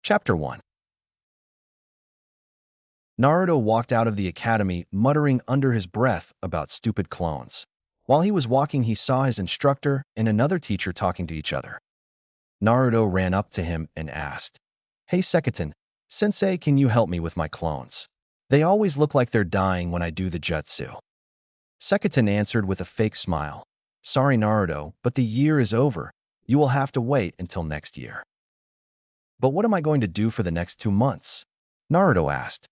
Chapter 1. Naruto walked out of the academy muttering under his breath about stupid clones. While he was walking, he saw his instructor and another teacher talking to each other. Naruto ran up to him and asked, "Hey Sekiten, Sensei, can you help me with my clones? They always look like they're dying when I do the jutsu." Sekiten answered with a fake smile, "Sorry Naruto, but the year is over. You will have to wait until next year." "But what am I going to do for the next 2 months?" Naruto asked.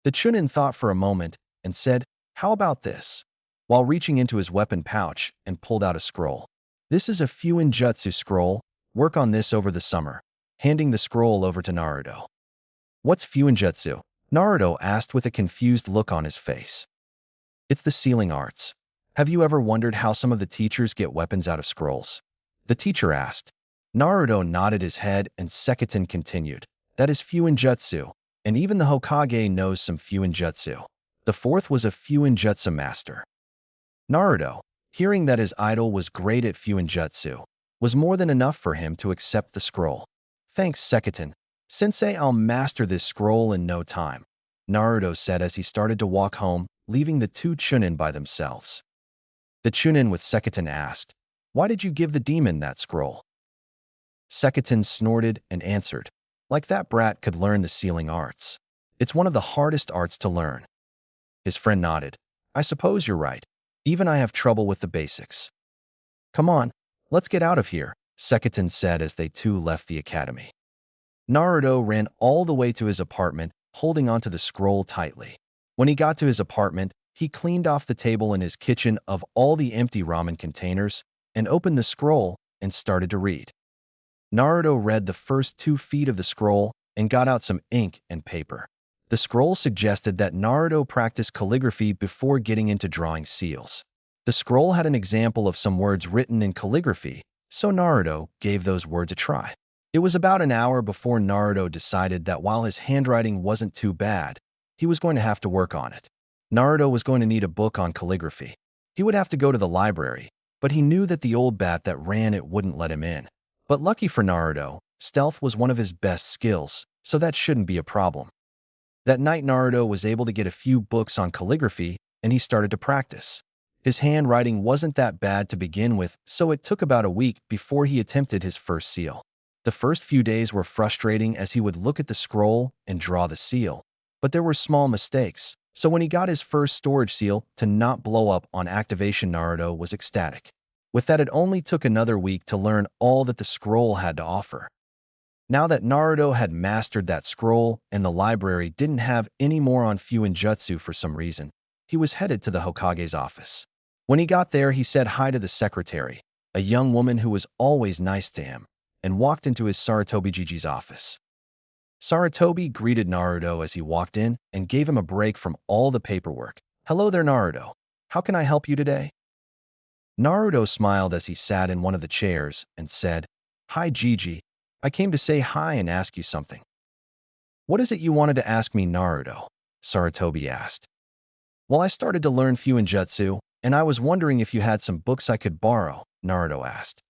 The Chunin thought for a moment and said, "How about this?" while reaching into his weapon pouch and pulled out a scroll. "This is a Fuinjutsu scroll. Work on this over the summer," handing the scroll over to Naruto. "What's Fuinjutsu?" Naruto asked with a confused look on his face. "It's the sealing arts. Have you ever wondered how some of the teachers get weapons out of scrolls?" the teacher asked. Naruto nodded his head and Sekiten continued, "That is Fuinjutsu. And even the Hokage knows some Fuinjutsu. The fourth was a Fuinjutsu master." Naruto, hearing that his idol was great at Fuinjutsu, was more than enough for him to accept the scroll. "Thanks, Sekiten. Sensei, I'll master this scroll in no time," Naruto said as he started to walk home, leaving the two Chunin by themselves. The Chunin with Sekiten asked, "Why did you give the demon that scroll?" Sekiten snorted and answered, "Like that brat could learn the sealing arts. It's one of the hardest arts to learn." His friend nodded. "I suppose you're right. Even I have trouble with the basics." "Come on, let's get out of here," Sekiten said as they two left the academy. Naruto ran all the way to his apartment, holding onto the scroll tightly. When he got to his apartment, he cleaned off the table in his kitchen of all the empty ramen containers and opened the scroll and started to read. Naruto read the first 2 feet of the scroll and got out some ink and paper. The scroll suggested that Naruto practice calligraphy before getting into drawing seals. The scroll had an example of some words written in calligraphy, so Naruto gave those words a try. It was about an hour before Naruto decided that while his handwriting wasn't too bad, he was going to have to work on it. Naruto was going to need a book on calligraphy. He would have to go to the library, but he knew that the old bat that ran it wouldn't let him in. But lucky for Naruto, stealth was one of his best skills, so that shouldn't be a problem. That night, Naruto was able to get a few books on calligraphy, and he started to practice. His handwriting wasn't that bad to begin with, so it took about a week before he attempted his first seal. The first few days were frustrating as he would look at the scroll and draw the seal, but there were small mistakes, so when he got his first storage seal to not blow up on activation, Naruto was ecstatic. With that, it only took another week to learn all that the scroll had to offer. Now that Naruto had mastered that scroll and the library didn't have any more on Fuinjutsu for some reason, he was headed to the Hokage's office. When he got there, he said hi to the secretary, a young woman who was always nice to him, and walked into his Saratobi-jiji's office. Saratobi greeted Naruto as he walked in and gave him a break from all the paperwork. "Hello there, Naruto. How can I help you today?" Naruto smiled as he sat in one of the chairs and said, "Hi, Gigi. I came to say hi and ask you something." "What is it you wanted to ask me, Naruto?" Saratobi asked. "Well, I started to learn Fuinjutsu, and I was wondering if you had some books I could borrow," Naruto asked.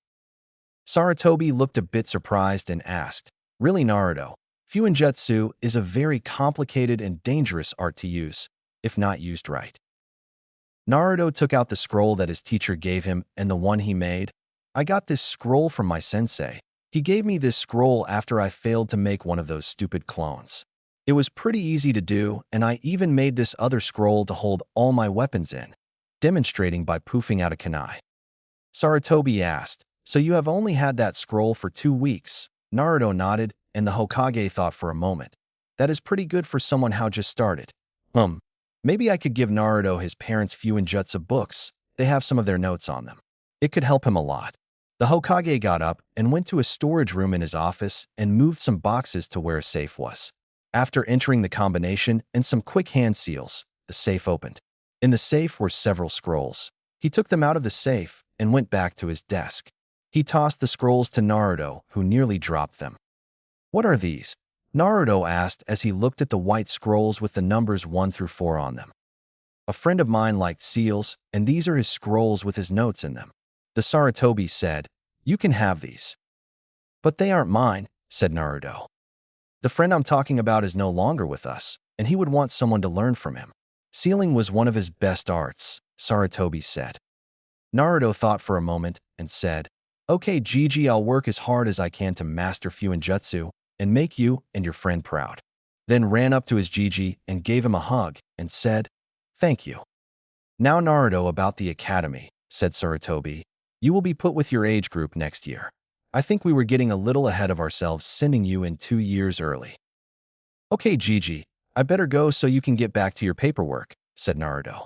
Saratobi looked a bit surprised and asked, "Really, Naruto? Fuinjutsu is a very complicated and dangerous art to use, if not used right." Naruto took out the scroll that his teacher gave him and the one he made. "I got this scroll from my sensei. He gave me this scroll after I failed to make one of those stupid clones. It was pretty easy to do, and I even made this other scroll to hold all my weapons in," demonstrating by poofing out a kunai. Saratobi asked, "So you have only had that scroll for 2 weeks?" Naruto nodded, and the Hokage thought for a moment. "That is pretty good for someone how just started. Maybe I could give Naruto his parents' Fuinjutsu books. They have some of their notes on them. It could help him a lot." The Hokage got up and went to a storage room in his office and moved some boxes to where a safe was. After entering the combination and some quick hand seals, the safe opened. In the safe were several scrolls. He took them out of the safe and went back to his desk. He tossed the scrolls to Naruto, who nearly dropped them. "What are these?" Naruto asked as he looked at the white scrolls with the numbers 1 through 4 on them. "A friend of mine liked seals, and these are his scrolls with his notes in them." The Saratobi said, "You can have these." "But they aren't mine," said Naruto. The friend I'm talking about is no longer with us, and he would want someone to learn from him. Sealing was one of his best arts, Sarutobi said. Naruto thought for a moment and said, Okay, Gigi, I'll work as hard as I can to master Fuinjutsu and make you and your friend proud. Then ran up to his Gigi and gave him a hug and said, Thank you. Now Naruto, about the academy, said Sarutobi. You will be put with your age group next year. I think we were getting a little ahead of ourselves sending you in 2 years early. Okay, Gigi, I better go so you can get back to your paperwork, said Naruto.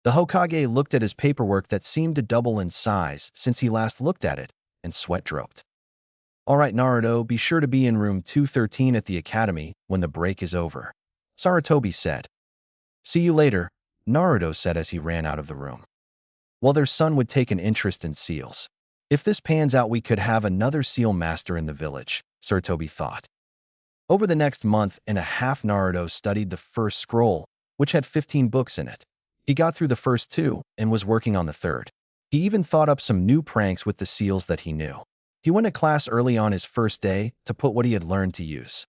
The Hokage looked at his paperwork that seemed to double in size since he last looked at it, and sweat dropped. All right, Naruto, be sure to be in room 213 at the academy when the break is over, Sarutobi said. See you later, Naruto said as he ran out of the room. Well, their son would take an interest in seals. If this pans out, we could have another seal master in the village, Sarutobi thought. Over the next month and a half, Naruto studied the first scroll, which had 15 books in it. He got through the first 2 and was working on the third. He even thought up some new pranks with the seals that he knew. He went to class early on his first day to put what he had learned to use.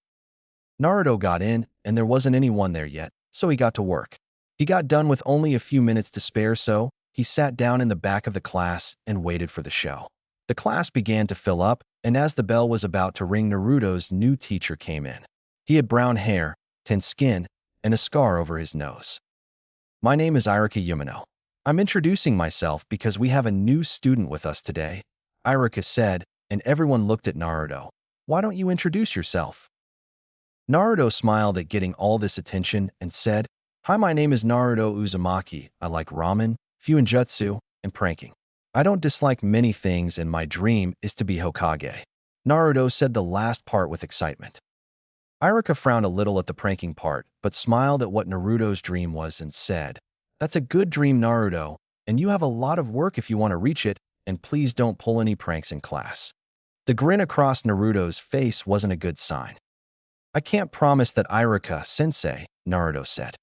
Naruto got in, and there wasn't anyone there yet, so he got to work. He got done with only a few minutes to spare, so he sat down in the back of the class and waited for the show. The class began to fill up, and as the bell was about to ring, Naruto's new teacher came in. He had brown hair, tan skin, and a scar over his nose. My name is Iruka Yumino. I'm introducing myself because we have a new student with us today, Iruka said, and everyone looked at Naruto. Why don't you introduce yourself? Naruto smiled at getting all this attention and said, Hi, my name is Naruto Uzumaki. I like ramen, Fuinjutsu, and pranking. I don't dislike many things, and my dream is to be Hokage. Naruto said the last part with excitement. Iruka frowned a little at the pranking part, but smiled at what Naruto's dream was and said, That's a good dream, Naruto, and you have a lot of work if you want to reach it, and please don't pull any pranks in class. The grin across Naruto's face wasn't a good sign. I can't promise that, Iruka-sensei, Naruto said.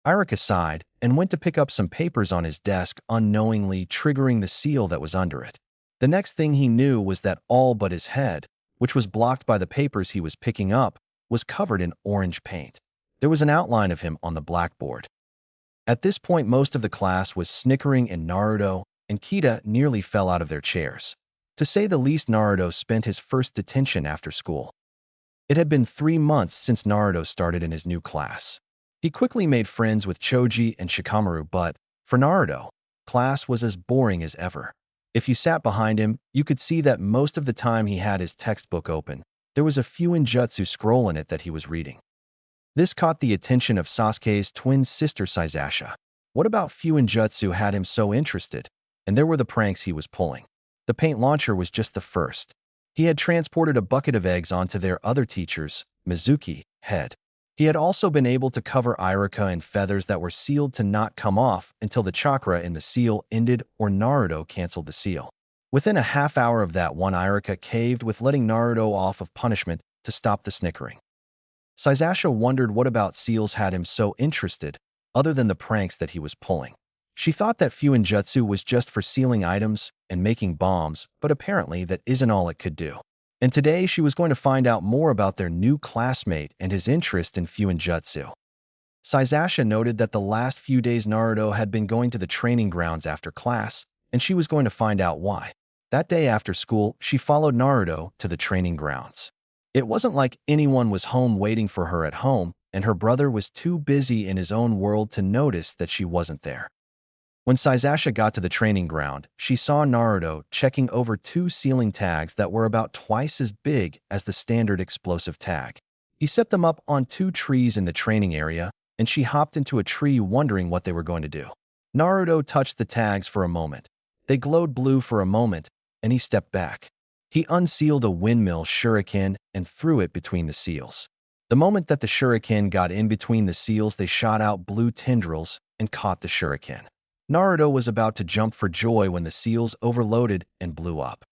Iruka sighed and went to pick up some papers on his desk, unknowingly triggering the seal that was under it. The next thing he knew was that all but his head, which was blocked by the papers he was picking up, was covered in orange paint. There was an outline of him on the blackboard. At this point, most of the class was snickering, and Naruto and Kita nearly fell out of their chairs. To say the least, Naruto spent his first detention after school. It had been 3 months since Naruto started in his new class. He quickly made friends with Choji and Shikamaru, but for Naruto, class was as boring as ever. If you sat behind him, you could see that most of the time he had his textbook open. There was a Fuinjutsu scroll in it that he was reading. This caught the attention of Sasuke's twin sister Sasasha. What about Fuinjutsu had him so interested? And there were the pranks he was pulling. The paint launcher was just the first. He had transported a bucket of eggs onto their other teacher's, Mizuki, head. He had also been able to cover Iruka in feathers that were sealed to not come off until the chakra in the seal ended or Naruto canceled the seal. Within a half hour of that, one Iruka caved with letting Naruto off of punishment to stop the snickering. Sasasha wondered what about seals had him so interested, other than the pranks that he was pulling. She thought that Fuinjutsu was just for sealing items and making bombs, but apparently that isn't all it could do. And today she was going to find out more about their new classmate and his interest in Fuinjutsu. Sasasha noted that the last few days Naruto had been going to the training grounds after class, and she was going to find out why. That day after school, she followed Naruto to the training grounds. It wasn't like anyone was home waiting for her at home, and her brother was too busy in his own world to notice that she wasn't there. When Sasasha got to the training ground, she saw Naruto checking over 2 sealing tags that were about twice as big as the standard explosive tag. He set them up on 2 trees in the training area, and she hopped into a tree wondering what they were going to do. Naruto touched the tags for a moment. They glowed blue for a moment, and he stepped back. He unsealed a windmill shuriken and threw it between the seals. The moment that the shuriken got in between the seals, they shot out blue tendrils and caught the shuriken. Naruto was about to jump for joy when the seals overloaded and blew up.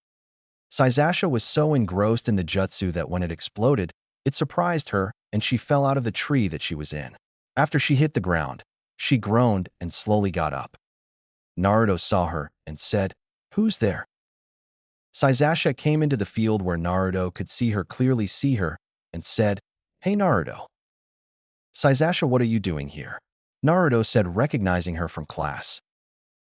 Sasasha was so engrossed in the jutsu that when it exploded, it surprised her and she fell out of the tree that she was in. After she hit the ground, she groaned and slowly got up. Naruto saw her and said, "Who's there?" Sasasha came into the field where Naruto could see her clearly. and said, "Hey Naruto." "Saizasha, what are you doing here?" Naruto said, recognizing her from class.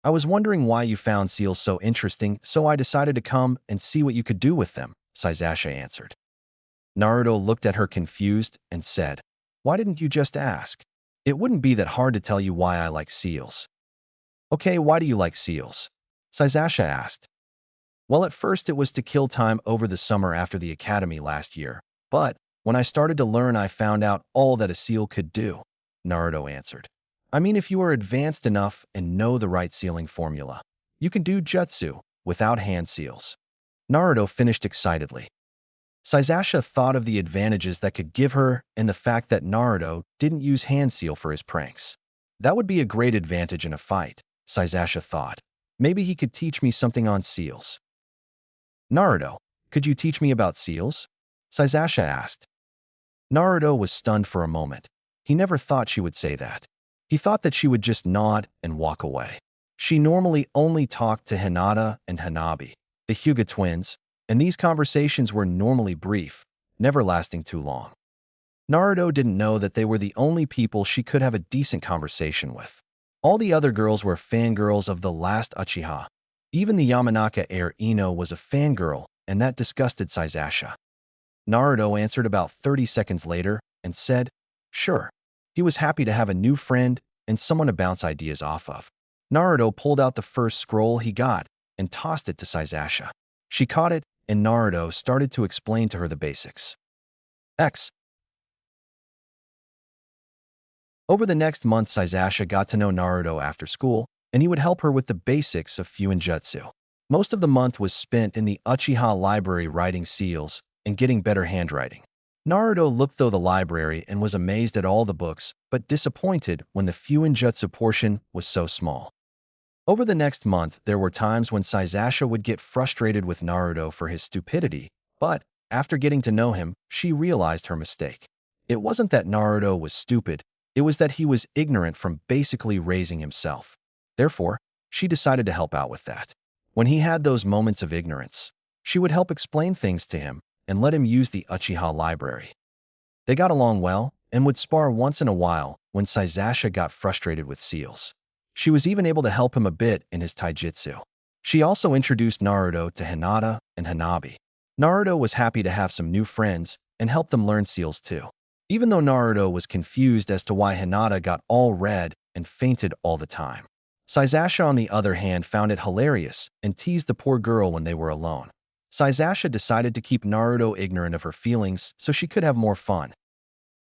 "I was wondering why you found seals so interesting, so I decided to come and see what you could do with them," Saizasha answered. Naruto looked at her confused and said, "Why didn't you just ask? It wouldn't be that hard to tell you why I like seals." "Okay, why do you like seals?" Saizasha asked. "Well, at first it was to kill time over the summer after the academy last year, but when I started to learn, I found out all that a seal could do," Naruto answered. "I mean, if you are advanced enough and know the right sealing formula, you can do jutsu without hand seals." Naruto finished excitedly. Saizasha thought of the advantages that could give her and the fact that Naruto didn't use hand seal for his pranks. That would be a great advantage in a fight, Saizasha thought. Maybe he could teach me something on seals. "Naruto, could you teach me about seals?" Saizasha asked. Naruto was stunned for a moment. He never thought she would say that. He thought that she would just nod and walk away. She normally only talked to Hinata and Hanabi, the Hyuga twins, and these conversations were normally brief, never lasting too long. Naruto didn't know that they were the only people she could have a decent conversation with. All the other girls were fangirls of the last Uchiha. Even the Yamanaka heir Ino was a fangirl, and that disgusted Saizasha. Naruto answered about 30 seconds later and said, "Sure." He was happy to have a new friend and someone to bounce ideas off of. Naruto pulled out the first scroll he got and tossed it to Saizasha. She caught it, and Naruto started to explain to her the basics. X. Over the next month, Saizasha got to know Naruto after school, and he would help her with the basics of Fuinjutsu. Most of the month was spent in the Uchiha library writing seals and getting better handwriting. Naruto looked through the library and was amazed at all the books, but disappointed when the Fuinjutsu portion was so small. Over the next month, there were times when Saizasha would get frustrated with Naruto for his stupidity, but after getting to know him, she realized her mistake. It wasn't that Naruto was stupid, it was that he was ignorant from basically raising himself. Therefore, she decided to help out with that. When he had those moments of ignorance, she would help explain things to him and let him use the Uchiha library. They got along well and would spar once in a while when Saizasha got frustrated with seals. She was even able to help him a bit in his taijutsu. She also introduced Naruto to Hinata and Hanabi. Naruto was happy to have some new friends and help them learn seals too. Even though Naruto was confused as to why Hinata got all red and fainted all the time. Saizasha, on the other hand, found it hilarious and teased the poor girl when they were alone. Saizasha decided to keep Naruto ignorant of her feelings so she could have more fun.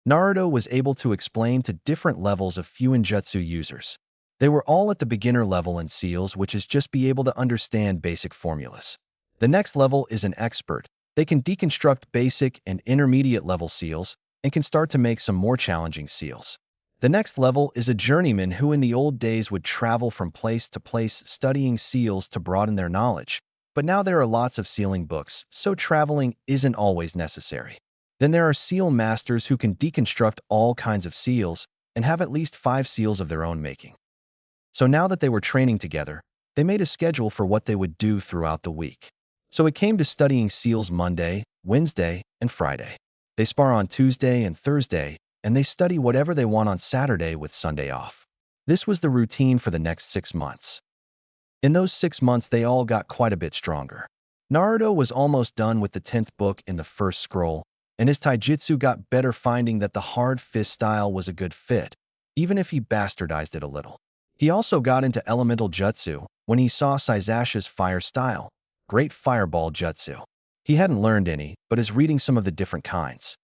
Naruto was able to explain to different levels of Fuinjutsu users. They were all at the beginner level in seals, which is just be able to understand basic formulas. The next level is an expert. They can deconstruct basic and intermediate level seals and can start to make some more challenging seals. The next level is a journeyman who in the old days would travel from place to place studying seals to broaden their knowledge. But now there are lots of sealing books, so traveling isn't always necessary. Then there are seal masters who can deconstruct all kinds of seals and have at least 5 seals of their own making. So now that they were training together, they made a schedule for what they would do throughout the week. So it came to studying seals Monday, Wednesday, and Friday. They spar on Tuesday and Thursday, and they study whatever they want on Saturday with Sunday off. This was the routine for the next 6 months. In those 6 months, they all got quite a bit stronger. Naruto was almost done with the 10th book in the first scroll, and his taijutsu got better, finding that the hard fist style was a good fit, even if he bastardized it a little. He also got into elemental jutsu when he saw Saizasha's fire style, great fireball jutsu. He hadn't learned any, but is reading some of the different kinds.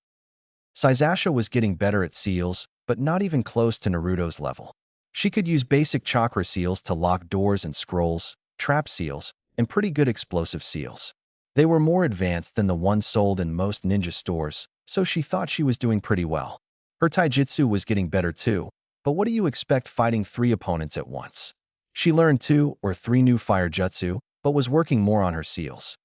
Saizasha was getting better at seals, but not even close to Naruto's level. She could use basic chakra seals to lock doors and scrolls, trap seals, and pretty good explosive seals. They were more advanced than the ones sold in most ninja stores, so she thought she was doing pretty well. Her taijutsu was getting better too, but what do you expect fighting 3 opponents at once? She learned 2 or 3 new fire jutsu, but was working more on her seals.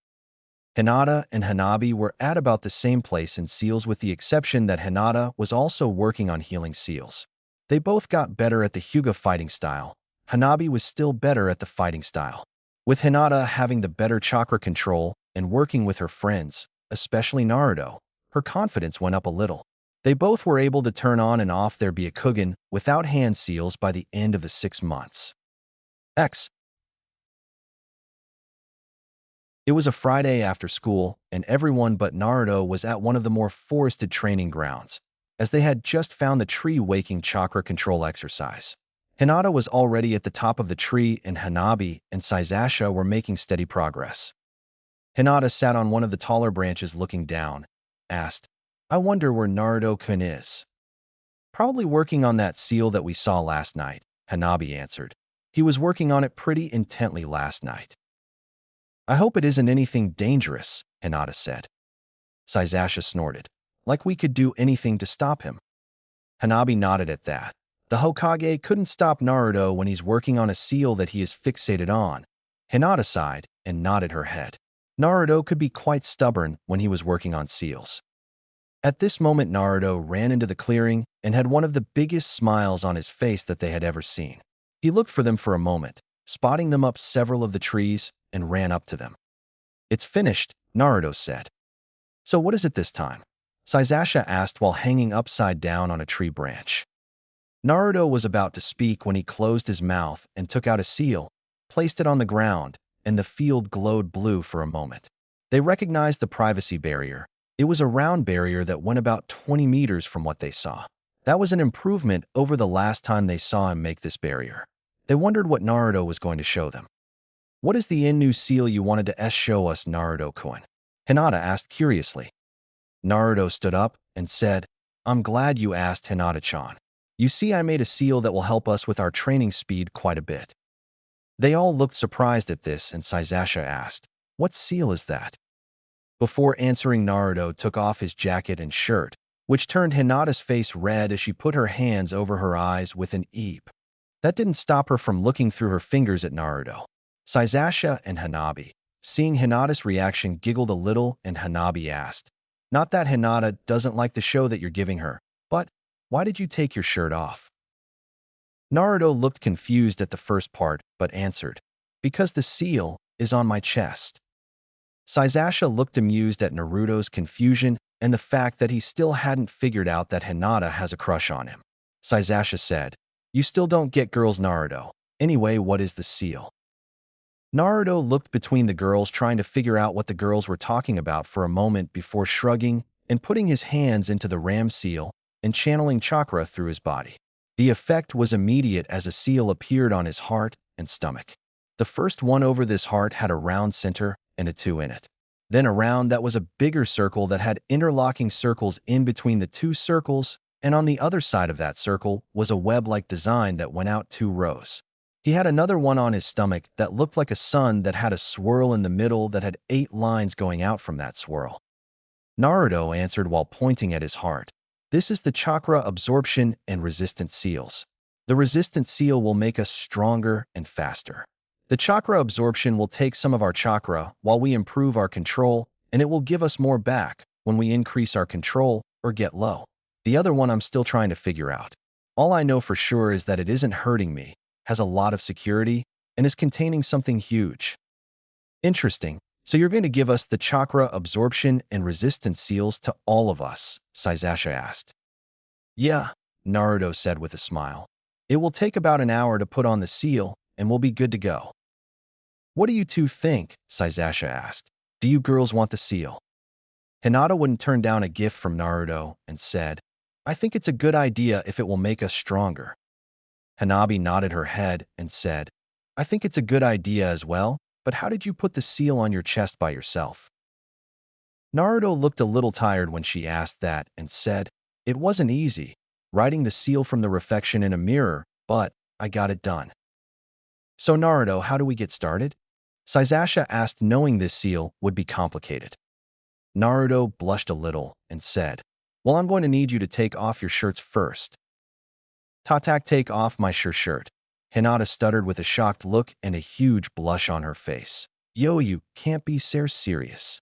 Hinata and Hanabi were at about the same place in seals, with the exception that Hinata was also working on healing seals. They both got better at the Hyuga fighting style. Hanabi was still better at the fighting style. With Hinata having the better chakra control and working with her friends, especially Naruto, her confidence went up a little. They both were able to turn on and off their Byakugan without hand seals by the end of the 6 months. X. It was a Friday after school, and everyone but Naruto was at one of the more forested training grounds, as they had just found the tree-waking chakra control exercise. Hinata was already at the top of the tree, and Hanabi and Saizasha were making steady progress. Hinata sat on one of the taller branches looking down, asked, "I wonder where Naruto-kun is." "Probably working on that seal that we saw last night," Hanabi answered. "He was working on it pretty intently last night." "I hope it isn't anything dangerous," Hinata said. Saizasha snorted. "Like we could do anything to stop him." Hanabi nodded at that. The Hokage couldn't stop Naruto when he's working on a seal that he is fixated on. Hinata sighed and nodded her head. Naruto could be quite stubborn when he was working on seals. At this moment, Naruto ran into the clearing and had one of the biggest smiles on his face that they had ever seen. He looked for them for a moment, spotting them up several of the trees, and ran up to them. "It's finished," Naruto said. "So what is it this time?" Saizasha asked while hanging upside down on a tree branch. Naruto was about to speak when he closed his mouth and took out a seal, placed it on the ground, and the field glowed blue for a moment. They recognized the privacy barrier. It was a round barrier that went about 20 meters from what they saw. That was an improvement over the last time they saw him make this barrier. They wondered what Naruto was going to show them. "What is the new seal you wanted to show us, Naruto-kun?" Hinata asked curiously. Naruto stood up and said, "I'm glad you asked, Hinata-chan. You see, I made a seal that will help us with our training speed quite a bit." They all looked surprised at this, and Saizasha asked, "What seal is that?" Before answering, Naruto took off his jacket and shirt, which turned Hinata's face red as she put her hands over her eyes with an eep. That didn't stop her from looking through her fingers at Naruto. Saizasha and Hanabi, seeing Hinata's reaction, giggled a little, and Hanabi asked, "Not that Hinata doesn't like the show that you're giving her, but why did you take your shirt off?" Naruto looked confused at the first part, but answered, "Because the seal is on my chest." Saizasha looked amused at Naruto's confusion and the fact that he still hadn't figured out that Hinata has a crush on him. Saizasha said, "You still don't get girls, Naruto. Anyway, what is the seal?" Naruto looked between the girls, trying to figure out what the girls were talking about for a moment before shrugging and putting his hands into the ram seal and channeling chakra through his body. The effect was immediate as a seal appeared on his heart and stomach. The first one over this heart had a round center and a 2 in it. Then a round that was a bigger circle that had interlocking circles in between the 2 circles, and on the other side of that circle was a web-like design that went out 2 rows. He had another one on his stomach that looked like a sun that had a swirl in the middle that had 8 lines going out from that swirl. Naruto answered while pointing at his heart, "This is the chakra absorption and resistance seals. The resistance seal will make us stronger and faster. The chakra absorption will take some of our chakra while we improve our control, and it will give us more back when we increase our control or get low. The other one I'm still trying to figure out. All I know for sure is that it isn't hurting me, has a lot of security, and is containing something huge." "Interesting. So you're going to give us the chakra absorption and resistance seals to all of us?" Saizasha asked. "Yeah," Naruto said with a smile. "It will take about an hour to put on the seal, and we'll be good to go." "What do you two think?" Saizasha asked. "Do you girls want the seal?" Hinata wouldn't turn down a gift from Naruto and said, "I think it's a good idea if it will make us stronger." Hanabi nodded her head and said, "I think it's a good idea as well, but how did you put the seal on your chest by yourself?" Naruto looked a little tired when she asked that and said, "It wasn't easy, writing the seal from the reflection in a mirror, but I got it done." "So Naruto, how do we get started?" Saizasha asked, knowing this seal would be complicated. Naruto blushed a little and said, "Well, I'm going to need you to take off your shirts first." "Tatak, take off my shirt." Hinata stuttered with a shocked look and a huge blush on her face. "Yo, you can't be serious."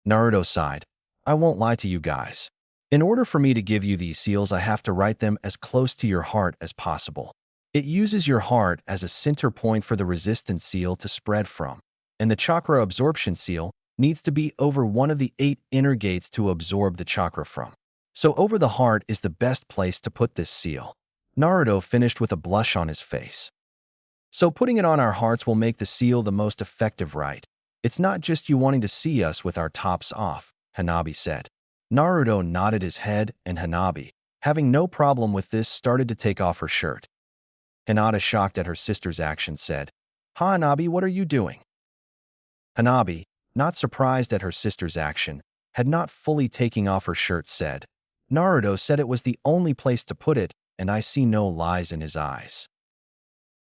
Naruto sighed. "I won't lie to you guys. In order for me to give you these seals, I have to write them as close to your heart as possible. It uses your heart as a center point for the resistance seal to spread from, and the chakra absorption seal needs to be over one of the 8 inner gates to absorb the chakra from. So over the heart is the best place to put this seal. Naruto finished with a blush on his face. So putting it on our hearts will make the seal the most effective, right? It's not just you wanting to see us with our tops off, Hanabi said. Naruto nodded his head, and Hanabi, having no problem with this, started to take off her shirt. Hinata, shocked at her sister's action, said, "Ha, Hanabi, what are you doing?" Hanabi, not surprised at her sister's action, had not fully taken off her shirt, said, "Naruto said it was the only place to put it, and I see no lies in his eyes."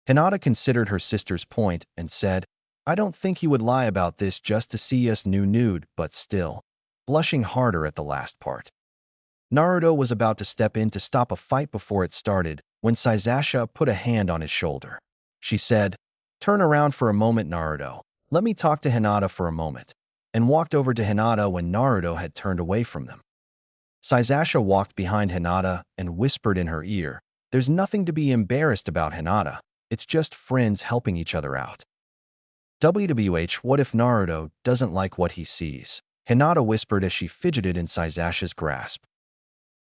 Hinata considered her sister's point and said, "I don't think he would lie about this just to see us nude, but still," blushing harder at the last part. Naruto was about to step in to stop a fight before it started when Sasasha put a hand on his shoulder. She said, "Turn around for a moment, Naruto. Let me talk to Hinata for a moment," and walked over to Hinata when Naruto had turned away from them. Sasasha walked behind Hinata and whispered in her ear, "There's nothing to be embarrassed about, Hinata. It's just friends helping each other out." "WWH, what if Naruto doesn't like what he sees?" Hinata whispered as she fidgeted in Sasasha's grasp.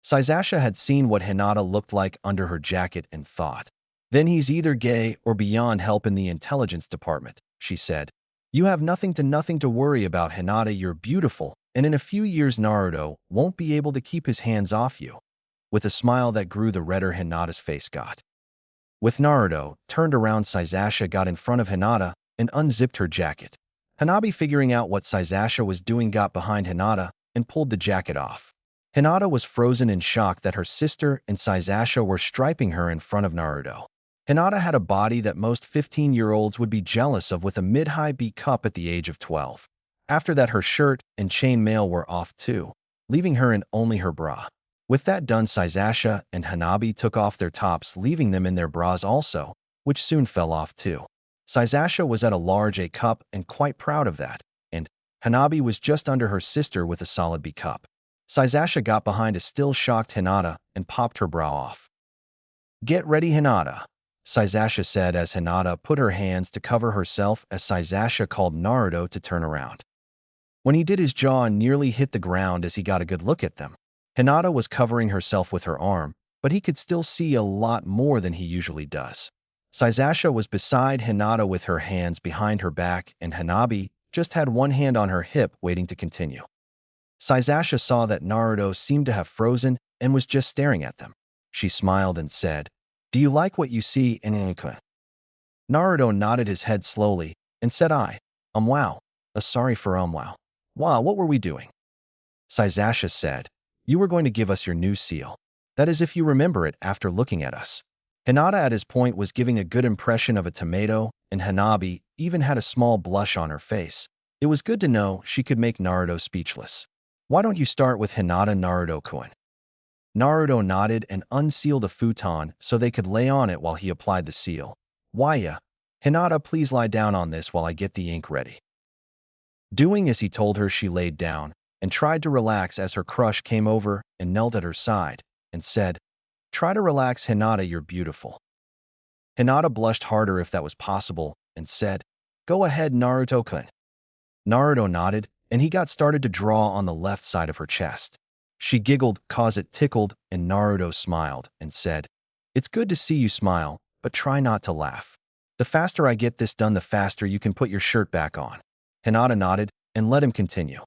Sasasha had seen what Hinata looked like under her jacket and thought, "Then he's either gay or beyond help in the intelligence department," she said. "You have nothing to worry about, Hinata. You're beautiful, and in a few years Naruto won't be able to keep his hands off you." With a smile that grew, the redder Hinata's face got. With Naruto turned around, Sasasha got in front of Hinata and unzipped her jacket. Hanabi, figuring out what Sasasha was doing, got behind Hinata and pulled the jacket off. Hinata was frozen in shock that her sister and Sasasha were striping her in front of Naruto. Hinata had a body that most 15-year-olds would be jealous of, with a mid-high B cup at the age of 12. After that, her shirt and chainmail were off too, leaving her in only her bra. With that done, Sasasha and Hanabi took off their tops, leaving them in their bras also, which soon fell off too. Sasasha was at a large A cup and quite proud of that, and Hanabi was just under her sister with a solid B cup. Sasasha got behind a still shocked Hinata and popped her bra off. "Get ready, Hinata," Sasasha said as Hinata put her hands to cover herself as Sasasha called Naruto to turn around. When he did, his jaw nearly hit the ground as he got a good look at them. Hinata was covering herself with her arm, but he could still see a lot more than he usually does. Sasasha was beside Hinata with her hands behind her back, and Hanabi just had one hand on her hip waiting to continue. Sasasha saw that Naruto seemed to have frozen and was just staring at them. She smiled and said, "Do you like what you see in Inka?" Naruto nodded his head slowly and said, Wow. Sorry for wow. Wow, what were we doing?" Sasasha said, "You were going to give us your new seal. That is, if you remember it after looking at us." Hinata at his point was giving a good impression of a tomato, and Hanabi even had a small blush on her face. It was good to know she could make Naruto speechless. "Why don't you start with Hinata, Naruto-kun?" Naruto nodded and unsealed a futon so they could lay on it while he applied the seal. "Why, Hinata, please lie down on this while I get the ink ready." Doing as he told her, she laid down and tried to relax as her crush came over and knelt at her side and said, "Try to relax, Hinata, you're beautiful." Hinata blushed harder if that was possible and said, "Go ahead, Naruto-kun." Naruto nodded, and he got started to draw on the left side of her chest. She giggled cause it tickled, and Naruto smiled and said, "It's good to see you smile, but try not to laugh. The faster I get this done, the faster you can put your shirt back on." Hinata nodded and let him continue.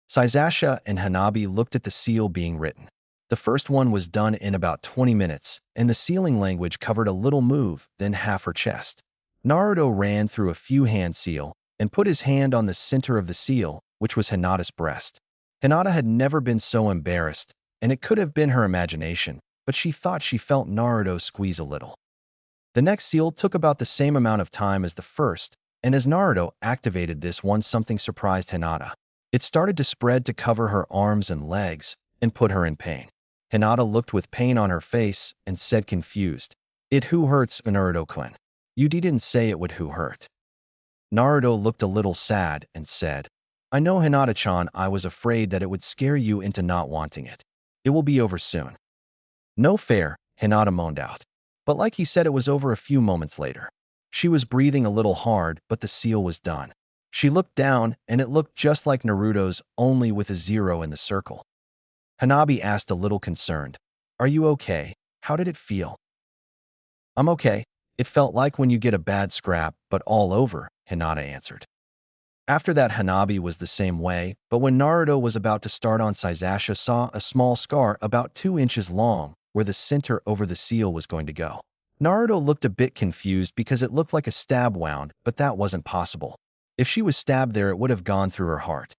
Sasasha and Hanabi looked at the seal being written. The first one was done in about 20 minutes, and the sealing language covered a little move, then half her chest. Naruto ran through a few hand seal and put his hand on the center of the seal, which was Hinata's breast. Hinata had never been so embarrassed, and it could have been her imagination, but she thought she felt Naruto squeeze a little. The next seal took about the same amount of time as the first, and as Naruto activated this one, something surprised Hinata. It started to spread to cover her arms and legs and put her in pain. Hinata looked with pain on her face and said, confused, "It who hurts, Naruto-kun? You didn't say it would who hurt." Naruto looked a little sad and said, "I know, Hinata-chan, I was afraid that it would scare you into not wanting it. It will be over soon." "No fair," Hinata moaned out. But like he said, it was over a few moments later. She was breathing a little hard, but the seal was done. She looked down, and it looked just like Naruto's, only with a zero in the circle. Hanabi asked, a little concerned, "Are you okay? How did it feel?" "I'm okay. It felt like when you get a bad scrap, but all over," Hinata answered. After that, Hanabi was the same way, but when Naruto was about to start on, Sasasha saw a small scar about 2 inches long where the center over the seal was going to go. Naruto looked a bit confused because it looked like a stab wound, but that wasn't possible. If she was stabbed there, it would have gone through her heart.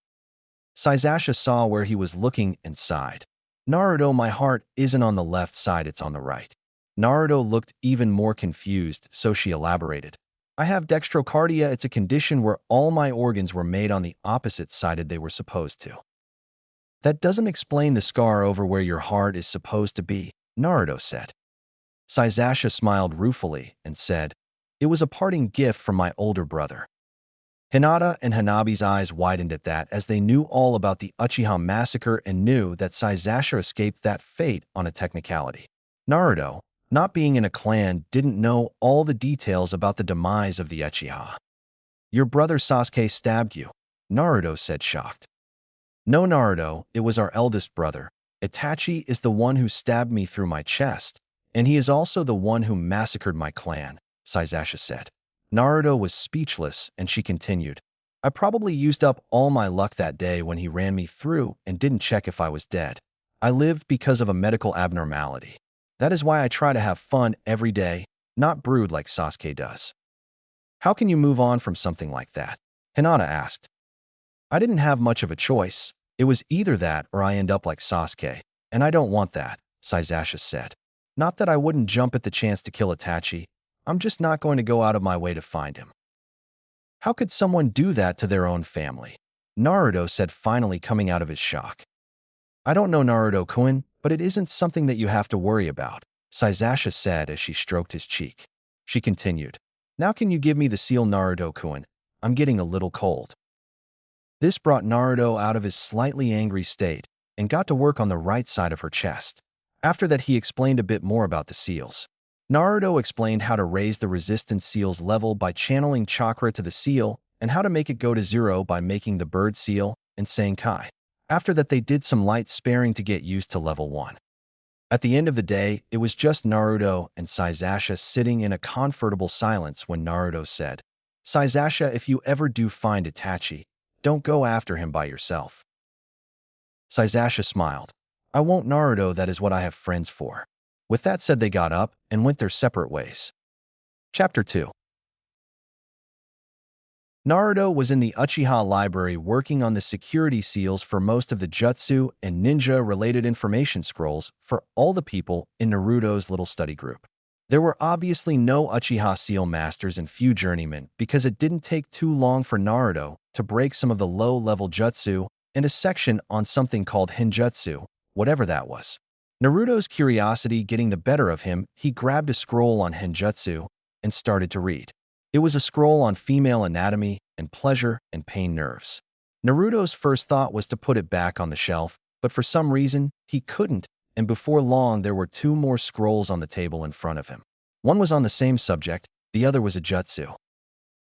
Sasasha saw where he was looking and sighed. "Naruto, my heart isn't on the left side, it's on the right." Naruto looked even more confused, so she elaborated. "I have dextrocardia. It's a condition where all my organs were made on the opposite side they were supposed to." "That doesn't explain the scar over where your heart is supposed to be," Naruto said. Sasasha smiled ruefully and said, "It was a parting gift from my older brother." Hinata and Hanabi's eyes widened at that, as they knew all about the Uchiha massacre and knew that Sasasha escaped that fate on a technicality. Naruto, not being in a clan, didn't know all the details about the demise of the Uchiha. "Your brother Sasuke stabbed you," Naruto said, shocked. "No, Naruto, it was our eldest brother. Itachi is the one who stabbed me through my chest, and he is also the one who massacred my clan," Sasasha said. Naruto was speechless, and she continued, "I probably used up all my luck that day when he ran me through and didn't check if I was dead. I lived because of a medical abnormality. That is why I try to have fun every day, not brood like Sasuke does." "How can you move on from something like that?" Hinata asked. "I didn't have much of a choice. It was either that or I end up like Sasuke, and I don't want that," Sasasha said. "Not that I wouldn't jump at the chance to kill Itachi. I'm just not going to go out of my way to find him." "How could someone do that to their own family?" Naruto said, finally coming out of his shock. "I don't know, Naruto-kun, but it isn't something that you have to worry about," Sasasha said as she stroked his cheek. She continued, "Now can you give me the seal, Naruto-kun? I'm getting a little cold." This brought Naruto out of his slightly angry state and got to work on the right side of her chest. After that, he explained a bit more about the seals. Naruto explained how to raise the resistance seal's level by channeling chakra to the seal and how to make it go to 0 by making the bird seal and saying Kai. After that, they did some light sparing to get used to level 1. At the end of the day, it was just Naruto and Sasasha sitting in a comfortable silence when Naruto said, "Sasasha, if you ever do find Itachi, don't go after him by yourself." Sasasha smiled. "I won't, Naruto, that is what I have friends for." With that said, they got up and went their separate ways. Chapter 2. Naruto was in the Uchiha library working on the security seals for most of the jutsu and ninja-related information scrolls for all the people in Naruto's little study group. There were obviously no Uchiha seal masters and few journeymen because it didn't take too long for Naruto to break some of the low-level jutsu and a section on something called hinjutsu, whatever that was. Naruto's curiosity getting the better of him, he grabbed a scroll on hinjutsu and started to read. It was a scroll on female anatomy and pleasure and pain nerves. Naruto's first thought was to put it back on the shelf, but for some reason, he couldn't, and before long there were 2 more scrolls on the table in front of him. One was on the same subject, the other was a jutsu.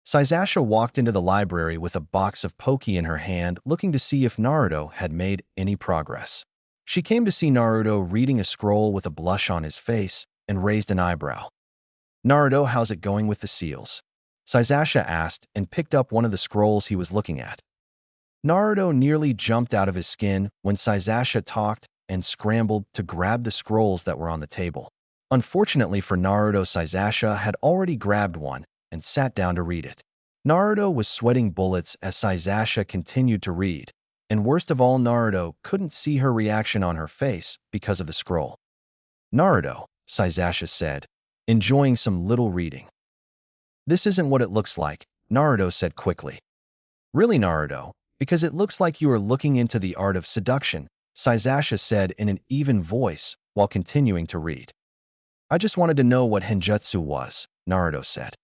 Sasasha walked into the library with a box of Poke in her hand, looking to see if Naruto had made any progress. She came to see Naruto reading a scroll with a blush on his face and raised an eyebrow. "Naruto, how's it going with the seals?" Sasasha asked and picked up one of the scrolls he was looking at. Naruto nearly jumped out of his skin when Sasasha talked and scrambled to grab the scrolls that were on the table. Unfortunately for Naruto, Sasasha had already grabbed one and sat down to read it. Naruto was sweating bullets as Sasasha continued to read, and worst of all, Naruto couldn't see her reaction on her face because of the scroll. "Naruto," Sasasha said, enjoying some little reading. "This isn't what it looks like," Naruto said quickly. "Really, Naruto? Because it looks like you are looking into the art of seduction," Sasasha said in an even voice while continuing to read. "I just wanted to know what Henjutsu was," Naruto said.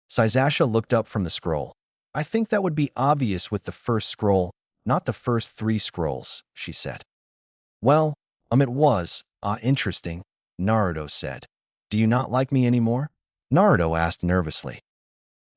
Sasasha looked up from the scroll. "I think that would be obvious with the first scroll, not the first 3 scrolls," she said. "Well, it was. Interesting," Naruto said. "Do you not like me anymore?" Naruto asked nervously.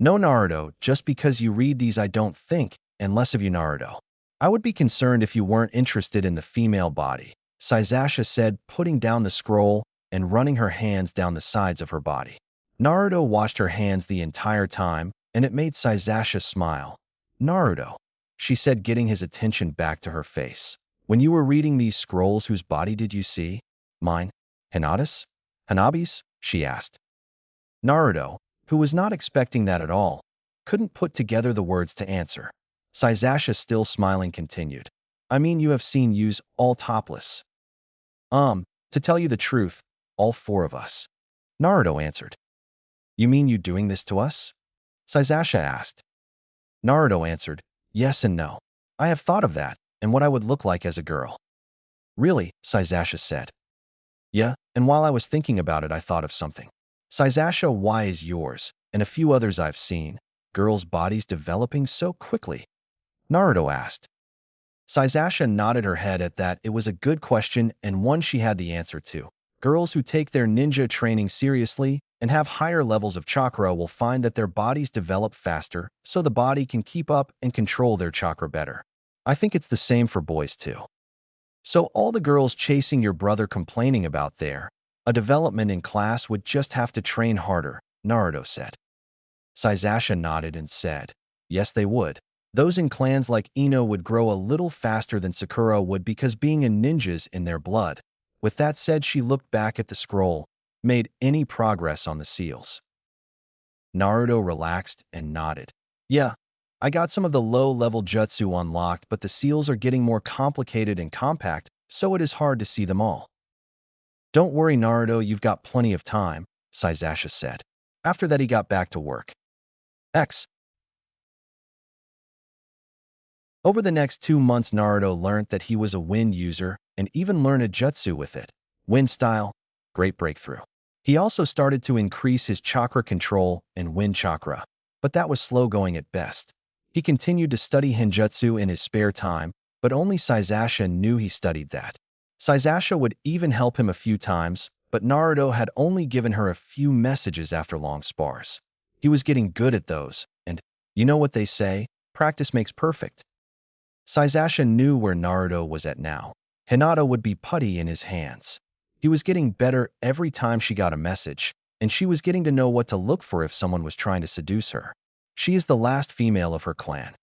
No, Naruto, just because you read these I don't think, and less of you, Naruto. I would be concerned if you weren't interested in the female body, Sasasha said, putting down the scroll and running her hands down the sides of her body. Naruto watched her hands the entire time, and it made Sasasha smile. Naruto, she said, getting his attention back to her face. When you were reading these scrolls, whose body did you see? Mine? Hinata's? Hanabi's? She asked. Naruto, who was not expecting that at all, couldn't put together the words to answer. Sasasha, still smiling, continued. I mean, you have seen yous all topless. To tell you the truth, all four of us. Naruto answered. You mean you doing this to us? Sasasha asked. Naruto answered, yes and no. I have thought of that, and what I would look like as a girl. Really, Sasasha said. Yeah, and while I was thinking about it, I thought of something. Sasasha, why is yours, and a few others I've seen, girls' bodies developing so quickly? Naruto asked. Sasasha nodded her head at that. It was a good question and one she had the answer to. Girls who take their ninja training seriously and have higher levels of chakra will find that their bodies develop faster, so the body can keep up and control their chakra better. I think it's the same for boys too. So all the girls chasing your brother complaining about a development in class would just have to train harder, Naruto said. Sasasha nodded and said, yes, they would. Those in clans like Ino would grow a little faster than Sakura would because being a ninja's in their blood. With that said, she looked back at the scroll. Made any progress on the seals? Naruto relaxed and nodded. Yeah, I got some of the low-level jutsu unlocked, but the seals are getting more complicated and compact, so it is hard to see them all. Don't worry, Naruto, you've got plenty of time, Sasasha said. After that, he got back to work. Over the next 2 months, Naruto learned that he was a wind user and even learned a jutsu with it. Wind style, great breakthrough. He also started to increase his chakra control and wind chakra, but that was slow going at best. He continued to study Hinjutsu in his spare time, but only Sasasha knew he studied that. Sasasha would even help him a few times, but Naruto had only given her a few messages after long spars. He was getting good at those, and you know what they say, practice makes perfect. Sasasha knew where Naruto was at now. Hinata would be putty in his hands. He was getting better every time she got a message, and she was getting to know what to look for if someone was trying to seduce her. She is the last female of her clan.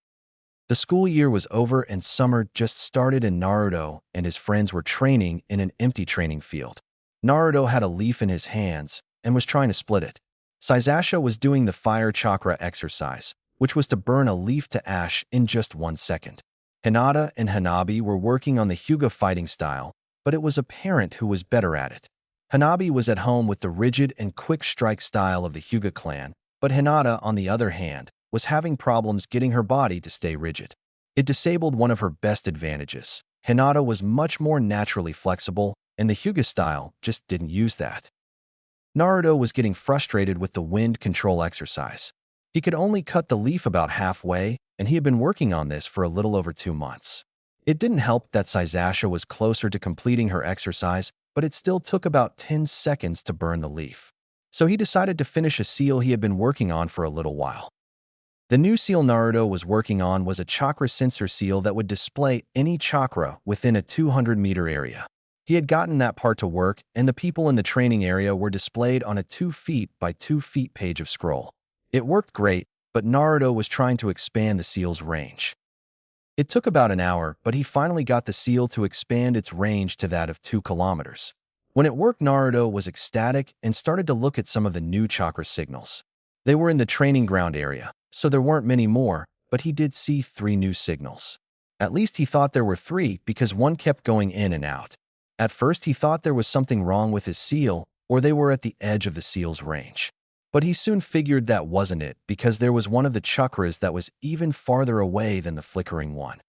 The school year was over and summer just started, and Naruto and his friends were training in an empty training field. Naruto had a leaf in his hands and was trying to split it. Sasasha was doing the fire chakra exercise, which was to burn a leaf to ash in just 1 second. Hinata and Hanabi were working on the Hyuga fighting style, but it was apparent who was better at it. Hanabi was at home with the rigid and quick strike style of the Hyuga clan, but Hinata, on the other hand, was having problems getting her body to stay rigid. It disabled one of her best advantages. Hinata was much more naturally flexible, and the Hyuga style just didn't use that. Naruto was getting frustrated with the wind control exercise. He could only cut the leaf about halfway, and he had been working on this for a little over 2 months. It didn't help that Sasasha was closer to completing her exercise, but it still took about 10 seconds to burn the leaf. So he decided to finish a seal he had been working on for a little while. The new seal Naruto was working on was a chakra sensor seal that would display any chakra within a 200-meter area. He had gotten that part to work, and the people in the training area were displayed on a 2 feet by 2 feet page of scroll. It worked great, but Naruto was trying to expand the seal's range. It took about an hour, but he finally got the seal to expand its range to that of 2 kilometers. When it worked, Naruto was ecstatic and started to look at some of the new chakra signals. They were in the training ground area, so there weren't many more, but he did see 3 new signals. At least he thought there were 3 because one kept going in and out. At first he thought there was something wrong with his seal, or they were at the edge of the seal's range. But he soon figured that wasn't it because there was one of the chakras that was even farther away than the flickering one.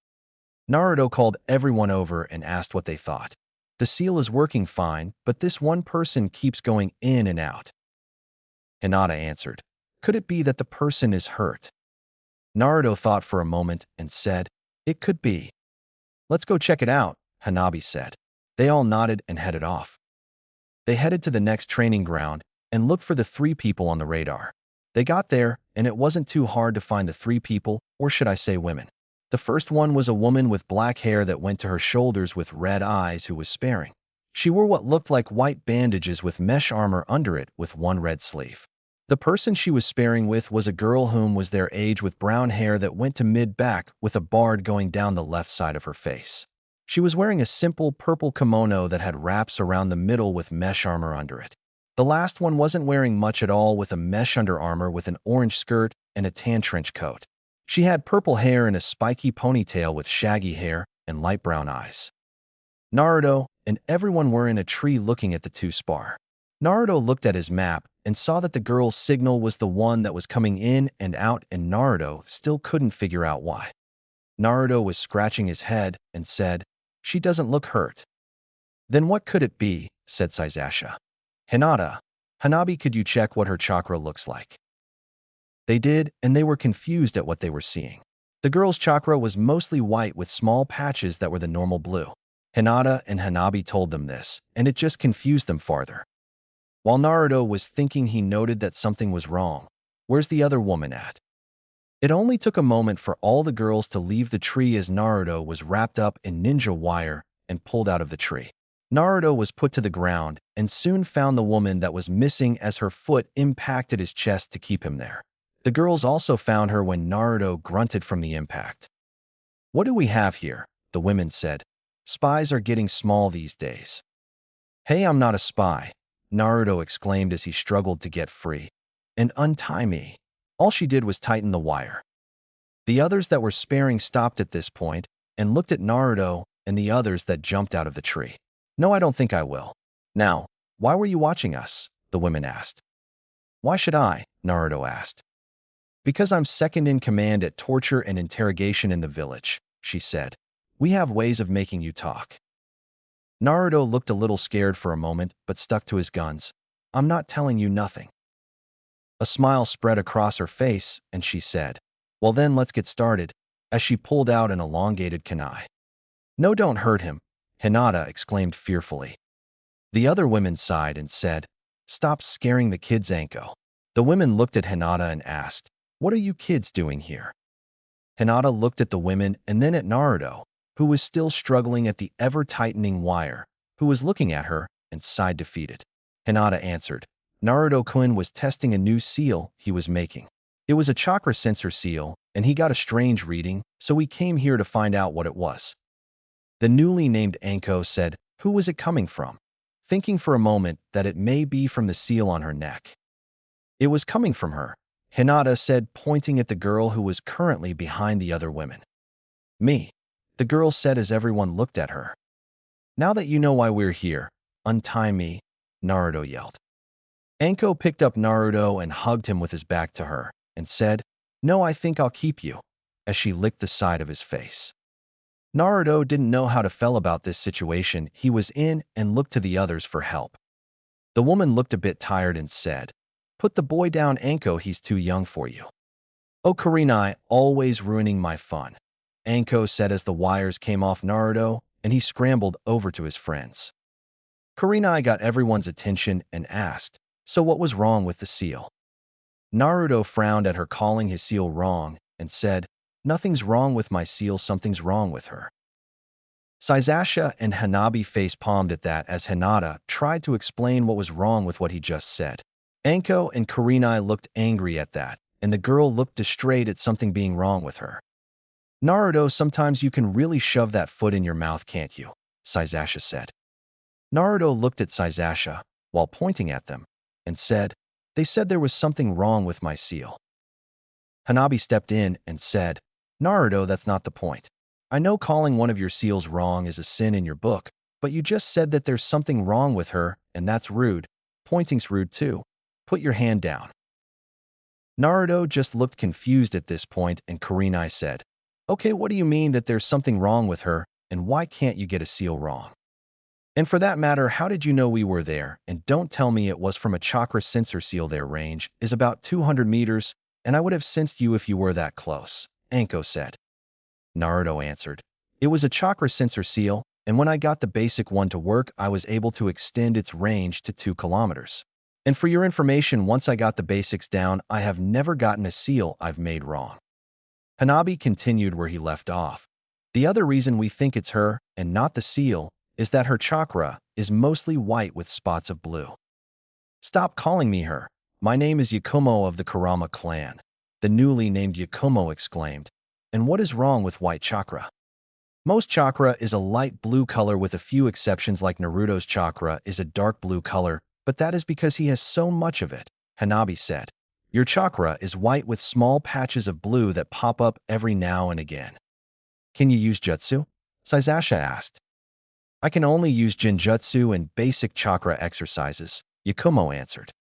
Naruto called everyone over and asked what they thought. The seal is working fine, but this one person keeps going in and out. Hinata answered, could it be that the person is hurt? Naruto thought for a moment and said, it could be. Let's go check it out, Hanabi said. They all nodded and headed off. They headed to the next training ground and looked for the 3 people on the radar. They got there, and it wasn't too hard to find the three people, or should I say women. The first one was a woman with black hair that went to her shoulders with red eyes who was sparing. She wore what looked like white bandages with mesh armor under it with one red sleeve. The person she was sparing with was a girl whom was their age with brown hair that went to mid-back with a bard going down the left side of her face. She was wearing a simple purple kimono that had wraps around the middle with mesh armor under it. The last one wasn't wearing much at all with a mesh underarmor with an orange skirt and a tan trench coat. She had purple hair and a spiky ponytail with shaggy hair and light brown eyes. Naruto and everyone were in a tree looking at the two spar. Naruto looked at his map and saw that the girl's signal was the one that was coming in and out, and Naruto still couldn't figure out why. Naruto was scratching his head and said, "She doesn't look hurt." "Then what could it be?" said Sasasha. "Hinata, Hanabi, could you check what her chakra looks like?" They did, and they were confused at what they were seeing. The girl's chakra was mostly white with small patches that were the normal blue. Hinata and Hanabi told them this, and it just confused them farther. While Naruto was thinking, he noted that something was wrong. Where's the other woman at? It only took a moment for all the girls to leave the tree as Naruto was wrapped up in ninja wire and pulled out of the tree. Naruto was put to the ground and soon found the woman that was missing as her foot impacted his chest to keep him there. The girls also found her when Naruto grunted from the impact. "What do we have here?" the women said. "Spies are getting small these days." "Hey, I'm not a spy," Naruto exclaimed as he struggled to get free. "And untie me." All she did was tighten the wire. The others that were sparing stopped at this point and looked at Naruto and the others that jumped out of the tree. "No, I don't think I will." "Now, why were you watching us?" the women asked. "Why should I?" Naruto asked. "Because I'm second in command at torture and interrogation in the village," she said. "We have ways of making you talk." Naruto looked a little scared for a moment, but stuck to his guns. "I'm not telling you nothing." A smile spread across her face, and she said, "Well then, let's get started," as she pulled out an elongated kunai. "No, don't hurt him," Hinata exclaimed fearfully. The other women sighed and said, "Stop scaring the kids, Anko." The women looked at Hinata and asked, "What are you kids doing here?" Hinata looked at the women and then at Naruto, who was still struggling at the ever-tightening wire, who was looking at her, and sighed defeated. Hinata answered, "Naruto-kun was testing a new seal he was making. It was a chakra sensor seal, and he got a strange reading, so we came here to find out what it was." The newly named Anko said, "Who was it coming from?" thinking for a moment that it may be from the seal on her neck. "It was coming from her," Hinata said, pointing at the girl who was currently behind the other women. "Me," the girl said as everyone looked at her. "Now that you know why we're here, untie me," Naruto yelled. Anko picked up Naruto and hugged him with his back to her, and said, "No, I think I'll keep you," as she licked the side of his face. Naruto didn't know how to feel about this situation he was in and looked to the others for help. The woman looked a bit tired and said, "Put the boy down, Anko, he's too young for you." "Oh, Kurenai, always ruining my fun," Anko said as the wires came off Naruto and he scrambled over to his friends. Kurenai got everyone's attention and asked, "So what was wrong with the seal?" Naruto frowned at her calling his seal wrong and said, "Nothing's wrong with my seal, something's wrong with her." Sasasha and Hanabi face-palmed at that as Hinata tried to explain what was wrong with what he just said. Anko and Kurenai looked angry at that, and the girl looked distraught at something being wrong with her. "Naruto, sometimes you can really shove that foot in your mouth, can't you?" Sasasha said. Naruto looked at Sasasha while pointing at them and said, "They said there was something wrong with my seal." Hanabi stepped in and said, "Naruto, that's not the point. I know calling one of your seals wrong is a sin in your book, but you just said that there's something wrong with her, and that's rude. Pointing's rude too. Put your hand down." Naruto just looked confused at this point, and Kurenai said, "Okay, what do you mean that there's something wrong with her, and why can't you get a seal wrong? And for that matter, how did you know we were there? And don't tell me it was from a chakra sensor seal. Their range is about 200 meters, and I would have sensed you if you were that close," Anko said. Naruto answered, "It was a chakra sensor seal, and when I got the basic one to work, I was able to extend its range to 2 kilometers. And for your information, once I got the basics down, I have never gotten a seal I've made wrong. Hanabi continued where he left off. The other reason we think it's her, and not the seal, is that her chakra is mostly white with spots of blue. Stop calling me her. My name is Yakumo of the Kurama clan. The newly named Yakumo exclaimed. And what is wrong with white chakra? Most chakra is a light blue color with a few exceptions like Naruto's chakra is a dark blue color, but that is because he has so much of it, Hanabi said. Your chakra is white with small patches of blue that pop up every now and again. Can you use jutsu? Saizasha asked. I can only use jinjutsu and basic chakra exercises, Yakumo answered.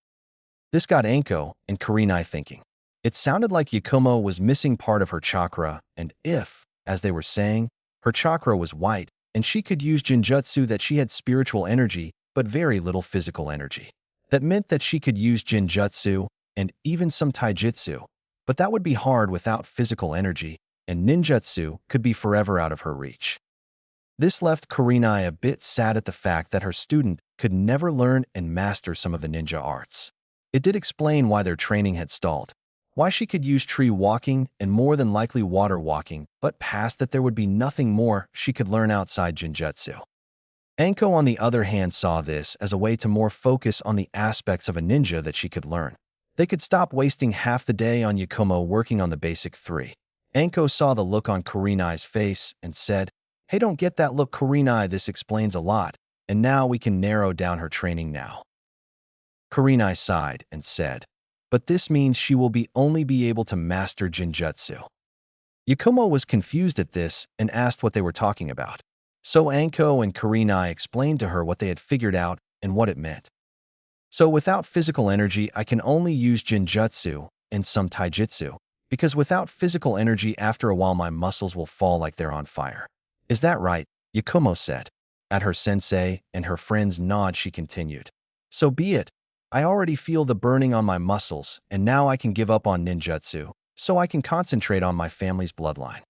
This got Anko and Kurenai thinking. It sounded like Yakumo was missing part of her chakra, and if, as they were saying, her chakra was white, and she could use jinjutsu, that she had spiritual energy, but very little physical energy. That meant that she could use jinjutsu and even some taijutsu, but that would be hard without physical energy, and ninjutsu could be forever out of her reach. This left Kurenai a bit sad at the fact that her student could never learn and master some of the ninja arts. It did explain why their training had stalled, why she could use tree walking and more than likely water walking, but past that there would be nothing more she could learn outside jinjutsu. Anko, on the other hand, saw this as a way to more focus on the aspects of a ninja that she could learn. They could stop wasting half the day on Yakumo working on the basic three. Anko saw the look on Kurenai's face and said, Hey, don't get that look, Kurenai, this explains a lot, and now we can narrow down her training now. Kurenai sighed and said, But this means she will only be able to master jinjutsu. Yakumo was confused at this and asked what they were talking about. So Anko and Kurenai explained to her what they had figured out and what it meant. So without physical energy, I can only use jinjutsu and some taijutsu, because without physical energy, after a while my muscles will fall like they're on fire. Is that right? Yakumo said. At her sensei and her friend's nod, she continued. So be it. I already feel the burning on my muscles, and now I can give up on ninjutsu, so I can concentrate on my family's bloodline.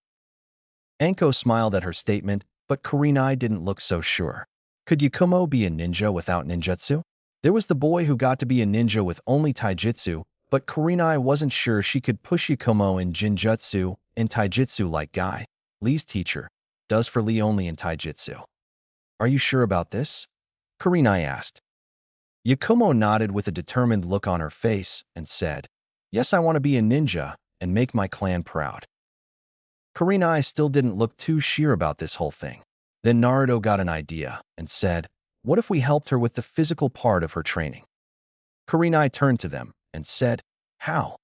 Anko smiled at her statement, but Kurenai didn't look so sure. Could Yakumo be a ninja without ninjutsu? There was the boy who got to be a ninja with only taijutsu, but Kurenai wasn't sure she could push Yakumo in jinjutsu and taijutsu like Guy, Lee's teacher, does for Lee only in taijutsu. Are you sure about this? Kurenai asked. Yakumo nodded with a determined look on her face and said, Yes, I want to be a ninja and make my clan proud. Kurenai still didn't look too sure about this whole thing. Then Naruto got an idea and said, What if we helped her with the physical part of her training? Kurenai turned to them and said, How?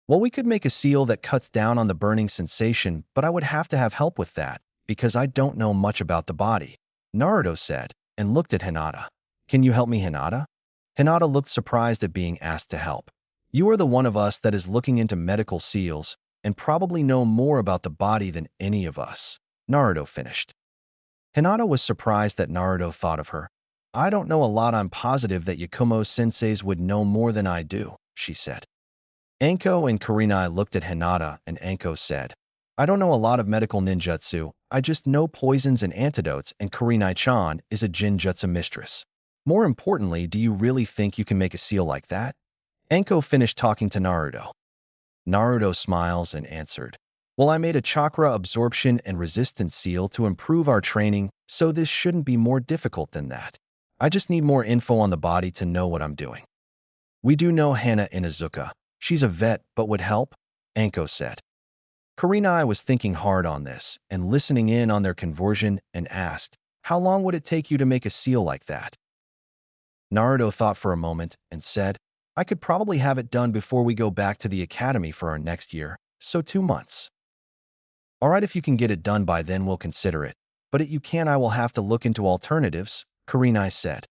Well, we could make a seal that cuts down on the burning sensation, but I would have to have help with that, because I don't know much about the body, Naruto said, and looked at Hinata. Can you help me, Hinata? Hinata looked surprised at being asked to help. You are the one of us that is looking into medical seals, and probably know more about the body than any of us, Naruto finished. Hinata was surprised that Naruto thought of her. I don't know a lot. I'm positive that Yakumo's senseis would know more than I do, she said. Anko and Kurenai looked at Hinata, and Anko said, I don't know a lot of medical ninjutsu, I just know poisons and antidotes, and Kurenai-chan is a jinjutsu mistress. More importantly, do you really think you can make a seal like that? Anko finished talking to Naruto. Naruto smiles and answered, Well, I made a chakra absorption and resistance seal to improve our training, so this shouldn't be more difficult than that. I just need more info on the body to know what I'm doing. We do know Hana Inazuka. She's a vet, but would help, Anko said. Kurenai was thinking hard on this and listening in on their conversion and asked, How long would it take you to make a seal like that? Naruto thought for a moment and said, I could probably have it done before we go back to the academy for our next year, so 2 months. All right, if you can get it done by then, we'll consider it. But if you can't, I will have to look into alternatives, Kurenai said.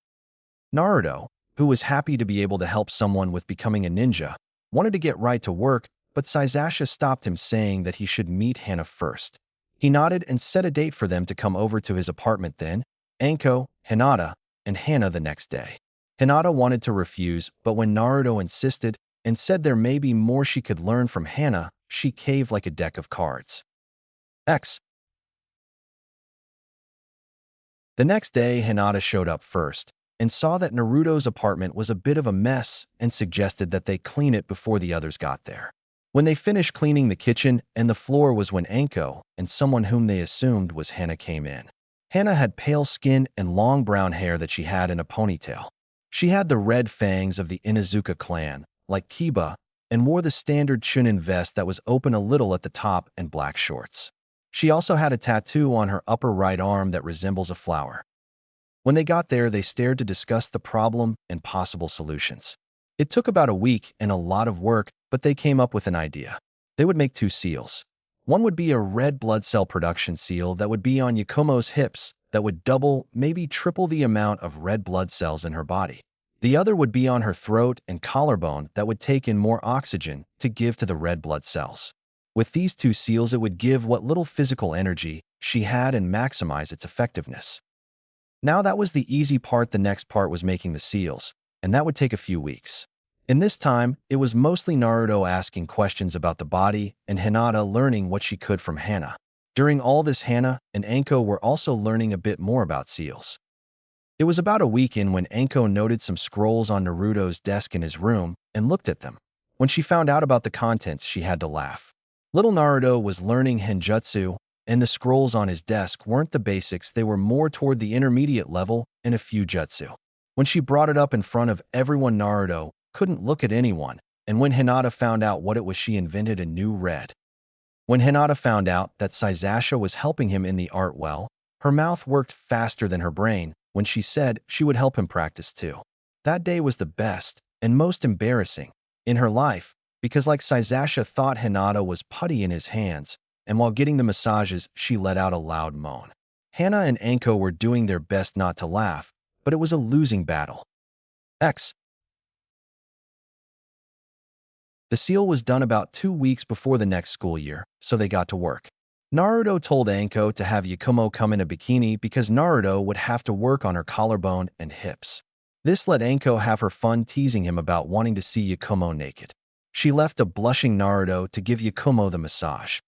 Naruto, who was happy to be able to help someone with becoming a ninja, wanted to get right to work, but Saizasha stopped him, saying that he should meet Hana first. He nodded and set a date for them to come over to his apartment then, Anko, Hinata, and Hana the next day. Hinata wanted to refuse, but when Naruto insisted and said there may be more she could learn from Hana, she caved like a deck of cards. X. The next day, Hinata showed up first, and saw that Naruto's apartment was a bit of a mess and suggested that they clean it before the others got there. When they finished cleaning the kitchen and the floor was when Anko and someone whom they assumed was Hana came in. Hana had pale skin and long brown hair that she had in a ponytail. She had the red fangs of the Inuzuka clan, like Kiba, and wore the standard Chunin vest that was open a little at the top and black shorts. She also had a tattoo on her upper right arm that resembles a flower. When they got there, they stared to discuss the problem and possible solutions. It took about a week and a lot of work, but they came up with an idea. They would make 2 seals. One would be a red blood cell production seal that would be on Yakumo's hips that would double, maybe triple the amount of red blood cells in her body. The other would be on her throat and collarbone that would take in more oxygen to give to the red blood cells. With these 2 seals, it would give what little physical energy she had and maximize its effectiveness. Now that was the easy part. The next part was making the seals, and that would take a few weeks. In this time, it was mostly Naruto asking questions about the body and Hinata learning what she could from Hana. During all this, Hana and Anko were also learning a bit more about seals. It was about a week in when Anko noted some scrolls on Naruto's desk in his room and looked at them. When she found out about the contents, she had to laugh. Little Naruto was learning Henjutsu, and the scrolls on his desk weren't the basics. They were more toward the intermediate level and a few jutsu. When she brought it up in front of everyone, Naruto couldn't look at anyone, and when Hinata found out what it was, she invented a new red. When Hinata found out that Sasasha was helping him in the art well, her mouth worked faster than her brain when she said she would help him practice too. That day was the best and most embarrassing in her life because, like Sasasha, thought Hinata was putty in his hands, and while getting the massages, she let out a loud moan. Hana and Anko were doing their best not to laugh, but it was a losing battle. The seal was done about 2 weeks before the next school year, so they got to work. Naruto told Anko to have Yakumo come in a bikini because Naruto would have to work on her collarbone and hips. This let Anko have her fun teasing him about wanting to see Yakumo naked. She left a blushing Naruto to give Yakumo the massage.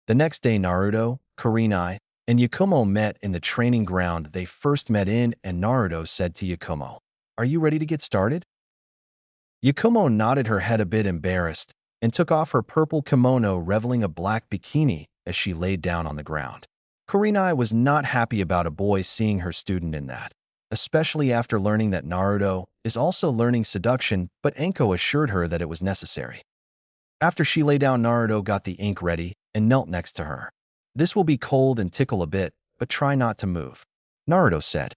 The next day, Naruto, Kurenai, and Yakumo met in the training ground they first met in, and Naruto said to Yakumo, "Are you ready to get started?" Yakumo nodded her head, a bit embarrassed, and took off her purple kimono, revealing a black bikini as she laid down on the ground. Kurenai was not happy about a boy seeing her student in that, especially after learning that Naruto is also learning seduction, but Anko assured her that it was necessary. After she lay down, Naruto got the ink ready and knelt next to her. "This will be cold and tickle a bit, but try not to move," Naruto said.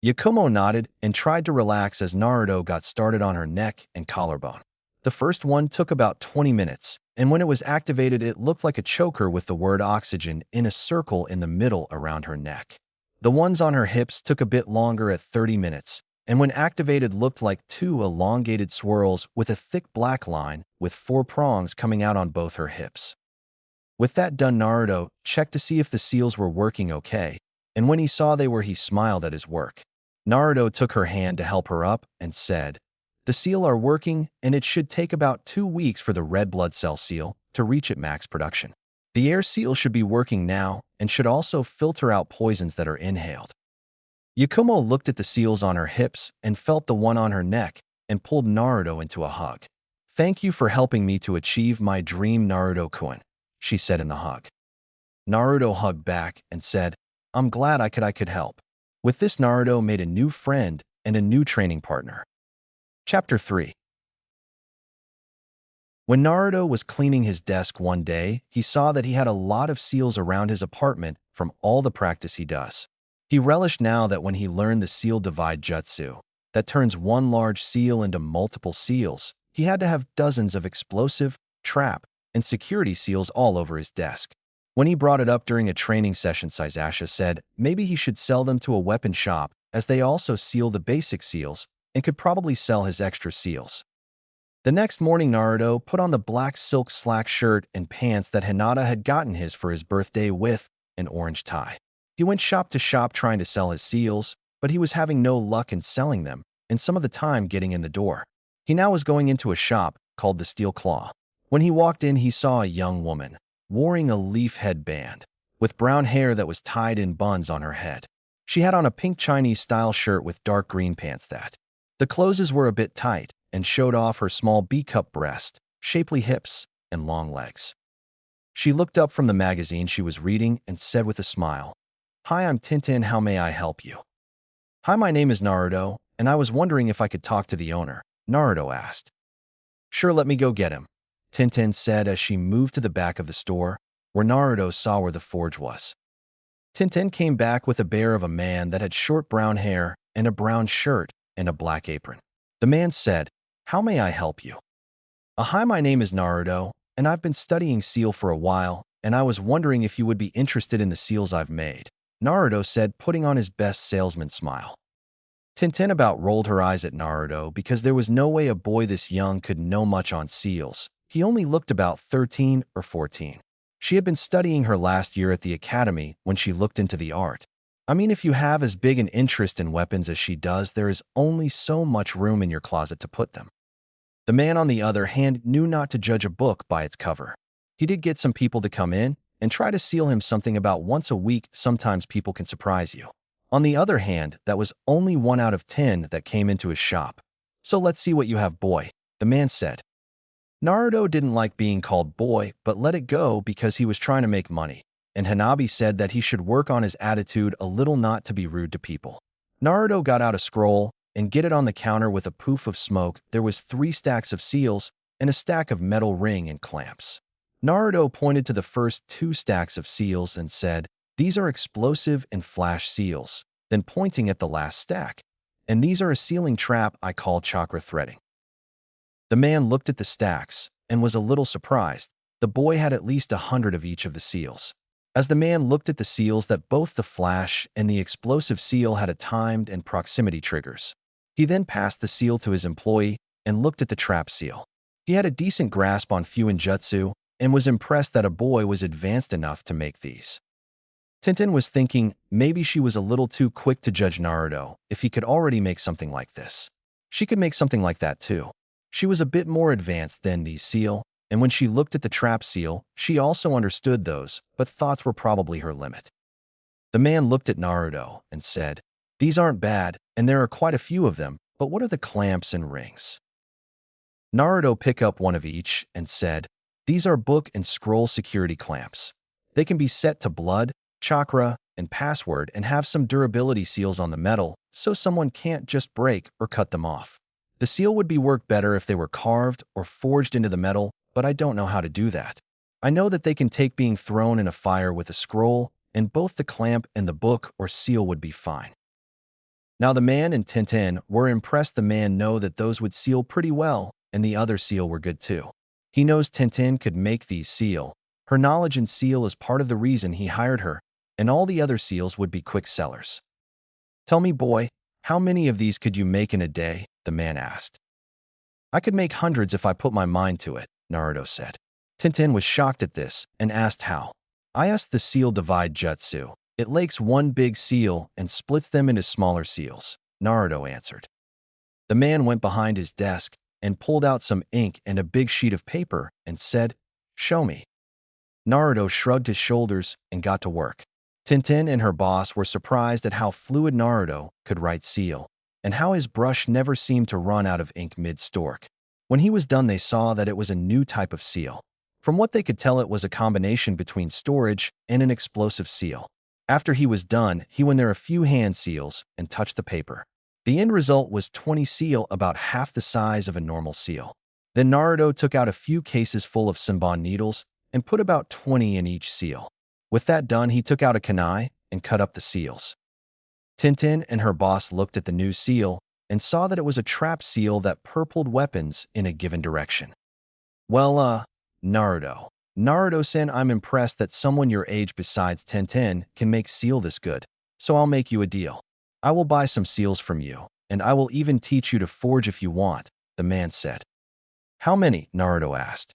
Yakumo nodded and tried to relax as Naruto got started on her neck and collarbone. The first one took about 20 minutes, and when it was activated, it looked like a choker with the word oxygen in a circle in the middle around her neck. The ones on her hips took a bit longer at 30 minutes, and when activated looked like 2 elongated swirls with a thick black line with 4 prongs coming out on both her hips. With that done, Naruto checked to see if the seals were working okay, and when he saw they were, he smiled at his work. Naruto took her hand to help her up and said, "The seal are working, and it should take about 2 weeks for the red blood cell seal to reach at max production. The air seal should be working now and should also filter out poisons that are inhaled." Yakumo looked at the seals on her hips and felt the one on her neck and pulled Naruto into a hug. "Thank you for helping me to achieve my dream, Naruto-kun," she said in the hug. Naruto hugged back and said, "I'm glad I could help." With this, Naruto made a new friend and a new training partner. Chapter 3. When Naruto was cleaning his desk one day, he saw that he had a lot of seals around his apartment from all the practice he does. He relished now that when he learned the seal divide jutsu, that turns one large seal into multiple seals, he had to have dozens of explosive, trap, and security seals all over his desk. When he brought it up during a training session, Sasasha said maybe he should sell them to a weapon shop, as they also seal the basic seals and could probably sell his extra seals. The next morning, Naruto put on the black silk slack shirt and pants that Hinata had gotten his for his birthday with an orange tie. He went shop to shop trying to sell his seals, but he was having no luck in selling them, and some of the time getting in the door. He now was going into a shop called the Steel Claw. When he walked in, he saw a young woman wearing a leaf headband with brown hair that was tied in buns on her head. She had on a pink Chinese-style shirt with dark green pants that. The clothes were a bit tight and showed off her small B-cup breast, shapely hips, and long legs. She looked up from the magazine she was reading and said with a smile, "Hi, I'm Tintin. How may I help you?" "Hi, my name is Naruto, and I was wondering if I could talk to the owner," Naruto asked. "Sure, let me go get him," Tintin said as she moved to the back of the store, where Naruto saw where the forge was. Tintin came back with a bear of a man that had short brown hair and a brown shirt and a black apron. The man said, "How may I help you?" "Hi, my name is Naruto, and I've been studying seal for a while, and I was wondering if you would be interested in the seals I've made," Naruto said, putting on his best salesman smile. Tintin about rolled her eyes at Naruto because there was no way a boy this young could know much on seals. He only looked about 13 or 14. She had been studying her last year at the academy when she looked into the art. I mean, if you have as big an interest in weapons as she does, there is only so much room in your closet to put them. The man, on the other hand, knew not to judge a book by its cover. He did get some people to come in and try to seal him something about once a week. Sometimes people can surprise you. On the other hand, that was only 1 out of 10 that came into his shop. "So let's see what you have, boy," the man said. Naruto didn't like being called boy, but let it go because he was trying to make money, and Hanabi said that he should work on his attitude a little, not to be rude to people. Naruto got out a scroll and get it on the counter with a poof of smoke. There was 3 stacks of seals and a stack of metal ring and clamps. Naruto pointed to the first 2 stacks of seals and said, "These are explosive and flash seals," then pointing at the last stack, "And these are a sealing trap I call chakra threading." The man looked at the stacks and was a little surprised. The boy had at least 100 of each of the seals. As the man looked at the seals, that both the flash and the explosive seal had a timed and proximity triggers. He then passed the seal to his employee and looked at the trap seal. He had a decent grasp on Fuinjutsu and was impressed that a boy was advanced enough to make these. Tintin was thinking maybe she was a little too quick to judge Naruto if he could already make something like this. She could make something like that too. She was a bit more advanced than the seal, and when she looked at the trap seal, she also understood those, but thoughts were probably her limit. The man looked at Naruto and said, "These aren't bad, and there are quite a few of them, but what are the clamps and rings?" Naruto picked up one of each and said, "These are book and scroll security clamps. They can be set to blood, chakra, and password and have some durability seals on the metal, so someone can't just break or cut them off. The seal would be work better if they were carved or forged into the metal, but I don't know how to do that. I know that they can take being thrown in a fire with a scroll, and both the clamp and the book or seal would be fine." Now the man and Tintin were impressed. The man know that those would seal pretty well, and the other seal were good too. He knows Tintin could make these seal. Her knowledge in seal is part of the reason he hired her, and all the other seals would be quick sellers. "Tell me, boy, how many of these could you make in a day?" the man asked. "I could make hundreds if I put my mind to it," Naruto said. Tintin was shocked at this and asked how. "I asked the seal divide jutsu. It lakes one big seal and splits them into smaller seals," Naruto answered. The man went behind his desk and pulled out some ink and a big sheet of paper and said, "Show me." Naruto shrugged his shoulders and got to work. Tintin and her boss were surprised at how fluid Naruto could write seal, and how his brush never seemed to run out of ink mid-stroke. When he was done, they saw that it was a new type of seal. From what they could tell, it was a combination between storage and an explosive seal. After he was done, he went there a few hand seals and touched the paper. The end result was 20 seal, about half the size of a normal seal. Then Naruto took out a few cases full of Senbon needles and put about 20 in each seal. With that done, he took out a kunai and cut up the seals. Tintin and her boss looked at the new seal and saw that it was a trap seal that purpled weapons in a given direction. "Well, Naruto-san, I'm impressed that someone your age besides Tintin can make seal this good, so I'll make you a deal. I will buy some seals from you, and I will even teach you to forge if you want," the man said. "How many?" Naruto asked.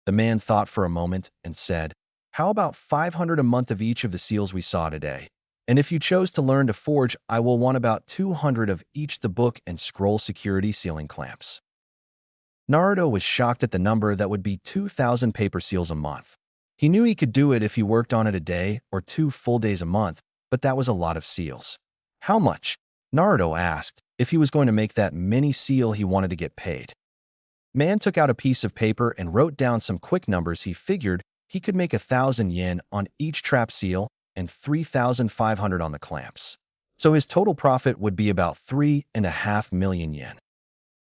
The man thought for a moment and said, "How about 500 a month of each of the seals we saw today? And if you chose to learn to forge, I will want about 200 of each the book and scroll security sealing clamps." Naruto was shocked at the number. That would be 2,000 paper seals a month. He knew he could do it if he worked on it a day or 2 full days a month, but that was a lot of seals. How much? Naruto asked. If he was going to make that many seal, he wanted to get paid. Man took out a piece of paper and wrote down some quick numbers. He figured he could make 1,000 yen on each trap seal and 3,500 on the clamps. So his total profit would be about 3.5 million yen.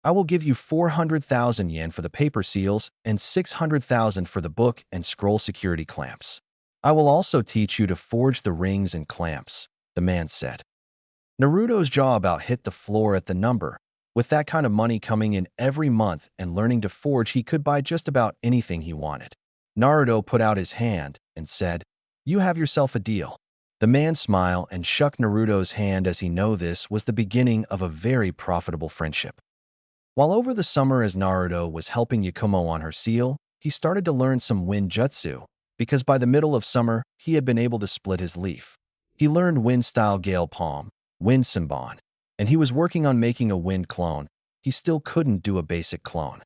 I will give you 400,000 yen for the paper seals and 600,000 for the book and scroll security clamps. I will also teach you to forge the rings and clamps, the man said. Naruto's jaw about hit the floor at the number. With that kind of money coming in every month and learning to forge, he could buy just about anything he wanted. Naruto put out his hand and said, "You have yourself a deal." The man smiled and shook Naruto's hand as he knew this was the beginning of a very profitable friendship. While over the summer as Naruto was helping Yakumo on her seal, he started to learn some wind jutsu, because by the middle of summer, he had been able to split his leaf. He learned wind-style gale palm, wind senbon, and he was working on making a wind clone. He still couldn't do a basic clone.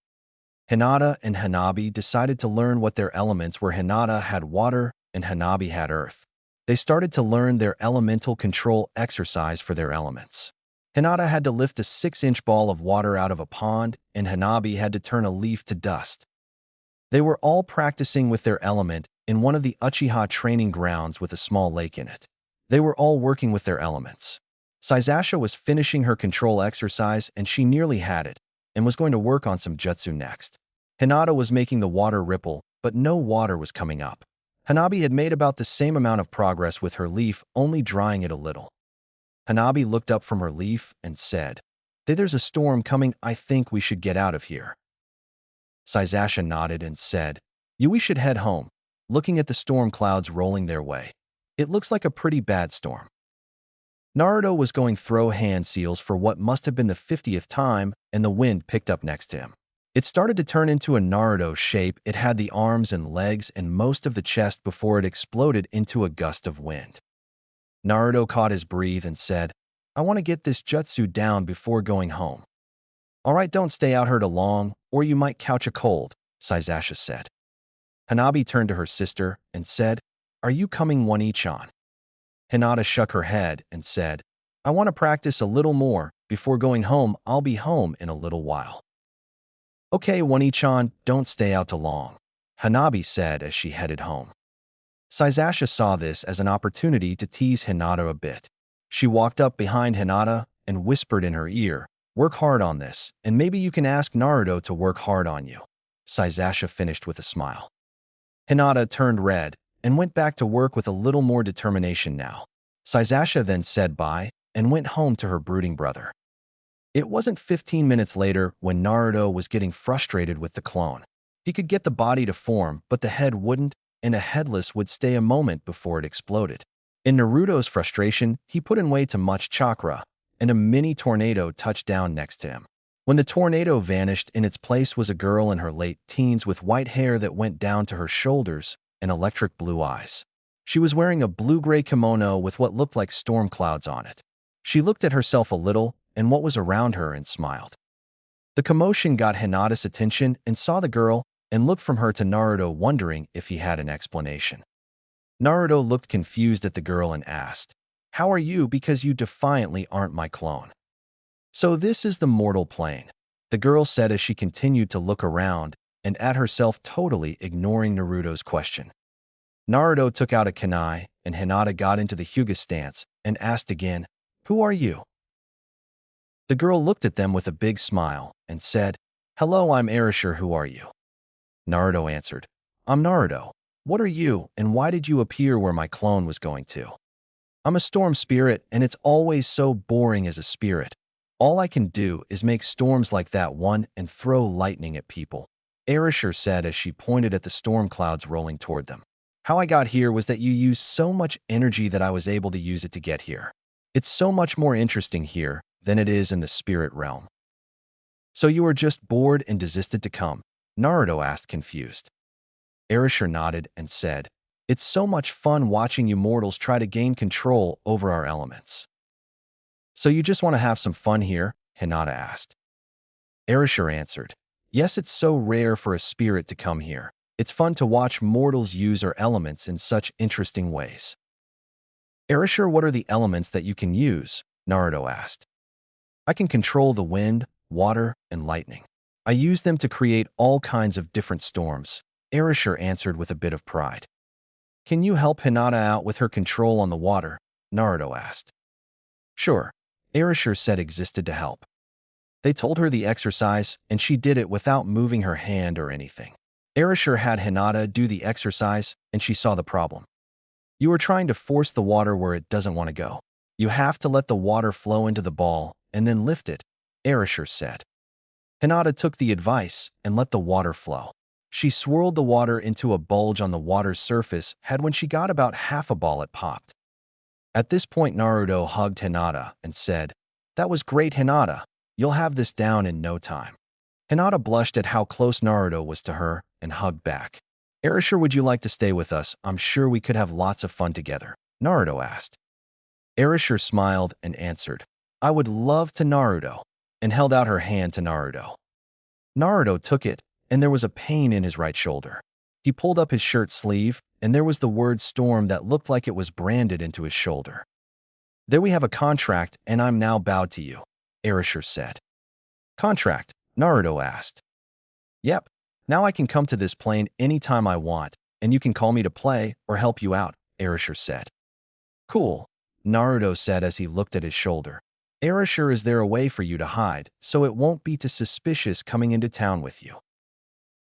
Hinata and Hanabi decided to learn what their elements were. Hinata had water and Hanabi had earth. They started to learn their elemental control exercise for their elements. Hinata had to lift a 6-inch ball of water out of a pond, and Hanabi had to turn a leaf to dust. They were all practicing with their element in one of the Uchiha training grounds with a small lake in it. They were all working with their elements. Sasasha was finishing her control exercise and she nearly had it, and was going to work on some jutsu next. Hinata was making the water ripple, but no water was coming up. Hanabi had made about the same amount of progress with her leaf, only drying it a little. Hanabi looked up from her leaf and said, "There's a storm coming. I think we should get out of here." Sasasha nodded and said, "We should head home," looking at the storm clouds rolling their way. "It looks like a pretty bad storm." Naruto was going throw hand seals for what must have been the 50th time, and the wind picked up next to him. It started to turn into a Naruto shape. It had the arms and legs and most of the chest before it exploded into a gust of wind. Naruto caught his breath and said, "I want to get this jutsu down before going home." "All right, don't stay out here too long, or you might catch a cold," Sasasha said. Hanabi turned to her sister and said, "Are you coming, One-chan?" Hinata shook her head and said, "I want to practice a little more before going home. I'll be home in a little while." "Okay, One-chan, don't stay out too long," Hanabi said as she headed home. Sasasha saw this as an opportunity to tease Hinata a bit. She walked up behind Hinata and whispered in her ear, "Work hard on this, and maybe you can ask Naruto to work hard on you." Sasasha finished with a smile. Hinata turned red and went back to work with a little more determination now. Sasasha then said bye and went home to her brooding brother. It wasn't 15 minutes later when Naruto was getting frustrated with the clone. He could get the body to form, but the head wouldn't, and a headless would stay a moment before it exploded. In Naruto's frustration, he put in way too much chakra, and a mini tornado touched down next to him. When the tornado vanished, in its place was a girl in her late teens with white hair that went down to her shoulders and electric blue eyes. She was wearing a blue-gray kimono with what looked like storm clouds on it. She looked at herself a little and what was around her and smiled. The commotion got Hinata's attention and saw the girl and looked from her to Naruto, wondering if he had an explanation. Naruto looked confused at the girl and asked, "How are you? Because you defiantly aren't my clone." "So this is the mortal plane," the girl said as she continued to look around and at herself, totally ignoring Naruto's question. Naruto took out a kunai, and Hinata got into the Hyuga stance and asked again, "Who are you?" The girl looked at them with a big smile and said, "Hello, I'm Erasure. Who are you?" Naruto answered, "I'm Naruto. What are you, and why did you appear where my clone was going to?" "I'm a storm spirit, and it's always so boring as a spirit. All I can do is make storms like that one and throw lightning at people," Erasure said as she pointed at the storm clouds rolling toward them. "How I got here was that you used so much energy that I was able to use it to get here. It's so much more interesting here than it is in the spirit realm." "So you were just bored and desisted to come?" Naruto asked, confused. Erasure nodded and said, "It's so much fun watching you mortals try to gain control over our elements." "So you just want to have some fun here?" Hinata asked. Erasure answered, "Yes, it's so rare for a spirit to come here. It's fun to watch mortals use our elements in such interesting ways." Erasure, what are the elements that you can use? Naruto asked. I can control the wind, water, and lightning. I use them to create all kinds of different storms, Erasure answered with a bit of pride. Can you help Hinata out with her control on the water? Naruto asked. Sure, Erasure said existed to help. They told her the exercise, and she did it without moving her hand or anything. Erasure had Hinata do the exercise, and she saw the problem. You are trying to force the water where it doesn't want to go. You have to let the water flow into the ball and then lift it, Erasure said. Hinata took the advice and let the water flow. She swirled the water into a bulge on the water's surface, and when she got about half a ball it popped. At this point Naruto hugged Hinata and said, "That was great, Hinata. You'll have this down in no time." Hinata blushed at how close Naruto was to her and hugged back. Erasure, would you like to stay with us? I'm sure we could have lots of fun together, Naruto asked. Erasure smiled and answered, I would love to, Naruto, and held out her hand to Naruto. Naruto took it, and there was a pain in his right shoulder. He pulled up his shirt sleeve, and there was the word storm that looked like it was branded into his shoulder. There we have a contract, and I'm now bowed to you, Erasure said. Contract? Naruto asked. Yep. Now I can come to this plane anytime I want, and you can call me to play or help you out, Erasure said. Cool, Naruto said as he looked at his shoulder. Erasure, is there a way for you to hide, so it won't be too suspicious coming into town with you?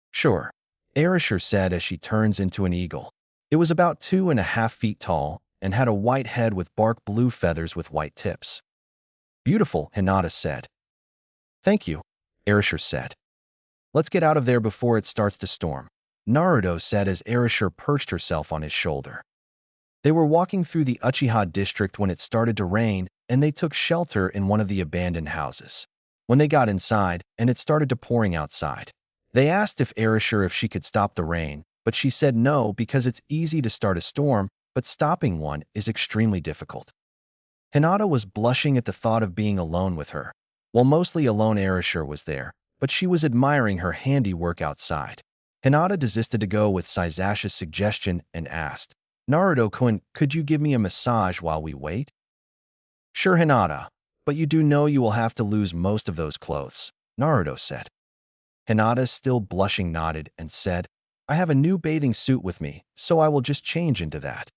Sure, Erasure said as she turns into an eagle. It was about 2.5 feet tall and had a white head with bark blue feathers with white tips. Beautiful, Hinata said. Thank you, Erasure said. Let's get out of there before it starts to storm, Naruto said as Erasure perched herself on his shoulder. They were walking through the Uchiha district when it started to rain, and they took shelter in one of the abandoned houses. When they got inside, and it started to pouring outside, they asked if Erasure if she could stop the rain, but she said no because it's easy to start a storm, but stopping one is extremely difficult. Hinata was blushing at the thought of being alone with her. While mostly alone, Erasure was there, but she was admiring her handiwork outside. Hinata desisted to go with Sasashi's suggestion and asked, Naruto-kun, could you give me a massage while we wait? Sure, Hinata, but you do know you will have to lose most of those clothes, Naruto said. Hinata, still blushing, nodded and said, I have a new bathing suit with me, so I will just change into that.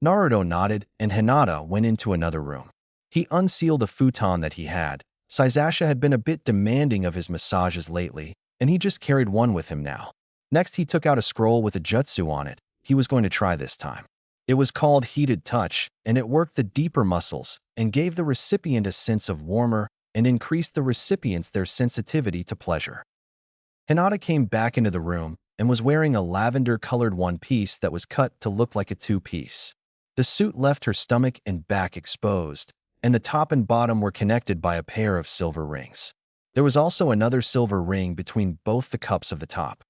Naruto nodded, and Hinata went into another room. He unsealed a futon that he had. Sasasha had been a bit demanding of his massages lately, and he just carried one with him now. Next, he took out a scroll with a jutsu on it. He was going to try this time. It was called Heated Touch, and it worked the deeper muscles and gave the recipient a sense of warmer and increased the recipients their sensitivity to pleasure. Hinata came back into the room and was wearing a lavender-colored one-piece that was cut to look like a two-piece. The suit left her stomach and back exposed, and the top and bottom were connected by a pair of silver rings. There was also another silver ring between both the cups of the top.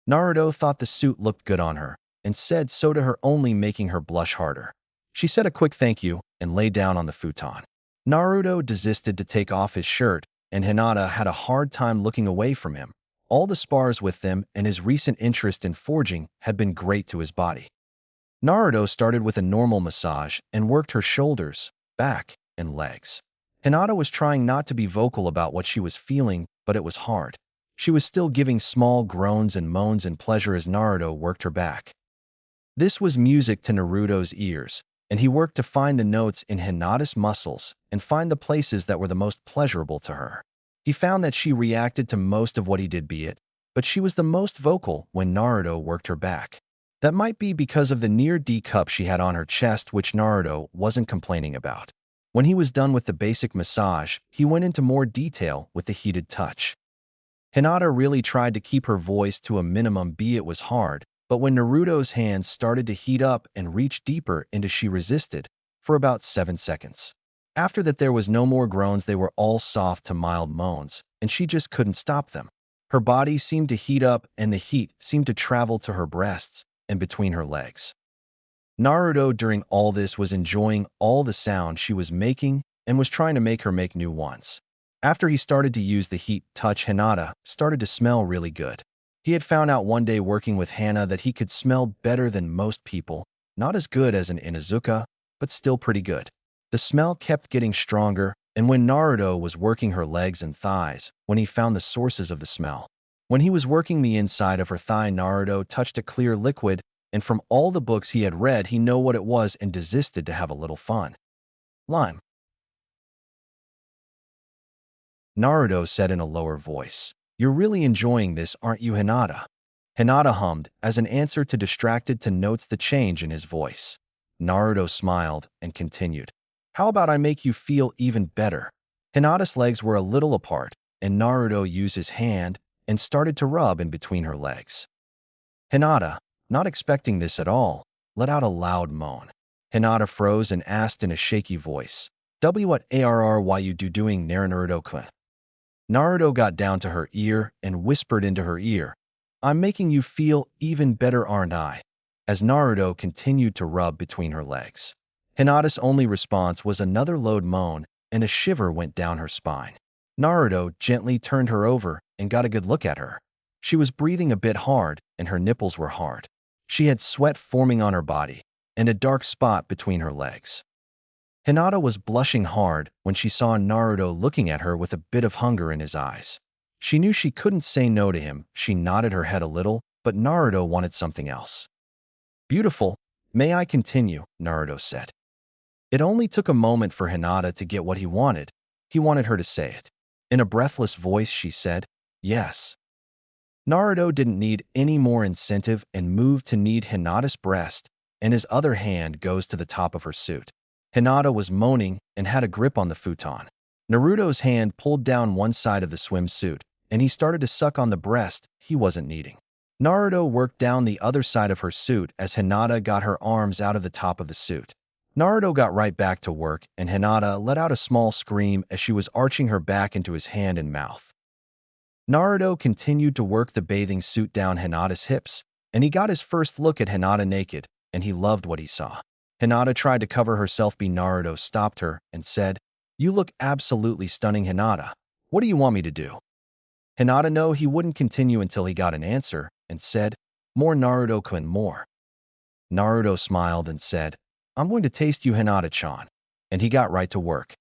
Naruto thought the suit looked good on her, and said so to her, only making her blush harder. She said a quick thank you and lay down on the futon. Naruto desisted to take off his shirt, and Hinata had a hard time looking away from him. All the spars with them and his recent interest in forging had been great to his body. Naruto started with a normal massage and worked her shoulders, back, and legs. Hinata was trying not to be vocal about what she was feeling, but it was hard. She was still giving small groans and moans in pleasure as Naruto worked her back. This was music to Naruto's ears, and he worked to find the notes in Hinata's muscles and find the places that were the most pleasurable to her. He found that she reacted to most of what he did, but she was the most vocal when Naruto worked her back. That might be because of the near D cup she had on her chest, which Naruto wasn't complaining about. When he was done with the basic massage, he went into more detail with the heated touch. Hinata really tried to keep her voice to a minimum, it was hard, but when Naruto's hands started to heat up and reach deeper into, she resisted for about 7 seconds. After that, there was no more groans, they were all soft to mild moans, and she just couldn't stop them. Her body seemed to heat up, and the heat seemed to travel to her breasts and between her legs. Naruto during all this was enjoying all the sound she was making and was trying to make her make new ones. After he started to use the heat touch, Hinata started to smell really good. He had found out one day working with Hana that he could smell better than most people, not as good as an Inuzuka, but still pretty good. The smell kept getting stronger, and when Naruto was working her legs and thighs, when he found the sources of the smell. When he was working the inside of her thigh, Naruto touched a clear liquid, and from all the books he had read, he knew what it was and desisted to have a little fun. Lime. Naruto said in a lower voice. You're really enjoying this, aren't you, Hinata? Hinata hummed, as an answer to distracted to notes the change in his voice. Naruto smiled and continued. How about I make you feel even better? Hinata's legs were a little apart, and Naruto used his hand and started to rub in between her legs. Hinata, not expecting this at all, let out a loud moan. Hinata froze and asked in a shaky voice, What are you doing, Naruto-kun? Naruto got down to her ear and whispered into her ear, I'm making you feel even better, aren't I? As Naruto continued to rub between her legs. Hinata's only response was another low moan, and a shiver went down her spine. Naruto gently turned her over and got a good look at her. She was breathing a bit hard, and her nipples were hard. She had sweat forming on her body, and a dark spot between her legs. Hinata was blushing hard when she saw Naruto looking at her with a bit of hunger in his eyes. She knew she couldn't say no to him. She nodded her head a little, but Naruto wanted something else. Beautiful, may I continue? Naruto said. It only took a moment for Hinata to get what he wanted. He wanted her to say it. In a breathless voice, she said, yes. Naruto didn't need any more incentive and moved to knead Hinata's breast, and his other hand goes to the top of her suit. Hinata was moaning and had a grip on the futon. Naruto's hand pulled down one side of the swimsuit, and he started to suck on the breast he wasn't kneading. Naruto worked down the other side of her suit as Hinata got her arms out of the top of the suit. Naruto got right back to work, and Hinata let out a small scream as she was arching her back into his hand and mouth. Naruto continued to work the bathing suit down Hinata's hips, and he got his first look at Hinata naked, and he loved what he saw. Hinata tried to cover herself, but Naruto stopped her and said, You look absolutely stunning, Hinata. What do you want me to do? Hinata knew he wouldn't continue until he got an answer and said, More, Naruto-kun, more. Naruto smiled and said, I'm going to taste you, Hinata-chan. And he got right to work.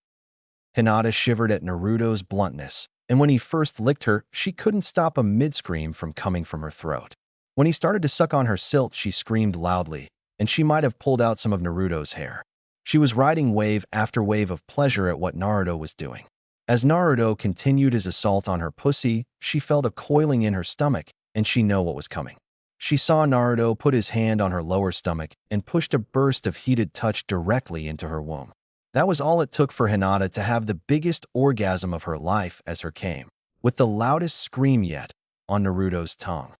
Hinata shivered at Naruto's bluntness, and when he first licked her, she couldn't stop a mid-scream from coming from her throat. When he started to suck on her silt, she screamed loudly, and she might have pulled out some of Naruto's hair. She was riding wave after wave of pleasure at what Naruto was doing. As Naruto continued his assault on her pussy, she felt a coiling in her stomach, and she knew what was coming. She saw Naruto put his hand on her lower stomach and pushed a burst of heated touch directly into her womb. That was all it took for Hinata to have the biggest orgasm of her life as her came, with the loudest scream yet, on Naruto's tongue.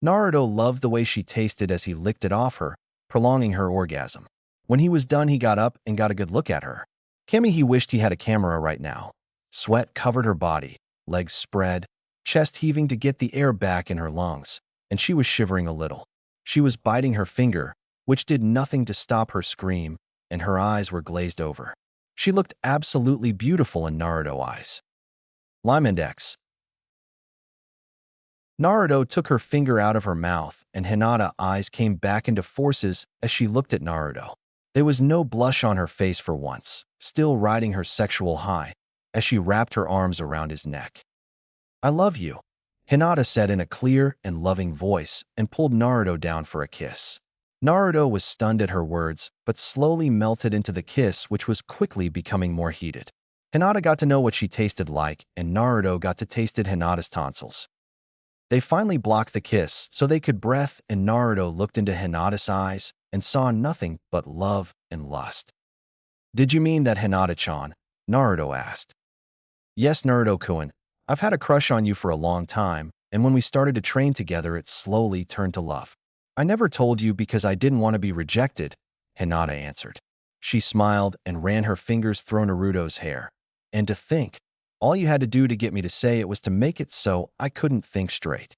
Naruto loved the way she tasted as he licked it off her, prolonging her orgasm. When he was done, he got up and got a good look at her. He wished he had a camera right now. Sweat covered her body, legs spread, chest heaving to get the air back in her lungs, and she was shivering a little. She was biting her finger, which did nothing to stop her scream, and her eyes were glazed over. She looked absolutely beautiful in Naruto's eyes. Lime Index. Naruto took her finger out of her mouth, and Hinata's eyes came back into forces as she looked at Naruto. There was no blush on her face for once, still riding her sexual high, as she wrapped her arms around his neck. I love you, Hinata said in a clear and loving voice and pulled Naruto down for a kiss. Naruto was stunned at her words, but slowly melted into the kiss, which was quickly becoming more heated. Hinata got to know what she tasted like, and Naruto got to taste Hinata's tonsils. They finally blocked the kiss so they could breathe, and Naruto looked into Hinata's eyes and saw nothing but love and lust. Did you mean that, Hinata-chan? Naruto asked. Yes, Naruto-kun. I've had a crush on you for a long time, and when we started to train together, it slowly turned to love. I never told you because I didn't want to be rejected, Hinata answered. She smiled and ran her fingers through Naruto's hair. And to think, all you had to do to get me to say it was to make it so I couldn't think straight.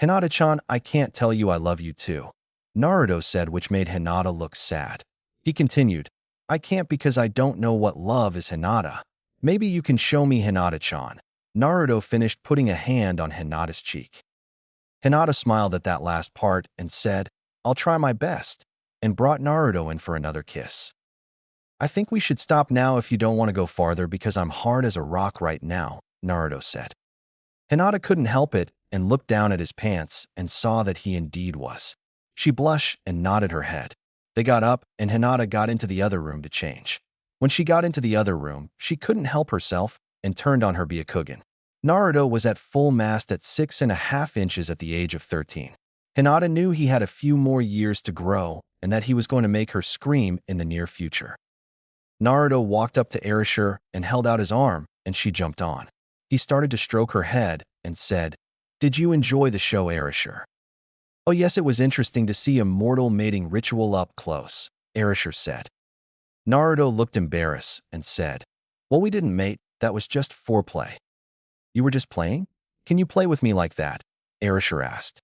Hinata-chan, I can't tell you I love you too, Naruto said, which made Hinata look sad. He continued, I can't because I don't know what love is, Hinata. Maybe you can show me, Hinata-chan. Naruto finished putting a hand on Hinata's cheek. Hinata smiled at that last part and said, I'll try my best, and brought Naruto in for another kiss. I think we should stop now if you don't want to go farther because I'm hard as a rock right now, Naruto said. Hinata couldn't help it and looked down at his pants and saw that he indeed was. She blushed and nodded her head. They got up and Hinata got into the other room to change. When she got into the other room, she couldn't help herself and turned on her Byakugan. Naruto was at full mast at 6.5 inches at the age of 13. Hinata knew he had a few more years to grow and that he was going to make her scream in the near future. Naruto walked up to Erishur and held out his arm, and she jumped on. He started to stroke her head and said, "Did you enjoy the show, Erishur?" "Oh yes, it was interesting to see a mortal mating ritual up close," Erishur said. Naruto looked embarrassed and said, "Well, we didn't mate, that was just foreplay." "You were just playing? Can you play with me like that?" Erishur asked.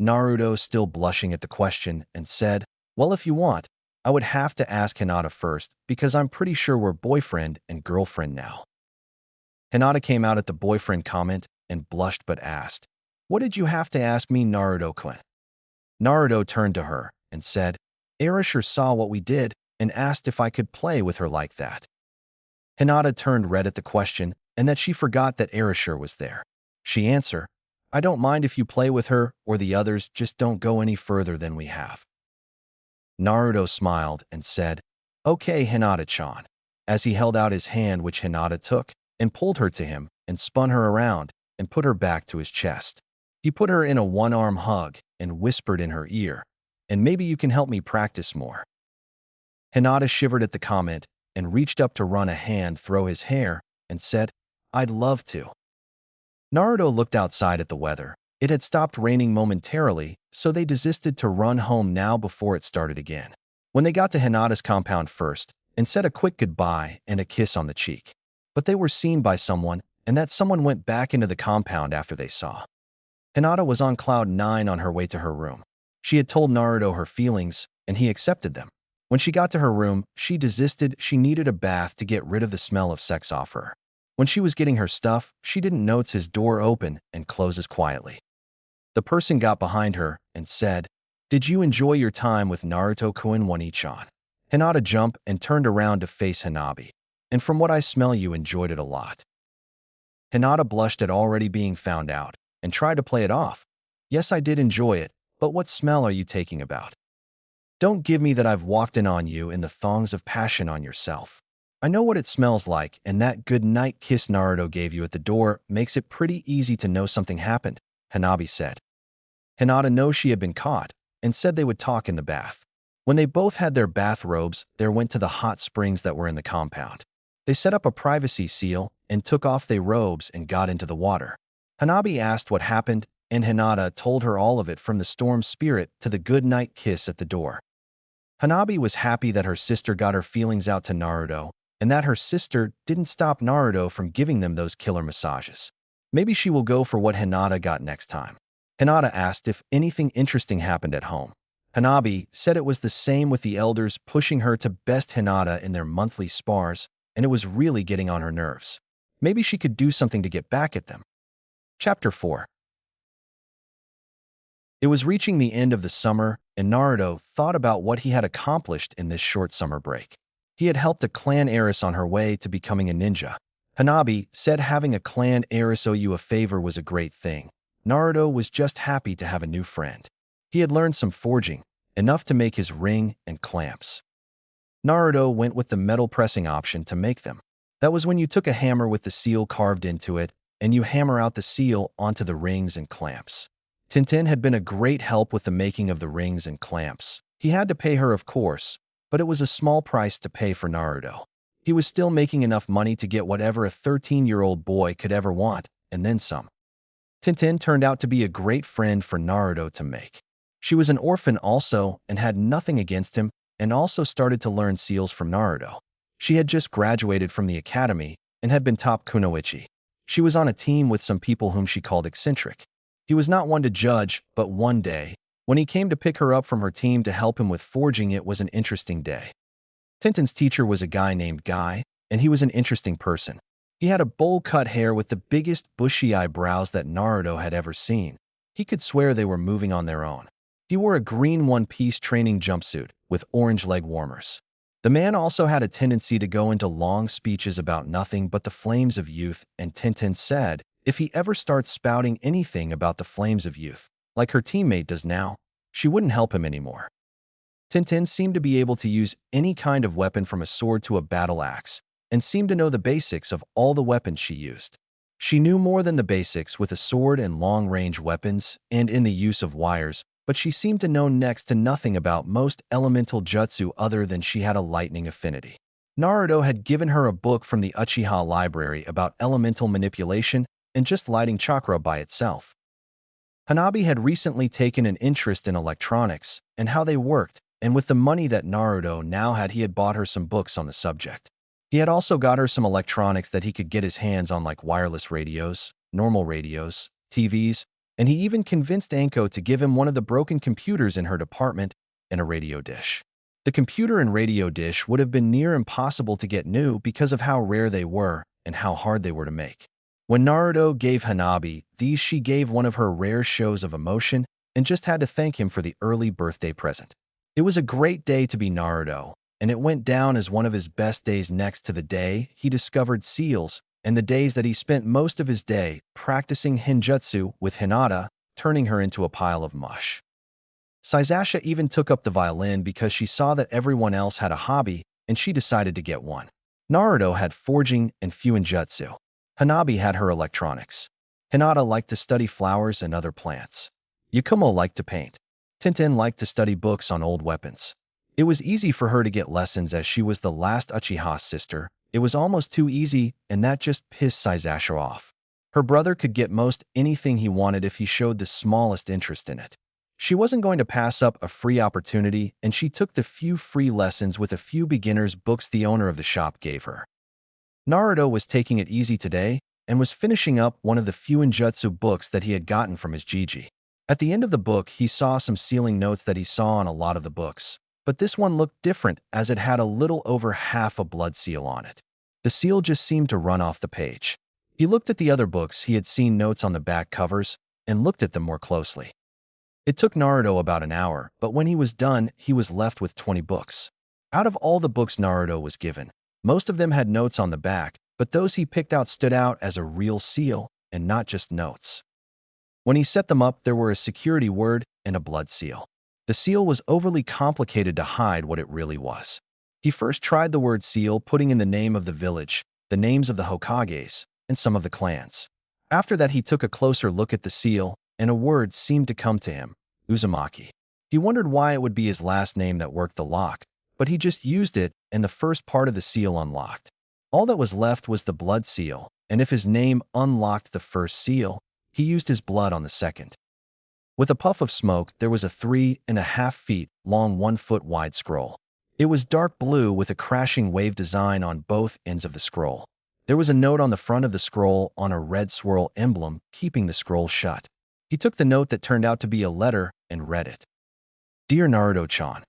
Naruto, still blushing at the question, and said, "Well, if you want, I would have to ask Hinata first because I'm pretty sure we're boyfriend and girlfriend now." Hinata came out at the boyfriend comment and blushed but asked, "What did you have to ask me, Naruto-kun?" Naruto turned to her and said, "Erishur saw what we did and asked if I could play with her like that." Hinata turned red at the question and that she forgot that Erishur was there. She answered, "I don't mind if you play with her or the others, just don't go any further than we have." Naruto smiled and said, "Okay, Hinata-chan," as he held out his hand, which Hinata took and pulled her to him and spun her around and put her back to his chest. He put her in a one-arm hug and whispered in her ear, "And maybe you can help me practice more." Hinata shivered at the comment and reached up to run a hand through his hair and said, "I'd love to." Naruto looked outside at the weather. It had stopped raining momentarily, so they desisted to run home now before it started again. When they got to Hinata's compound first, and said a quick goodbye and a kiss on the cheek. But they were seen by someone, and that someone went back into the compound after they saw. Hinata was on cloud 9 on her way to her room. She had told Naruto her feelings, and he accepted them. When she got to her room, she desisted. She needed a bath to get rid of the smell of sex off her. When she was getting her stuff, she didn't notice his door open and closes quietly. The person got behind her and said, "Did you enjoy your time with Naruto-kun One-chan?" Hinata jumped and turned around to face Hanabi. "And from what I smell, you enjoyed it a lot." Hinata blushed at already being found out and tried to play it off. "Yes, I did enjoy it, but what smell are you taking about? Don't give me that I've walked in on you in the thongs of passion on yourself. I know what it smells like, and that good night kiss Naruto gave you at the door makes it pretty easy to know something happened," Hanabi said. Hinata knew she had been caught and said they would talk in the bath. When they both had their bathrobes, they went to the hot springs that were in the compound. They set up a privacy seal and took off their robes and got into the water. Hanabi asked what happened, and Hinata told her all of it from the storm spirit to the good night kiss at the door. Hanabi was happy that her sister got her feelings out to Naruto, and that her sister didn't stop Naruto from giving them those killer massages. Maybe she will go for what Hinata got next time. Hinata asked if anything interesting happened at home. Hanabi said it was the same with the elders pushing her to best Hinata in their monthly spars, and it was really getting on her nerves. Maybe she could do something to get back at them. Chapter 4. It was reaching the end of the summer, and Naruto thought about what he had accomplished in this short summer break. He had helped a clan heiress on her way to becoming a ninja. Hanabi said having a clan heiress owe you a favor was a great thing. Naruto was just happy to have a new friend. He had learned some forging, enough to make his ring and clamps. Naruto went with the metal pressing option to make them. That was when you took a hammer with the seal carved into it, and you hammer out the seal onto the rings and clamps. Tintin had been a great help with the making of the rings and clamps. He had to pay her, of course, but it was a small price to pay for Naruto. He was still making enough money to get whatever a 13-year-old boy could ever want, and then some. Tintin turned out to be a great friend for Naruto to make. She was an orphan also and had nothing against him, and also started to learn seals from Naruto. She had just graduated from the academy and had been top kunoichi. She was on a team with some people whom she called eccentric. He was not one to judge, but one day, when he came to pick her up from her team to help him with forging, it was an interesting day. Tintin's teacher was a guy named Guy, and he was an interesting person. He had a bowl-cut hair with the biggest bushy eyebrows that Naruto had ever seen. He could swear they were moving on their own. He wore a green one-piece training jumpsuit with orange leg warmers. The man also had a tendency to go into long speeches about nothing but the flames of youth, and Tintin said if he ever starts spouting anything about the flames of youth, like her teammate does now, she wouldn't help him anymore. Tintin seemed to be able to use any kind of weapon from a sword to a battle axe, and seemed to know the basics of all the weapons she used. She knew more than the basics with a sword and long-range weapons and in the use of wires, but she seemed to know next to nothing about most elemental jutsu other than she had a lightning affinity. Naruto had given her a book from the Uchiha library about elemental manipulation and just lighting chakra by itself. Hanabi had recently taken an interest in electronics and how they worked, and with the money that Naruto now had, he had bought her some books on the subject. He had also got her some electronics that he could get his hands on, like wireless radios, normal radios, TVs, and he even convinced Anko to give him one of the broken computers in her department and a radio dish. The computer and radio dish would have been near impossible to get new because of how rare they were and how hard they were to make. When Naruto gave Hanabi these, she gave one of her rare shows of emotion and just had to thank him for the early birthday present. It was a great day to be Naruto, and it went down as one of his best days next to the day he discovered seals and the days that he spent most of his day practicing Hinjutsu with Hinata, turning her into a pile of mush. Sasasha even took up the violin because she saw that everyone else had a hobby and she decided to get one. Naruto had forging and Fuinjutsu. Hanabi had her electronics. Hinata liked to study flowers and other plants. Yakumo liked to paint. Tintin liked to study books on old weapons. It was easy for her to get lessons as she was the last Uchiha sister. It was almost too easy, and that just pissed Sasasha off. Her brother could get most anything he wanted if he showed the smallest interest in it. She wasn't going to pass up a free opportunity, and she took the few free lessons with a few beginners' books the owner of the shop gave her. Naruto was taking it easy today and was finishing up one of the Fuinjutsu books that he had gotten from his Gigi. At the end of the book, he saw some sealing notes that he saw on a lot of the books, but this one looked different as it had a little over half a blood seal on it. The seal just seemed to run off the page. He looked at the other books he had seen notes on the back covers and looked at them more closely. It took Naruto about an hour, but when he was done, he was left with 20 books. Out of all the books Naruto was given, most of them had notes on the back, but those he picked out stood out as a real seal and not just notes. When he set them up, there were a security word and a blood seal. The seal was overly complicated to hide what it really was. He first tried the word seal, putting in the name of the village, the names of the Hokages, and some of the clans. After that, he took a closer look at the seal, and a word seemed to come to him, Uzumaki. He wondered why it would be his last name that worked the lock, but he just used it, and the first part of the seal unlocked. All that was left was the blood seal, and if his name unlocked the first seal, he used his blood on the second. With a puff of smoke, there was a 3.5 feet long, 1 foot wide scroll. It was dark blue with a crashing wave design on both ends of the scroll. There was a note on the front of the scroll on a red swirl emblem, keeping the scroll shut. He took the note that turned out to be a letter and read it. Dear Naruto-chan,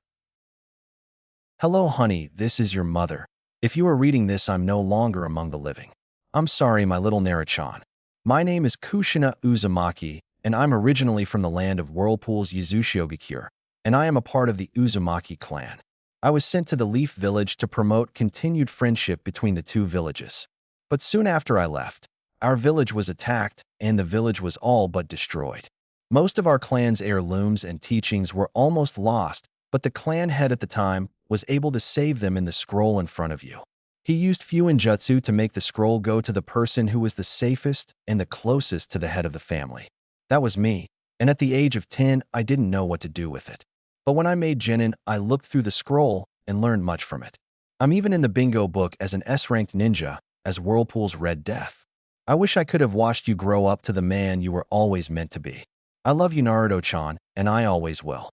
hello honey, this is your mother. If you are reading this, I'm no longer among the living. I'm sorry, my little Naruto-chan. My name is Kushina Uzumaki, and I'm originally from the land of Whirlpool's Yuzushiogakure, and I am a part of the Uzumaki clan. I was sent to the Leaf Village to promote continued friendship between the two villages. But soon after I left, our village was attacked, and the village was all but destroyed. Most of our clan's heirlooms and teachings were almost lost, but the clan head at the time was able to save them in the scroll in front of you. He used Fuinjutsu to make the scroll go to the person who was the safest and the closest to the head of the family. That was me, and at the age of 10, I didn't know what to do with it. But when I made Genin, I looked through the scroll and learned much from it. I'm even in the bingo book as an S-ranked ninja, as Whirlpool's Red Death. I wish I could have watched you grow up to the man you were always meant to be. I love you, Naruto-chan, and I always will.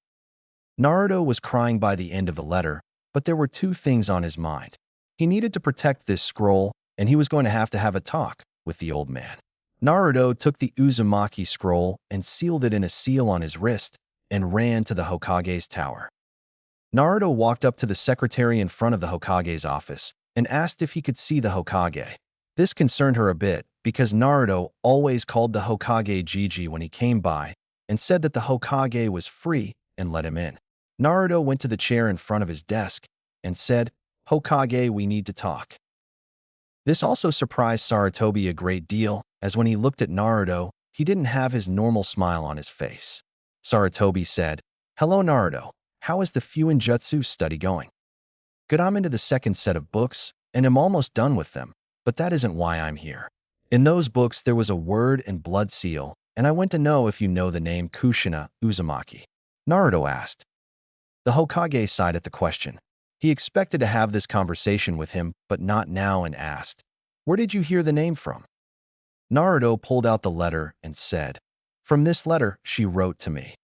Naruto was crying by the end of the letter, but there were two things on his mind. He needed to protect this scroll, and he was going to have a talk with the old man. Naruto took the Uzumaki scroll and sealed it in a seal on his wrist and ran to the Hokage's tower. Naruto walked up to the secretary in front of the Hokage's office and asked if he could see the Hokage. This concerned her a bit because Naruto always called the Hokage Gigi when he came by and said that the Hokage was free and let him in. Naruto went to the chair in front of his desk and said, Hokage, we need to talk. This also surprised Sarutobi a great deal, as when he looked at Naruto, he didn't have his normal smile on his face. Sarutobi said, "Hello Naruto, how is the Fuinjutsu study going?" "Good, I'm into the second set of books, and am almost done with them, but that isn't why I'm here. In those books there was a word and blood seal, and I want to know if you know the name Kushina Uzumaki." Naruto asked. The Hokage sighed at the question. He expected to have this conversation with him, but not now, and asked, "Where did you hear the name from?" Naruto pulled out the letter and said, "From this letter she wrote to me."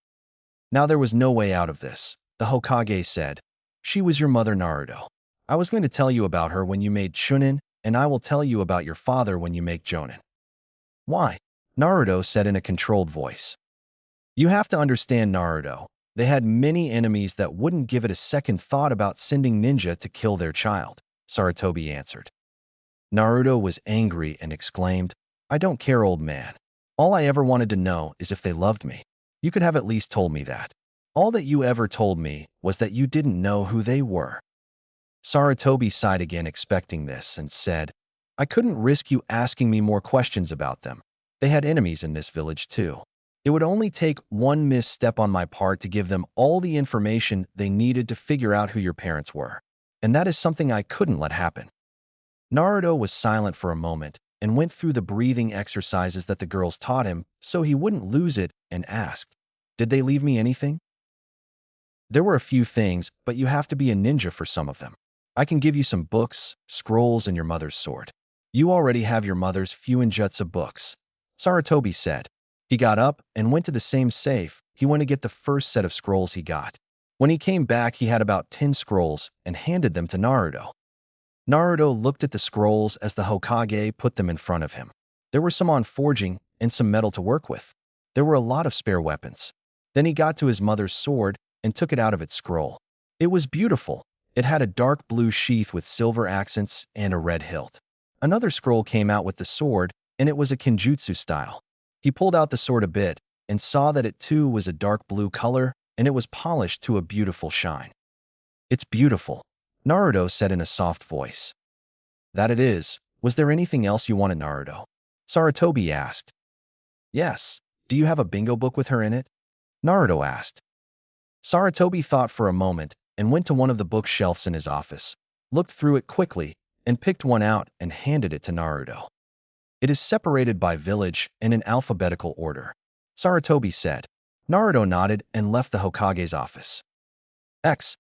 Now there was no way out of this. The Hokage said, "She was your mother, Naruto. I was going to tell you about her when you made Chunin, and I will tell you about your father when you make Jonin." "Why?" Naruto said in a controlled voice. "You have to understand, Naruto. They had many enemies that wouldn't give it a second thought about sending ninja to kill their child," Sarutobi answered. Naruto was angry and exclaimed, "I don't care, old man. All I ever wanted to know is if they loved me. You could have at least told me that. All that you ever told me was that you didn't know who they were." Sarutobi sighed again, expecting this, and said, "I couldn't risk you asking me more questions about them. They had enemies in this village too. It would only take one misstep on my part to give them all the information they needed to figure out who your parents were. And that is something I couldn't let happen." Naruto was silent for a moment and went through the breathing exercises that the girls taught him so he wouldn't lose it, and asked, "Did they leave me anything?" "There were a few things, but you have to be a ninja for some of them. I can give you some books, scrolls, and your mother's sword. You already have your mother's Fuinjutsu books," Sarutobi said. He got up and went to the same safe. He went to get the first set of scrolls he got. When he came back, he had about 10 scrolls and handed them to Naruto. Naruto looked at the scrolls as the Hokage put them in front of him. There were some on forging and some metal to work with. There were a lot of spare weapons. Then he got to his mother's sword and took it out of its scroll. It was beautiful. It had a dark blue sheath with silver accents and a red hilt. Another scroll came out with the sword, and it was a Kenjutsu style. He pulled out the sword a bit and saw that it too was a dark blue color, and it was polished to a beautiful shine. "It's beautiful," Naruto said in a soft voice. "That it is. Was there anything else you wanted, Naruto?" Sarutobi asked. "Yes. Do you have a bingo book with her in it?" Naruto asked. Sarutobi thought for a moment and went to one of the bookshelves in his office, looked through it quickly, and picked one out and handed it to Naruto. "It is separated by village and in alphabetical order," Sarutobi said. Naruto nodded and left the Hokage's office. X.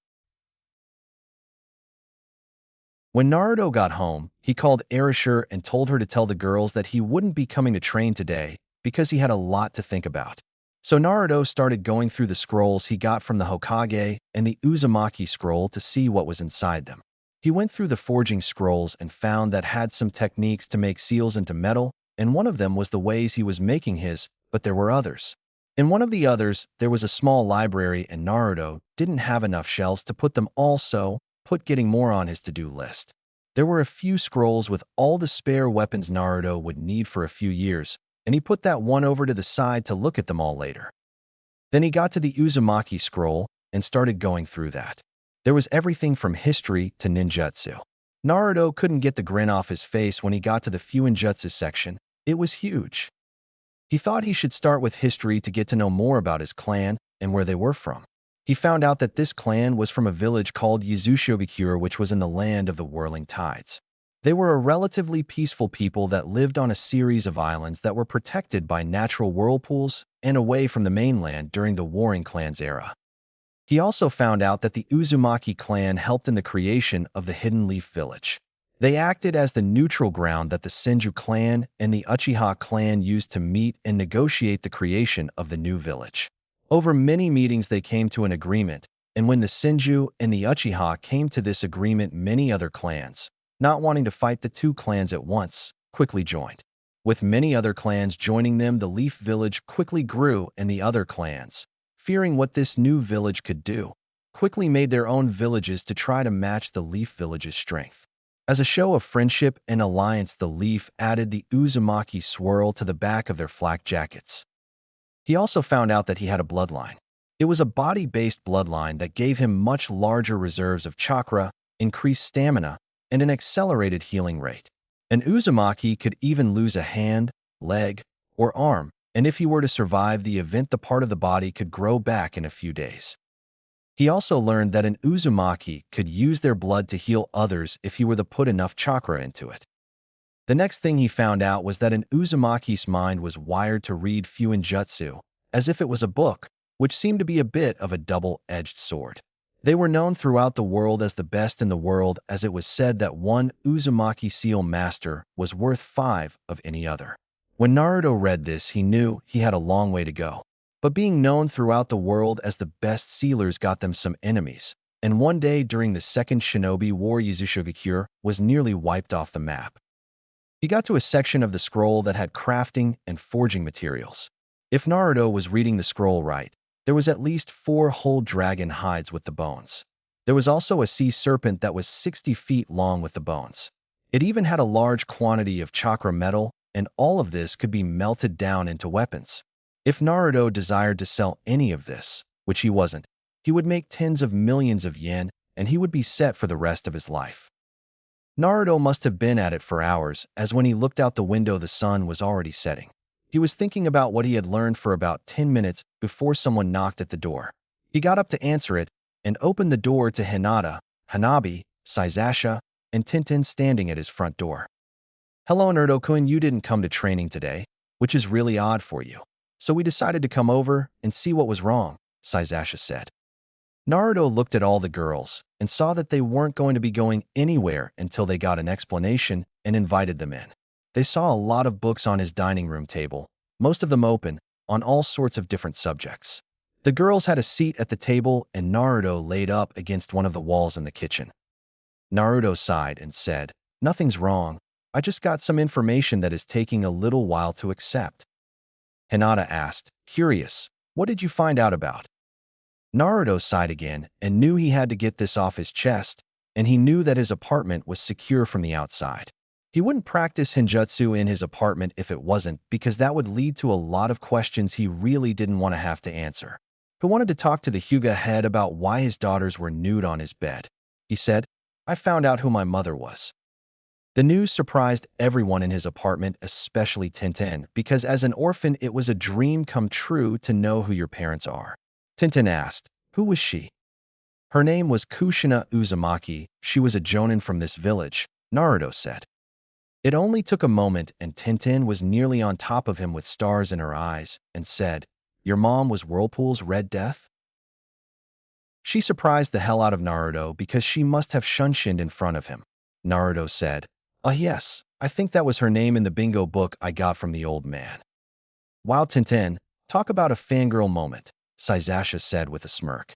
When Naruto got home, he called Erashur and told her to tell the girls that he wouldn't be coming to train today because he had a lot to think about. So Naruto started going through the scrolls he got from the Hokage and the Uzumaki scroll to see what was inside them. He went through the forging scrolls and found that had some techniques to make seals into metal, and one of them was the ways he was making his, but there were others. In one of the others, there was a small library, and Naruto didn't have enough shelves to put them all, so put getting more on his to-do list. There were a few scrolls with all the spare weapons Naruto would need for a few years, and he put that one over to the side to look at them all later. Then he got to the Uzumaki scroll and started going through that. There was everything from history to ninjutsu. Naruto couldn't get the grin off his face when he got to the Fuinjutsu section. It was huge. He thought he should start with history to get to know more about his clan and where they were from. He found out that this clan was from a village called Yizushobikure, which was in the land of the whirling tides. They were a relatively peaceful people that lived on a series of islands that were protected by natural whirlpools and away from the mainland during the Warring Clans era. He also found out that the Uzumaki clan helped in the creation of the Hidden Leaf Village. They acted as the neutral ground that the Senju clan and the Uchiha clan used to meet and negotiate the creation of the new village. Over many meetings they came to an agreement, and when the Senju and the Uchiha came to this agreement, many other clans, not wanting to fight the two clans at once, quickly joined. With many other clans joining them, the Leaf Village quickly grew, and the other clans, fearing what this new village could do, quickly made their own villages to try to match the Leaf Village's strength. As a show of friendship and alliance, the Leaf added the Uzumaki swirl to the back of their flak jackets. He also found out that he had a bloodline. It was a body-based bloodline that gave him much larger reserves of chakra increased stamina, and an accelerated healing rate. An Uzumaki could even lose a hand, leg, or arm, and if he were to survive the event, the part of the body could grow back in a few days. He also learned that an Uzumaki could use their blood to heal others if he were to put enough chakra into it. The next thing he found out was that an Uzumaki's mind was wired to read Fuinjutsu, as if it was a book, which seemed to be a bit of a double-edged sword. They were known throughout the world as the best in the world, as it was said that one Uzumaki seal master was worth 5 of any other. When Naruto read this, he knew he had a long way to go. But being known throughout the world as the best sealers got them some enemies, and one day during the Second Shinobi War, Yuzushogakyure was nearly wiped off the map. He got to a section of the scroll that had crafting and forging materials. If Naruto was reading the scroll right, there was at least 4 whole dragon hides with the bones. There was also a sea serpent that was 60 feet long with the bones. It even had a large quantity of chakra metal, and all of this could be melted down into weapons. If Naruto desired to sell any of this, which he wasn't, he would make tens of millions of yen, and he would be set for the rest of his life. Naruto must have been at it for hours, as when he looked out the window the sun was already setting. He was thinking about what he had learned for about 10 minutes before someone knocked at the door. He got up to answer it and opened the door to Hinata, Hanabi, Saizasha, and Tintin standing at his front door. "Hello, Naruto-kun, you didn't come to training today, which is really odd for you. So we decided to come over and see what was wrong," Saizasha said. Naruto looked at all the girls and saw that they weren't going to be going anywhere until they got an explanation and invited them in. They saw a lot of books on his dining room table, most of them open, on all sorts of different subjects. The girls had a seat at the table and Naruto laid up against one of the walls in the kitchen. Naruto sighed and said, "Nothing's wrong. I just got some information that is taking a little while to accept." Hinata asked, curious, "What did you find out about?" Naruto sighed again and knew he had to get this off his chest, and he knew that his apartment was secure from the outside. He wouldn't practice Hinjutsu in his apartment if it wasn't, because that would lead to a lot of questions he really didn't want to have to answer. He wanted to talk to the Hyuga head about why his daughters were nude on his bed. He said, "I found out who my mother was." The news surprised everyone in his apartment, especially Tintin, because as an orphan it was a dream come true to know who your parents are. Tintin asked, "Who was she?" "Her name was Kushina Uzumaki. She was a jonin from this village," Naruto said. It only took a moment and Tintin was nearly on top of him with stars in her eyes and said, "Your mom was Whirlpool's Red Death?" She surprised the hell out of Naruto because she must have shunshined in front of him. Naruto said, Yes, I think that was her name in the bingo book I got from the old man." "Wow, Tintin, talk about a fangirl moment," Saizasha said with a smirk.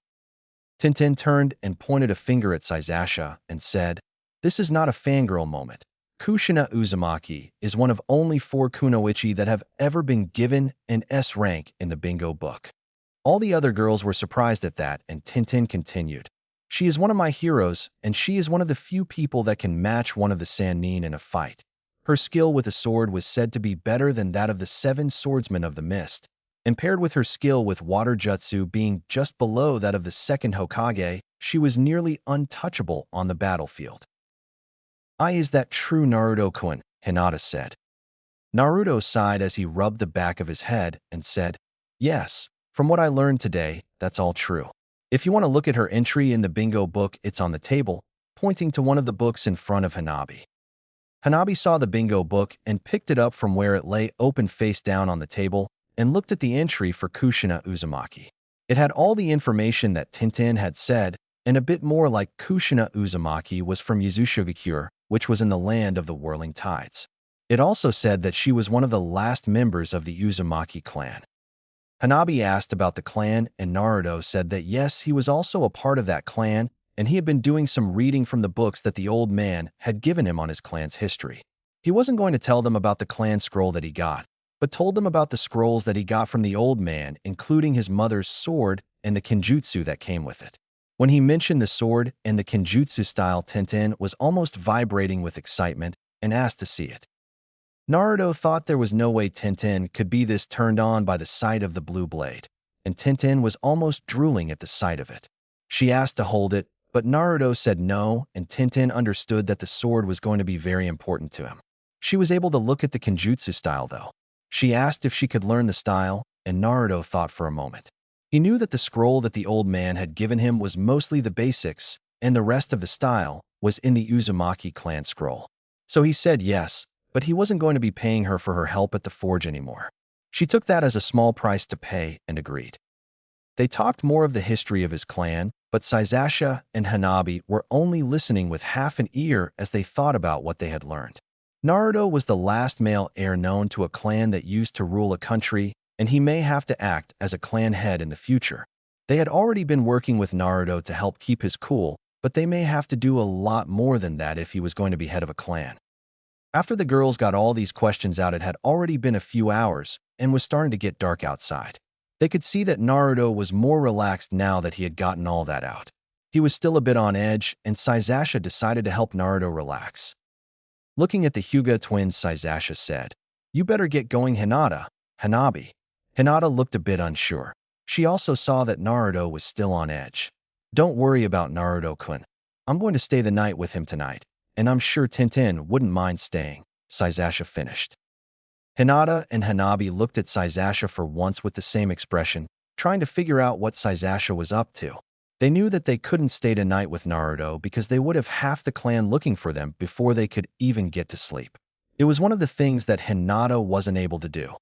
Tintin turned and pointed a finger at Saizasha and said, "This is not a fangirl moment. Kushina Uzumaki is one of only 4 kunoichi that have ever been given an S rank in the bingo book." All the other girls were surprised at that, and Tintin continued, "She is one of my heroes, and she is one of the few people that can match one of the Sannin in a fight. Her skill with a sword was said to be better than that of the 7 swordsmen of the mist, and paired with her skill with water jutsu being just below that of the second Hokage, she was nearly untouchable on the battlefield." Is that true, Naruto-kun?" Hinata said. Naruto sighed as he rubbed the back of his head and said, "Yes, from what I learned today, that's all true. If you want to look at her entry in the bingo book, it's on the table," pointing to one of the books in front of Hanabi. Hanabi saw the bingo book and picked it up from where it lay open face down on the table and looked at the entry for Kushina Uzumaki. It had all the information that Tintin had said, and a bit more, like Kushina Uzumaki was from Yuzushogakyure, which was in the land of the whirling tides. It also said that she was one of the last members of the Uzumaki clan. Hanabi asked about the clan, and Naruto said that yes, he was also a part of that clan, and he had been doing some reading from the books that the old man had given him on his clan's history. He wasn't going to tell them about the clan scroll that he got, but told them about the scrolls that he got from the old man, including his mother's sword and the kenjutsu that came with it. When he mentioned the sword and the kenjutsu style, Tintin was almost vibrating with excitement and asked to see it. Naruto thought there was no way Tintin could be this turned on by the sight of the blue blade, and Tintin was almost drooling at the sight of it. She asked to hold it, But Naruto said no, and Tintin understood that the sword was going to be very important to him. She was able to look at the Kenjutsu style, though. She asked if she could learn the style, and Naruto thought for a moment. He knew that the scroll that the old man had given him was mostly the basics, and the rest of the style was in the Uzumaki clan scroll. So he said yes, but he wasn't going to be paying her for her help at the forge anymore. She took that as a small price to pay and agreed. They talked more of the history of his clan, but Sazasha and Hanabi were only listening with half an ear as they thought about what they had learned. Naruto was the last male heir known to a clan that used to rule a country, and he may have to act as a clan head in the future. They had already been working with Naruto to help keep his cool, but they may have to do a lot more than that if he was going to be head of a clan. After the girls got all these questions out, it had already been a few hours and was starting to get dark outside. They could see that Naruto was more relaxed now that he had gotten all that out. He was still a bit on edge, and Sazasha decided to help Naruto relax. Looking at the Hyuga twins, Sazasha said, "You better get going, Hinata, Hanabi." Hinata looked a bit unsure. She also saw that Naruto was still on edge. "Don't worry about Naruto-kun. I'm going to stay the night with him tonight, and I'm sure Tintin wouldn't mind staying," Sazasha finished. Hinata and Hanabi looked at Sazasha for once with the same expression, trying to figure out what Sazasha was up to. They knew that they couldn't stay tonight with Naruto because they would have half the clan looking for them before they could even get to sleep. It was one of the things that Hinata wasn't able to do.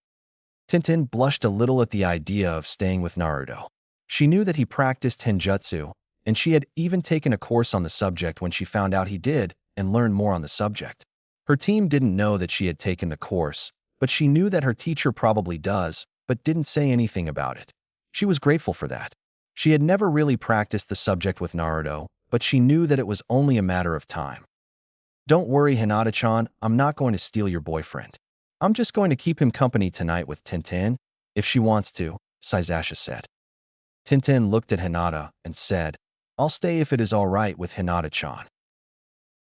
Tintin blushed a little at the idea of staying with Naruto. She knew that he practiced Henjutsu, and she had even taken a course on the subject when she found out he did and learned more on the subject. Her team didn't know that she had taken the course, but she knew that her teacher probably does, but didn't say anything about it. She was grateful for that. She had never really practiced the subject with Naruto, but she knew that it was only a matter of time. "Don't worry, Hinata-chan, I'm not going to steal your boyfriend. I'm just going to keep him company tonight with Tintin, if she wants to," Sazasha said. Tintin looked at Hinata and said, "I'll stay if it is all right with Hinata-chan."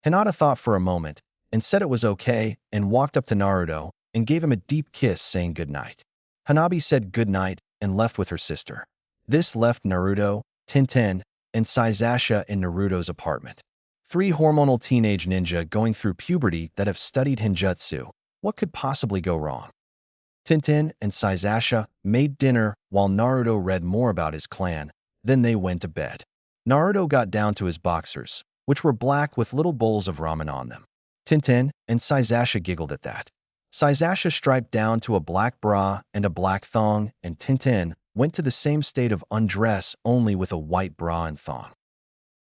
Hinata thought for a moment and said it was okay and walked up to Naruto and gave him a deep kiss, saying goodnight. Hanabi said goodnight and left with her sister. This left Naruto, Tintin, and Sazasha in Naruto's apartment. 3 hormonal teenage ninja going through puberty that have studied Henjutsu. What could possibly go wrong? Tintin and Sazasha made dinner while Naruto read more about his clan. Then they went to bed. Naruto got down to his boxers, which were black with little bowls of ramen on them. Tintin and Sazasha giggled at that. Sazasha striped down to a black bra and a black thong, and Tintin went to the same state of undress only with a white bra and thong.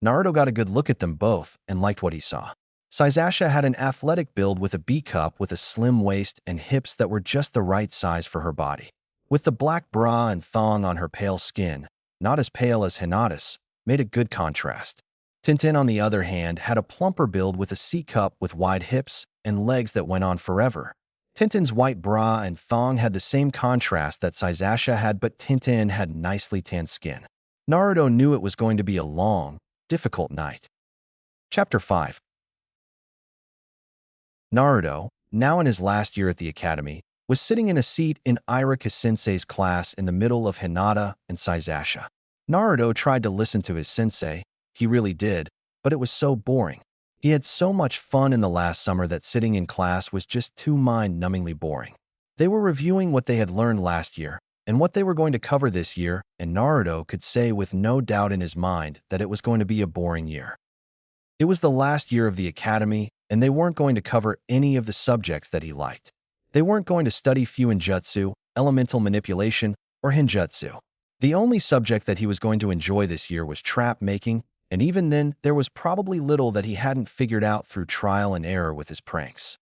Naruto got a good look at them both and liked what he saw. Sazasha had an athletic build with a B-cup with a slim waist and hips that were just the right size for her body. With the black bra and thong on her pale skin, not as pale as Hinata's, made a good contrast. Tintin, on the other hand, had a plumper build with a C-cup with wide hips and legs that went on forever. Tintin's white bra and thong had the same contrast that Sazasha had, but Tintin had nicely tanned skin. Naruto knew it was going to be a long, difficult night. Chapter 5. Naruto, now in his last year at the academy, was sitting in a seat in Irika-sensei's class in the middle of Hinata and Sazasha. Naruto tried to listen to his sensei, he really did, but it was so boring. He had so much fun in the last summer that sitting in class was just too mind-numbingly boring. They were reviewing what they had learned last year and what they were going to cover this year, and Naruto could say with no doubt in his mind that it was going to be a boring year. It was the last year of the academy, and they weren't going to cover any of the subjects that he liked. They weren't going to study Fuinjutsu, elemental manipulation, or Henjutsu. The only subject that he was going to enjoy this year was trap making, and even then, there was probably little that he hadn't figured out through trial and error with his pranks.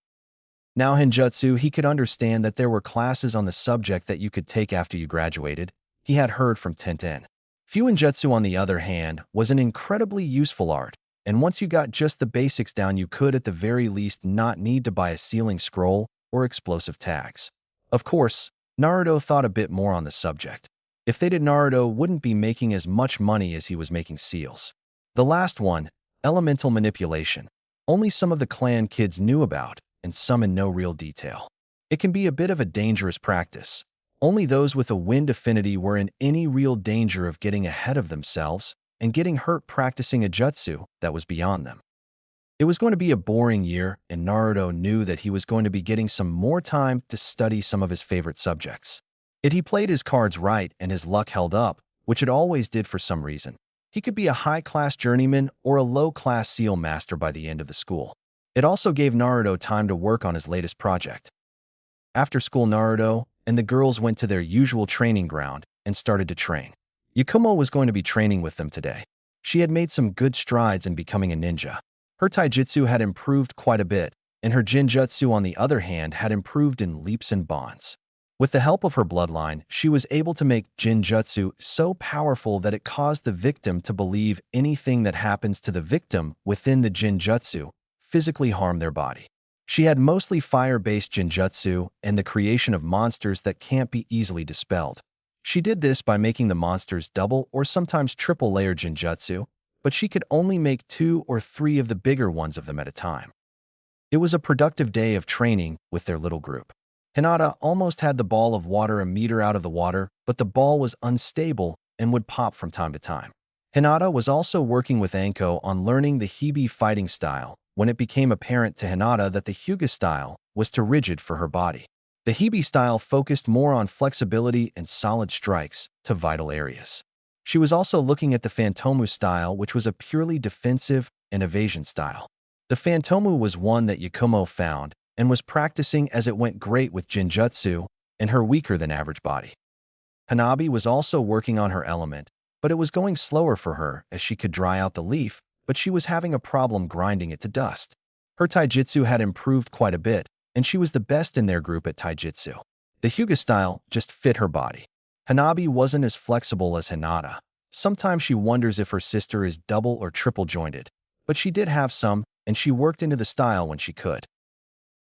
Now Henjutsu, he could understand that there were classes on the subject that you could take after you graduated. He had heard from Tintin. Fuinjutsu, on the other hand, was an incredibly useful art, and once you got just the basics down, you could at the very least not need to buy a sealing scroll or explosive tags. Of course, Naruto thought a bit more on the subject. If they did, Naruto wouldn't be making as much money as he was making seals. The last one, elemental manipulation, only some of the clan kids knew about, and some in no real detail. It can be a bit of a dangerous practice. Only those with a wind affinity were in any real danger of getting ahead of themselves, and getting hurt practicing a jutsu that was beyond them. It was going to be a boring year, and Naruto knew that he was going to be getting some more time to study some of his favorite subjects. Yet he played his cards right and his luck held up, which it always did for some reason. He could be a high-class journeyman or a low-class seal master by the end of the school. It also gave Naruto time to work on his latest project. After school, Naruto and the girls went to their usual training ground and started to train. Yakumo was going to be training with them today. She had made some good strides in becoming a ninja. Her taijutsu had improved quite a bit, and her jinjutsu, on the other hand, had improved in leaps and bounds. With the help of her bloodline, she was able to make jinjutsu so powerful that it caused the victim to believe anything that happens to the victim within the jinjutsu physically harm their body. She had mostly fire-based jinjutsu and the creation of monsters that can't be easily dispelled. She did this by making the monsters double or sometimes triple layer jinjutsu, but she could only make 2 or 3 of the bigger ones of them at a time. It was a productive day of training with their little group. Hinata almost had the ball of water a meter out of the water, but the ball was unstable and would pop from time to time. Hinata was also working with Anko on learning the Hibi fighting style when it became apparent to Hinata that the Hyuga style was too rigid for her body. The Hibi style focused more on flexibility and solid strikes to vital areas. She was also looking at the Phantomu style, which was a purely defensive and evasion style. The Phantomu was one that Yakumo found and was practicing as it went great with Jinjutsu and her weaker-than-average body. Hanabi was also working on her element, but it was going slower for her as she could dry out the leaf, but she was having a problem grinding it to dust. Her taijutsu had improved quite a bit, and she was the best in their group at taijutsu. The Hyuga style just fit her body. Hanabi wasn't as flexible as Hinata. Sometimes she wonders if her sister is double or triple jointed, but she did have some, and she worked into the style when she could.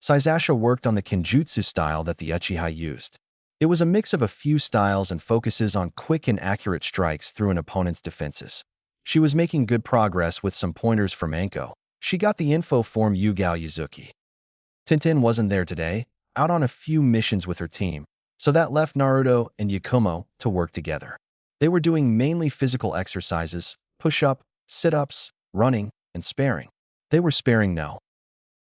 Saizasha worked on the Kenjutsu style that the Uchiha used. It was a mix of a few styles and focuses on quick and accurate strikes through an opponent's defenses. She was making good progress with some pointers from Anko. She got the info from Yugao Yuzuki. Tintin wasn't there today, out on a few missions with her team, so that left Naruto and Yakumo to work together. They were doing mainly physical exercises, push-up, sit-ups, running, and sparring. They were sparing no.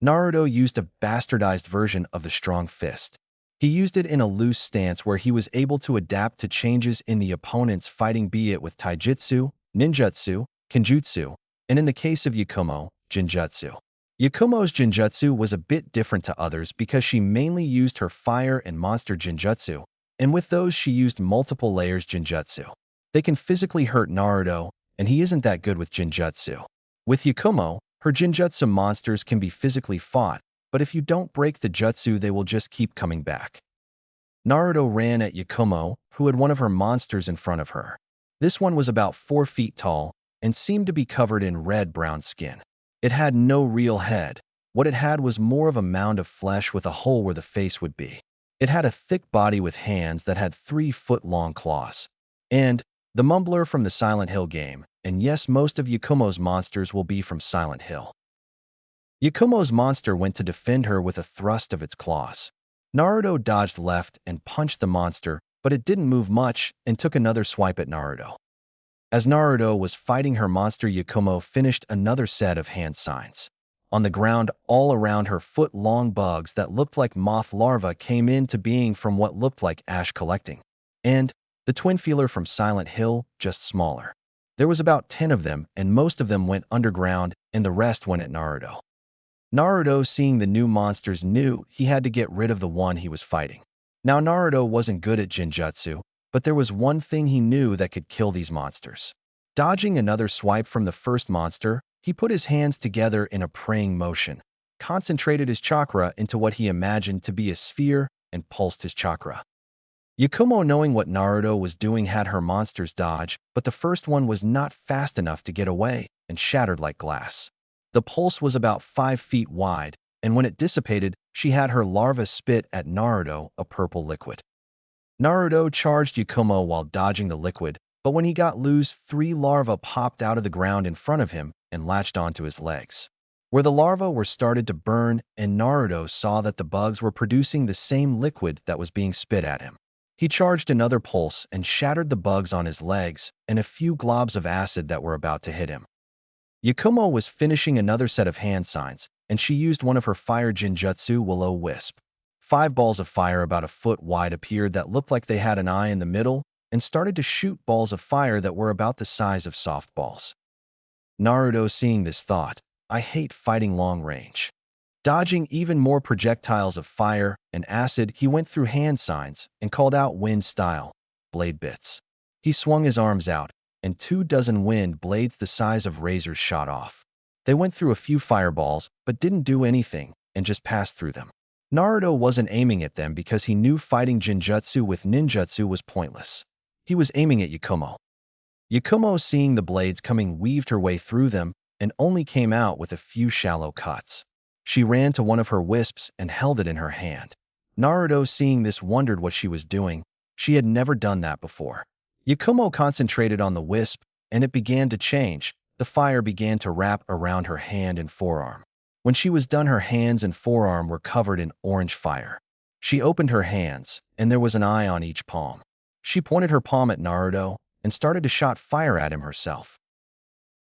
Naruto used a bastardized version of the strong fist. He used it in a loose stance where he was able to adapt to changes in the opponent's fighting, be it with taijutsu, ninjutsu, kenjutsu, and in the case of Yakumo, jinjutsu. Yakumo's jinjutsu was a bit different to others because she mainly used her fire and monster jinjutsu, and with those she used multiple layers jinjutsu. They can physically hurt Naruto, and he isn't that good with jinjutsu. With Yakumo, her jinjutsu monsters can be physically fought, but if you don't break the jutsu, they will just keep coming back. Naruto ran at Yakumo, who had one of her monsters in front of her. This one was about 4 feet tall and seemed to be covered in red-brown skin. It had no real head. What it had was more of a mound of flesh with a hole where the face would be. It had a thick body with hands that had 3-foot-long claws. And the Mumbler from the Silent Hill game, and yes, most of Yakumo's monsters will be from Silent Hill. Yakumo's monster went to defend her with a thrust of its claws. Naruto dodged left and punched the monster, but it didn't move much and took another swipe at Naruto. As Naruto was fighting her monster, Yakumo finished another set of hand signs. On the ground, all around her, foot-long bugs that looked like moth larvae came into being from what looked like ash collecting. And the twin feeler from Silent Hill, just smaller. There was about 10 of them, and most of them went underground, and the rest went at Naruto. Naruto, seeing the new monsters, knew he had to get rid of the one he was fighting. Now, Naruto wasn't good at jinjutsu, but there was one thing he knew that could kill these monsters. Dodging another swipe from the first monster, he put his hands together in a praying motion, concentrated his chakra into what he imagined to be a sphere, and pulsed his chakra. Yakumo, knowing what Naruto was doing, had her monsters dodge, but the first one was not fast enough to get away and shattered like glass. The pulse was about 5 feet wide, and when it dissipated, she had her larva spit at Naruto a purple liquid. Naruto charged Yakumo while dodging the liquid, but when he got loose, 3 larvae popped out of the ground in front of him and latched onto his legs. Where the larvae were started to burn, and Naruto saw that the bugs were producing the same liquid that was being spit at him. He charged another pulse and shattered the bugs on his legs and a few globs of acid that were about to hit him. Yakumo was finishing another set of hand signs, and she used one of her fire jinjutsu will-o-wisp. 5 balls of fire about a foot wide appeared that looked like they had an eye in the middle and started to shoot balls of fire that were about the size of softballs. Naruto, seeing this, thought, I hate fighting long range. Dodging even more projectiles of fire and acid, he went through hand signs and called out wind style, blade bits. He swung his arms out, and 24 wind blades the size of razors shot off. They went through a few fireballs, but didn't do anything and just passed through them. Naruto wasn't aiming at them because he knew fighting Jinjutsu with ninjutsu was pointless. He was aiming at Yakumo. Yakumo, seeing the blades coming, weaved her way through them and only came out with a few shallow cuts. She ran to one of her wisps and held it in her hand. Naruto, seeing this, wondered what she was doing. She had never done that before. Yakumo concentrated on the wisp, and it began to change. The fire began to wrap around her hand and forearm. When she was done, her hands and forearm were covered in orange fire. She opened her hands, and there was an eye on each palm. She pointed her palm at Naruto and started to shoot fire at him herself.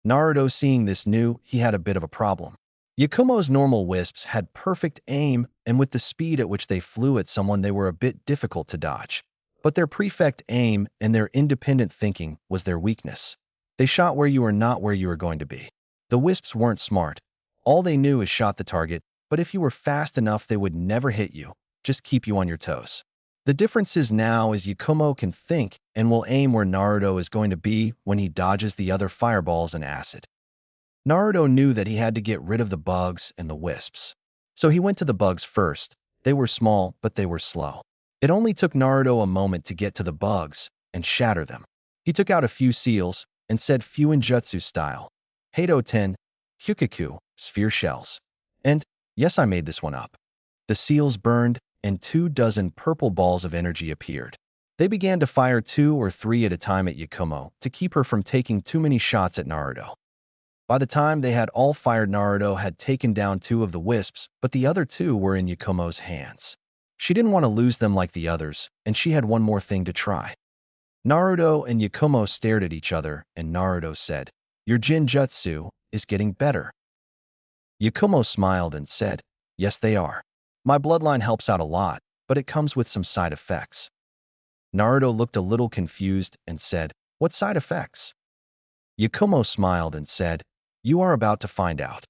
Naruto, seeing this, knew he had a bit of a problem. Yakumo's normal wisps had perfect aim, and with the speed at which they flew at someone, they were a bit difficult to dodge. But their perfect aim and their independent thinking was their weakness. They shot where you were not where you were going to be. The wisps weren't smart. All they knew is shot the target, but if you were fast enough, they would never hit you, just keep you on your toes. The difference is now is Yakumo can think and will aim where Naruto is going to be when he dodges the other fireballs and acid. Naruto knew that he had to get rid of the bugs and the wisps. So he went to the bugs first. They were small, but they were slow. It only took Naruto a moment to get to the bugs and shatter them. He took out a few seals and said Fuinjutsu style, Hado 10, Hyukaku, sphere shells. And, yes, I made this one up. The seals burned, and 24 purple balls of energy appeared. They began to fire 2 or 3 at a time at Yakumo to keep her from taking too many shots at Naruto. By the time they had all fired, Naruto had taken down 2 of the wisps, but the other 2 were in Yakumo's hands. She didn't want to lose them like the others, and she had one more thing to try. Naruto and Yakumo stared at each other, and Naruto said, Your Jinjutsu is getting better. Yakumo smiled and said, Yes, they are. My bloodline helps out a lot, but it comes with some side effects. Naruto looked a little confused and said, What side effects? Yakumo smiled and said, You are about to find out.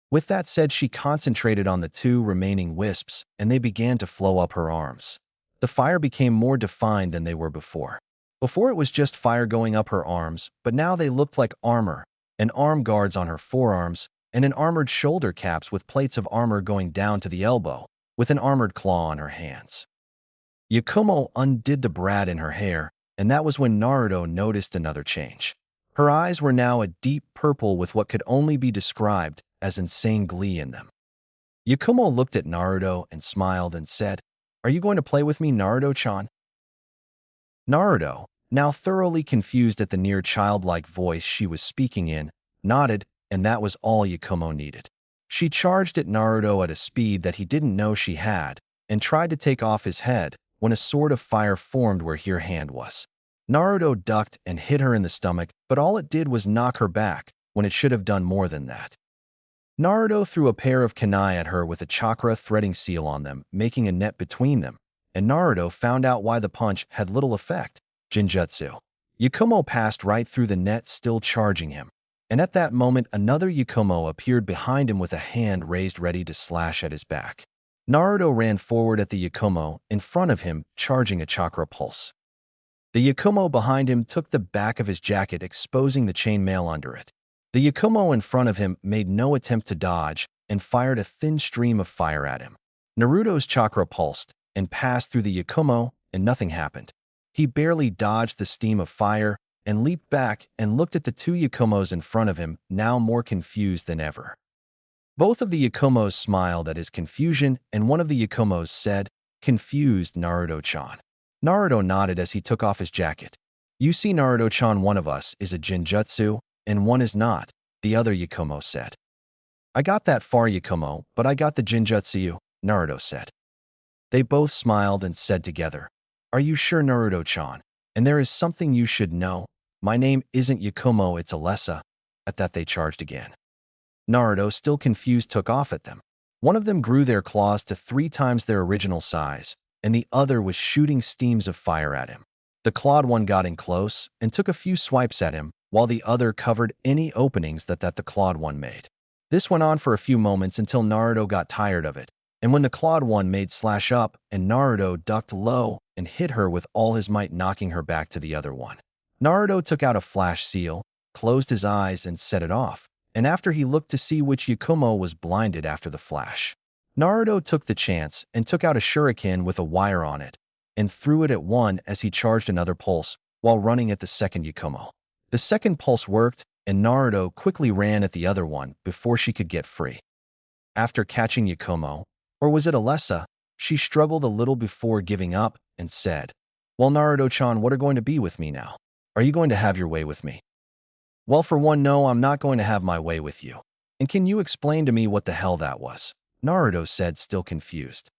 With that said, she concentrated on the 2 remaining wisps, and they began to flow up her arms. The fire became more defined than they were before. Before it was just fire going up her arms, but now they looked like armor, and arm guards on her forearms, and an armored shoulder caps with plates of armor going down to the elbow, with an armored claw on her hands. Yakumo undid the braid in her hair, and that was when Naruto noticed another change. Her eyes were now a deep purple with what could only be described as insane glee in them. Yakumo looked at Naruto and smiled and said, Are you going to play with me, Naruto-chan? Naruto, now thoroughly confused at the near childlike voice she was speaking in, nodded, and that was all Yakumo needed. She charged at Naruto at a speed that he didn't know she had, and tried to take off his head when a sword of fire formed where her hand was. Naruto ducked and hit her in the stomach, but all it did was knock her back when it should have done more than that. Naruto threw a pair of kunai at her with a chakra threading seal on them, making a net between them, and Naruto found out why the punch had little effect. Jinjutsu. Yakumo passed right through the net, still charging him, and at that moment another Yakumo appeared behind him with a hand raised ready to slash at his back. Naruto ran forward at the Yakumo in front of him, charging a chakra pulse. The Yakumo behind him took the back of his jacket, exposing the chainmail under it. The Yakumo in front of him made no attempt to dodge and fired a thin stream of fire at him. Naruto's chakra pulsed and passed through the Yakumo, and nothing happened. He barely dodged the steam of fire and leaped back and looked at the 2 Yakumos in front of him, now more confused than ever. Both of the Yakumos smiled at his confusion, and one of the Yakumos said, Confused, Naruto-chan. Naruto nodded as he took off his jacket. You see, Naruto-chan, one of us is a Jinjutsu, and one is not, the other Yakumo said. I got that far, Yakumo, but I got the Jinjutsu, Naruto said. They both smiled and said together, Are you sure, Naruto-chan? And there is something you should know. My name isn't Yakumo, it's Alessa. At that they charged again. Naruto, still confused, took off at them. One of them grew their claws to 3 times their original size, and the other was shooting steams of fire at him. The clawed one got in close and took a few swipes at him, while the other covered any openings that the clawed one made. This went on for a few moments until Naruto got tired of it, and when the clawed one made slash up and Naruto ducked low and hit her with all his might, knocking her back to the other one. Naruto took out a flash seal, closed his eyes and set it off, and after he looked to see which Yakumo was blinded after the flash. Naruto took the chance and took out a shuriken with a wire on it and threw it at one as he charged another pulse while running at the second Yakumo. The second pulse worked, and Naruto quickly ran at the other one before she could get free. After catching Yakumo, or was it Alessa, she struggled a little before giving up and said, "Well, Naruto-chan, what are going to be with me now? Are you going to have your way with me?" "Well, for one, no, I'm not going to have my way with you. And can you explain to me what the hell that was?" Naruto said, still confused.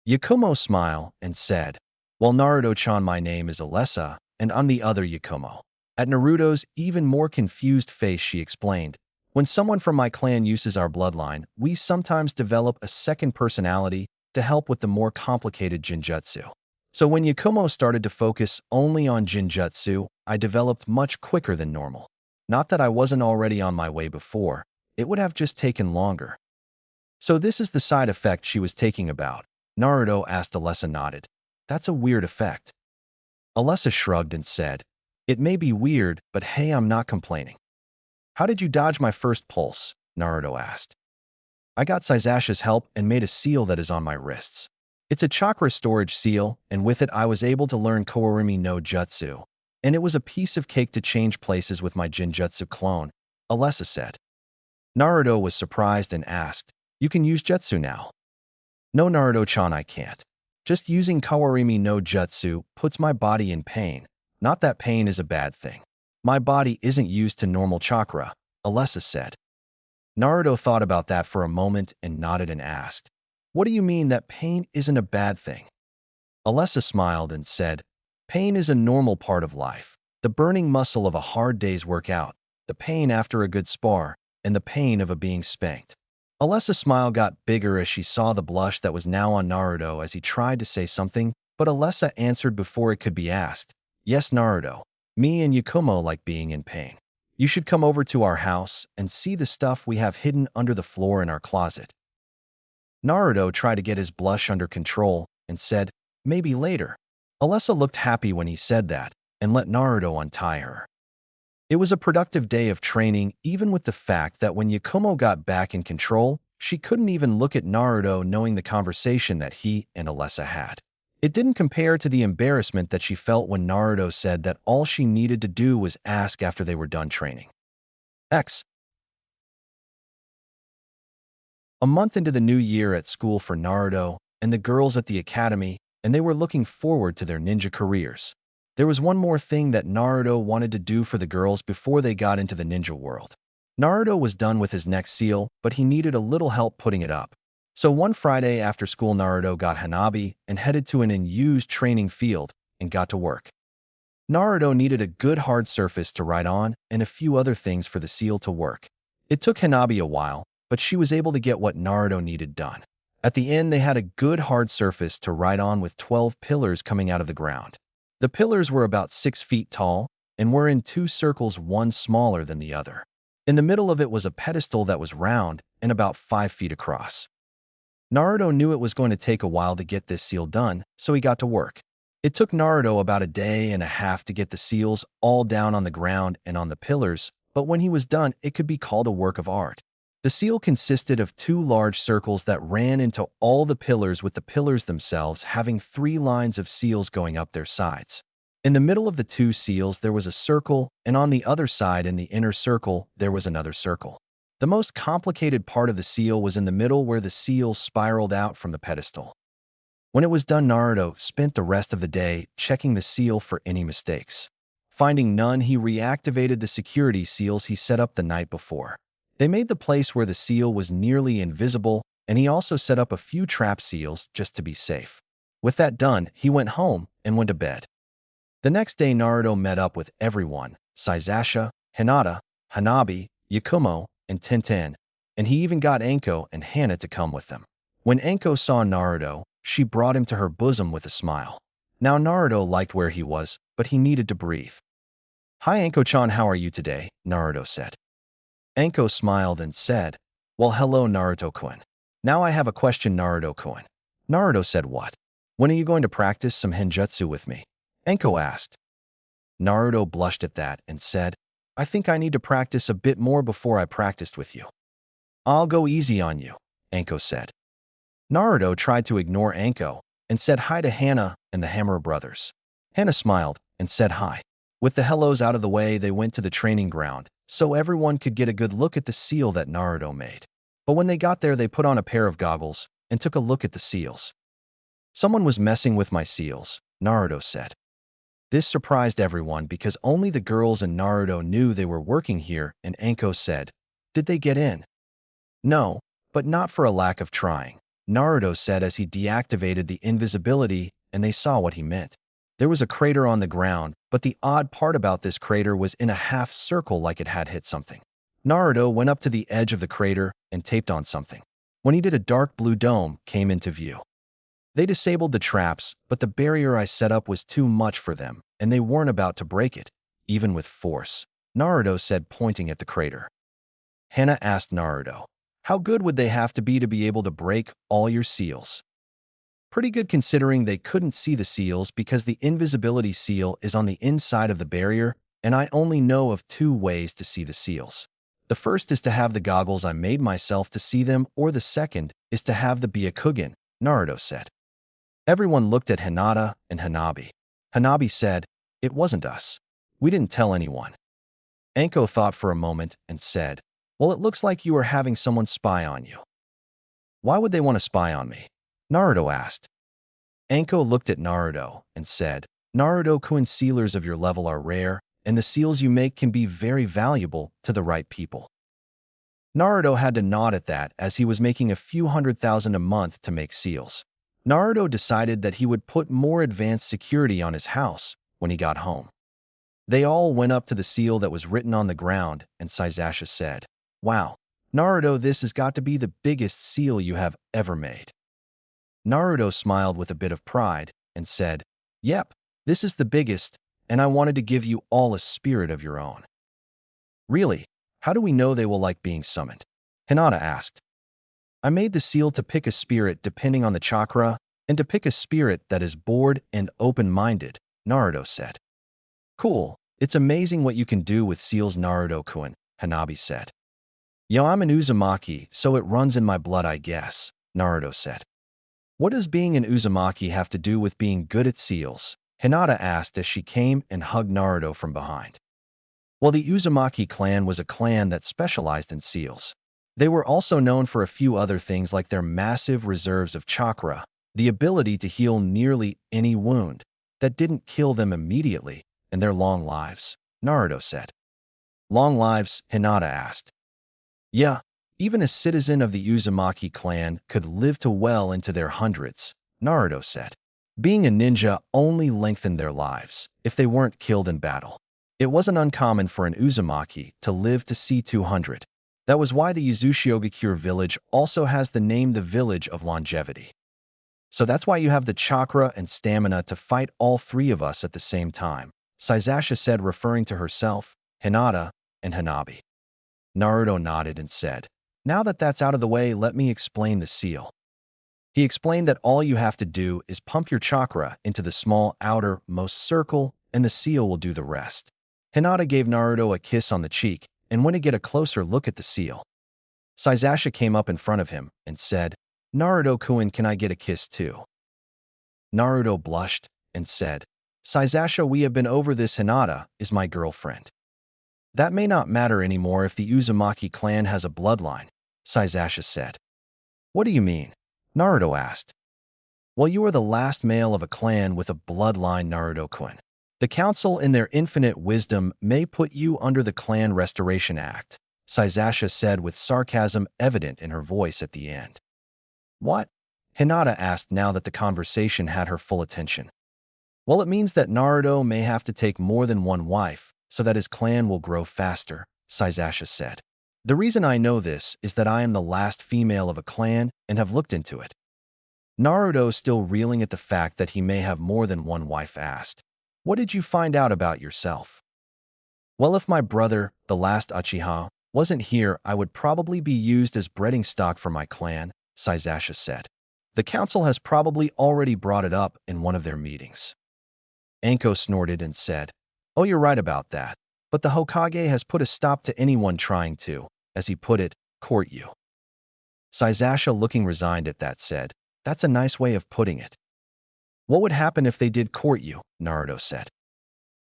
Yakumo smiled and said, "Well, Naruto-chan, my name is Alessa, and I'm the other Yakumo." At Naruto's even more confused face, she explained, "When someone from my clan uses our bloodline, we sometimes develop a second personality to help with the more complicated jinjutsu. So when Yakumo started to focus only on jinjutsu, I developed much quicker than normal. Not that I wasn't already on my way before, it would have just taken longer." "So this is the side effect she was taking about?" Naruto asked. Alessa nodded. "That's a weird effect." Alessa shrugged and said, "It may be weird, but hey, I'm not complaining." "How did you dodge my first pulse?" Naruto asked. "I got Sasashi's help and made a seal that is on my wrists. It's a chakra storage seal, and with it I was able to learn Kawarimi no Jutsu, and it was a piece of cake to change places with my Jinjutsu clone," Alessa said. Naruto was surprised and asked, "You can use jutsu now?" "No, Naruto-chan, I can't. Just using Kawarimi no Jutsu puts my body in pain. Not that pain is a bad thing. My body isn't used to normal chakra," Alessa said. Naruto thought about that for a moment and nodded and asked, "What do you mean that pain isn't a bad thing?" Alessa smiled and said, "Pain is a normal part of life. The burning muscle of a hard day's workout, the pain after a good spar, and the pain of being spanked." Alessa's smile got bigger as she saw the blush that was now on Naruto as he tried to say something, but Alessa answered before it could be asked, "Yes, Naruto, me and Yakumo like being in pain. You should come over to our house and see the stuff we have hidden under the floor in our closet." Naruto tried to get his blush under control and said, "Maybe later." Alessa looked happy when he said that and let Naruto untie her. It was a productive day of training, even with the fact that when Yakumo got back in control, she couldn't even look at Naruto, knowing the conversation that he and Alessa had. It didn't compare to the embarrassment that she felt when Naruto said that all she needed to do was ask after they were done training. X. A month into the new year at school for Naruto and the girls at the academy, and they were looking forward to their ninja careers. There was one more thing that Naruto wanted to do for the girls before they got into the ninja world. Naruto was done with his next seal, but he needed a little help putting it up. So one Friday after school, Naruto got Hanabi and headed to an unused training field and got to work. Naruto needed a good hard surface to ride on and a few other things for the seal to work. It took Hanabi a while, but she was able to get what Naruto needed done. At the end, they had a good hard surface to ride on with 12 pillars coming out of the ground. The pillars were about 6 feet tall and were in 2 circles, one smaller than the other. In the middle of it was a pedestal that was round and about 5 feet across. Naruto knew it was going to take a while to get this seal done, so he got to work. It took Naruto about a day and a half to get the seals all down on the ground and on the pillars, but when he was done, it could be called a work of art. The seal consisted of 2 large circles that ran into all the pillars, with the pillars themselves having 3 lines of seals going up their sides. In the middle of the 2 seals there was a circle, and on the other side in the inner circle there was another circle. The most complicated part of the seal was in the middle, where the seal spiraled out from the pedestal. When it was done, Naruto spent the rest of the day checking the seal for any mistakes. Finding none, he reactivated the security seals he set up the night before. They made the place where the seal was nearly invisible, and he also set up a few trap seals just to be safe. With that done, he went home and went to bed. The next day, Naruto met up with everyone: Sasasha, Hinata, Hanabi, Yakumo, and Tenten, and he even got Anko and Hana to come with them. When Anko saw Naruto, she brought him to her bosom with a smile. Now Naruto liked where he was, but he needed to breathe. "Hi Anko-chan, how are you today?" Naruto said. Anko smiled and said, "Well, hello Naruto-kun. Now I have a question, Naruto-kun." Naruto said, "What? When are you going to practice some henjutsu with me?" Anko asked. Naruto blushed at that and said, "I think I need to practice a bit more before I practiced with you." "I'll go easy on you," Anko said. Naruto tried to ignore Anko and said hi to Hana and the Hammer brothers. Hana smiled and said hi. With the hellos out of the way, they went to the training ground so everyone could get a good look at the seal that Naruto made. But when they got there, they put on a pair of goggles and took a look at the seals. "Someone was messing with my seals," Naruto said. This surprised everyone because only the girls and Naruto knew they were working here, and Anko said, "Did they get in?" "No, but not for a lack of trying," Naruto said as he deactivated the invisibility, and they saw what he meant. There was a crater on the ground, but the odd part about this crater was in a half circle like it had hit something. Naruto went up to the edge of the crater and taped on something. When he did, a dark blue dome came into view. They disabled the traps, but the barrier I set up was too much for them, and they weren't about to break it, even with force, Naruto said, pointing at the crater. Hana asked Naruto, "How good would they have to be able to break all your seals?" "Pretty good considering they couldn't see the seals because the invisibility seal is on the inside of the barrier, and I only know of two ways to see the seals. The first is to have the goggles I made myself to see them, or the second is to have the Byakugan," Naruto said. Everyone looked at Hinata and Hanabi. Hanabi said, "It wasn't us. We didn't tell anyone." Anko thought for a moment and said, "Well, it looks like you are having someone spy on you." "Why would they want to spy on me?" Naruto asked. Anko looked at Naruto and said, "Naruto-kun, sealers of your level are rare, and the seals you make can be very valuable to the right people." Naruto had to nod at that as he was making a few 100,000 a month to make seals. Naruto decided that he would put more advanced security on his house when he got home. They all went up to the seal that was written on the ground, and Sasasha said, "Wow, Naruto, this has got to be the biggest seal you have ever made." Naruto smiled with a bit of pride and said, "Yep, this is the biggest, and I wanted to give you all a spirit of your own." "Really? How do we know they will like being summoned?" Hinata asked. "I made the seal to pick a spirit depending on the chakra, and to pick a spirit that is bored and open-minded," Naruto said. "Cool. It's amazing what you can do with seals, Naruto-kun," Hanabi said. "Yo, I'm an Uzumaki, so it runs in my blood, I guess," Naruto said. "What does being an Uzumaki have to do with being good at seals?" Hinata asked as she came and hugged Naruto from behind. Well, the Uzumaki clan was a clan that specialized in seals. They were also known for a few other things like their massive reserves of chakra, the ability to heal nearly any wound that didn't kill them immediately, and their long lives, Naruto said. "Long lives?" Hinata asked. "Yeah, even a citizen of the Uzumaki clan could live to well into their hundreds," Naruto said. Being a ninja only lengthened their lives if they weren't killed in battle. It wasn't uncommon for an Uzumaki to live to see 200. That was why the Yuzushiogakure village also has the name the Village of Longevity. "So that's why you have the chakra and stamina to fight all three of us at the same time," Sasasha said, referring to herself, Hinata, and Hanabi. Naruto nodded and said, "Now that that's out of the way, let me explain the seal." He explained that all you have to do is pump your chakra into the small outermost circle, and the seal will do the rest. Hinata gave Naruto a kiss on the cheek and went to get a closer look at the seal. Sasasha came up in front of him and said, "Naruto-kun, can I get a kiss too?" Naruto blushed and said, "Sasasha, we have been over this. Hinata is my girlfriend." "That may not matter anymore if the Uzumaki clan has a bloodline," Sasasha said. "What do you mean?" Naruto asked. "Well, you are the last male of a clan with a bloodline, Naruto-kun. The council in their infinite wisdom may put you under the Clan Restoration Act," Sasasha said with sarcasm evident in her voice at the end. "What?" Hinata asked now that the conversation had her full attention. Well, it means that Naruto may have to take more than one wife so that his clan will grow faster, Sazasha said. The reason I know this is that I am the last female of a clan and have looked into it. Naruto, still reeling at the fact that he may have more than one wife, asked, "What did you find out about yourself?" Well, if my brother, the last Uchiha, wasn't here, I would probably be used as breeding stock for my clan, Sazasha said. The council has probably already brought it up in one of their meetings. Anko snorted and said, "Oh, you're right about that. But the Hokage has put a stop to anyone trying to, as he put it, court you." Sazasha, looking resigned at that, said, "That's a nice way of putting it." "What would happen if they did court you?" Naruto said.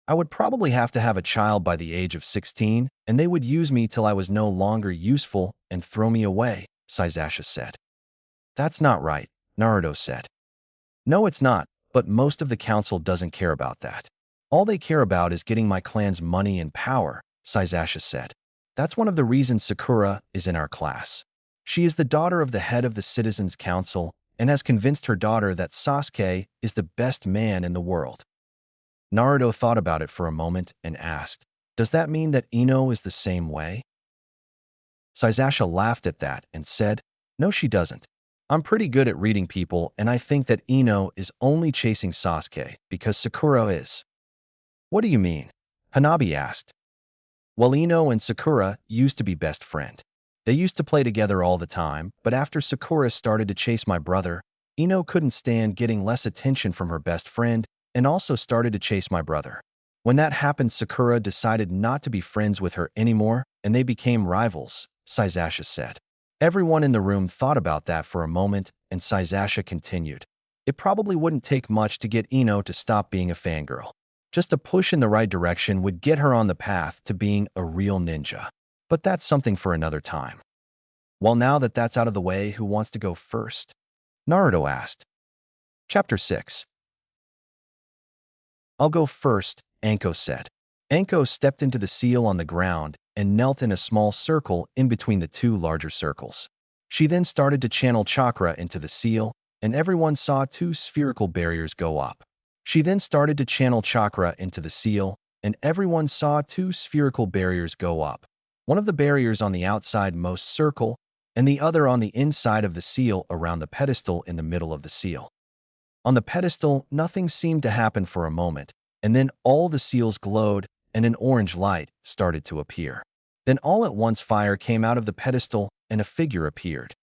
"I would probably have to have a child by the age of 16, and they would use me till I was no longer useful and throw me away," Sazasha said. "That's not right," Naruto said. "No, it's not, but most of the council doesn't care about that. All they care about is getting my clan's money and power," Sazasha said. "That's one of the reasons Sakura is in our class. She is the daughter of the head of the Citizens' Council and has convinced her daughter that Sasuke is the best man in the world." Naruto thought about it for a moment and asked, "Does that mean that Ino is the same way?" Sazasha laughed at that and said, "No, she doesn't. I'm pretty good at reading people, and I think that Ino is only chasing Sasuke because Sakura is." "What do you mean?" Hanabi asked. "Well, Ino and Sakura used to be best friend. They used to play together all the time, but after Sakura started to chase my brother, Ino couldn't stand getting less attention from her best friend and also started to chase my brother. When that happened, Sakura decided not to be friends with her anymore, and they became rivals," Sazasha said. Everyone in the room thought about that for a moment, and Sazasha continued, "It probably wouldn't take much to get Ino to stop being a fangirl. Just a push in the right direction would get her on the path to being a real ninja. But that's something for another time." "Well, now that that's out of the way, who wants to go first?" Naruto asked. Chapter 6. "I'll go first," Anko said. Anko stepped into the seal on the ground and knelt in a small circle in between the two larger circles. She then started to channel chakra into the seal, and everyone saw two spherical barriers go up. She then started to channel chakra into the seal, and everyone saw two spherical barriers go up. One of the barriers on the outside most circle, and the other on the inside of the seal around the pedestal in the middle of the seal. On the pedestal, nothing seemed to happen for a moment, and then all the seals glowed and an orange light started to appear. Then all at once fire came out of the pedestal and a figure appeared.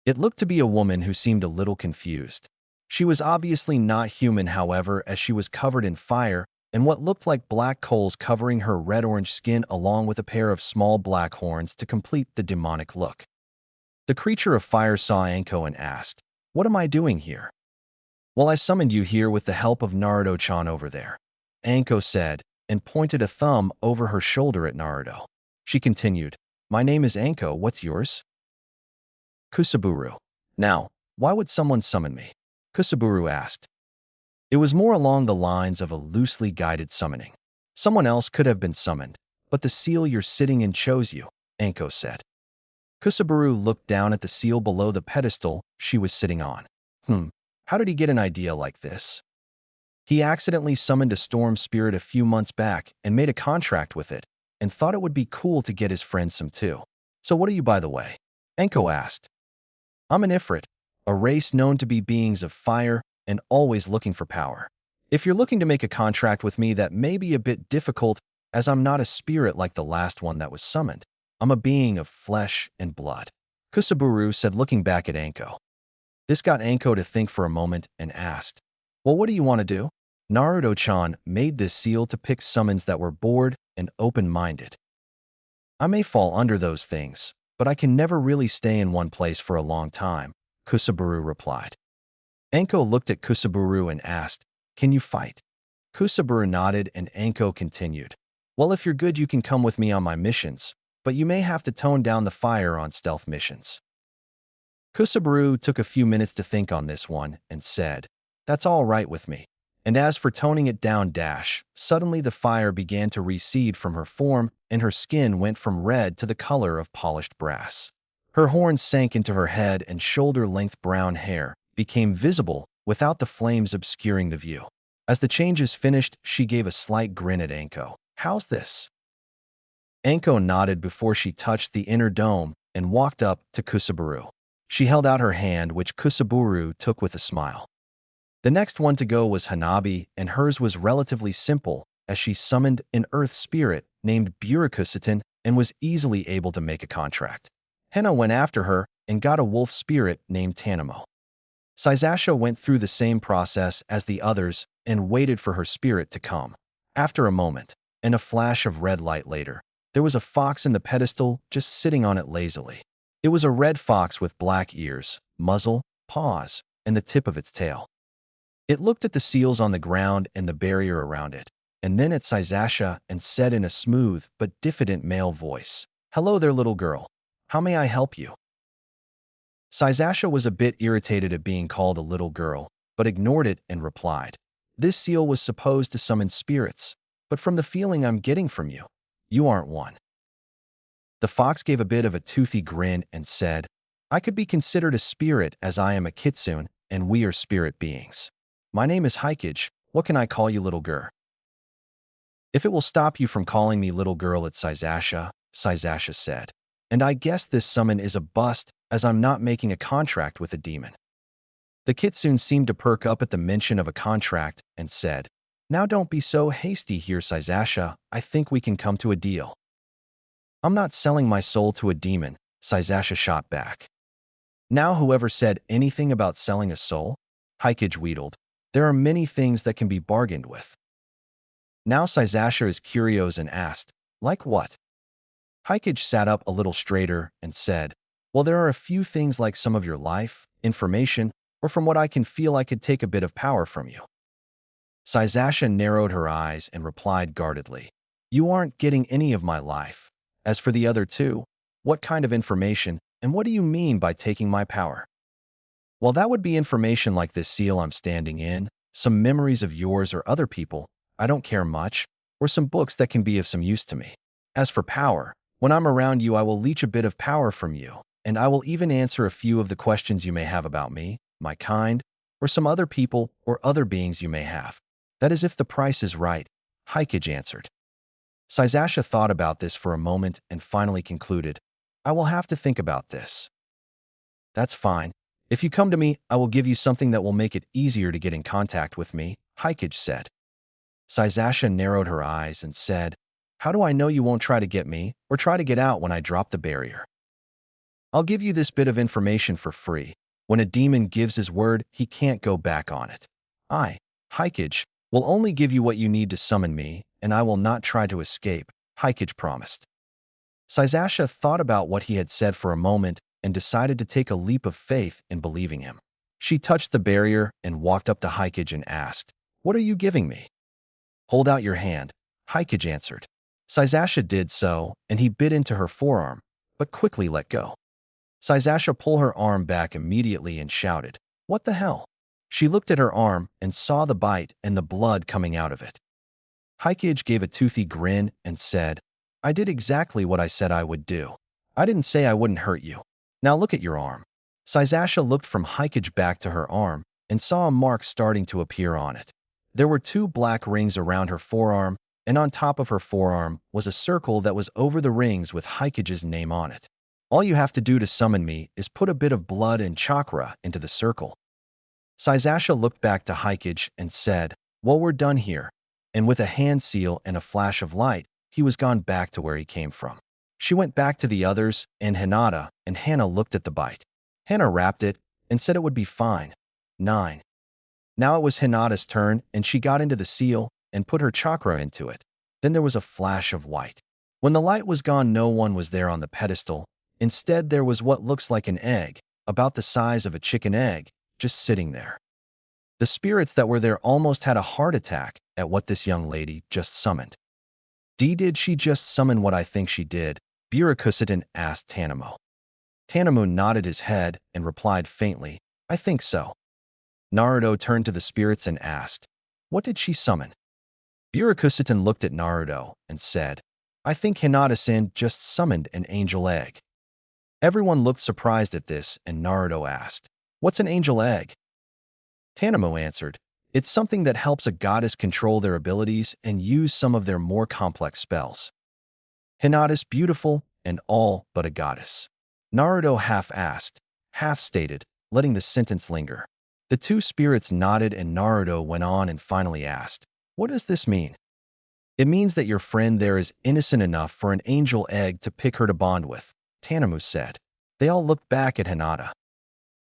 It looked to be a woman who seemed a little confused. She was obviously not human, however, as she was covered in fire and what looked like black coals covering her red-orange skin along with a pair of small black horns to complete the demonic look. The creature of fire saw Anko and asked, "What am I doing here?" "Well, I summoned you here with the help of Naruto-chan over there," Anko said, and pointed a thumb over her shoulder at Naruto. She continued, "My name is Anko, what's yours?" "Kusaburu." "Now, why would someone summon me?" Kusaburu asked. It was more along the lines of a loosely guided summoning. "Someone else could have been summoned, but the seal you're sitting in chose you," Anko said. Kusaburu looked down at the seal below the pedestal she was sitting on. How did he get an idea like this? He accidentally summoned a storm spirit a few months back and made a contract with it, and thought it would be cool to get his friends some too. "So what are you, by the way?" Anko asked. "I'm an Ifrit, a race known to be beings of fire and always looking for power. If you're looking to make a contract with me, that may be a bit difficult, as I'm not a spirit like the last one that was summoned. I'm a being of flesh and blood," Kusaburu said, looking back at Anko. This got Anko to think for a moment and asked, "Well, what do you want to do?" Naruto-chan made this seal to pick summons that were bored and open-minded. "I may fall under those things, but I can never really stay in one place for a long time," Kusaburu replied. Anko looked at Kusaburu and asked, "Can you fight?" Kusaburu nodded and Anko continued, "Well, if you're good, you can come with me on my missions, but you may have to tone down the fire on stealth missions." Kusaburu took a few minutes to think on this one and said, "That's all right with me." And as for toning it down, suddenly the fire began to recede from her form and her skin went from red to the color of polished brass. Her horns sank into her head and shoulder-length brown hair became visible without the flames obscuring the view. As the changes finished, she gave a slight grin at Anko. "How's this?" Anko nodded before she touched the inner dome and walked up to Kusaburu. She held out her hand, which Kusaburu took with a smile. The next one to go was Hanabi, and hers was relatively simple, as she summoned an earth spirit named Burakusitan and was easily able to make a contract. Hena went after her and got a wolf spirit named Tanamo. Saizasha went through the same process as the others and waited for her spirit to come. After a moment, and a flash of red light later, there was a fox in the pedestal just sitting on it lazily. It was a red fox with black ears, muzzle, paws, and the tip of its tail. It looked at the seals on the ground and the barrier around it, and then at Saizasha and said in a smooth but diffident male voice, "Hello there, little girl. How may I help you?" Saizasha was a bit irritated at being called a little girl, but ignored it and replied, "This seal was supposed to summon spirits, but from the feeling I'm getting from you, you aren't one." The fox gave a bit of a toothy grin and said, "I could be considered a spirit as I am a kitsune and we are spirit beings. My name is Hikage. What can I call you, little girl?" "If it will stop you from calling me little girl at Saizasha," Saizasha said. "And I guess this summon is a bust as I'm not making a contract with a demon." The kitsune seemed to perk up at the mention of a contract and said, "Now don't be so hasty here, Saizasha. I think we can come to a deal." "I'm not selling my soul to a demon," Saizasha shot back. "Now whoever said anything about selling a soul?" Hikage wheedled. "There are many things that can be bargained with." Now Saizasha is curious and asked, "Like what?" Hikage sat up a little straighter and said, "Well, there are a few things like some of your life, information, or from what I can feel I could take a bit of power from you." Saizasha narrowed her eyes and replied guardedly, "You aren't getting any of my life. As for the other two, what kind of information, and what do you mean by taking my power?" "Well, that would be information like this seal I'm standing in, some memories of yours or other people, I don't care much, or some books that can be of some use to me. As for power, when I'm around you I will leech a bit of power from you, and I will even answer a few of the questions you may have about me, my kind, or some other people or other beings you may have. That is if the price is right," Hikage answered. Saizasha thought about this for a moment and finally concluded, "I will have to think about this." "That's fine. If you come to me, I will give you something that will make it easier to get in contact with me," Hikage said. Saizasha narrowed her eyes and said, "How do I know you won't try to get me or try to get out when I drop the barrier?" "I'll give you this bit of information for free. When a demon gives his word, he can't go back on it. I, Hikage, will only give you what you need to summon me, and I will not try to escape," Hikage promised. Saizasha thought about what he had said for a moment and decided to take a leap of faith in believing him. She touched the barrier and walked up to Hikage and asked, "What are you giving me?" "Hold out your hand," Hikage answered. Saizasha did so, and he bit into her forearm, but quickly let go. Saizasha pulled her arm back immediately and shouted, "What the hell?" She looked at her arm and saw the bite and the blood coming out of it. Hikage gave a toothy grin and said, "I did exactly what I said I would do. I didn't say I wouldn't hurt you. Now look at your arm." Saizasha looked from Hikage back to her arm and saw a mark starting to appear on it. There were 2 black rings around her forearm, and on top of her forearm was a circle that was over the rings with Hikage's name on it. "All you have to do to summon me is put a bit of blood and chakra into the circle." Saizasha looked back to Hikage and said, "Well, we're done here." And with a hand seal and a flash of light, he was gone back to where he came from. She went back to the others and Hinata, and Hana looked at the bite. Hana wrapped it and said it would be fine. 9. Now it was Hinata's turn, and she got into the seal and put her chakra into it. Then there was a flash of white. When the light was gone, no one was there on the pedestal. Instead, there was what looks like an egg, about the size of a chicken egg, just sitting there. The spirits that were there almost had a heart attack at what this young lady just summoned. Did she just summon what I think she did?" Burakusitan asked Tanamo. Tanamo nodded his head and replied faintly, "I think so." Naruto turned to the spirits and asked, "What did she summon?" Burakusitan looked at Naruto and said, "I think Hinata-san just summoned an angel egg." Everyone looked surprised at this, and Naruto asked, "What's an angel egg?" Tanamo answered, "It's something that helps a goddess control their abilities and use some of their more complex spells." Hinata's beautiful and all but a goddess. Naruto half asked, half stated, letting the sentence linger. The two spirits nodded and Naruto went on and finally asked, "What does this mean?" "It means that your friend there is innocent enough for an angel egg to pick her to bond with," Tanamu said. They all looked back at Hinata.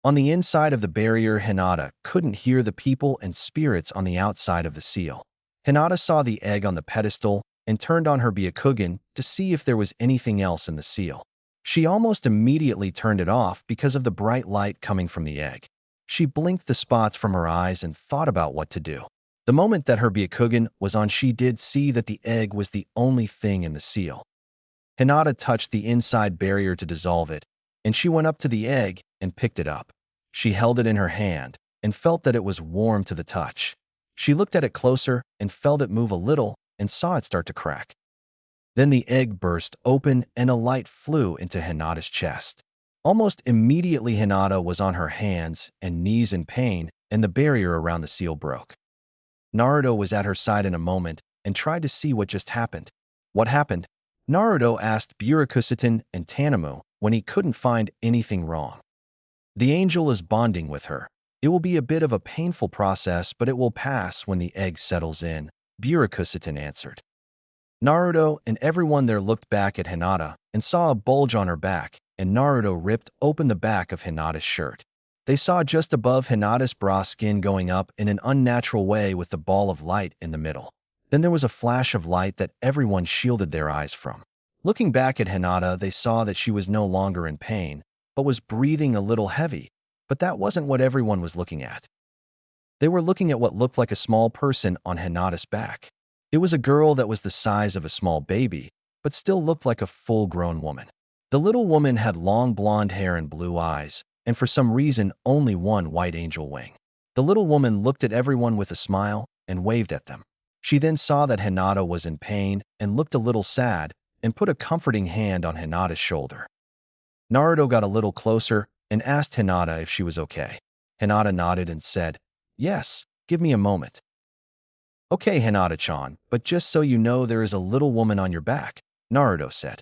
On the inside of the barrier, Hinata couldn't hear the people and spirits on the outside of the seal. Hinata saw the egg on the pedestal and turned on her Byakugan to see if there was anything else in the seal. She almost immediately turned it off because of the bright light coming from the egg. She blinked the spots from her eyes and thought about what to do. The moment that her Byakugan was on, she did see that the egg was the only thing in the seal. Hinata touched the inside barrier to dissolve it, and she went up to the egg and picked it up. She held it in her hand and felt that it was warm to the touch. She looked at it closer and felt it move a little and saw it start to crack. Then the egg burst open and a light flew into Hinata's chest. Almost immediately, Hinata was on her hands and knees in pain, and the barrier around the seal broke. Naruto was at her side in a moment and tried to see what just happened. "What happened?" Naruto asked Byakugan and Tanamu when he couldn't find anything wrong. "The angel is bonding with her. It will be a bit of a painful process, but it will pass when the egg settles in," Byakugan answered. Naruto and everyone there looked back at Hinata and saw a bulge on her back, and Naruto ripped open the back of Hinata's shirt. They saw just above Hinata's bra skin going up in an unnatural way with the ball of light in the middle. Then there was a flash of light that everyone shielded their eyes from. Looking back at Hinata, they saw that she was no longer in pain, but was breathing a little heavy. But that wasn't what everyone was looking at. They were looking at what looked like a small person on Hinata's back. It was a girl that was the size of a small baby, but still looked like a full-grown woman. The little woman had long blonde hair and blue eyes, and for some reason only one white angel wing. The little woman looked at everyone with a smile and waved at them. She then saw that Hinata was in pain and looked a little sad and put a comforting hand on Hinata's shoulder. Naruto got a little closer and asked Hinata if she was okay. Hinata nodded and said, "Yes, give me a moment." "Okay, Hinata-chan, but just so you know, there is a little woman on your back," Naruto said.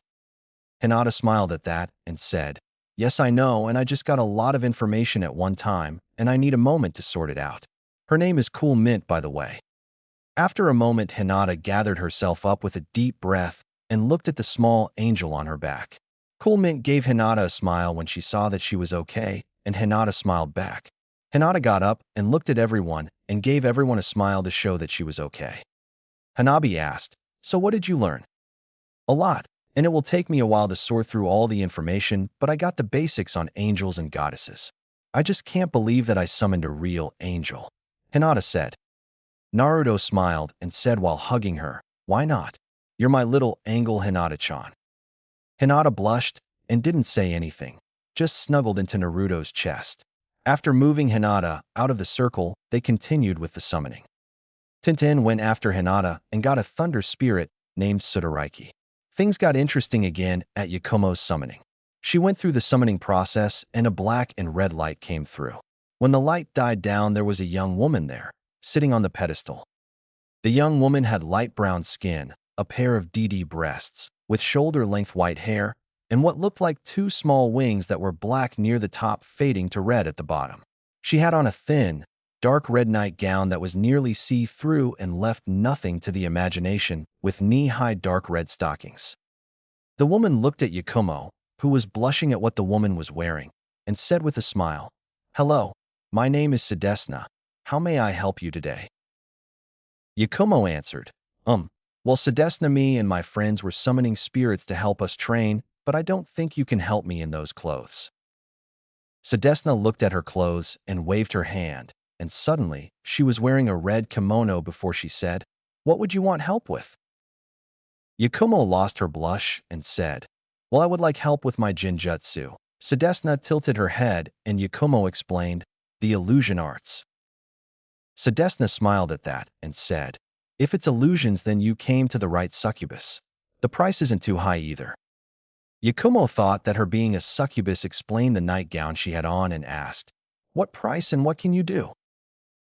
Hinata smiled at that and said, "Yes, I know, and I just got a lot of information at one time, and I need a moment to sort it out. Her name is Cool Mint, by the way." After a moment, Hinata gathered herself up with a deep breath and looked at the small angel on her back. Cool Mint gave Hinata a smile when she saw that she was okay, and Hinata smiled back. Hinata got up and looked at everyone and gave everyone a smile to show that she was okay. Hanabi asked, "So what did you learn?" "A lot, and it will take me a while to sort through all the information, but I got the basics on angels and goddesses. I just can't believe that I summoned a real angel," Hinata said. Naruto smiled and said while hugging her, "Why not? You're my little angel, Hinata-chan." Hinata blushed and didn't say anything, just snuggled into Naruto's chest. After moving Hinata out of the circle, they continued with the summoning. Tintin went after Hinata and got a thunder spirit named Sudaraiki. Things got interesting again at Yakumo's summoning. She went through the summoning process and a black and red light came through. When the light died down, there was a young woman there, sitting on the pedestal. The young woman had light brown skin, a pair of DD breasts, with shoulder-length white hair, and what looked like two small wings that were black near the top fading to red at the bottom. She had on a thin, dark red nightgown that was nearly see-through and left nothing to the imagination, with knee-high dark red stockings. The woman looked at Yakumo, who was blushing at what the woman was wearing, and said with a smile, "Hello, my name is Sadesna. How may I help you today?" Yakumo answered, Well, Sadesna, me and my friends were summoning spirits to help us train, but I don't think you can help me in those clothes." Sadesna looked at her clothes and waved her hand, and suddenly she was wearing a red kimono before she said, "What would you want help with?" Yakumo lost her blush and said, "Well, I would like help with my jinjutsu." Sadesna tilted her head and Yakumo explained, "The illusion arts." Sadesna smiled at that and said, "If it's illusions, then you came to the right succubus. The price isn't too high either." Yakumo thought that her being a succubus explained the nightgown she had on and asked, "What price and what can you do?"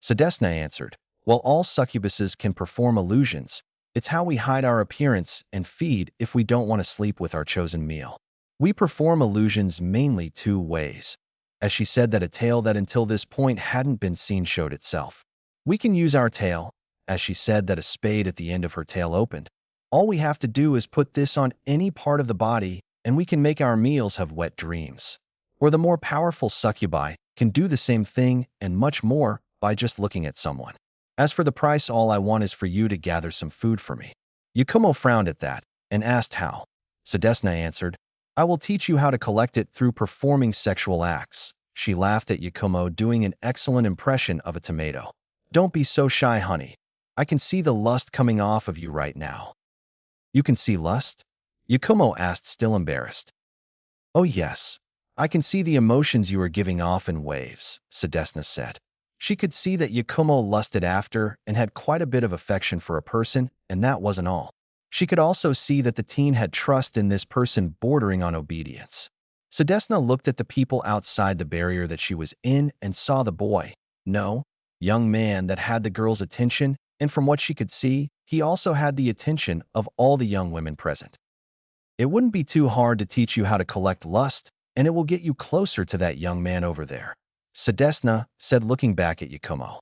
Sadesna answered. While all succubuses can perform illusions, it's how we hide our appearance and feed if we don't want to sleep with our chosen meal. We perform illusions mainly two ways. As she said that a tail that until this point hadn't been seen showed itself. We can use our tail, as she said that a spade at the end of her tail opened. All we have to do is put this on any part of the body and we can make our meals have wet dreams. Or the more powerful succubi can do the same thing and much more by just looking at someone. As for the price, all I want is for you to gather some food for me. Yakumo frowned at that and asked how. Sadesna answered, I will teach you how to collect it through performing sexual acts. She laughed at Yakumo, doing an excellent impression of a tomato. Don't be so shy, honey. I can see the lust coming off of you right now. You can see lust? Yakumo asked, still embarrassed. Oh yes. I can see the emotions you are giving off in waves, Sadesna said. She could see that Yakumo lusted after and had quite a bit of affection for a person, and that wasn't all. She could also see that the teen had trust in this person bordering on obedience. Sadesna looked at the people outside the barrier that she was in and saw the boy, young man that had the girl's attention, and from what she could see, he also had the attention of all the young women present. It wouldn't be too hard to teach you how to collect lust, and it will get you closer to that young man over there, Sadesna said, looking back at Yakumo.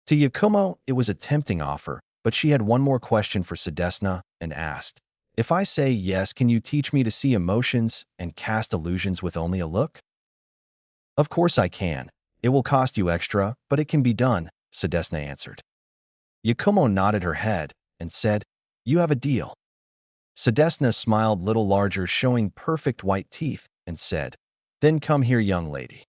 To Yakumo, it was a tempting offer, but she had one more question for Sadesna and asked, if I say yes, can you teach me to see emotions and cast illusions with only a look? Of course I can. It will cost you extra, but it can be done, Sadesna answered. Yakumo nodded her head and said, you have a deal. Sadesna smiled little larger, showing perfect white teeth, and said, then come here, young lady.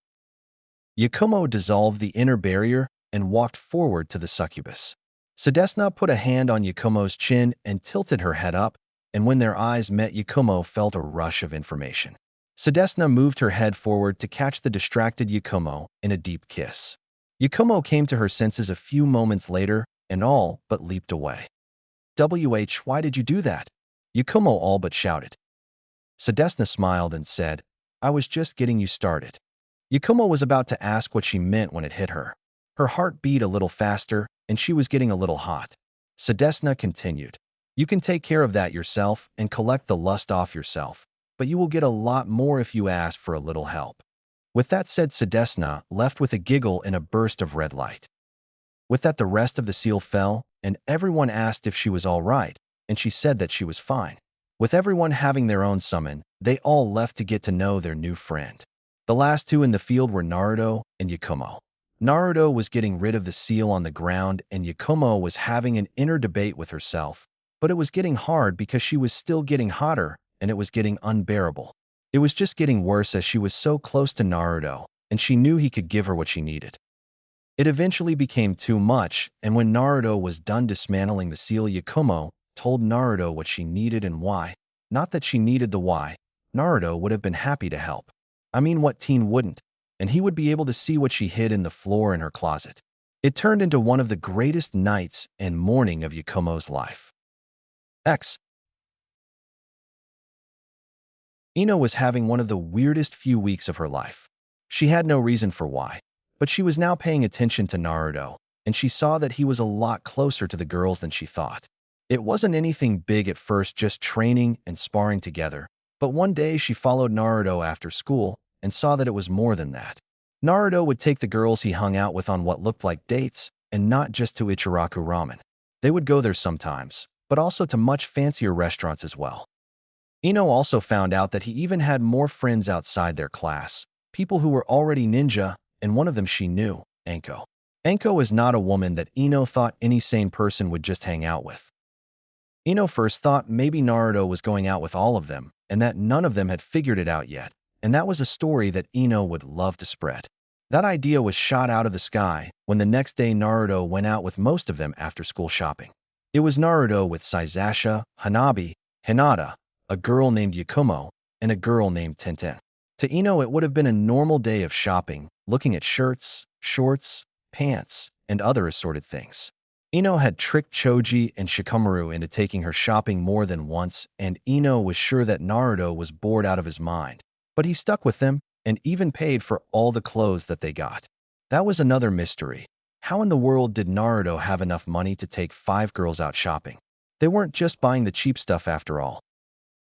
Yakumo dissolved the inner barrier and walked forward to the succubus. Sadesna put a hand on Yakumo's chin and tilted her head up, and when their eyes met, Yakumo felt a rush of information. Sadesna moved her head forward to catch the distracted Yakumo in a deep kiss. Yakumo came to her senses a few moments later and all but leaped away. Why did you do that? Yakumo all but shouted. Sadesna smiled and said, I was just getting you started. Yakumo was about to ask what she meant when it hit her. Her heart beat a little faster, and she was getting a little hot. Sadesna continued, you can take care of that yourself and collect the lust off yourself, but you will get a lot more if you ask for a little help. With that said, Sadesna left with a giggle and a burst of red light. With that, the rest of the seal fell, and everyone asked if she was all right, and she said that she was fine. With everyone having their own summon, they all left to get to know their new friend. The last two in the field were Naruto and Yakumo. Naruto was getting rid of the seal on the ground, and Yakumo was having an inner debate with herself, but it was getting hard because she was still getting hotter, and it was getting unbearable. It was just getting worse as she was so close to Naruto, and she knew he could give her what she needed. It eventually became too much, and when Naruto was done dismantling the seal, Yakumo told Naruto what she needed and why. Not that she needed the why. Naruto would have been happy to help. I mean, what teen wouldn't? And he would be able to see what she hid in the floor in her closet. It turned into one of the greatest nights and morning of Yakumo's life. Ino was having one of the weirdest few weeks of her life. She had no reason for why, but she was now paying attention to Naruto, and she saw that he was a lot closer to the girls than she thought. It wasn't anything big at first, just training and sparring together, but one day she followed Naruto after school and saw that it was more than that. Naruto would take the girls he hung out with on what looked like dates, and not just to Ichiraku Ramen. They would go there sometimes, but also to much fancier restaurants as well. Ino also found out that he even had more friends outside their class, people who were already ninja, and one of them she knew, Anko. Anko is not a woman that Ino thought any sane person would just hang out with. Ino first thought maybe Naruto was going out with all of them, and that none of them had figured it out yet, and that was a story that Ino would love to spread. That idea was shot out of the sky when the next day Naruto went out with most of them after school shopping. It was Naruto with Saizasha, Hanabi, Hinata, a girl named Yakumo, and a girl named Tenten. To Ino, it would have been a normal day of shopping, looking at shirts, shorts, pants, and other assorted things. Ino had tricked Choji and Shikamaru into taking her shopping more than once, and Ino was sure that Naruto was bored out of his mind. But he stuck with them and even paid for all the clothes that they got. That was another mystery. How in the world did Naruto have enough money to take 5 girls out shopping? They weren't just buying the cheap stuff after all.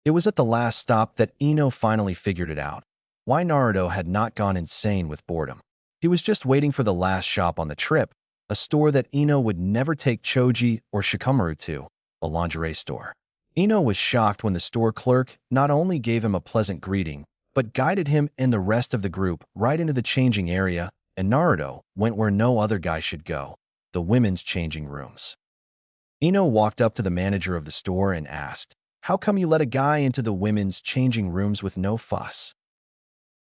It was at the last stop that Ino finally figured it out. Why Naruto had not gone insane with boredom. He was just waiting for the last shop on the trip, a store that Ino would never take Choji or Shikamaru to, a lingerie store. Ino was shocked when the store clerk not only gave him a pleasant greeting, but guided him and the rest of the group right into the changing area, and Naruto went where no other guy should go, the women's changing rooms. Ino walked up to the manager of the store and asked, "How come you let a guy into the women's changing rooms with no fuss?"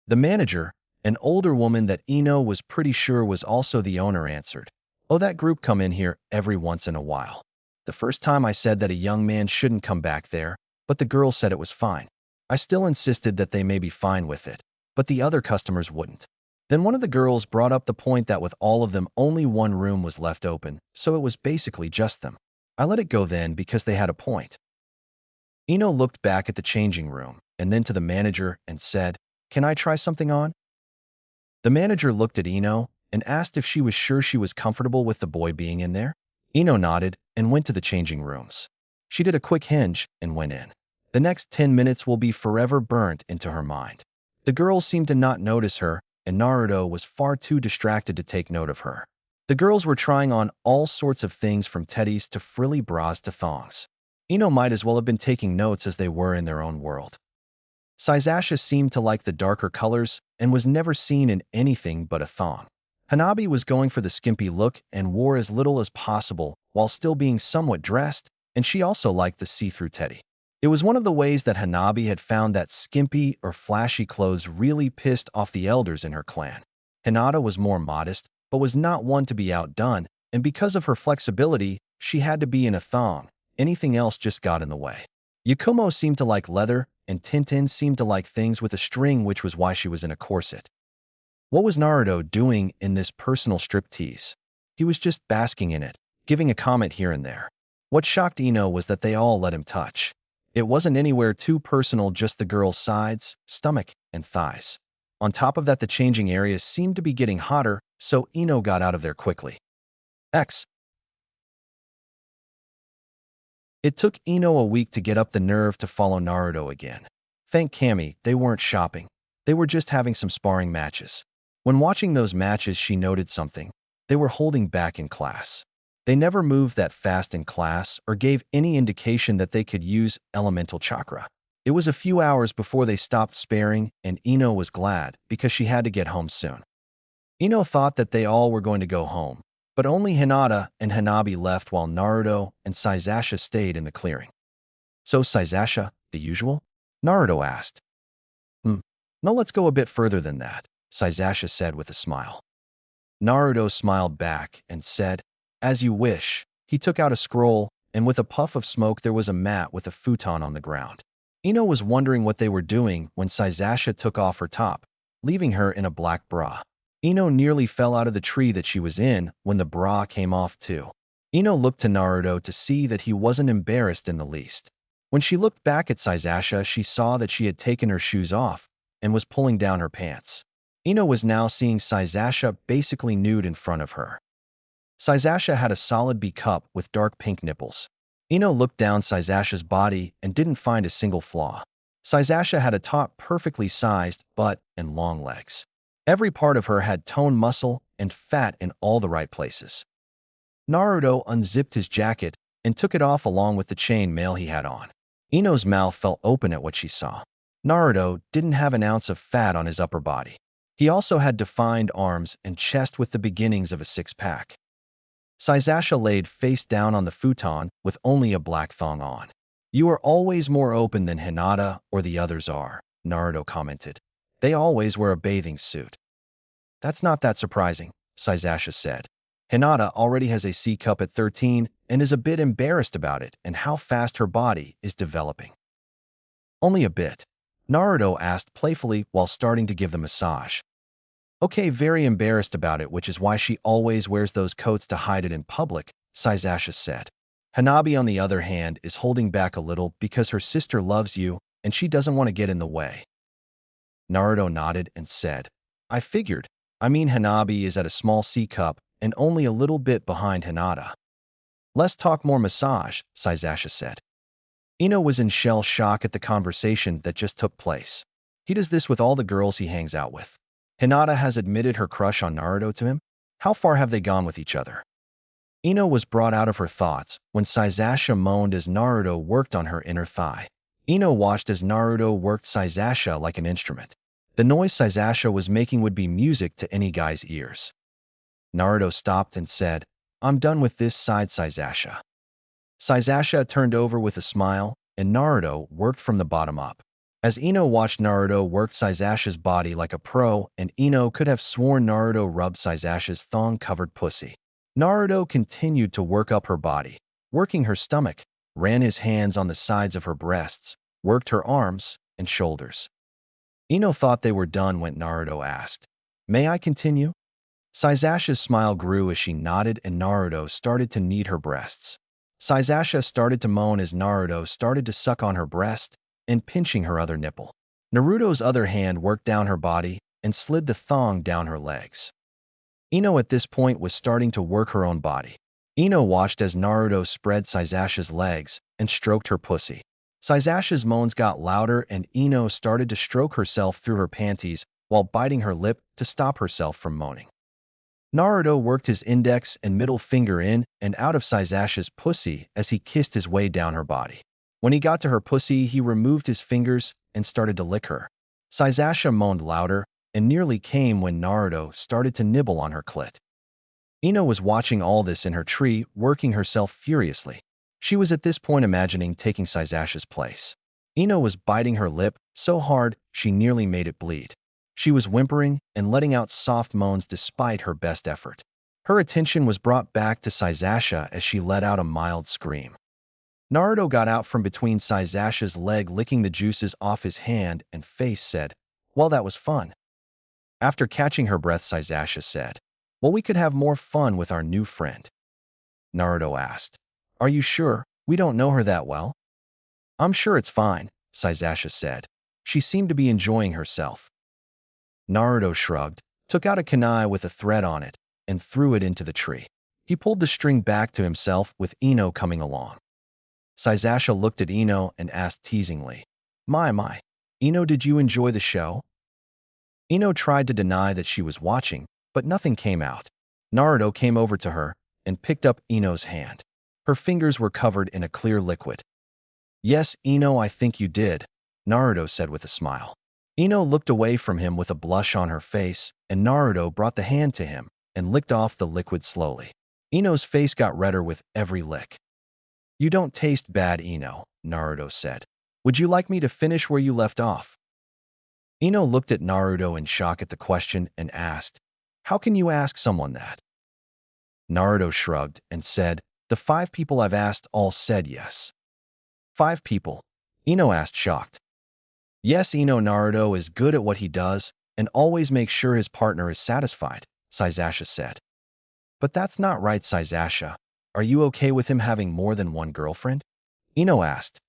The manager, an older woman that Ino was pretty sure was also the owner, answered, "Oh, that group come in here every once in a while. The first time I said that a young man shouldn't come back there, but the girl said it was fine. I still insisted that they may be fine with it, but the other customers wouldn't. Then one of the girls brought up the point that with all of them only one room was left open, so it was basically just them. I let it go then because they had a point." Ino looked back at the changing room and then to the manager and said, "Can I try something on?" The manager looked at Ino and asked if she was sure she was comfortable with the boy being in there. Ino nodded and went to the changing rooms. She did a quick hinge and went in. The next 10 minutes will be forever burnt into her mind. The girls seemed to not notice her, and Naruto was far too distracted to take note of her. The girls were trying on all sorts of things from teddies to frilly bras to thongs. Ino might as well have been taking notes as they were in their own world. Saizasha seemed to like the darker colors and was never seen in anything but a thong. Hanabi was going for the skimpy look and wore as little as possible while still being somewhat dressed, and she also liked the see-through teddy. It was one of the ways that Hanabi had found that skimpy or flashy clothes really pissed off the elders in her clan. Hinata was more modest, but was not one to be outdone, and because of her flexibility, she had to be in a thong. Anything else just got in the way. Yakumo seemed to like leather, and Tintin seemed to like things with a string, which was why she was in a corset. What was Naruto doing in this personal striptease? He was just basking in it, giving a comment here and there. What shocked Ino was that they all let him touch. It wasn't anywhere too personal, just the girl's sides, stomach, and thighs. On top of that, the changing areas seemed to be getting hotter, so Ino got out of there quickly. It took Ino a week to get up the nerve to follow Naruto again. Thank Kami, they weren't shopping. They were just having some sparring matches. When watching those matches, she noted something. They were holding back in class. They never moved that fast in class or gave any indication that they could use elemental chakra. It was a few hours before they stopped sparring, and Ino was glad because she had to get home soon. Ino thought that they all were going to go home, but only Hinata and Hanabi left while Naruto and Saizasha stayed in the clearing. "So Saizasha, the usual?" Naruto asked. No, let's go a bit further than that," Saizasha said with a smile. Naruto smiled back and said, "As you wish." He took out a scroll, and with a puff of smoke there was a mat with a futon on the ground. Ino was wondering what they were doing when Saizasha took off her top, leaving her in a black bra. Ino nearly fell out of the tree that she was in when the bra came off too. Ino looked to Naruto to see that he wasn't embarrassed in the least. When she looked back at Saizasha, she saw that she had taken her shoes off and was pulling down her pants. Ino was now seeing Saizasha basically nude in front of her. Saizasha had a solid B cup with dark pink nipples. Ino looked down Saizasha's body and didn't find a single flaw. Saizasha had a taut, perfectly sized butt and long legs. Every part of her had toned muscle and fat in all the right places. Naruto unzipped his jacket and took it off along with the chain mail he had on. Ino's mouth fell open at what she saw. Naruto didn't have an ounce of fat on his upper body. He also had defined arms and chest with the beginnings of a six-pack. Saizasha laid face down on the futon with only a black thong on. "You are always more open than Hinata or the others are," Naruto commented. "They always wear a bathing suit." "That's not that surprising," Saizasha said. "Hinata already has a C cup at 13 and is a bit embarrassed about it and how fast her body is developing." "Only a bit?" Naruto asked playfully while starting to give the massage. "Okay, very embarrassed about it, which is why she always wears those coats to hide it in public," Saizasha said. "Hanabi, on the other hand, is holding back a little because her sister loves you and she doesn't want to get in the way." Naruto nodded and said, "I figured. I mean, Hanabi is at a small C cup and only a little bit behind Hinata. "Less talk, more massage," Saizasha said. Ino was in shell shock at the conversation that just took place. He does this with all the girls he hangs out with. Hinata has admitted her crush on Naruto to him? How far have they gone with each other? Ino was brought out of her thoughts when Saizasha moaned as Naruto worked on her inner thigh. Ino watched as Naruto worked Saizasha like an instrument. The noise Saizasha was making would be music to any guy's ears. Naruto stopped and said, "I'm done with this," sighed Saizasha. Saizasha turned over with a smile, and Naruto worked from the bottom up. As Ino watched Naruto work Saizasha's body like a pro, and Ino could have sworn Naruto rubbed Saizasha's thong-covered pussy. Naruto continued to work up her body, working her stomach, ran his hands on the sides of her breasts, worked her arms and shoulders. Ino thought they were done when Naruto asked, "May I continue?" Saizasha's smile grew as she nodded and Naruto started to knead her breasts. Saizasha started to moan as Naruto started to suck on her breast and pinching her other nipple. Naruto's other hand worked down her body and slid the thong down her legs. Ino at this point was starting to work her own body. Ino watched as Naruto spread Saizasha's legs and stroked her pussy. Saizasha's moans got louder and Ino started to stroke herself through her panties while biting her lip to stop herself from moaning. Naruto worked his index and middle finger in and out of Saizasha's pussy as he kissed his way down her body. When he got to her pussy, he removed his fingers and started to lick her. Saizasha moaned louder and nearly came when Naruto started to nibble on her clit. Ino was watching all this in her tree, working herself furiously. She was at this point imagining taking Saizasha's place. Ino was biting her lip so hard she nearly made it bleed. She was whimpering and letting out soft moans despite her best effort. Her attention was brought back to Saizasha as she let out a mild scream. Naruto got out from between Saizasha's leg, licking the juices off his hand and face, said, "Well, that was fun." After catching her breath, Saizasha said, "Well, we could have more fun with our new friend." Naruto asked, "Are you sure? We don't know her that well." "I'm sure it's fine," Saizasha said. She seemed to be enjoying herself. Naruto shrugged, took out a kunai with a thread on it, and threw it into the tree. He pulled the string back to himself with Ino coming along. Saizasha looked at Ino and asked teasingly, My, Ino, did you enjoy the show?" Ino tried to deny that she was watching, but nothing came out. Naruto came over to her and picked up Ino's hand. Her fingers were covered in a clear liquid. "Yes, Ino, I think you did," Naruto said with a smile. Ino looked away from him with a blush on her face, and Naruto brought the hand to him and licked off the liquid slowly. Ino's face got redder with every lick. "You don't taste bad, Ino," Naruto said. "Would you like me to finish where you left off?" Ino looked at Naruto in shock at the question and asked, "How can you ask someone that?" Naruto shrugged and said, "The 5 people I've asked all said yes." "5 people?" Ino asked, shocked. "Yes, Ino, Naruto is good at what he does and always makes sure his partner is satisfied," Saizasha said. "But that's not right, Saizasha. Are you okay with him having more than one girlfriend?" Ino asked.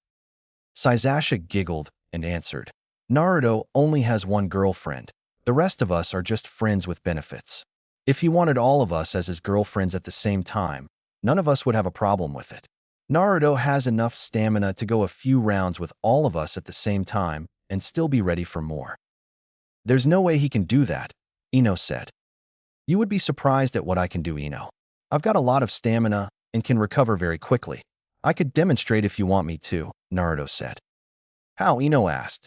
Saizasha giggled and answered, "Naruto only has one girlfriend. The rest of us are just friends with benefits. If he wanted all of us as his girlfriends at the same time, none of us would have a problem with it. Naruto has enough stamina to go a few rounds with all of us at the same time and still be ready for more." "There's no way he can do that," Ino said. "You would be surprised at what I can do, Ino. I've got a lot of stamina and can recover very quickly. I could demonstrate if you want me to," Naruto said. "How?" Ino asked.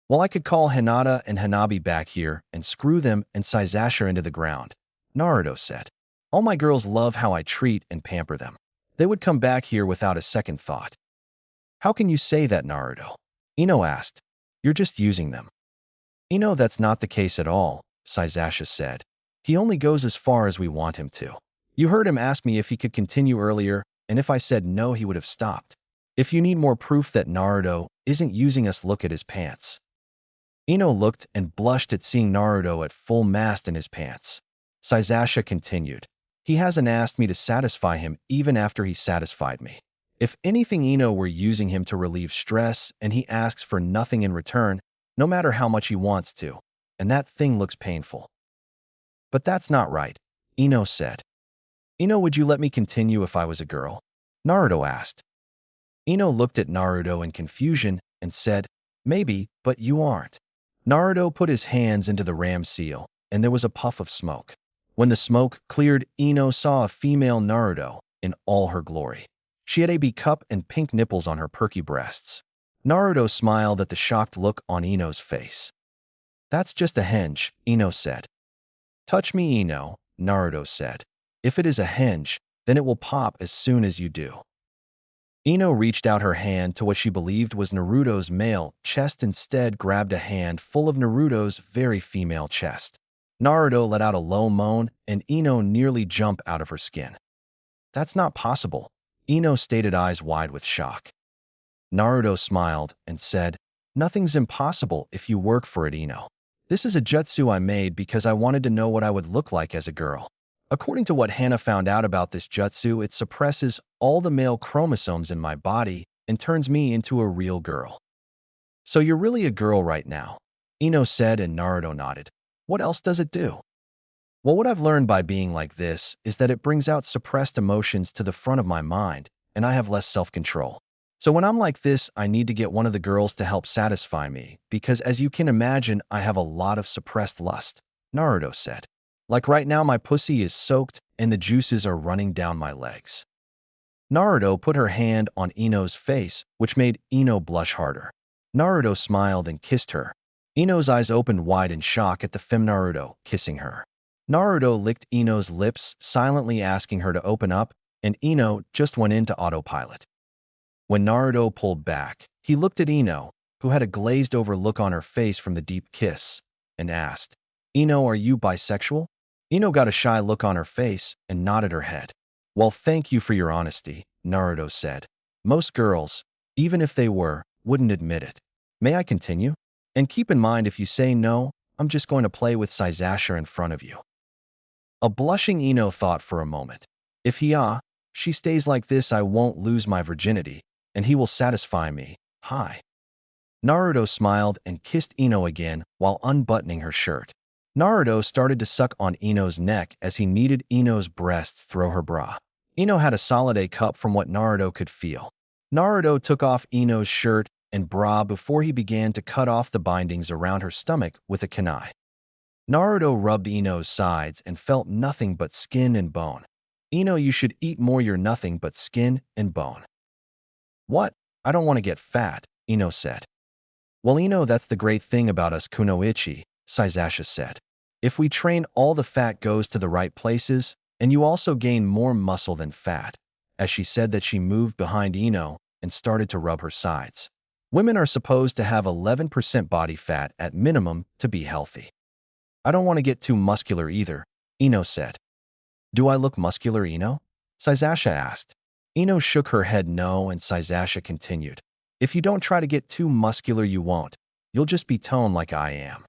"Well, I could call Hinata and Hanabi back here and screw them and Saizasha into the ground," Naruto said. "All my girls love how I treat and pamper them. They would come back here without a second thought." "How can you say that, Naruto?" Ino asked. "You're just using them." "Ino, that's not the case at all," Saizasha said. "He only goes as far as we want him to. You heard him ask me if he could continue earlier, and if I said no, he would have stopped. If you need more proof that Naruto isn't using us, look at his pants." Ino looked and blushed at seeing Naruto at full mast in his pants. Saizasha continued, "He hasn't asked me to satisfy him even after he satisfied me. If anything, Ino, we're using him to relieve stress, and he asks for nothing in return, no matter how much he wants to, and that thing looks painful." But that's not right, Ino said. Ino, would you let me continue if I was a girl? Naruto asked. Ino looked at Naruto in confusion and said, maybe, but you aren't. Naruto put his hands into the ram seal, and there was a puff of smoke. When the smoke cleared, Ino saw a female Naruto in all her glory. She had a B cup and pink nipples on her perky breasts. Naruto smiled at the shocked look on Ino's face. That's just a henge, Ino said. Touch me, Ino, Naruto said. If it is a henge, then it will pop as soon as you do. Ino reached out her hand to what she believed was Naruto's male chest, instead grabbed a hand full of Naruto's very female chest. Naruto let out a low moan, and Ino nearly jumped out of her skin. That's not possible, Ino stated, eyes wide with shock. Naruto smiled and said, nothing's impossible if you work for it, Ino. This is a jutsu I made because I wanted to know what I would look like as a girl. According to what Hana found out about this jutsu, it suppresses all the male chromosomes in my body and turns me into a real girl. So you're really a girl right now, Ino said, and Naruto nodded. What else does it do? Well, what I've learned by being like this is that it brings out suppressed emotions to the front of my mind, and I have less self-control. So when I'm like this, I need to get one of the girls to help satisfy me, because as you can imagine, I have a lot of suppressed lust, Naruto said. Like right now, my pussy is soaked and the juices are running down my legs. Naruto put her hand on Ino's face, which made Ino blush harder. Naruto smiled and kissed her. Ino's eyes opened wide in shock at the femme Naruto kissing her. Naruto licked Ino's lips, silently asking her to open up, and Ino just went into autopilot. When Naruto pulled back, he looked at Ino, who had a glazed-over look on her face from the deep kiss, and asked, Ino, are you bisexual? Ino got a shy look on her face and nodded her head. Well, thank you for your honesty, Naruto said. Most girls, even if they were, wouldn't admit it. May I continue? And keep in mind, if you say no, I'm just going to play with Sasasha in front of you. A blushing Ino thought for a moment. If she stays like this, I won't lose my virginity, and he will satisfy me. Hi. Naruto smiled and kissed Ino again while unbuttoning her shirt. Naruto started to suck on Ino's neck as he kneaded Ino's breasts through her bra. Ino had a solid A cup from what Naruto could feel. Naruto took off Ino's shirt and bra before he began to cut off the bindings around her stomach with a kunai. Naruto rubbed Ino's sides and felt nothing but skin and bone. Ino, you should eat more, you're nothing but skin and bone. What? I don't want to get fat, Ino said. Well, Ino, that's the great thing about us kunoichi, Sasasha said. If we train, all the fat goes to the right places, and you also gain more muscle than fat. As she said that, she moved behind Ino and started to rub her sides. Women are supposed to have 11% body fat at minimum to be healthy. I don't want to get too muscular either, Ino said. Do I look muscular, Ino? Sasasha asked. Ino shook her head no, and Sasasha continued. If you don't try to get too muscular, you won't. You'll just be toned like I am.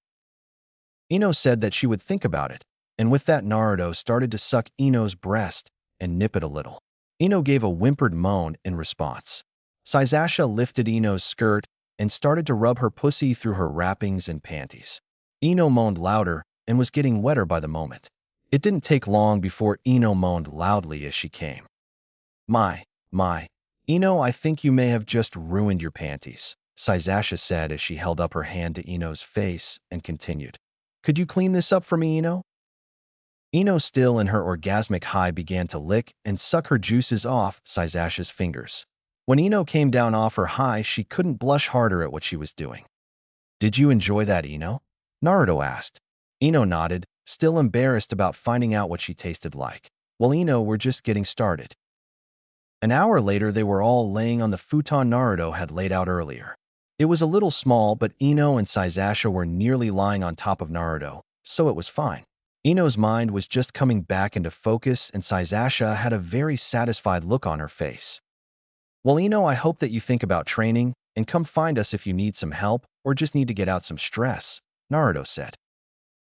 Ino said that she would think about it, and with that Naruto started to suck Ino's breast and nip it a little. Ino gave a whimpered moan in response. Sasasha lifted Ino's skirt and started to rub her pussy through her wrappings and panties. Ino moaned louder and was getting wetter by the moment. It didn't take long before Ino moaned loudly as she came. My, Ino, I think you may have just ruined your panties, Sasasha said as she held up her hand to Ino's face and continued. Could you clean this up for me, Ino? Ino, still in her orgasmic high, began to lick and suck her juices off Sasasha's fingers. When Ino came down off her high, she couldn't blush harder at what she was doing. Did you enjoy that, Ino? Naruto asked. Ino nodded, still embarrassed about finding out what she tasted like. Well, Ino, we're just getting started. An hour later, they were all laying on the futon Naruto had laid out earlier. It was a little small, but Ino and Sasasha were nearly lying on top of Naruto, so it was fine. Ino's mind was just coming back into focus, and Sasasha had a very satisfied look on her face. Well, Ino, I hope that you think about training, and come find us if you need some help or just need to get out some stress, Naruto said.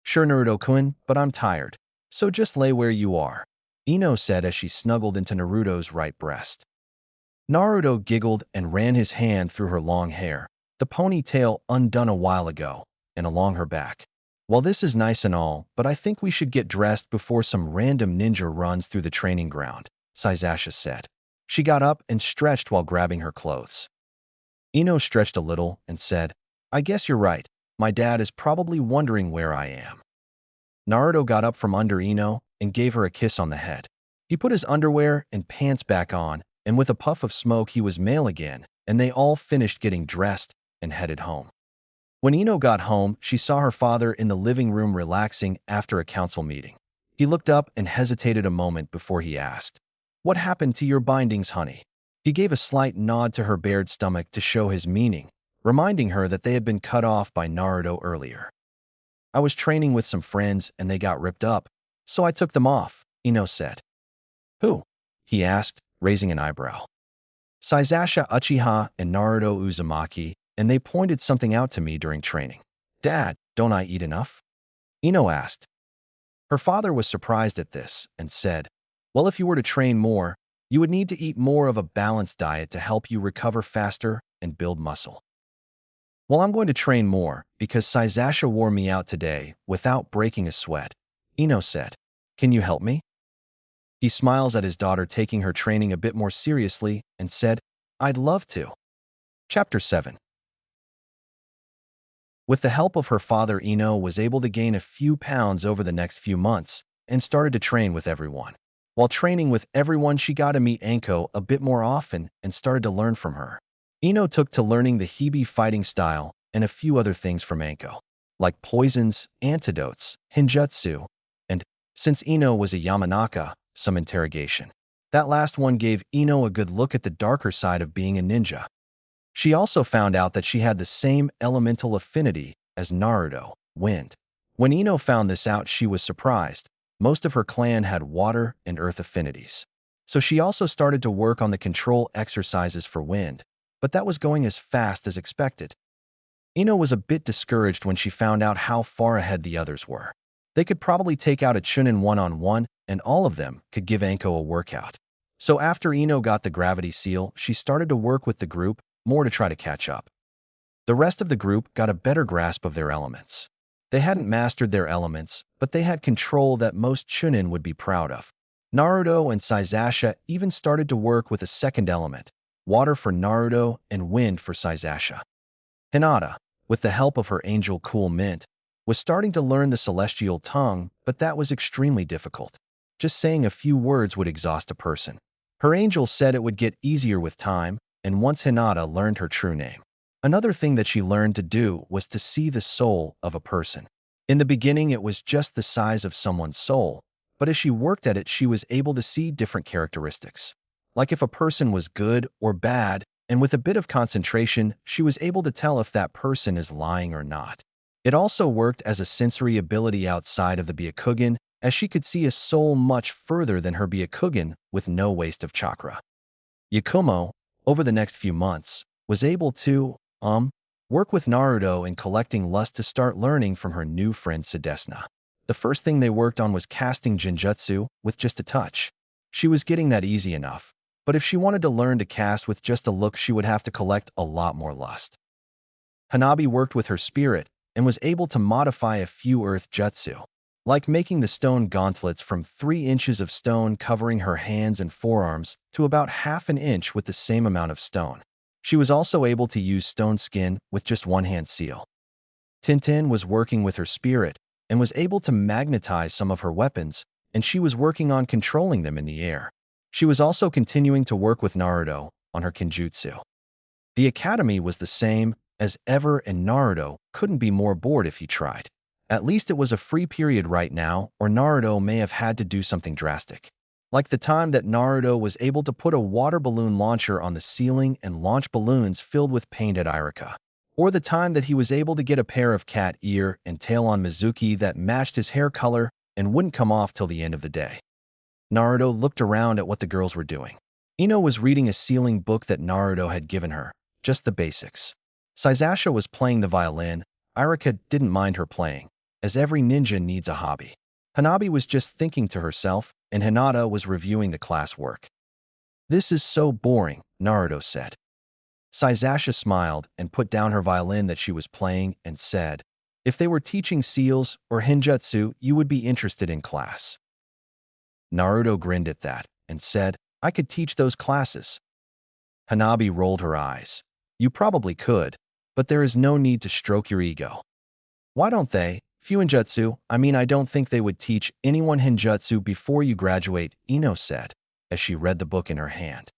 Sure, Naruto-kun, but I'm tired, so just lay where you are, Ino said as she snuggled into Naruto's right breast. Naruto giggled and ran his hand through her long hair, the ponytail undone a while ago, and along her back. Well, this is nice and all, but I think we should get dressed before some random ninja runs through the training ground, Saizasha said. She got up and stretched while grabbing her clothes. Ino stretched a little and said, I guess you're right. My dad is probably wondering where I am. Naruto got up from under Ino and gave her a kiss on the head. He put his underwear and pants back on, and with a puff of smoke he was male again, and they all finished getting dressed and headed home. When Ino got home, she saw her father in the living room relaxing after a council meeting. He looked up and hesitated a moment before he asked, What happened to your bindings, honey? He gave a slight nod to her bared stomach to show his meaning, reminding her that they had been cut off by Naruto earlier. I was training with some friends and they got ripped up, so I took them off, Ino said. Who? He asked, raising an eyebrow. Saizasha Uchiha and Naruto Uzumaki, and they pointed something out to me during training. Dad, don't I eat enough? Ino asked. Her father was surprised at this and said, Well, if you were to train more, you would need to eat more of a balanced diet to help you recover faster and build muscle. Well, I'm going to train more because Saizasha wore me out today without breaking a sweat, Ino said. Can you help me? He smiles at his daughter taking her training a bit more seriously and said, I'd love to. Chapter 7. With the help of her father, Ino was able to gain a few pounds over the next few months and started to train with everyone. While training with everyone, she got to meet Anko a bit more often and started to learn from her. Ino took to learning the Hibi fighting style and a few other things from Anko, like poisons, antidotes, hinjutsu, and, since Ino was a Yamanaka, some interrogation. That last one gave Ino a good look at the darker side of being a ninja. She also found out that she had the same elemental affinity as Naruto, wind. When Ino found this out, she was surprised. Most of her clan had water and earth affinities. So she also started to work on the control exercises for wind, but that was going as fast as expected. Ino was a bit discouraged when she found out how far ahead the others were. They could probably take out a Chunin one-on-one, and all of them could give Anko a workout. So after Ino got the gravity seal, she started to work with the group more to try to catch up. The rest of the group got a better grasp of their elements. They hadn't mastered their elements, but they had control that most Chunin would be proud of. Naruto and Saizasha even started to work with a second element, water for Naruto and wind for Saizasha. Hinata, with the help of her angel Cool Mint, was starting to learn the celestial tongue, but that was extremely difficult. Just saying a few words would exhaust a person. Her angel said it would get easier with time, and once Hinata learned her true name. Another thing that she learned to do was to see the soul of a person. In the beginning, it was just the size of someone's soul, but as she worked at it, she was able to see different characteristics. Like if a person was good or bad, and with a bit of concentration, she was able to tell if that person is lying or not. It also worked as a sensory ability outside of the Byakugan, as she could see a soul much further than her Byakugan with no waste of chakra. Yakumo, over the next few months, was able to, work with Naruto in collecting lust to start learning from her new friend Sadesna. The first thing they worked on was casting Genjutsu with just a touch. She was getting that easy enough, but if she wanted to learn to cast with just a look, she would have to collect a lot more lust. Hanabi worked with her spirit and was able to modify a few earth jutsu, like making the stone gauntlets from 3 inches of stone covering her hands and forearms to about half an inch with the same amount of stone. She was also able to use stone skin with just one hand seal. Tintin was working with her spirit and was able to magnetize some of her weapons, and she was working on controlling them in the air. She was also continuing to work with Naruto on her Kenjutsu. The academy was the same as ever, and Naruto couldn't be more bored if he tried. At least it was a free period right now, or Naruto may have had to do something drastic. Like the time that Naruto was able to put a water balloon launcher on the ceiling and launch balloons filled with paint at Irika. Or the time that he was able to get a pair of cat ear and tail on Mizuki that matched his hair color and wouldn't come off till the end of the day. Naruto looked around at what the girls were doing. Ino was reading a sealing book that Naruto had given her, just the basics. Saizasha was playing the violin. Irika didn't mind her playing, as every ninja needs a hobby. Hanabi was just thinking to herself, and Hinata was reviewing the class work. This is so boring, Naruto said. Saizasha smiled and put down her violin that she was playing and said, If they were teaching seals or Hinjutsu, you would be interested in class. Naruto grinned at that and said, I could teach those classes. Hanabi rolled her eyes. You probably could, but there is no need to stroke your ego. Why don't they? Fuinjutsu, I don't think they would teach anyone Hinjutsu before you graduate, Ino said, as she read the book in her hand.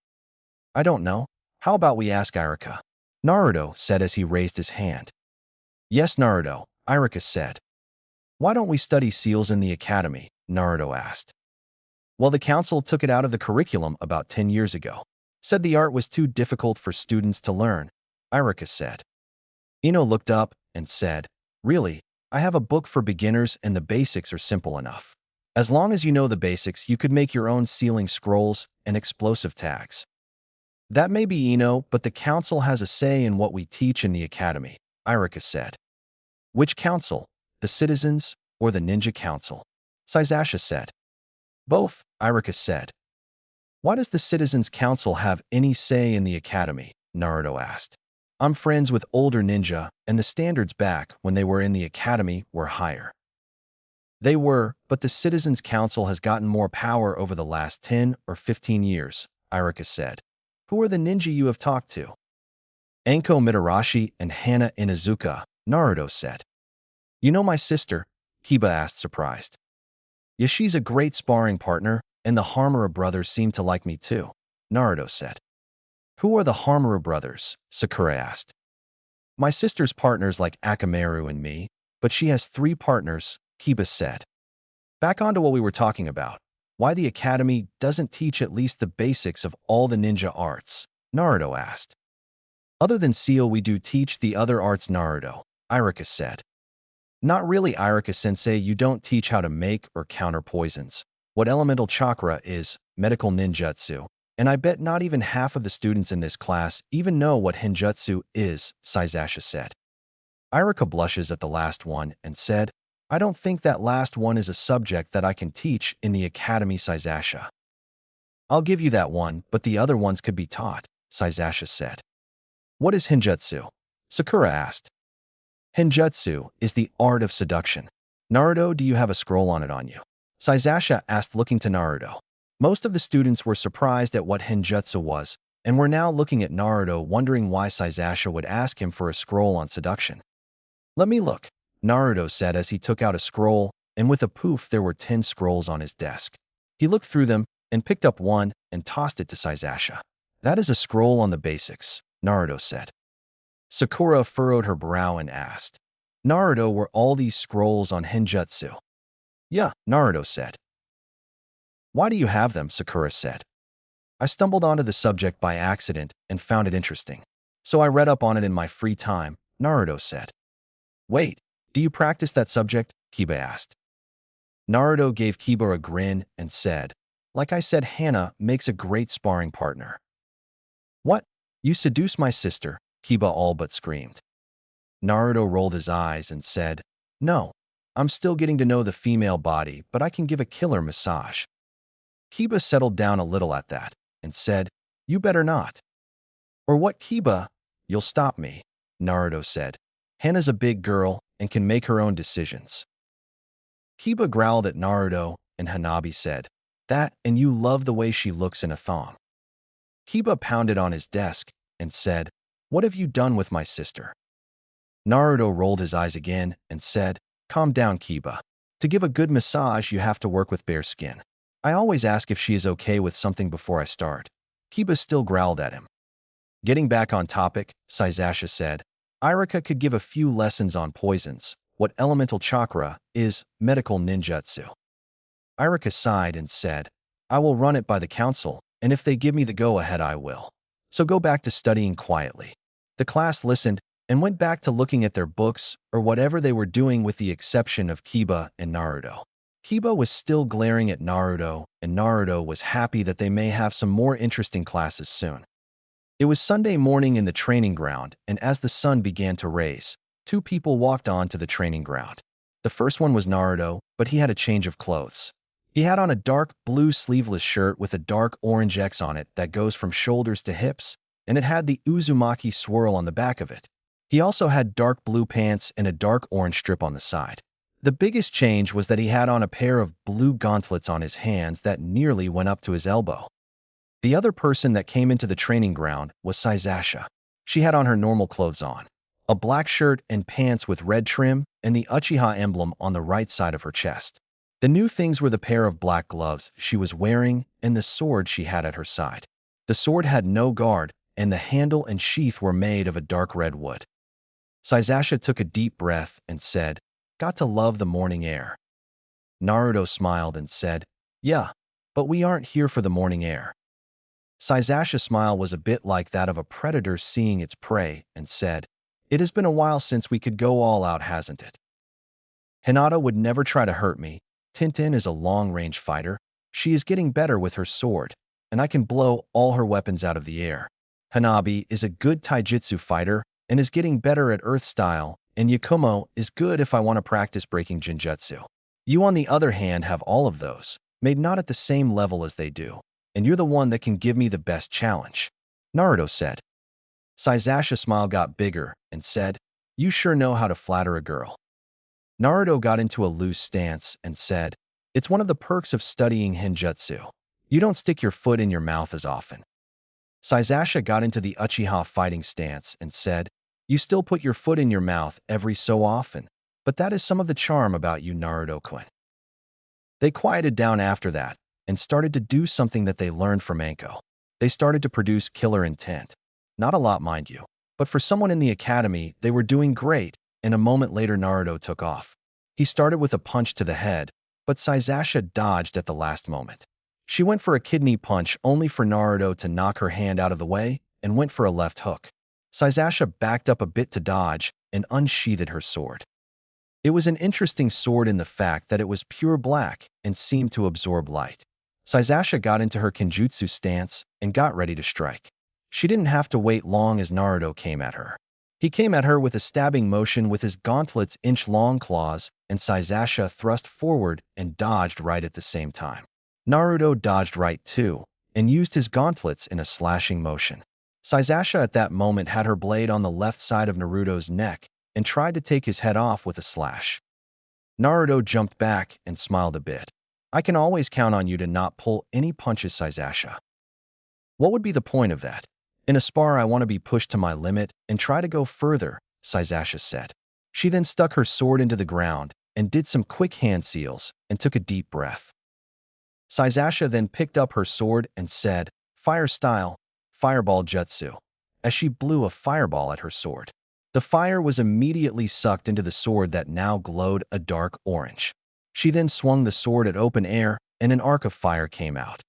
I don't know. How about we ask Irika? Naruto said as he raised his hand. Yes, Naruto, Irika said. Why don't we study seals in the academy? Naruto asked. Well, the council took it out of the curriculum about 10 years ago. Said the art was too difficult for students to learn, Irika said. Ino looked up and said, Really, I have a book for beginners and the basics are simple enough. As long as you know the basics, you could make your own sealing scrolls and explosive tags. That may be Ino, but the council has a say in what we teach in the academy, Irika said. Which council? The citizens or the ninja council? Sasasha said. Both, Irika said. Why does the citizens council have any say in the academy? Naruto asked. I'm friends with older ninja, and the standards back when they were in the academy were higher. They were, but the citizens council has gotten more power over the last 10 or 15 years, Irika said. Who are the ninja you have talked to? Anko Mitarashi and Hana Inazuka, Naruto said. You know my sister? Kiba asked, surprised. Yeah, she's a great sparring partner, and the Harmura brothers seem to like me too, Naruto said. Who are the Harmura brothers? Sakura asked. My sister's partners like Akamaru and me, but she has 3 partners, Kiba said. Back onto what we were talking about. Why the academy doesn't teach at least the basics of all the ninja arts, Naruto asked. Other than seal, we do teach the other arts, Naruto, Irika said. Not really, Irika-sensei, you don't teach how to make or counter poisons, what elemental chakra is, medical ninjutsu, and I bet not even half of the students in this class even know what Hinjutsu is, Sasasha said. Irika blushes at the last one and said, I don't think that last one is a subject that I can teach in the academy, Sasasha. I'll give you that one, but the other ones could be taught, Sasasha said. What is Hinjutsu? Sakura asked. Hinjutsu is the art of seduction. Naruto, do you have a scroll on it on you? Sasasha asked, looking to Naruto. Most of the students were surprised at what Hinjutsu was, and were now looking at Naruto wondering why Sasasha would ask him for a scroll on seduction. Let me look, Naruto said as he took out a scroll, and with a poof there were 10 scrolls on his desk. He looked through them and picked up one and tossed it to Sasasha. That is a scroll on the basics, Naruto said. Sakura furrowed her brow and asked, Naruto, were all these scrolls on Hinjutsu? Yeah, Naruto said. Why do you have them? Sakura said. I stumbled onto the subject by accident and found it interesting, so I read up on it in my free time, Naruto said. Wait, do you practice that subject? Kiba asked. Naruto gave Kiba a grin and said, like I said, Hana makes a great sparring partner. What? You seduce my sister? Kiba all but screamed. Naruto rolled his eyes and said, No, I'm still getting to know the female body, but I can give a killer massage. Kiba settled down a little at that and said, You better not. Or what, Kiba? You'll stop me, Naruto said. Hana's a big girl and can make her own decisions. Kiba growled at Naruto, and Hanabi said, That, and you love the way she looks in a thong. Kiba pounded on his desk and said, What have you done with my sister? Naruto rolled his eyes again and said, Calm down, Kiba. To give a good massage, you have to work with bare skin. I always ask if she is okay with something before I start. Kiba still growled at him. Getting back on topic, Sasasha said, Irika could give a few lessons on poisons, what elemental chakra is, medical ninjutsu. Irika sighed and said, I will run it by the council, and if they give me the go-ahead, I will. So go back to studying quietly. The class listened and went back to looking at their books or whatever they were doing with the exception of Kiba and Naruto. Kiba was still glaring at Naruto, and Naruto was happy that they may have some more interesting classes soon. It was Sunday morning in the training ground, and as the sun began to rise, 2 people walked on to the training ground. The first one was Naruto, but he had a change of clothes. He had on a dark blue sleeveless shirt with a dark orange X on it that goes from shoulders to hips, and it had the Uzumaki swirl on the back of it. He also had dark blue pants and a dark orange strip on the side. The biggest change was that he had on a pair of blue gauntlets on his hands that nearly went up to his elbow. The other person that came into the training ground was Saizasha. She had on her normal clothes on, a black shirt and pants with red trim and the Uchiha emblem on the right side of her chest. The new things were the pair of black gloves she was wearing and the sword she had at her side. The sword had no guard, and the handle and sheath were made of a dark red wood. Saizasha took a deep breath and said, "Got to love the morning air." Naruto smiled and said, "Yeah, but we aren't here for the morning air." Saizasha's smile was a bit like that of a predator seeing its prey and said, "It has been a while since we could go all out, hasn't it? Hinata would never try to hurt me. Tintin is a long-range fighter. She is getting better with her sword, and I can blow all her weapons out of the air. Hanabi is a good taijutsu fighter and is getting better at earth style, and Yakumo is good if I want to practice breaking genjutsu. You, on the other hand, have all of those, made not at the same level as they do, and you're the one that can give me the best challenge," Naruto said. Saizasha's smile got bigger and said, "You sure know how to flatter a girl." Naruto got into a loose stance and said, "It's one of the perks of studying Hinjutsu. You don't stick your foot in your mouth as often." Saizasha got into the Uchiha fighting stance and said, "You still put your foot in your mouth every so often, but that is some of the charm about you, Naruto-kun." They quieted down after that and started to do something that they learned from Anko. They started to produce killer intent. Not a lot, mind you, but for someone in the academy, they were doing great, and a moment later Naruto took off. He started with a punch to the head, but Saizasha dodged at the last moment. She went for a kidney punch only for Naruto to knock her hand out of the way and went for a left hook. Saizasha backed up a bit to dodge and unsheathed her sword. It was an interesting sword in the fact that it was pure black and seemed to absorb light. Saizasha got into her kenjutsu stance and got ready to strike. She didn't have to wait long as Naruto came at her. He came at her with a stabbing motion with his gauntlet's inch-long claws, and Saizasha thrust forward and dodged right at the same time. Naruto dodged right too, and used his gauntlets in a slashing motion. Saizasha at that moment had her blade on the left side of Naruto's neck and tried to take his head off with a slash. Naruto jumped back and smiled a bit. "I can always count on you to not pull any punches, Saizasha." "What would be the point of that? In a spar, I want to be pushed to my limit and try to go further," Saizasha said. She then stuck her sword into the ground and did some quick hand seals and took a deep breath. Saizasha then picked up her sword and said, "Fire style, fireball jutsu," as she blew a fireball at her sword. The fire was immediately sucked into the sword that now glowed a dark orange. She then swung the sword at open air and an arc of fire came out.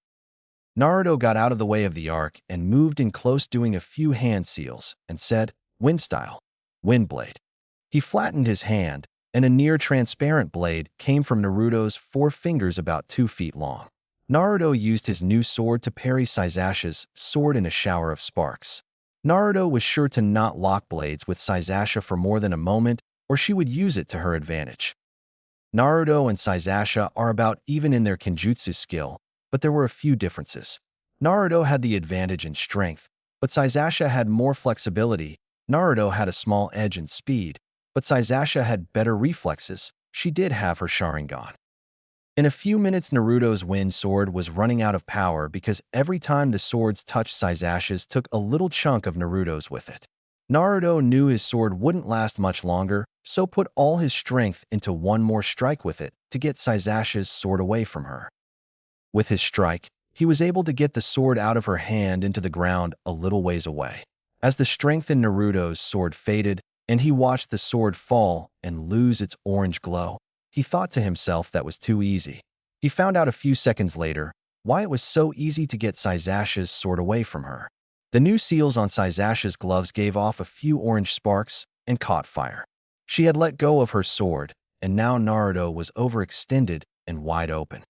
Naruto got out of the way of the arc and moved in close, doing a few hand seals, and said, "Wind style, wind blade." He flattened his hand, and a near-transparent blade came from Naruto's 4 fingers about 2 feet long. Naruto used his new sword to parry Saizasha's sword in a shower of sparks. Naruto was sure to not lock blades with Saizasha for more than a moment, or she would use it to her advantage. Naruto and Saizasha are about even in their kenjutsu skill, but there were a few differences. Naruto had the advantage in strength, but Saizasha had more flexibility. Naruto had a small edge in speed, but Saizasha had better reflexes. She did have her Sharingan. In a few minutes, Naruto's wind sword was running out of power because every time the swords touched Saizasha's took a little chunk of Naruto's with it. Naruto knew his sword wouldn't last much longer, so put all his strength into one more strike with it to get Saizasha's sword away from her. With his strike, he was able to get the sword out of her hand into the ground a little ways away. As the strength in Naruto's sword faded, and he watched the sword fall and lose its orange glow, he thought to himself that was too easy. He found out a few seconds later why it was so easy to get Saizasha's sword away from her. The new seals on Saizasha's gloves gave off a few orange sparks and caught fire. She had let go of her sword, and now Naruto was overextended and wide open.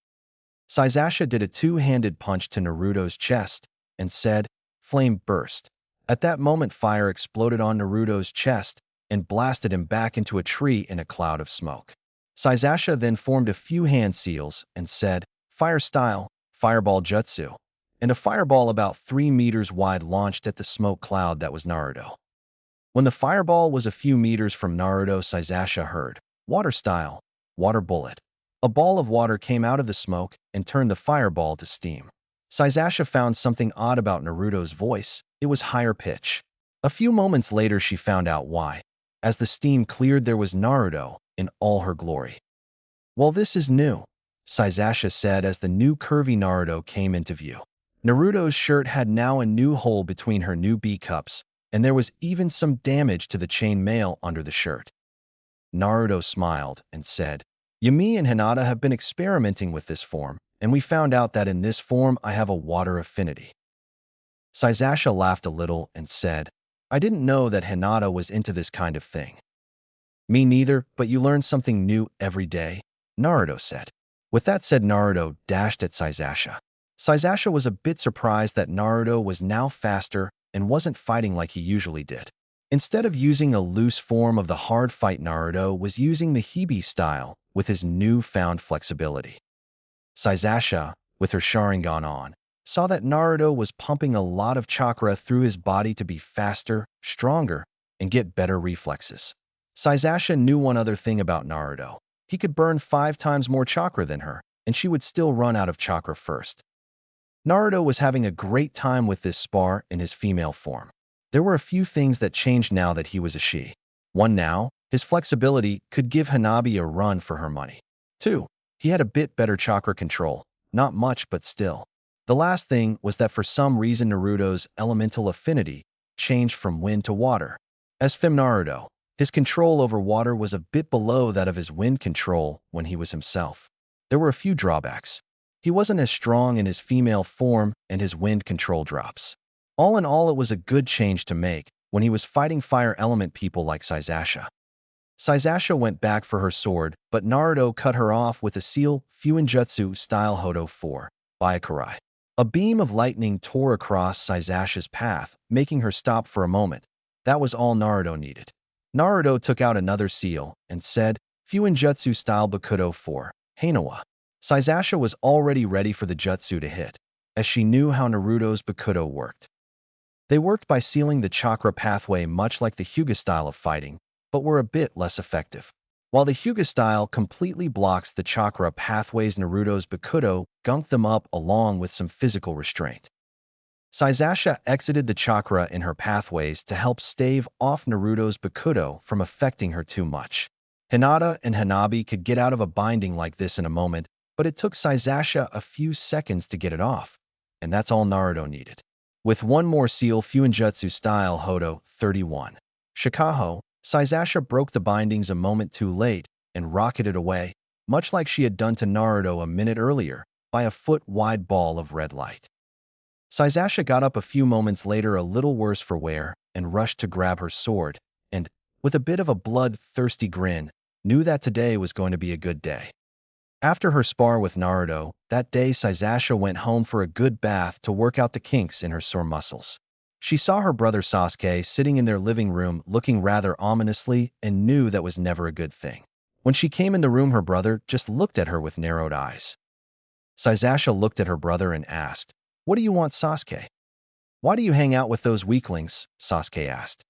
Saizasha did a two-handed punch to Naruto's chest and said, "Flame burst." At that moment, fire exploded on Naruto's chest and blasted him back into a tree in a cloud of smoke. Saizasha then formed a few hand seals and said, "Fire style, fireball jutsu," and a fireball about 3 meters wide launched at the smoke cloud that was Naruto. When the fireball was a few meters from Naruto, Sasasha heard, "Water style, water bullet." A ball of water came out of the smoke and turned the fireball to steam. Sasasha found something odd about Naruto's voice. It was higher pitch. A few moments later, she found out why. As the steam cleared, there was Naruto in all her glory. "Well, this is new," Sasasha said as the new curvy Naruto came into view. Naruto's shirt had now a new hole between her new B-cups, and there was even some damage to the chain mail under the shirt. Naruto smiled and said, "Yumi and Hinata have been experimenting with this form, and we found out that in this form I have a water affinity." Sasasha laughed a little and said, "I didn't know that Hinata was into this kind of thing." "Me neither, but you learn something new every day," Naruto said. With that said, Naruto dashed at Sasasha. Sasasha was a bit surprised that Naruto was now faster and wasn't fighting like he usually did. Instead of using a loose form of the hard fight, Naruto was using the Hibi style with his newfound flexibility. Sasasha, with her Sharingan on, saw that Naruto was pumping a lot of chakra through his body to be faster, stronger, and get better reflexes. Sasasha knew one other thing about Naruto. He could burn 5 times more chakra than her, and she would still run out of chakra first. Naruto was having a great time with this spar in his female form. There were a few things that changed now that he was a she. 1. Now, his flexibility could give Hanabi a run for her money. 2. He had a bit better chakra control. Not much, but still. The last thing was that for some reason Naruto's elemental affinity changed from wind to water. As Fem Naruto, his control over water was a bit below that of his wind control when he was himself. There were a few drawbacks. He wasn't as strong in his female form and his wind control drops. All in all, it was a good change to make when he was fighting fire element people like Sasasha. Sasasha went back for her sword, but Naruto cut her off with a seal Fuinjutsu style Hodo 4, Byakurai. A beam of lightning tore across Sasasha's path, making her stop for a moment. That was all Naruto needed. Naruto took out another seal and said, "Fuinjutsu style Bakudo 4, Hanawa." Sasasha was already ready for the jutsu to hit, as she knew how Naruto's Bakudo worked. They worked by sealing the chakra pathway much like the Hyuga style of fighting, but were a bit less effective. While the Hyuga style completely blocks the chakra pathways, Naruto's Bakudo gunked them up along with some physical restraint. Sasasha exited the chakra in her pathways to help stave off Naruto's Bakudo from affecting her too much. Hinata and Hanabi could get out of a binding like this in a moment, but it took Sasasha a few seconds to get it off, and that's all Naruto needed. With one more seal Fuinjutsu style Hodo 31, Shikaho, Sasasha broke the bindings a moment too late and rocketed away, much like she had done to Naruto a minute earlier, by a foot-wide ball of red light. Sasasha got up a few moments later, a little worse for wear, and rushed to grab her sword, and, with a bit of a blood-thirsty grin, knew that today was going to be a good day. After her spar with Naruto, that day Sasasha went home for a good bath to work out the kinks in her sore muscles. She saw her brother Sasuke sitting in their living room looking rather ominously and knew that was never a good thing. When she came in the room, her brother just looked at her with narrowed eyes. Sasasha looked at her brother and asked, "What do you want, Sasuke?" "Why do you hang out with those weaklings?" Sasuke asked.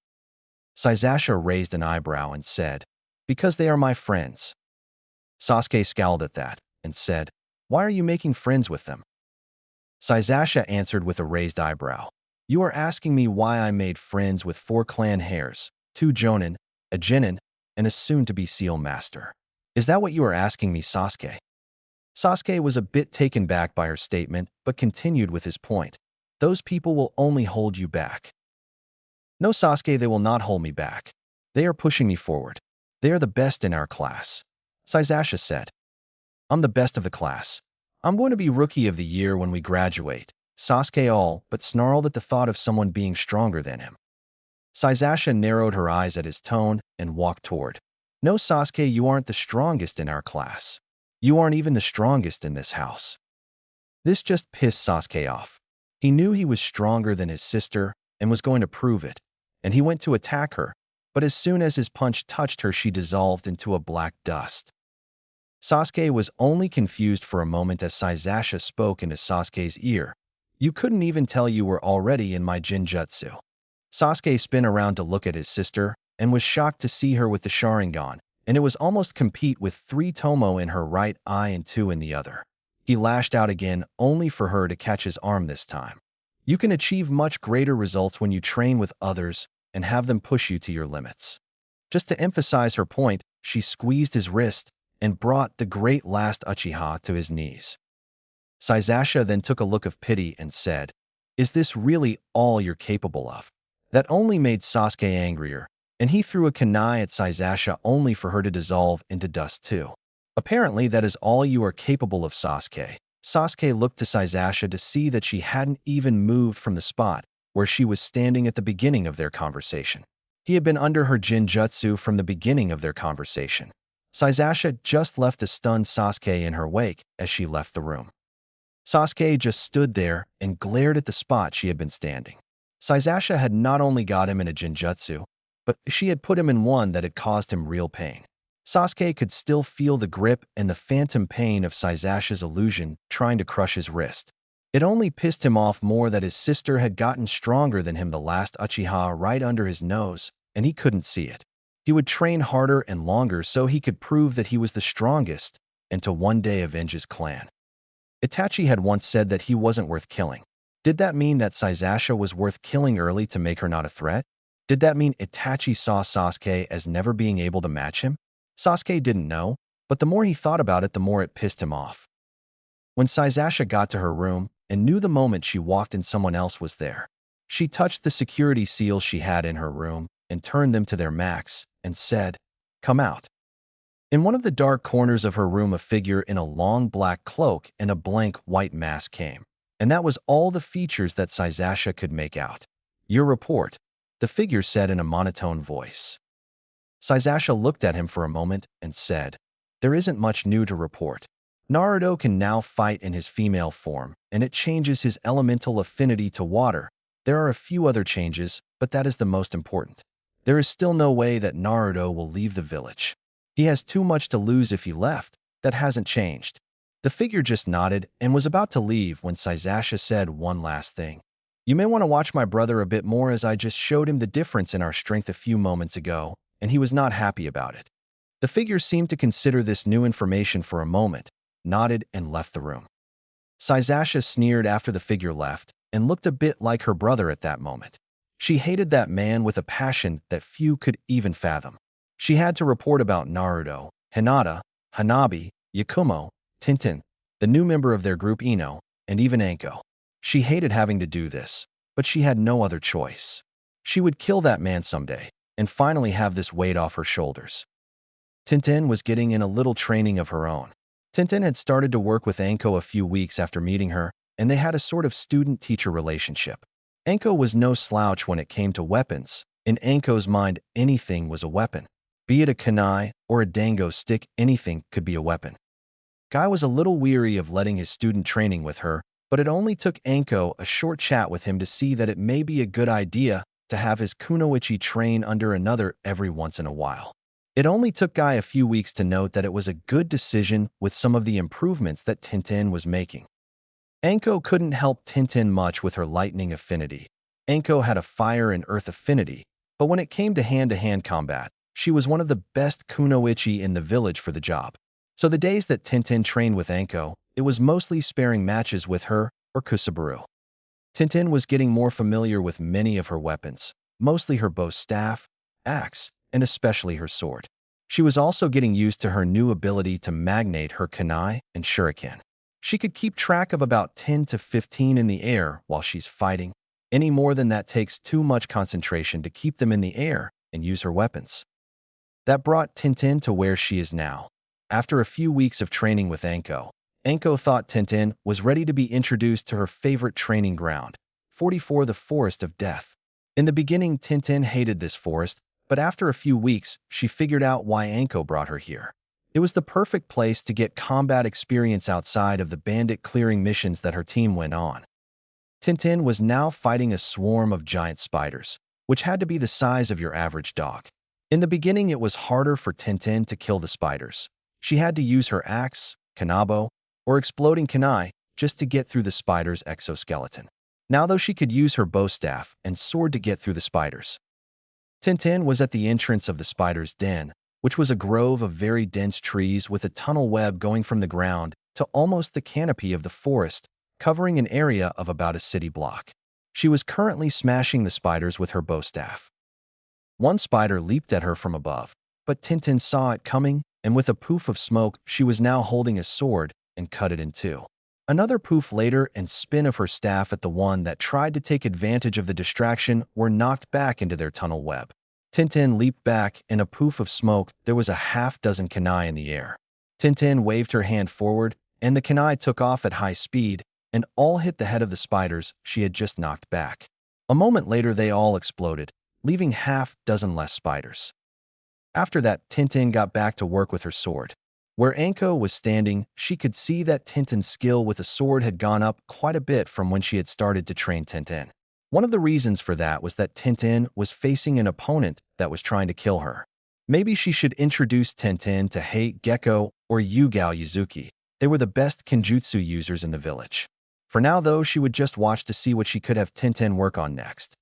Sasasha raised an eyebrow and said, "Because they are my friends." Sasuke scowled at that and said, "Why are you making friends with them?" Sasasha answered with a raised eyebrow, "You are asking me why I made friends with 4 clan heirs, 2 jonin, a genin, and a soon-to-be seal master. Is that what you are asking me, Sasuke?" Sasuke was a bit taken back by her statement, but continued with his point. "Those people will only hold you back." "No, Sasuke, they will not hold me back. They are pushing me forward. They are the best in our class," Sasasha said. "I'm the best of the class. I'm going to be Rookie of the Year when we graduate." Sasuke all but snarled at the thought of someone being stronger than him. Sasasha narrowed her eyes at his tone and walked toward. "No, Sasuke, you aren't the strongest in our class. You aren't even the strongest in this house." This just pissed Sasuke off. He knew he was stronger than his sister and was going to prove it, and he went to attack her, but as soon as his punch touched her, she dissolved into a black dust. Sasuke was only confused for a moment as Sasasha spoke into Sasuke's ear. "You couldn't even tell you were already in my Jinjutsu." Sasuke spun around to look at his sister and was shocked to see her with the Sharingan, and it was almost complete with 3 tomo in her right eye and 2 in the other. He lashed out again, only for her to catch his arm this time. You can achieve much greater results when you train with others and have them push you to your limits. Just to emphasize her point, she squeezed his wrist and brought the great last Uchiha to his knees. Sasasha then took a look of pity and said, "Is this really all you're capable of?" That only made Sasuke angrier, and he threw a kunai at Sasasha only for her to dissolve into dust too. Apparently that is all you are capable of, Sasuke. Sasuke looked to Sasasha to see that she hadn't even moved from the spot where she was standing at the beginning of their conversation. He had been under her Jinjutsu from the beginning of their conversation. Sasasha just left a stunned Sasuke in her wake as she left the room. Sasuke just stood there and glared at the spot she had been standing. Sasasha had not only got him in a Jinjutsu, but she had put him in one that had caused him real pain. Sasuke could still feel the grip and the phantom pain of Sasasha's illusion trying to crush his wrist. It only pissed him off more that his sister had gotten stronger than him, the last Uchiha right under his nose, and he couldn't see it. He would train harder and longer so he could prove that he was the strongest and to one day avenge his clan. Itachi had once said that he wasn't worth killing. Did that mean that Sasasha was worth killing early to make her not a threat? Did that mean Itachi saw Sasuke as never being able to match him? Sasuke didn't know, but the more he thought about it, the more it pissed him off. When Sasasha got to her room and knew the moment she walked in someone else was there, she touched the security seals she had in her room and turned them to their max and said, "Come out." In one of the dark corners of her room, a figure in a long black cloak and a blank white mask came, and that was all the features that Sasasha could make out. "Your report," the figure said in a monotone voice. Sasasha looked at him for a moment and said, "There isn't much new to report. Naruto can now fight in his female form, and it changes his elemental affinity to water. There are a few other changes, but that is the most important. There is still no way that Naruto will leave the village. He has too much to lose if he left. That hasn't changed." The figure just nodded and was about to leave when Sasasha said one last thing. "You may want to watch my brother a bit more, as I just showed him the difference in our strength a few moments ago, and he was not happy about it." The figure seemed to consider this new information for a moment, nodded, and left the room. Sasasha sneered after the figure left and looked a bit like her brother at that moment. She hated that man with a passion that few could even fathom. She had to report about Naruto, Hinata, Hanabi, Yakumo, Tintin, the new member of their group Ino, and even Anko. She hated having to do this, but she had no other choice. She would kill that man someday and finally have this weight off her shoulders. Tintin was getting in a little training of her own. Tintin had started to work with Anko a few weeks after meeting her, and they had a sort of student-teacher relationship. Anko was no slouch when it came to weapons. In Anko's mind, anything was a weapon. Be it a kunai or a dango stick, anything could be a weapon. Guy was a little weary of letting his student training with her, but it only took Anko a short chat with him to see that it may be a good idea to have his kunoichi train under another every once in a while. It only took Guy a few weeks to note that it was a good decision with some of the improvements that Tintin was making. Anko couldn't help Tintin much with her lightning affinity. Anko had a fire and earth affinity, but when it came to hand-to-hand combat, she was one of the best kunoichi in the village for the job. So the days that Tintin trained with Anko, it was mostly sparing matches with her or Kusaburo. Tintin was getting more familiar with many of her weapons, mostly her bow staff, axe, and especially her sword. She was also getting used to her new ability to magnate her kunai and shuriken. She could keep track of about 10 to 15 in the air while she's fighting. Any more than that takes too much concentration to keep them in the air and use her weapons. That brought Tintin to where she is now. After a few weeks of training with Anko, Anko thought Tintin was ready to be introduced to her favorite training ground, 44, the Forest of Death. In the beginning, Tintin hated this forest, but after a few weeks, she figured out why Anko brought her here. It was the perfect place to get combat experience outside of the bandit clearing missions that her team went on. Tintin was now fighting a swarm of giant spiders, which had to be the size of your average dog. In the beginning, it was harder for Tintin to kill the spiders. She had to use her axe, kanabo, or exploding kunai just to get through the spider's exoskeleton. Now, though, she could use her bow staff and sword to get through the spiders. Tintin was at the entrance of the spider's den, which was a grove of very dense trees with a tunnel web going from the ground to almost the canopy of the forest, covering an area of about a city block. She was currently smashing the spiders with her bow staff. One spider leaped at her from above, but Tintin saw it coming, and with a poof of smoke, she was now holding a sword and cut it in two. Another poof later and spin of her staff at the one that tried to take advantage of the distraction were knocked back into their tunnel web. Tintin leaped back, in a poof of smoke, there was a half-dozen canaille in the air. Tintin waved her hand forward, and the canaille took off at high speed, and all hit the head of the spiders she had just knocked back. A moment later, they all exploded, leaving half-dozen less spiders. After that, Tintin got back to work with her sword. Where Anko was standing, she could see that Tintin's skill with a sword had gone up quite a bit from when she had started to train Tintin. One of the reasons for that was that Tintin was facing an opponent that was trying to kill her. Maybe she should introduce Tintin to Hei Gecko or Yugao Yuzuki. They were the best kenjutsu users in the village. For now, though, she would just watch to see what she could have Tintin work on next.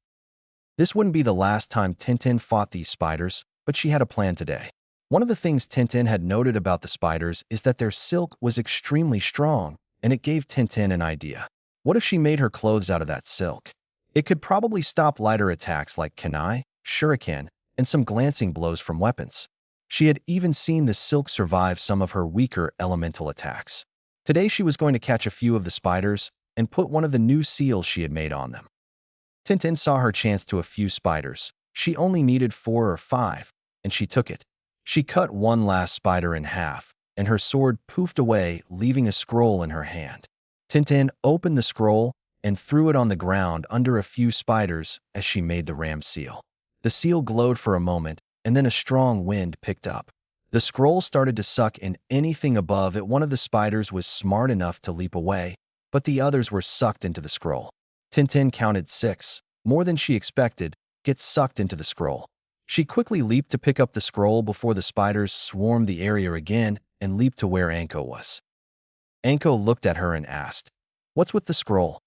This wouldn't be the last time Tintin fought these spiders, but she had a plan today. One of the things Tintin had noted about the spiders is that their silk was extremely strong, and it gave Tintin an idea. What if she made her clothes out of that silk? It could probably stop lighter attacks like kunai, shuriken, and some glancing blows from weapons. She had even seen the silk survive some of her weaker elemental attacks. Today she was going to catch a few of the spiders and put one of the new seals she had made on them. Tintin saw her chance to a few spiders. She only needed 4 or 5, and she took it. She cut one last spider in half, and her sword poofed away, leaving a scroll in her hand. Tintin opened the scroll and threw it on the ground under a few spiders as she made the ram seal. The seal glowed for a moment, and then a strong wind picked up. The scroll started to suck in anything above it. One of the spiders was smart enough to leap away, but the others were sucked into the scroll. Tintin counted 6, more than she expected, get sucked into the scroll. She quickly leaped to pick up the scroll before the spiders swarmed the area again and leaped to where Anko was. Anko looked at her and asked, "What's with the scroll?"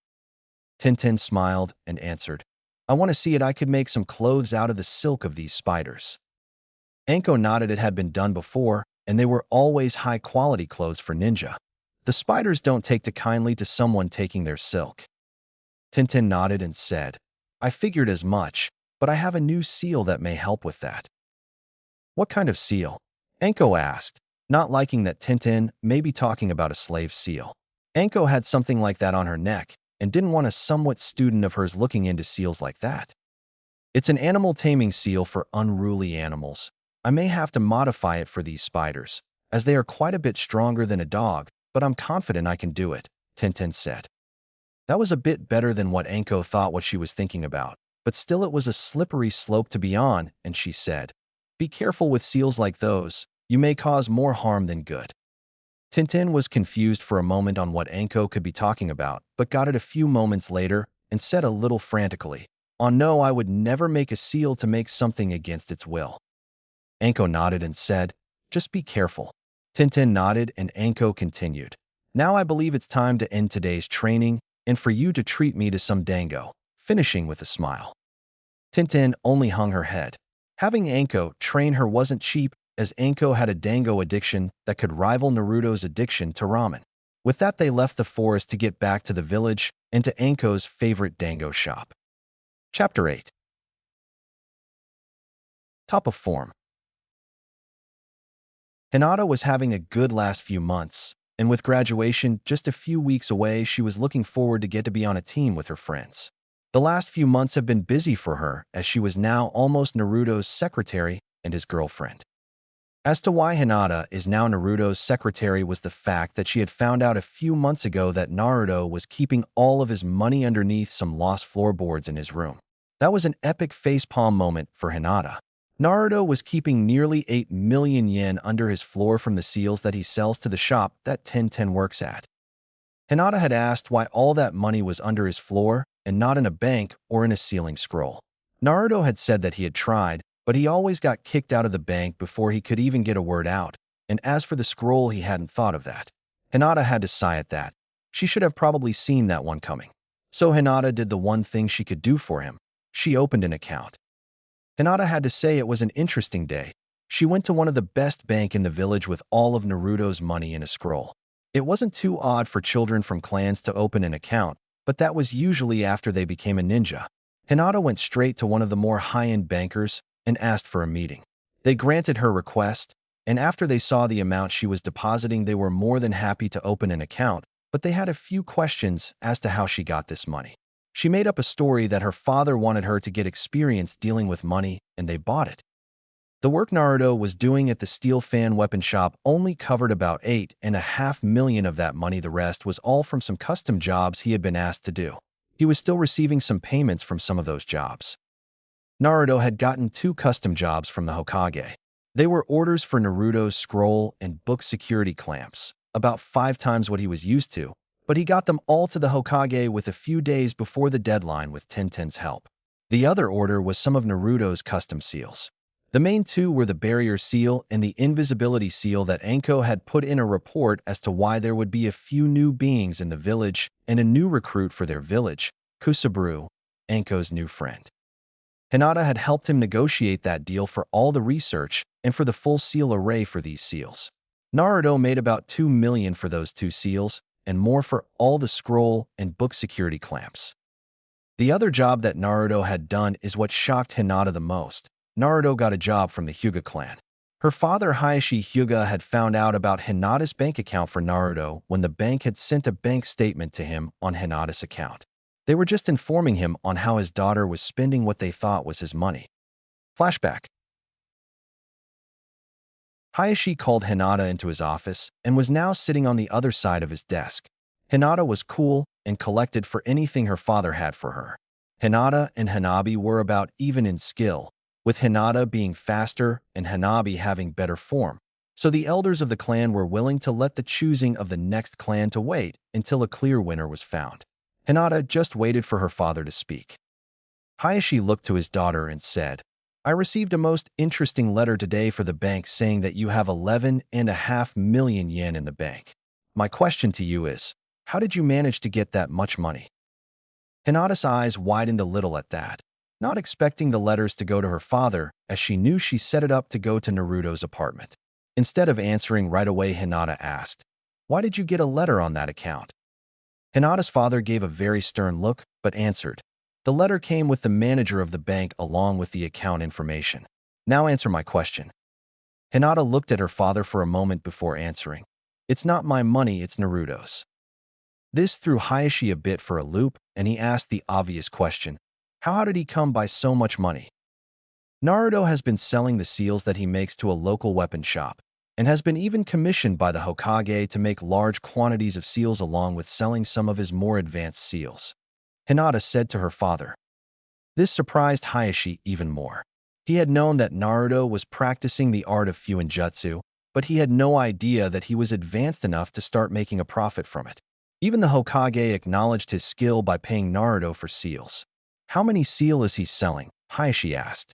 Tintin smiled and answered, "I want to see it. I could make some clothes out of the silk of these spiders." Anko nodded. It had been done before, and they were always high-quality clothes for ninja. The spiders don't take to kindly to someone taking their silk. Tintin nodded and said, "I figured as much, but I have a new seal that may help with that." "What kind of seal?" Anko asked, not liking that Tintin may be talking about a slave seal. Anko had something like that on her neck and didn't want a somewhat student of hers looking into seals like that. "It's an animal taming seal for unruly animals. I may have to modify it for these spiders, as they are quite a bit stronger than a dog, but I'm confident I can do it," Tintin said. That was a bit better than what Anko thought what she was thinking about, but still it was a slippery slope to be on, and she said, "Be careful with seals like those. You may cause more harm than good." Tintin was confused for a moment on what Anko could be talking about, but got it a few moments later and said a little frantically, "Oh no, I would never make a seal to make something against its will." Anko nodded and said, "Just be careful." Tintin nodded and Anko continued, "Now I believe it's time to end today's training and for you to treat me to some dango," finishing with a smile. Tintin only hung her head. Having Anko train her wasn't cheap, as Anko had a dango addiction that could rival Naruto's addiction to ramen. With that, they left the forest to get back to the village and to Anko's favorite dango shop. Chapter 8. Top of form. Hinata was having a good last few months, and with graduation just a few weeks away, she was looking forward to get to be on a team with her friends. The last few months have been busy for her, as she was now almost Naruto's secretary and his girlfriend. As to why Hinata is now Naruto's secretary was the fact that she had found out a few months ago that Naruto was keeping all of his money underneath some lost floorboards in his room. That was an epic facepalm moment for Hinata. Naruto was keeping nearly 8 million yen under his floor from the seals that he sells to the shop that Ten works at. Hinata had asked why all that money was under his floor and not in a bank or in a sealing scroll. Naruto had said that he had tried, but he always got kicked out of the bank before he could even get a word out, and as for the scroll, he hadn't thought of that. Hinata had to sigh at that. She should have probably seen that one coming. So Hinata did the one thing she could do for him. She opened an account. Hinata had to say it was an interesting day. She went to one of the best bank in the village with all of Naruto's money in a scroll. It wasn't too odd for children from clans to open an account, but that was usually after they became a ninja. Hinata went straight to one of the more high-end bankers and asked for a meeting. They granted her request, and after they saw the amount she was depositing, they were more than happy to open an account, but they had a few questions as to how she got this money. She made up a story that her father wanted her to get experience dealing with money, and they bought it. The work Naruto was doing at the steel fan weapon shop only covered about 8.5 million of that money. The rest was all from some custom jobs he had been asked to do. He was still receiving some payments from some of those jobs. Naruto had gotten 2 custom jobs from the Hokage. They were orders for Naruto's scroll and book security clamps, about 5 times what he was used to, but he got them all to the Hokage with a few days before the deadline with Tenten's help. The other order was some of Naruto's custom seals. The main 2 were the barrier seal and the invisibility seal that Anko had put in a report as to why there would be a few new beings in the village and a new recruit for their village, Kusaburo, Anko's new friend. Hinata had helped him negotiate that deal for all the research and for the full seal array for these seals. Naruto made about 2 million for those 2 seals and more for all the scroll and book security clamps. The other job that Naruto had done is what shocked Hinata the most. Naruto got a job from the Hyuga clan. Her father Hayashi Hyuga had found out about Hinata's bank account for Naruto when the bank had sent a bank statement to him on Hinata's account. They were just informing him on how his daughter was spending what they thought was his money. Flashback. Hayashi called Hinata into his office and was now sitting on the other side of his desk. Hinata was cool and collected for anything her father had for her. Hinata and Hanabi were about even in skill, with Hinata being faster and Hanabi having better form, so the elders of the clan were willing to let the choosing of the next clan to wait until a clear winner was found. Hinata just waited for her father to speak. Hayashi looked to his daughter and said, "I received a most interesting letter today for the bank saying that you have 11.5 million yen in the bank. My question to you is, how did you manage to get that much money?" Hinata's eyes widened a little at that, not expecting the letters to go to her father, as she knew she set it up to go to Naruto's apartment. Instead of answering right away, Hinata asked, "Why did you get a letter on that account?" Hinata's father gave a very stern look, but answered, "The letter came with the manager of the bank along with the account information. Now answer my question." Hinata looked at her father for a moment before answering, "It's not my money, it's Naruto's." This threw Hayashi a bit for a loop, and he asked the obvious question, how did he come by so much money? Naruto has been selling the seals that he makes to a local weapon shop, and has been even commissioned by the Hokage to make large quantities of seals along with selling some of his more advanced seals. Hinata said to her father. This surprised Hayashi even more. He had known that Naruto was practicing the art of Fuinjutsu, but he had no idea that he was advanced enough to start making a profit from it. Even the Hokage acknowledged his skill by paying Naruto for seals. "How many seal is he selling?" Hayashi asked.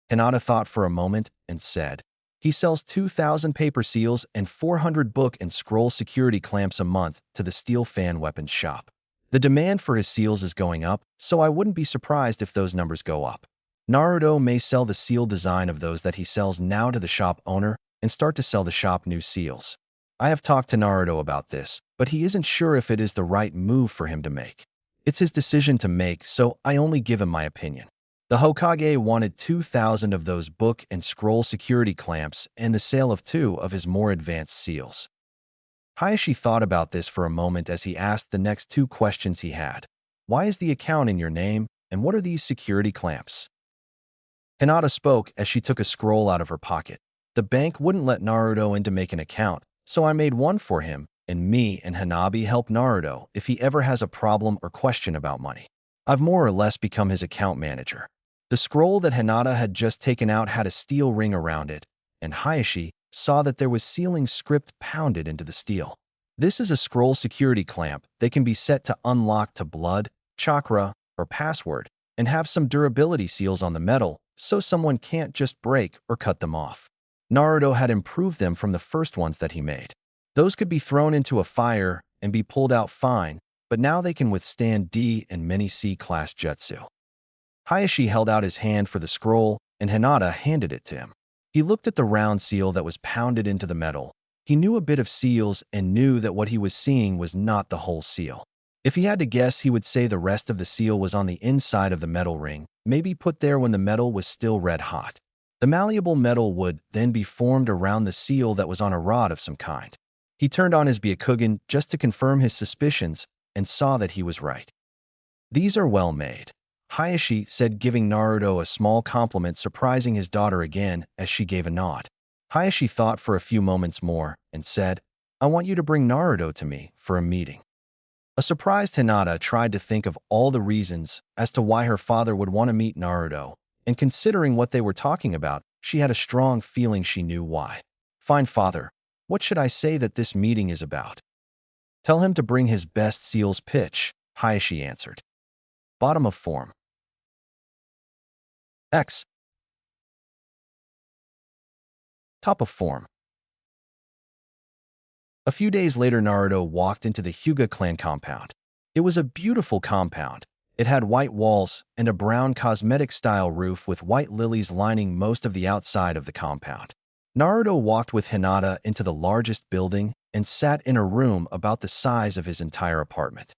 Hinata thought for a moment and said, "He sells 2,000 paper seals and 400 book and scroll security clamps a month to the steel fan weapons shop. The demand for his seals is going up, so I wouldn't be surprised if those numbers go up. Naruto may sell the seal design of those that he sells now to the shop owner and start to sell the shop new seals. I have talked to Naruto about this, but he isn't sure if it is the right move for him to make. It's his decision to make, so I only give him my opinion." The Hokage wanted 2,000 of those book and scroll security clamps and the sale of 2 of his more advanced seals. Hayashi thought about this for a moment as he asked the next 2 questions he had. "Why is the account in your name, and what are these security clamps?" Hinata spoke as she took a scroll out of her pocket. "The bank wouldn't let Naruto in to make an account, so I made one for him, and me and Hanabi help Naruto if he ever has a problem or question about money. I've more or less become his account manager." The scroll that Hinata had just taken out had a steel ring around it, and Hayashi saw that there was sealing script pounded into the steel. This is a scroll security clamp that can be set to unlock to blood, chakra, or password, and have some durability seals on the metal so someone can't just break or cut them off. Naruto had improved them from the first ones that he made. Those could be thrown into a fire and be pulled out fine, but now they can withstand D and many C-class jutsu. Hayashi held out his hand for the scroll, and Hinata handed it to him. He looked at the round seal that was pounded into the metal. He knew a bit of seals and knew that what he was seeing was not the whole seal. If he had to guess, he would say the rest of the seal was on the inside of the metal ring, maybe put there when the metal was still red hot. The malleable metal would then be formed around the seal that was on a rod of some kind. He turned on his Byakugan just to confirm his suspicions and saw that he was right. "These are well made," Hayashi said, giving Naruto a small compliment, surprising his daughter again as she gave a nod. Hayashi thought for a few moments more and said, "I want you to bring Naruto to me for a meeting." A surprised Hinata tried to think of all the reasons as to why her father would want to meet Naruto, and considering what they were talking about, she had a strong feeling she knew why. "Fine, father. What should I say that this meeting is about?" "Tell him to bring his best seal's pitch," Hayashi answered. Bottom of form. X. Top of form. A few days later, Naruto walked into the Hyuga clan compound. It was a beautiful compound. It had white walls and a brown cosmetic-style roof with white lilies lining most of the outside of the compound. Naruto walked with Hinata into the largest building and sat in a room about the size of his entire apartment.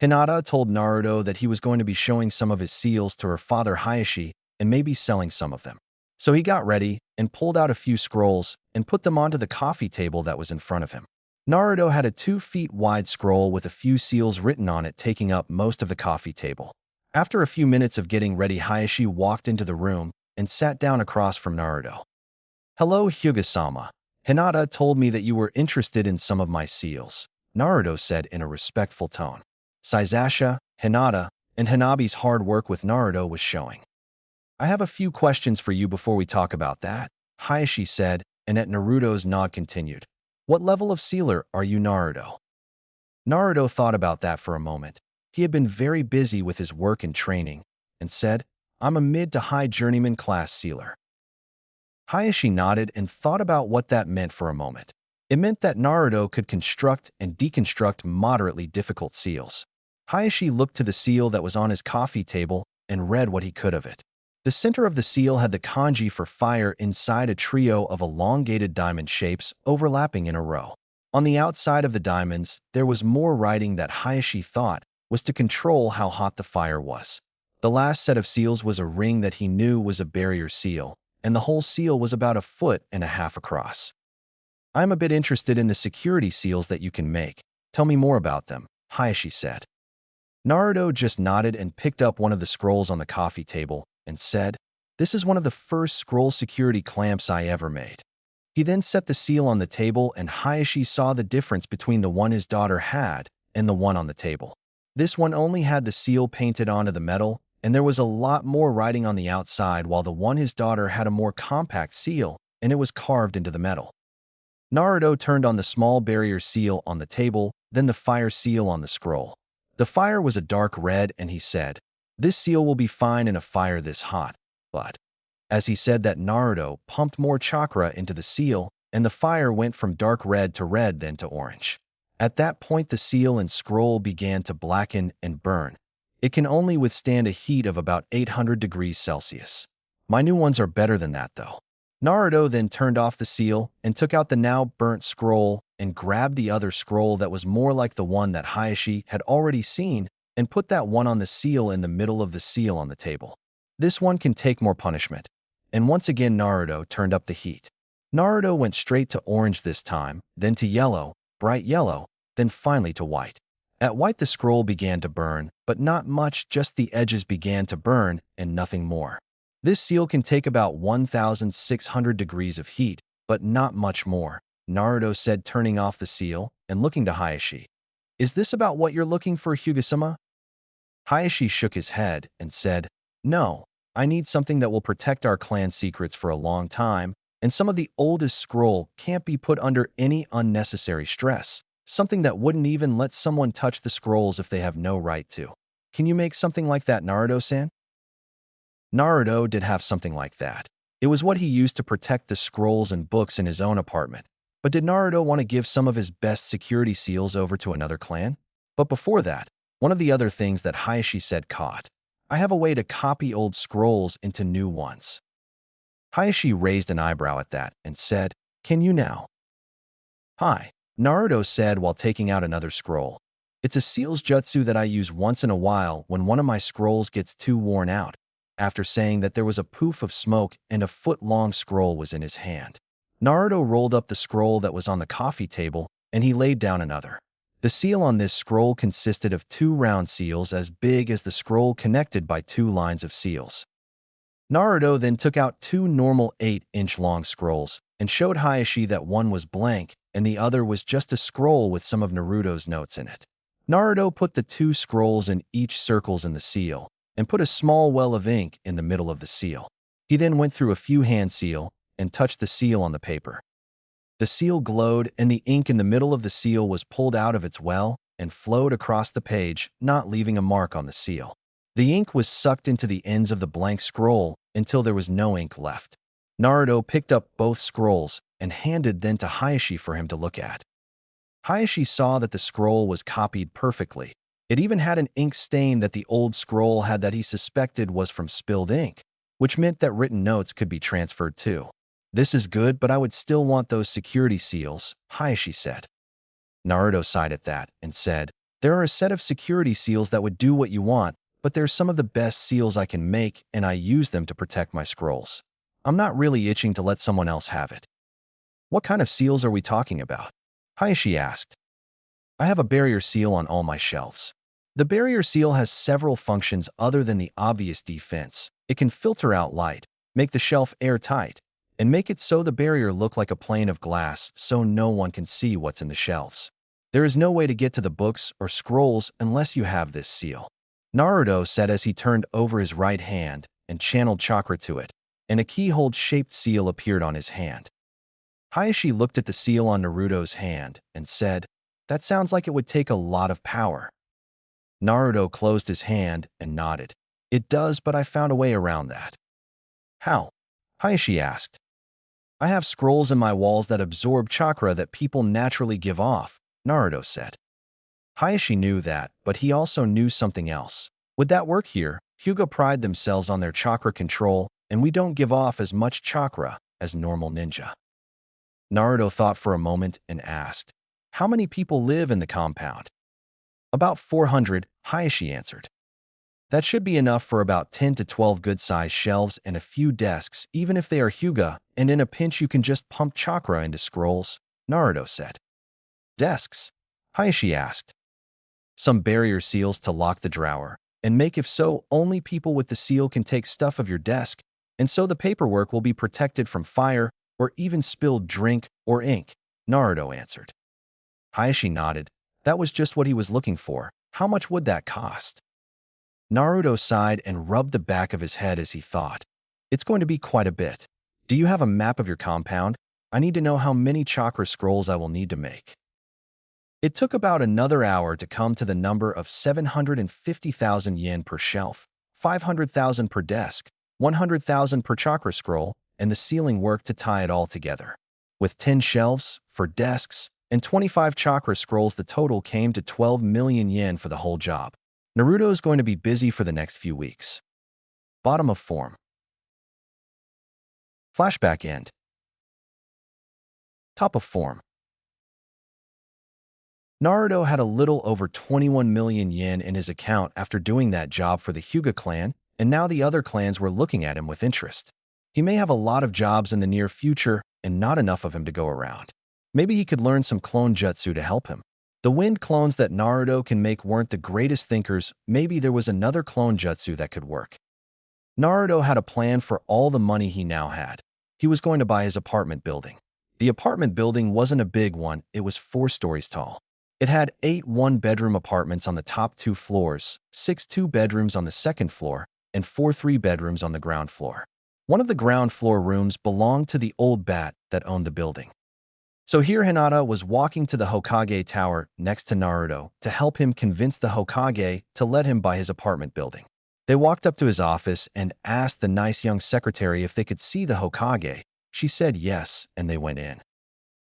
Hinata told Naruto that he was going to be showing some of his seals to her father Hayashi and maybe selling some of them. So he got ready and pulled out a few scrolls and put them onto the coffee table that was in front of him. Naruto had a 2-feet-wide scroll with a few seals written on it taking up most of the coffee table. After a few minutes of getting ready, Hayashi walked into the room and sat down across from Naruto. "Hello, Hyuga-sama. Hinata told me that you were interested in some of my seals," Naruto said in a respectful tone. Saizasha, Hinata, and Hanabi's hard work with Naruto was showing. "I have a few questions for you before we talk about that," Hayashi said, and at Naruto's nod continued. "What level of sealer are you, Naruto?" Naruto thought about that for a moment. He had been very busy with his work and training, and said, "I'm a mid to high journeyman class sealer." Hayashi nodded and thought about what that meant for a moment. It meant that Naruto could construct and deconstruct moderately difficult seals. Hayashi looked to the seal that was on his coffee table and read what he could of it. The center of the seal had the kanji for fire inside a trio of elongated diamond shapes overlapping in a row. On the outside of the diamonds, there was more writing that Hayashi thought was to control how hot the fire was. The last set of seals was a ring that he knew was a barrier seal, and the whole seal was about 1.5 feet across. "I'm a bit interested in the security seals that you can make. Tell me more about them," Hayashi said. Naruto just nodded and picked up one of the scrolls on the coffee table and said, "This is one of the first scroll security clamps I ever made." He then set the seal on the table, and Hayashi saw the difference between the one his daughter had and the one on the table. This one only had the seal painted onto the metal, and there was a lot more writing on the outside, while the one his daughter had a more compact seal, and it was carved into the metal. Naruto turned on the small barrier seal on the table, then the fire seal on the scroll. The fire was a dark red, and he said, "This seal will be fine in a fire this hot," but as he said that, Naruto pumped more chakra into the seal, and the fire went from dark red to red, then to orange. At that point, the seal and scroll began to blacken and burn. "It can only withstand a heat of about 800 degrees Celsius. My new ones are better than that, though." Naruto then turned off the seal and took out the now burnt scroll and grabbed the other scroll that was more like the one that Hayashi had already seen and put that one on the seal in the middle of the seal on the table. "This one can take more punishment." And once again, Naruto turned up the heat. Naruto went straight to orange this time, then to yellow, bright yellow, then finally to white. At white, the scroll began to burn, but not much, just the edges began to burn and nothing more. "This seal can take about 1,600 degrees of heat, but not much more," Naruto said, turning off the seal and looking to Hayashi. "Is this about what you're looking for, Hyuga-sama?" Hayashi shook his head and said, "No, I need something that will protect our clan secrets for a long time, and some of the oldest scroll can't be put under any unnecessary stress. Something that wouldn't even let someone touch the scrolls if they have no right to. Can you make something like that, Naruto-san?" Naruto did have something like that. It was what he used to protect the scrolls and books in his own apartment. But did Naruto want to give some of his best security seals over to another clan? But before that, one of the other things that Hayashi said caught. I have a way to copy old scrolls into new ones. Hayashi raised an eyebrow at that and said, Can you now? Hi, Naruto said while taking out another scroll. It's a seal's jutsu that I use once in a while when one of my scrolls gets too worn out. After saying that there was a poof of smoke and a foot-long scroll was in his hand. Naruto rolled up the scroll that was on the coffee table and he laid down another. The seal on this scroll consisted of two round seals as big as the scroll connected by two lines of seals. Naruto then took out two normal 8-inch long scrolls and showed Hayashi that one was blank and the other was just a scroll with some of Naruto's notes in it. Naruto put the two scrolls in each circles in the seal and put a small well of ink in the middle of the seal. He then went through a few hand seal and touched the seal on the paper. The seal glowed and the ink in the middle of the seal was pulled out of its well and flowed across the page, not leaving a mark on the seal. The ink was sucked into the ends of the blank scroll until there was no ink left. Naruto picked up both scrolls and handed them to Hayashi for him to look at. Hayashi saw that the scroll was copied perfectly. It even had an ink stain that the old scroll had that he suspected was from spilled ink, which meant that written notes could be transferred too. This is good, but I would still want those security seals, Hayashi said. Naruto sighed at that and said, There are a set of security seals that would do what you want, but they're some of the best seals I can make and I use them to protect my scrolls. I'm not really itching to let someone else have it. What kind of seals are we talking about? Hayashi asked. I have a barrier seal on all my shelves. The barrier seal has several functions other than the obvious defense. It can filter out light, make the shelf airtight, and make it so the barrier look like a plane of glass so no one can see what's in the shelves. There is no way to get to the books or scrolls unless you have this seal. Naruto said as he turned over his right hand and channeled chakra to it, and a keyhole-shaped seal appeared on his hand. Hayashi looked at the seal on Naruto's hand and said, That sounds like it would take a lot of power. Naruto closed his hand and nodded. It does, but I found a way around that. How? Hayashi asked. I have scrolls in my walls that absorb chakra that people naturally give off, Naruto said. Hayashi knew that, but he also knew something else. Would that work here? Hyuga pride themselves on their chakra control, and we don't give off as much chakra as normal ninja. Naruto thought for a moment and asked, How many people live in the compound? About 400, Hayashi answered. That should be enough for about 10 to 12 good-sized shelves and a few desks, even if they are Hyuga, and in a pinch you can just pump chakra into scrolls, Naruto said. Desks? Hayashi asked. Some barrier seals to lock the drawer, and make if so, only people with the seal can take stuff of your desk, and so the paperwork will be protected from fire or even spilled drink or ink, Naruto answered. Hayashi nodded. That was just what he was looking for. How much would that cost? Naruto sighed and rubbed the back of his head as he thought. It's going to be quite a bit. Do you have a map of your compound? I need to know how many chakra scrolls I will need to make. It took about another hour to come to the number of 750,000 yen per shelf, 500,000 per desk, 100,000 per chakra scroll, and the sealing work to tie it all together. With 10 shelves, for desks, and 25 chakra scrolls, the total came to 12 million yen for the whole job. Naruto is going to be busy for the next few weeks. Bottom of form. Flashback end. Top of form. Naruto had a little over 21 million yen in his account after doing that job for the Hyuga clan, and now the other clans were looking at him with interest. He may have a lot of jobs in the near future and not enough of him to go around. Maybe he could learn some clone jutsu to help him. The wind clones that Naruto can make weren't the greatest thinkers. Maybe there was another clone jutsu that could work. Naruto had a plan for all the money he now had. He was going to buy his apartment building. The apartment building wasn't a big one, it was 4 stories tall. It had 8 one-bedroom apartments on the top 2 floors, 6 two-bedrooms on the second floor, and 4 three-bedrooms on the ground floor. One of the ground floor rooms belonged to the old bat that owned the building. So here Hinata was walking to the Hokage Tower next to Naruto to help him convince the Hokage to let him buy his apartment building. They walked up to his office and asked the nice young secretary if they could see the Hokage. She said yes, and they went in.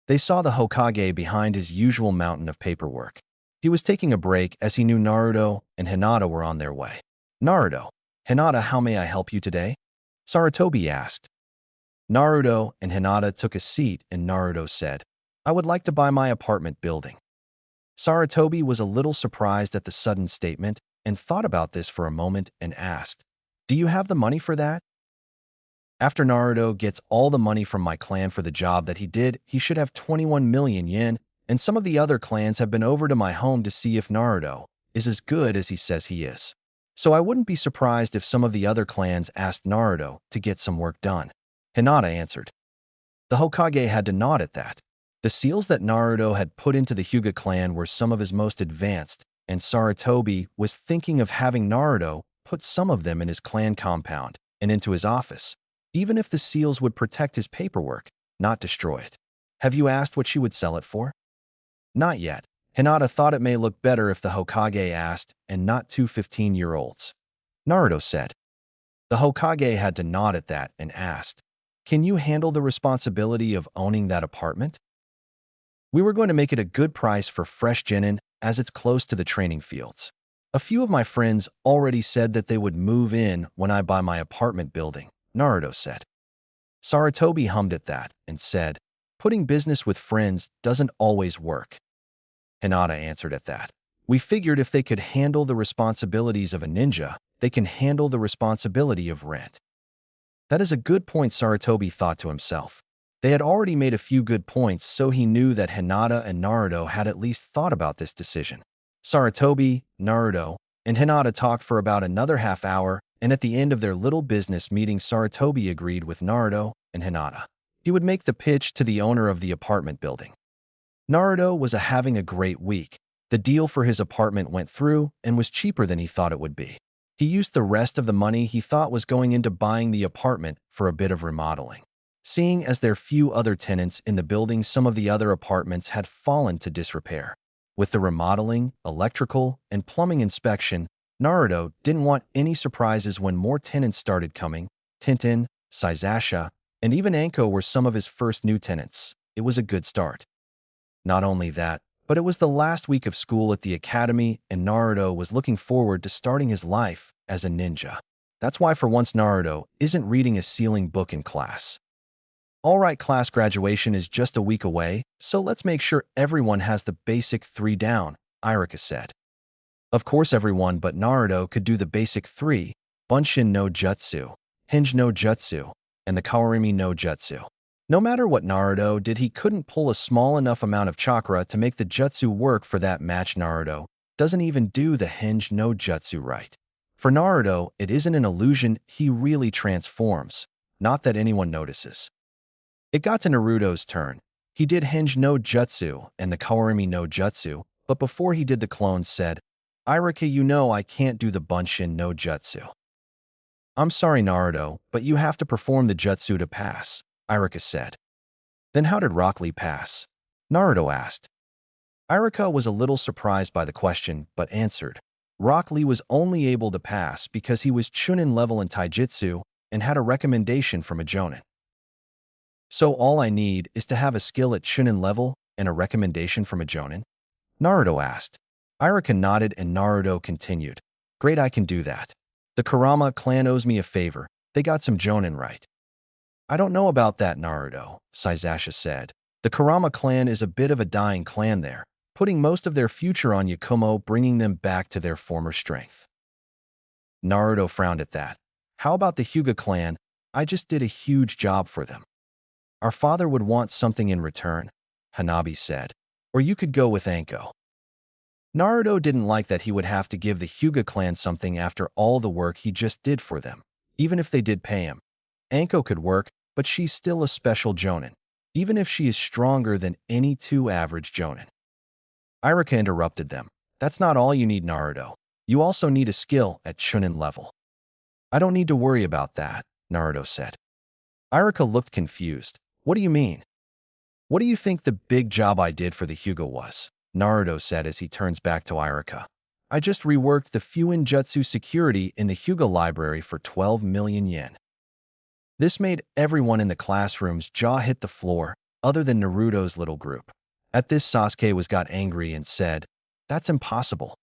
They saw the Hokage behind his usual mountain of paperwork. He was taking a break as he knew Naruto and Hinata were on their way. Naruto, Hinata, how may I help you today? Saratobi asked. Naruto and Hinata took a seat and Naruto said, I would like to buy my apartment building. Saratobi was a little surprised at the sudden statement and thought about this for a moment and asked, Do you have the money for that? After Naruto gets all the money from my clan for the job that he did, he should have 21 million yen, and some of the other clans have been over to my home to see if Naruto is as good as he says he is. So I wouldn't be surprised if some of the other clans asked Naruto to get some work done. Hinata answered. The Hokage had to nod at that. The seals that Naruto had put into the Hyuga clan were some of his most advanced, and Saratobi was thinking of having Naruto put some of them in his clan compound and into his office, even if the seals would protect his paperwork, not destroy it. Have you asked what she would sell it for? Not yet. Hinata thought it may look better if the Hokage asked and not two 15-year-olds. Naruto said. The Hokage had to nod at that and asked, Can you handle the responsibility of owning that apartment? We were going to make it a good price for fresh genin as it's close to the training fields. A few of my friends already said that they would move in when I buy my apartment building, Naruto said. Saratobi hummed at that and said, Putting business with friends doesn't always work. Hinata answered at that. We figured if they could handle the responsibilities of a ninja, they can handle the responsibility of rent. That is a good point, Saratobi thought to himself. They had already made a few good points, so he knew that Hinata and Naruto had at least thought about this decision. Saratobi, Naruto, and Hinata talked for about another half hour, and at the end of their little business meeting, Saratobi agreed with Naruto and Hinata. He would make the pitch to the owner of the apartment building. Naruto was having a great week. The deal for his apartment went through and was cheaper than he thought it would be. He used the rest of the money he thought was going into buying the apartment for a bit of remodeling. Seeing as there are few other tenants in the building, some of the other apartments had fallen to disrepair. With the remodeling, electrical, and plumbing inspection, Naruto didn't want any surprises when more tenants started coming. Tintin, Saizasha, and even Anko were some of his first new tenants. It was a good start. Not only that, but it was the last week of school at the academy and Naruto was looking forward to starting his life as a ninja. That's why for once Naruto isn't reading a ceiling book in class. Alright, class, graduation is just a week away, so let's make sure everyone has the basic 3 down, Irika said. Of course everyone but Naruto could do the basic 3, Bunshin no Jutsu, Hinge no Jutsu, and the Kawarimi no Jutsu. No matter what Naruto did, he couldn't pull a small enough amount of chakra to make the jutsu work for that match. Naruto doesn't even do the Hinge no Jutsu right. For Naruto, it isn't an illusion, he really transforms, not that anyone notices. It got to Naruto's turn. He did Hinge no Jutsu and the Kawarimi no Jutsu, but before he did, the clones said, Irika, you know I can't do the Bunshin no Jutsu. I'm sorry, Naruto, but you have to perform the jutsu to pass, Irika said. Then how did Rock Lee pass? Naruto asked. Irika was a little surprised by the question, but answered. Rock Lee was only able to pass because he was Chunin level in Taijutsu and had a recommendation from a Jonin. So all I need is to have a skill at Chunin level and a recommendation from a Jonin? Naruto asked. Irika nodded and Naruto continued. Great, I can do that. The Kurama clan owes me a favor. They got some Jonin right. I don't know about that, Naruto, Saizasha said. The Kurama clan is a bit of a dying clan there, putting most of their future on Yakumo, bringing them back to their former strength. Naruto frowned at that. How about the Hyuga clan? I just did a huge job for them. Our father would want something in return, Hanabi said. Or you could go with Anko. Naruto didn't like that he would have to give the Hyuga clan something after all the work he just did for them, even if they did pay him. Anko could work, but she's still a special Jonin, even if she is stronger than any 2 average Jonin. Irika interrupted them. That's not all you need, Naruto. You also need a skill at Chunin level. I don't need to worry about that, Naruto said. Irika looked confused. What do you mean? What do you think the big job I did for the Hyuga was? Naruto said as he turns back to Irika. I just reworked the Fuinjutsu security in the Hyuga library for 12 million yen. This made everyone in the classroom's jaw hit the floor, other than Naruto's little group. At this, Sasuke got angry and said, That's impossible.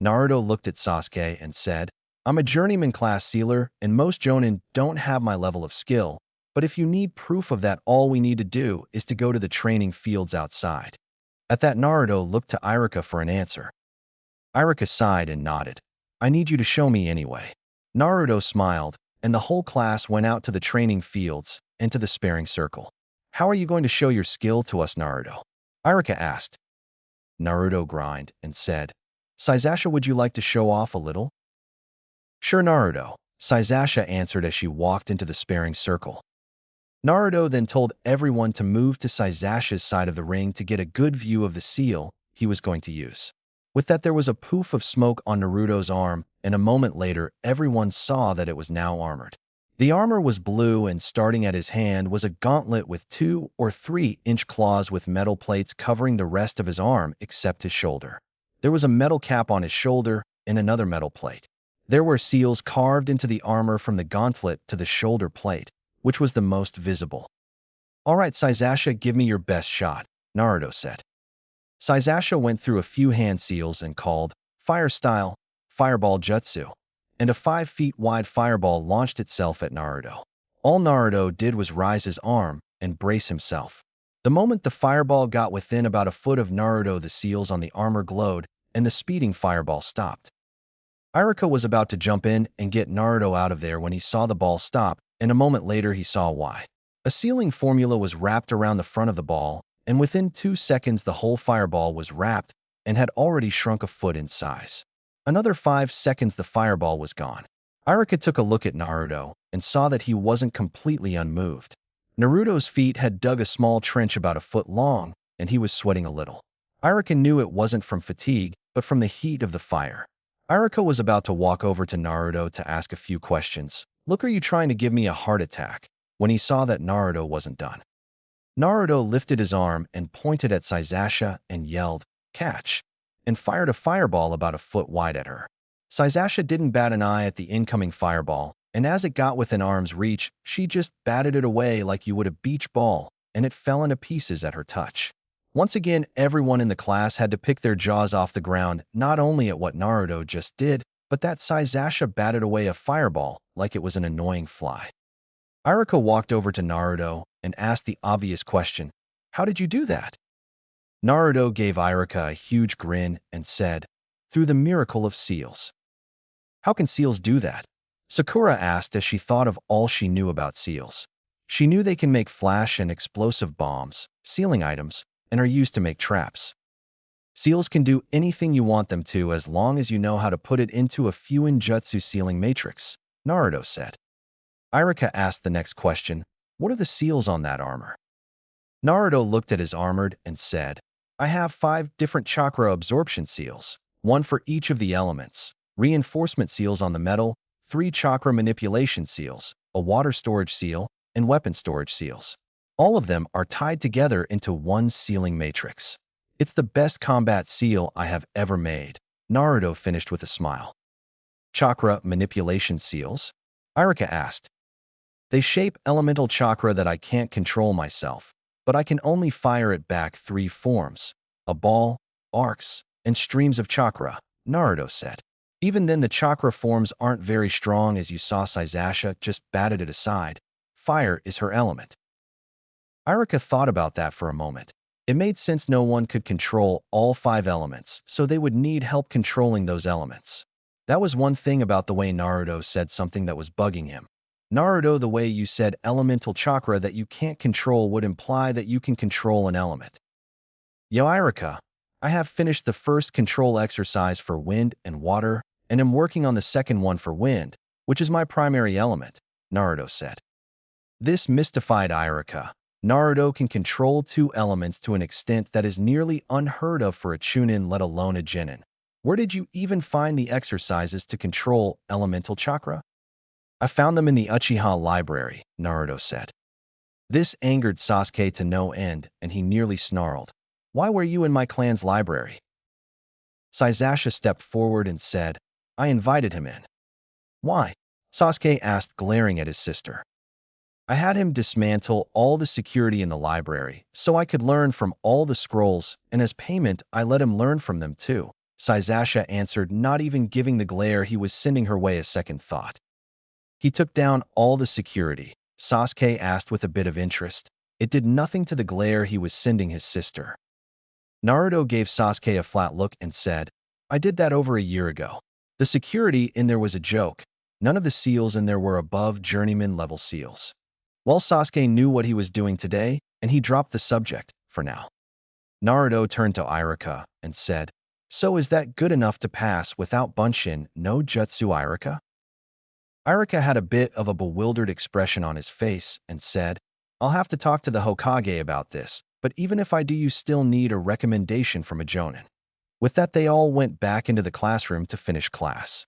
Naruto looked at Sasuke and said, I'm a journeyman class sealer and most jonin don't have my level of skill, but if you need proof of that, all we need to do is to go to the training fields outside. At that, Naruto looked to Iruka for an answer. Iruka sighed and nodded. I need you to show me anyway. Naruto smiled, and the whole class went out to the training fields and to the sparring circle. How are you going to show your skill to us, Naruto? Iruka asked. Naruto grinned and said, Sasasha, would you like to show off a little? Sure, Naruto, Sasasha answered as she walked into the sparring circle. Naruto then told everyone to move to Sasasha's side of the ring to get a good view of the seal he was going to use. With that, there was a poof of smoke on Naruto's arm, and a moment later, everyone saw that it was now armored. The armor was blue, and starting at his hand was a gauntlet with 2 or 3-inch claws with metal plates covering the rest of his arm except his shoulder. There was a metal cap on his shoulder and another metal plate. There were seals carved into the armor from the gauntlet to the shoulder plate, which was the most visible. All right, Sasasha, give me your best shot, Naruto said. Sasasha went through a few hand seals and called, Fire Style, Fireball Jutsu, and a 5 feet wide fireball launched itself at Naruto. All Naruto did was raise his arm and brace himself. The moment the fireball got within about a foot of Naruto, the seals on the armor glowed, and the speeding fireball stopped. Iruka was about to jump in and get Naruto out of there when he saw the ball stop, and a moment later he saw why. A sealing formula was wrapped around the front of the ball, and within 2 seconds the whole fireball was wrapped and had already shrunk a foot in size. Another 5 seconds the fireball was gone. Iruka took a look at Naruto and saw that he wasn't completely unmoved. Naruto's feet had dug a small trench about a foot long, and he was sweating a little. Iruka knew it wasn't from fatigue, but from the heat of the fire. Iruka was about to walk over to Naruto to ask a few questions. Look, are you trying to give me a heart attack? When he saw that Naruto wasn't done. Naruto lifted his arm and pointed at Sasasha and yelled, Catch, and fired a fireball about a foot wide at her. Sasasha didn't bat an eye at the incoming fireball, and as it got within arm's reach, she just batted it away like you would a beach ball, and it fell into pieces at her touch. Once again, everyone in the class had to pick their jaws off the ground, not only at what Naruto just did, but that Sasasha batted away a fireball like it was an annoying fly. Iruka walked over to Naruto and asked the obvious question, How did you do that? Naruto gave Iruka a huge grin and said, Through the miracle of seals. How can seals do that? Sakura asked as she thought of all she knew about seals. She knew they can make flash and explosive bombs, sealing items, and are used to make traps. Seals can do anything you want them to as long as you know how to put it into a Fuinjutsu sealing matrix, Naruto said. Iruka asked the next question, What are the seals on that armor? Naruto looked at his armored and said, I have 5 different chakra absorption seals, 1 for each of the elements, reinforcement seals on the metal, 3 chakra manipulation seals, a water storage seal, and weapon storage seals. All of them are tied together into one sealing matrix. It's the best combat seal I have ever made, Naruto finished with a smile. Chakra manipulation seals? Iruka asked. They shape elemental chakra that I can't control myself, but I can only fire it back 3 forms, a ball, arcs, and streams of chakra, Naruto said. Even then the chakra forms aren't very strong, as you saw Sasasha just batted it aside. Fire is her element. Iruka thought about that for a moment. It made sense, no one could control all 5 elements, so they would need help controlling those elements. That was one thing about the way Naruto said something that was bugging him. Naruto, the way you said elemental chakra that you can't control would imply that you can control an element. Yo, Iruka, I have finished the first control exercise for wind and water, and am working on the second one for wind, which is my primary element, Naruto said. This mystified Iruka. Naruto can control 2 elements to an extent that is nearly unheard of for a Chunin, let alone a Genin. Where did you even find the exercises to control elemental chakra? I found them in the Uchiha library, Naruto said. This angered Sasuke to no end, and he nearly snarled. Why were you in my clan's library? Sasasha stepped forward and said, I invited him in. Why? Sasuke asked, glaring at his sister. I had him dismantle all the security in the library so I could learn from all the scrolls, and as payment, I let him learn from them too. Sasasha answered, not even giving the glare he was sending her way a second thought. He took down all the security, Sasuke asked with a bit of interest. It did nothing to the glare he was sending his sister. Naruto gave Sasuke a flat look and said, I did that over a year ago. The security in there was a joke. None of the seals in there were above journeyman level seals. Well, Sasuke knew what he was doing today, and he dropped the subject, for now. Naruto turned to Iruka and said, so is that good enough to pass without Bunshin no Jutsu Iruka? Iruka had a bit of a bewildered expression on his face and said, I'll have to talk to the Hokage about this, but even if I do, you still need a recommendation from a Jonin. With that, they all went back into the classroom to finish class.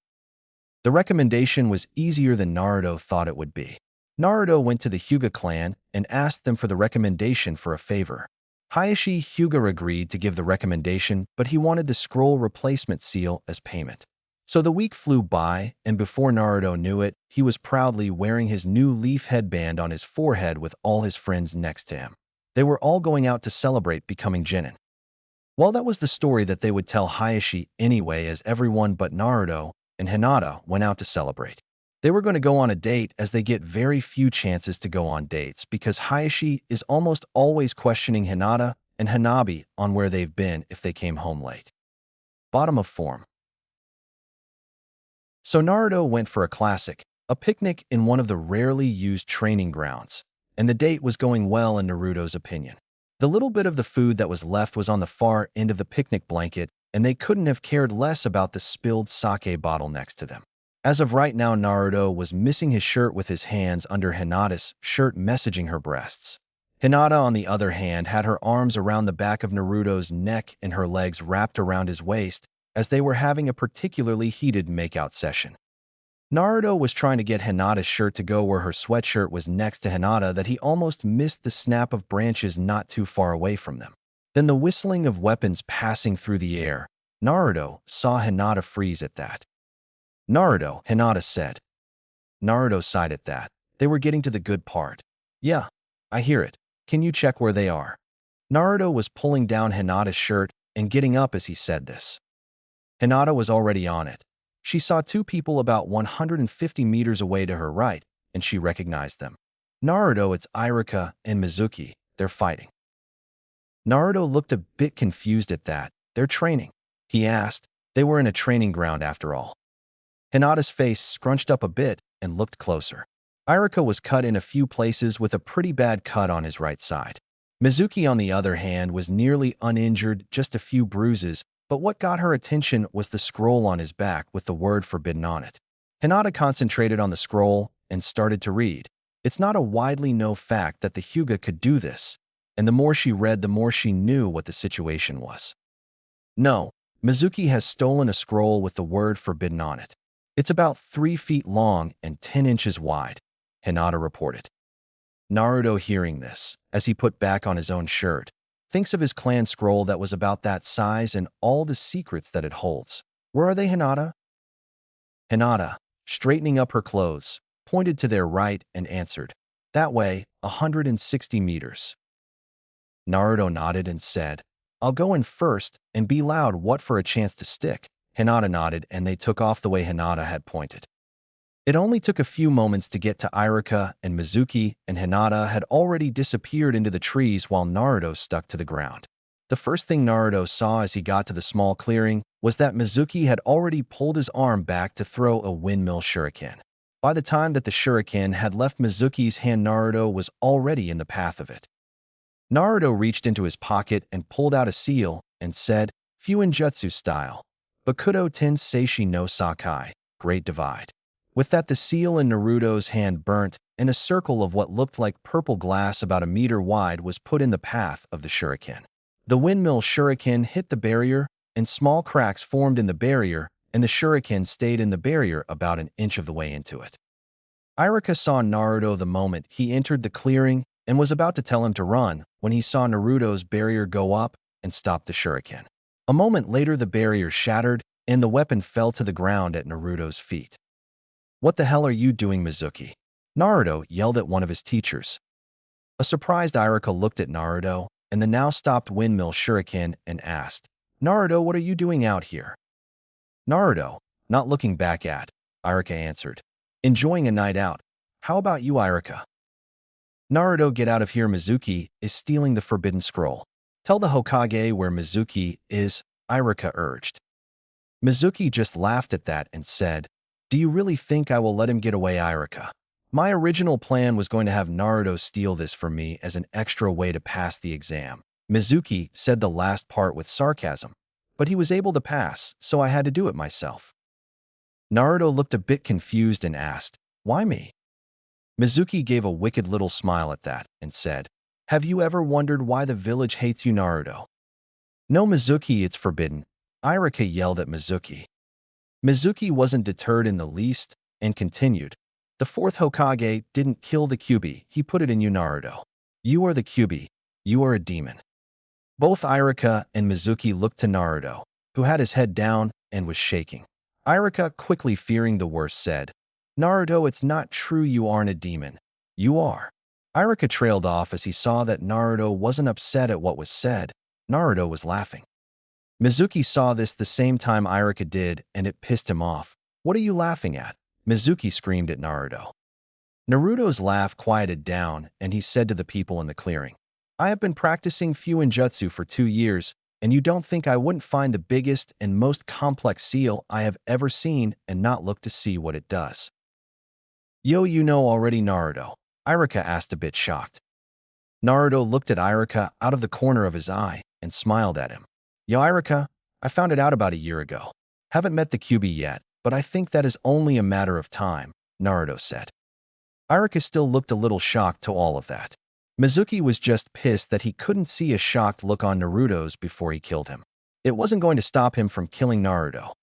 The recommendation was easier than Naruto thought it would be. Naruto went to the Hyuga clan and asked them for the recommendation for a favor. Hayashi Hyuga agreed to give the recommendation, but he wanted the scroll replacement seal as payment. So the week flew by, and before Naruto knew it, he was proudly wearing his new leaf headband on his forehead with all his friends next to him. They were all going out to celebrate becoming Genin. Well, that was the story that they would tell Hayashi anyway, as everyone but Naruto and Hinata went out to celebrate. They were going to go on a date, as they get very few chances to go on dates because Hayashi is almost always questioning Hinata and Hanabi on where they've been if they came home late. Bottom of form. So Naruto went for a classic, a picnic in one of the rarely used training grounds, and the date was going well in Naruto's opinion. The little bit of the food that was left was on the far end of the picnic blanket, and they couldn't have cared less about the spilled sake bottle next to them. As of right now, Naruto was missing his shirt with his hands under Hinata's shirt, messaging her breasts. Hinata, on the other hand, had her arms around the back of Naruto's neck and her legs wrapped around his waist, as they were having a particularly heated makeout session. Naruto was trying to get Hinata's shirt to go where her sweatshirt was next to Hinata that he almost missed the snap of branches not too far away from them. Then the whistling of weapons passing through the air. Naruto saw Hinata freeze at that. Naruto, Hinata said. Naruto sighed at that. They were getting to the good part. Yeah, I hear it. Can you check where they are? Naruto was pulling down Hinata's shirt and getting up as he said this. Hinata was already on it. She saw two people about 150 meters away to her right, and she recognized them. Naruto, it's Iruka and Mizuki. They're fighting. Naruto looked a bit confused at that. They're training, he asked. They were in a training ground after all. Hinata's face scrunched up a bit and looked closer. Iruka was cut in a few places with a pretty bad cut on his right side. Mizuki, on the other hand, was nearly uninjured, just a few bruises, but what got her attention was the scroll on his back with the word forbidden on it. Hinata concentrated on the scroll and started to read. It's not a widely known fact that the Hyuga could do this, and the more she read, the more she knew what the situation was. No, Mizuki has stolen a scroll with the word forbidden on it. It's about 3 feet long and 10 inches wide, Hinata reported. Naruto, hearing this, as he put back on his own shirt, thinks of his clan scroll that was about that size and all the secrets that it holds. Where are they, Hinata? Hinata, straightening up her clothes, pointed to their right and answered, that way, 160 meters. Naruto nodded and said, I'll go in first and be loud, what for a chance to stick. Hinata nodded and they took off the way Hinata had pointed. It only took a few moments to get to Iruka, and Mizuki and Hinata had already disappeared into the trees while Naruto stuck to the ground. The first thing Naruto saw as he got to the small clearing was that Mizuki had already pulled his arm back to throw a windmill shuriken. By the time that the shuriken had left Mizuki's hand, Naruto was already in the path of it. Naruto reached into his pocket and pulled out a seal and said, Fuinjutsu style, Bakudo ten Seishi no Sakai, Great Divide. With that, the seal in Naruto's hand burnt, and a circle of what looked like purple glass about a meter wide was put in the path of the shuriken. The windmill shuriken hit the barrier, and small cracks formed in the barrier, and the shuriken stayed in the barrier about an inch of the way into it. Iruka saw Naruto the moment he entered the clearing and was about to tell him to run when he saw Naruto's barrier go up and stop the shuriken. A moment later, the barrier shattered, and the weapon fell to the ground at Naruto's feet. What the hell are you doing, Mizuki? Naruto yelled at one of his teachers. A surprised Iruka looked at Naruto and the now stopped windmill shuriken and asked, Naruto, what are you doing out here? Naruto, not looking back at, Iruka answered, enjoying a night out. How about you, Iruka? Naruto, get out of here. Mizuki is stealing the forbidden scroll. Tell the Hokage where Mizuki is, Iruka urged. Mizuki just laughed at that and said, do you really think I will let him get away, Iruka? My original plan was going to have Naruto steal this from me as an extra way to pass the exam. Mizuki said the last part with sarcasm, but he was able to pass, so I had to do it myself. Naruto looked a bit confused and asked, why me? Mizuki gave a wicked little smile at that and said, have you ever wondered why the village hates you, Naruto? No, Mizuki, it's forbidden, Iruka yelled at Mizuki. Mizuki wasn't deterred in the least and continued, the fourth Hokage didn't kill the Kyuubi, he put it in you, Naruto. You are the Kyuubi, you are a demon. Both Iruka and Mizuki looked to Naruto, who had his head down and was shaking. Iruka, quickly fearing the worst, said, Naruto, it's not true, you aren't a demon. You are. Iruka trailed off as he saw that Naruto wasn't upset at what was said. Naruto was laughing. Mizuki saw this the same time Iruka did, and it pissed him off. What are you laughing at? Mizuki screamed at Naruto. Naruto's laugh quieted down, and he said to the people in the clearing, I have been practicing Fuinjutsu for 2 years, and you don't think I wouldn't find the biggest and most complex seal I have ever seen and not look to see what it does. Yo, you know already, Naruto, Iruka asked, a bit shocked. Naruto looked at Iruka out of the corner of his eye and smiled at him. Yo, Iruka, I found it out about a year ago. Haven't met the Kyuubi yet, but I think that is only a matter of time, Naruto said. Iruka still looked a little shocked to all of that. Mizuki was just pissed that he couldn't see a shocked look on Naruto's before he killed him. It wasn't going to stop him from killing Naruto.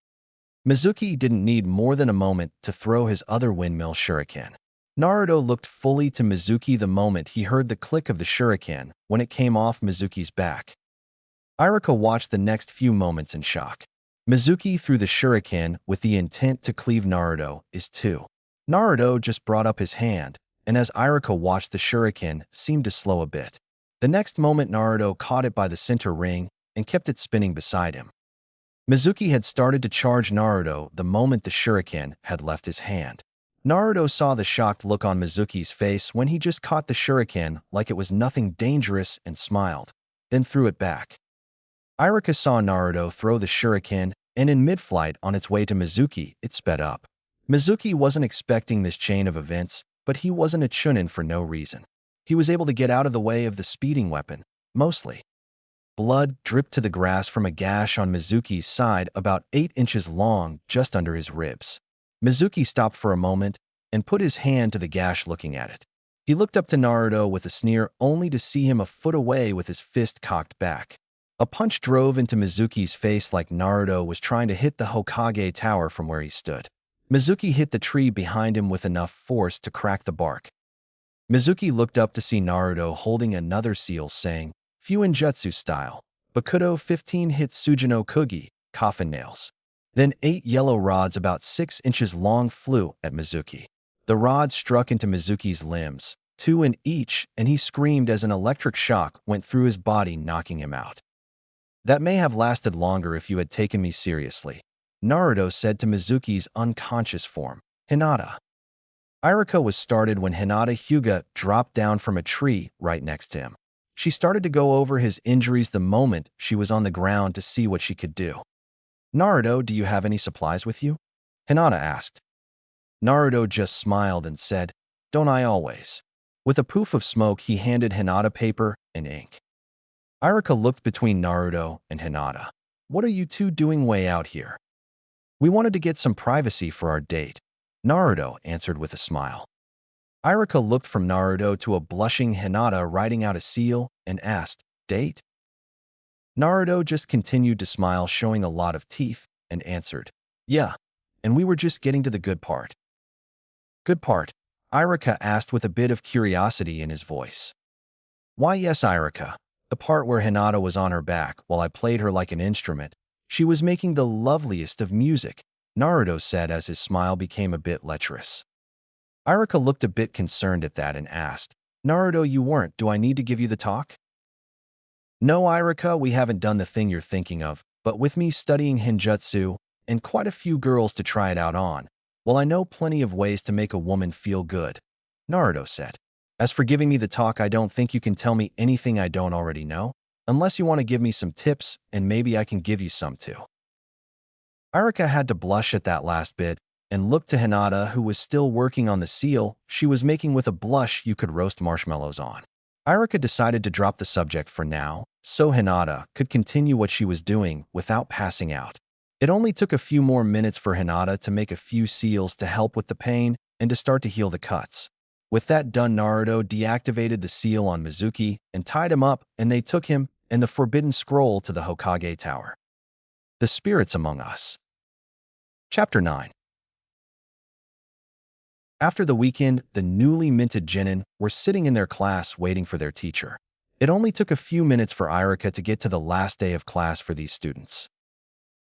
Mizuki didn't need more than a moment to throw his other windmill shuriken. Naruto looked fully to Mizuki the moment he heard the click of the shuriken when it came off Mizuki's back. Iruka watched the next few moments in shock. Mizuki threw the shuriken with the intent to cleave Naruto is too. Naruto just brought up his hand, and as Iruka watched, the shuriken seemed to slow a bit. The next moment, Naruto caught it by the center ring and kept it spinning beside him. Mizuki had started to charge Naruto the moment the shuriken had left his hand. Naruto saw the shocked look on Mizuki's face when he just caught the shuriken like it was nothing dangerous and smiled, then threw it back. Iruka saw Naruto throw the shuriken, and in mid-flight on its way to Mizuki, it sped up. Mizuki wasn't expecting this chain of events, but he wasn't a chunin for no reason. He was able to get out of the way of the speeding weapon, mostly. Blood dripped to the grass from a gash on Mizuki's side about 8 inches long, just under his ribs. Mizuki stopped for a moment and put his hand to the gash, looking at it. He looked up to Naruto with a sneer, only to see him a foot away with his fist cocked back. A punch drove into Mizuki's face like Naruto was trying to hit the Hokage tower from where he stood. Mizuki hit the tree behind him with enough force to crack the bark. Mizuki looked up to see Naruto holding another seal, saying, Fuinjutsu style, Bakudo 15 hits Sujino Kugi, coffin nails. Then 8 yellow rods about 6 inches long flew at Mizuki. The rods struck into Mizuki's limbs, 2 in each, and he screamed as an electric shock went through his body, knocking him out. That may have lasted longer if you had taken me seriously, Naruto said to Mizuki's unconscious form, Hinata. Iruka was started when Hinata Hyuga dropped down from a tree right next to him. She started to go over his injuries the moment she was on the ground to see what she could do. Naruto, do you have any supplies with you? Hinata asked. Naruto just smiled and said, Don't I always? With a poof of smoke, he handed Hinata paper and ink. Iruka looked between Naruto and Hinata. What are you two doing way out here? We wanted to get some privacy for our date, Naruto answered with a smile. Iruka looked from Naruto to a blushing Hinata writing out a seal and asked, Date? Naruto just continued to smile, showing a lot of teeth, and answered, Yeah, and we were just getting to the good part. Good part? Iruka asked with a bit of curiosity in his voice. Why yes, Iruka, the part where Hinata was on her back while I played her like an instrument. She was making the loveliest of music, Naruto said as his smile became a bit lecherous. Irika looked a bit concerned at that and asked, Naruto, you weren't. Do I need to give you the talk? No, Irika, we haven't done the thing you're thinking of, but with me studying Hinjutsu and quite a few girls to try it out on, well, I know plenty of ways to make a woman feel good, Naruto said. As for giving me the talk, I don't think you can tell me anything I don't already know, unless you want to give me some tips, and maybe I can give you some too. Irika had to blush at that last bit and looked to Hinata, who was still working on the seal she was making with a blush you could roast marshmallows on. Irika decided to drop the subject for now, so Hinata could continue what she was doing without passing out. It only took a few more minutes for Hinata to make a few seals to help with the pain and to start to heal the cuts. With that done, Naruto deactivated the seal on Mizuki and tied him up, and they took him and the Forbidden Scroll to the Hokage Tower. The Spirits Among Us. Chapter 9. After the weekend, the newly minted genin were sitting in their class waiting for their teacher. It only took a few minutes for Irika to get to the last day of class for these students.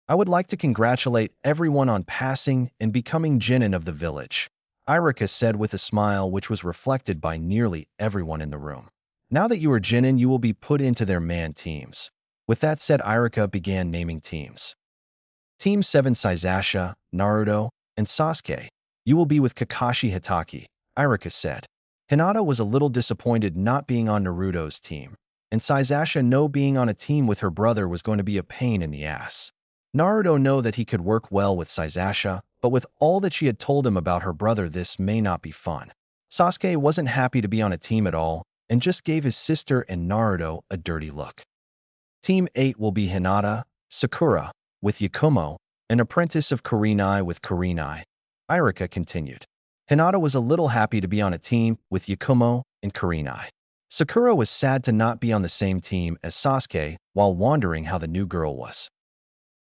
I would like to congratulate everyone on passing and becoming genin of the village, Irika said with a smile which was reflected by nearly everyone in the room. Now that you are genin, you will be put into their man teams. With that said, Irika began naming teams. Team 7 Sasasha, Naruto, and Sasuke. You will be with Kakashi Hitaki, Irika said. Hinata was a little disappointed not being on Naruto's team, and Sasasha know being on a team with her brother was going to be a pain in the ass. Naruto know that he could work well with Sasasha, but with all that she had told him about her brother, this may not be fun. Sasuke wasn't happy to be on a team at all, and just gave his sister and Naruto a dirty look. Team 8 will be Hinata, Sakura, with Yakumo, an apprentice of Kurenai with Kurenai, Irika continued. Hinata was a little happy to be on a team with Yakumo and Kurenai. Sakura was sad to not be on the same team as Sasuke while wondering how the new girl was.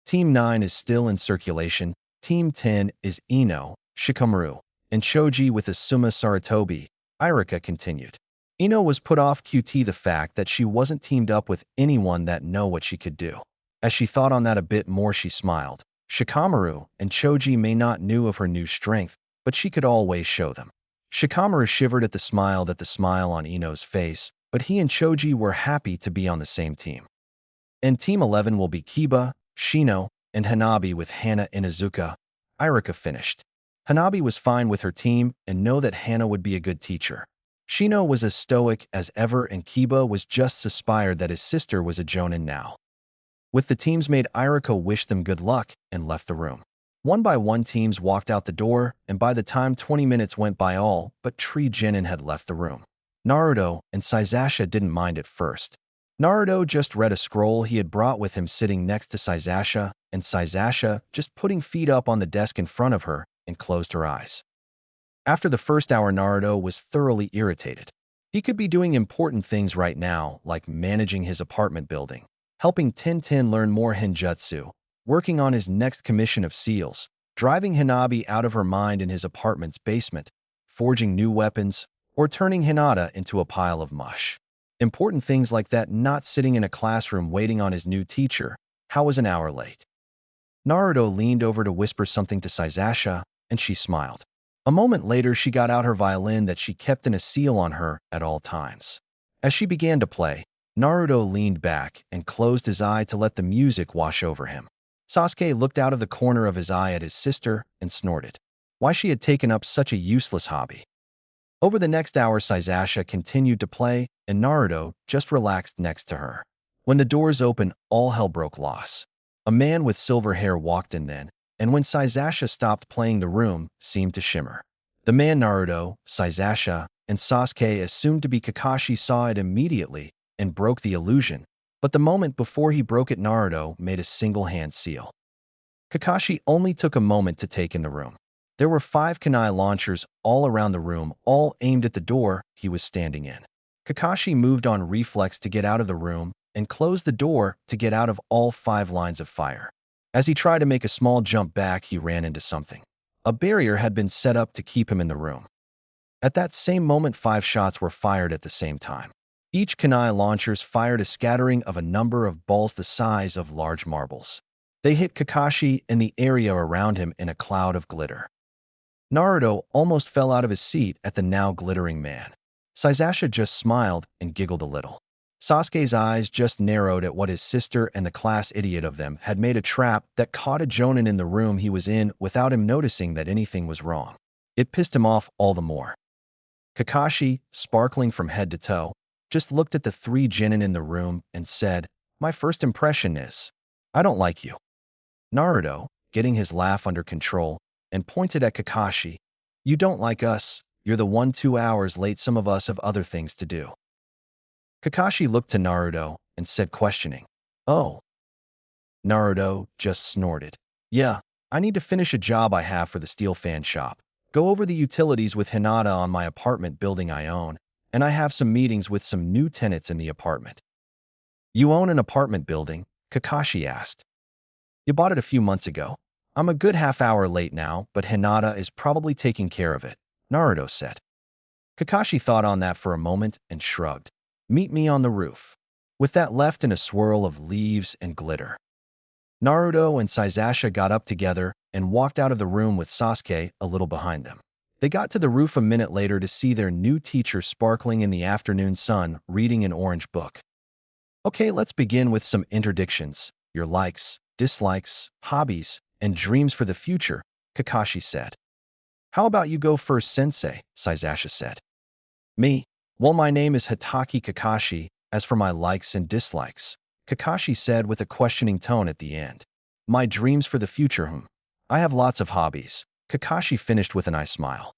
Team 9 is still in circulation. Team 10 is Ino, Shikamaru, and Choji with Asuma Sarutobi, Irika continued. Ino was put off QT the fact that she wasn't teamed up with anyone that know what she could do. As she thought on that a bit more, she smiled. Shikamaru and Choji may not knew of her new strength, but she could always show them. Shikamaru shivered at the smile on Ino's face, but he and Choji were happy to be on the same team. And Team 11 will be Kiba, Shino, and Hanabi with Hana Inazuka, Irika finished. Hanabi was fine with her team and know that Hana would be a good teacher. Shino was as stoic as ever, and Kiba was just inspired that his sister was a jonin now. With the teams made, Irika wished them good luck and left the room. One by one, teams walked out the door, and by the time 20 minutes went by, all but three genin had left the room. Naruto and Sasasha didn't mind at first. Naruto just read a scroll he had brought with him sitting next to Sasasha, and Sasasha just putting feet up on the desk in front of her and closed her eyes. After the first hour, Naruto was thoroughly irritated. He could be doing important things right now, like managing his apartment building, helping Tintin learn more Hinjutsu, working on his next commission of seals, driving Hanabi out of her mind in his apartment's basement, forging new weapons, or turning Hinata into a pile of mush. Important things like that, not sitting in a classroom waiting on his new teacher. How was an hour late? Naruto leaned over to whisper something to Sasasha, and she smiled. A moment later, she got out her violin that she kept in a seal on her at all times. As she began to play, Naruto leaned back and closed his eye to let the music wash over him. Sasuke looked out of the corner of his eye at his sister and snorted. Why she had taken up such a useless hobby. Over the next hour, Sasasha continued to play, and Naruto just relaxed next to her. When the doors opened, all hell broke loose. A man with silver hair walked in then, and when Sasasha stopped playing, the room seemed to shimmer. The man Naruto, Sasasha, and Sasuke assumed to be Kakashi saw it immediately and broke the illusion, but the moment before he broke it, Naruto made a single-hand seal. Kakashi only took a moment to take in the room. There were 5 kunai launchers all around the room, all aimed at the door he was standing in. Kakashi moved on reflex to get out of the room and closed the door to get out of all 5 lines of fire. As he tried to make a small jump back, he ran into something. A barrier had been set up to keep him in the room. At that same moment, 5 shots were fired at the same time. Each kunai launchers fired a scattering of a number of balls the size of large marbles. They hit Kakashi and the area around him in a cloud of glitter. Naruto almost fell out of his seat at the now glittering man. Sasasha just smiled and giggled a little. Sasuke's eyes just narrowed at what his sister and the class idiot of them had made a trap that caught a jonin in the room he was in without him noticing that anything was wrong. It pissed him off all the more. Kakashi, sparkling from head to toe, just looked at the three genin in the room and said, "My first impression is, I don't like you." Naruto, getting his laugh under control, and pointed at Kakashi, "You don't like us, you're the 2 hours late, some of us have other things to do." Kakashi looked to Naruto and said questioning, "Oh." Naruto just snorted. "Yeah, I need to finish a job I have for the steel fan shop, go over the utilities with Hinata on my apartment building I own, and I have some meetings with some new tenants in the apartment." "You own an apartment building?" Kakashi asked. "You bought it a few months ago. I'm a good half-hour late now, but Hinata is probably taking care of it," Naruto said. Kakashi thought on that for a moment and shrugged. "Meet me on the roof." With that left in a swirl of leaves and glitter. Naruto and Sasasha got up together and walked out of the room with Sasuke a little behind them. They got to the roof a minute later to see their new teacher sparkling in the afternoon sun reading an orange book. "Okay, let's begin with some interdictions. Your likes, dislikes, hobbies, and dreams for the future," Kakashi said. "How about you go first, sensei?" Sasasha said. "Me? Well, my name is Hitaki Kakashi. As for my likes and dislikes," Kakashi said with a questioning tone at the end. "My dreams for the future, I have lots of hobbies," Kakashi finished with an eye smile.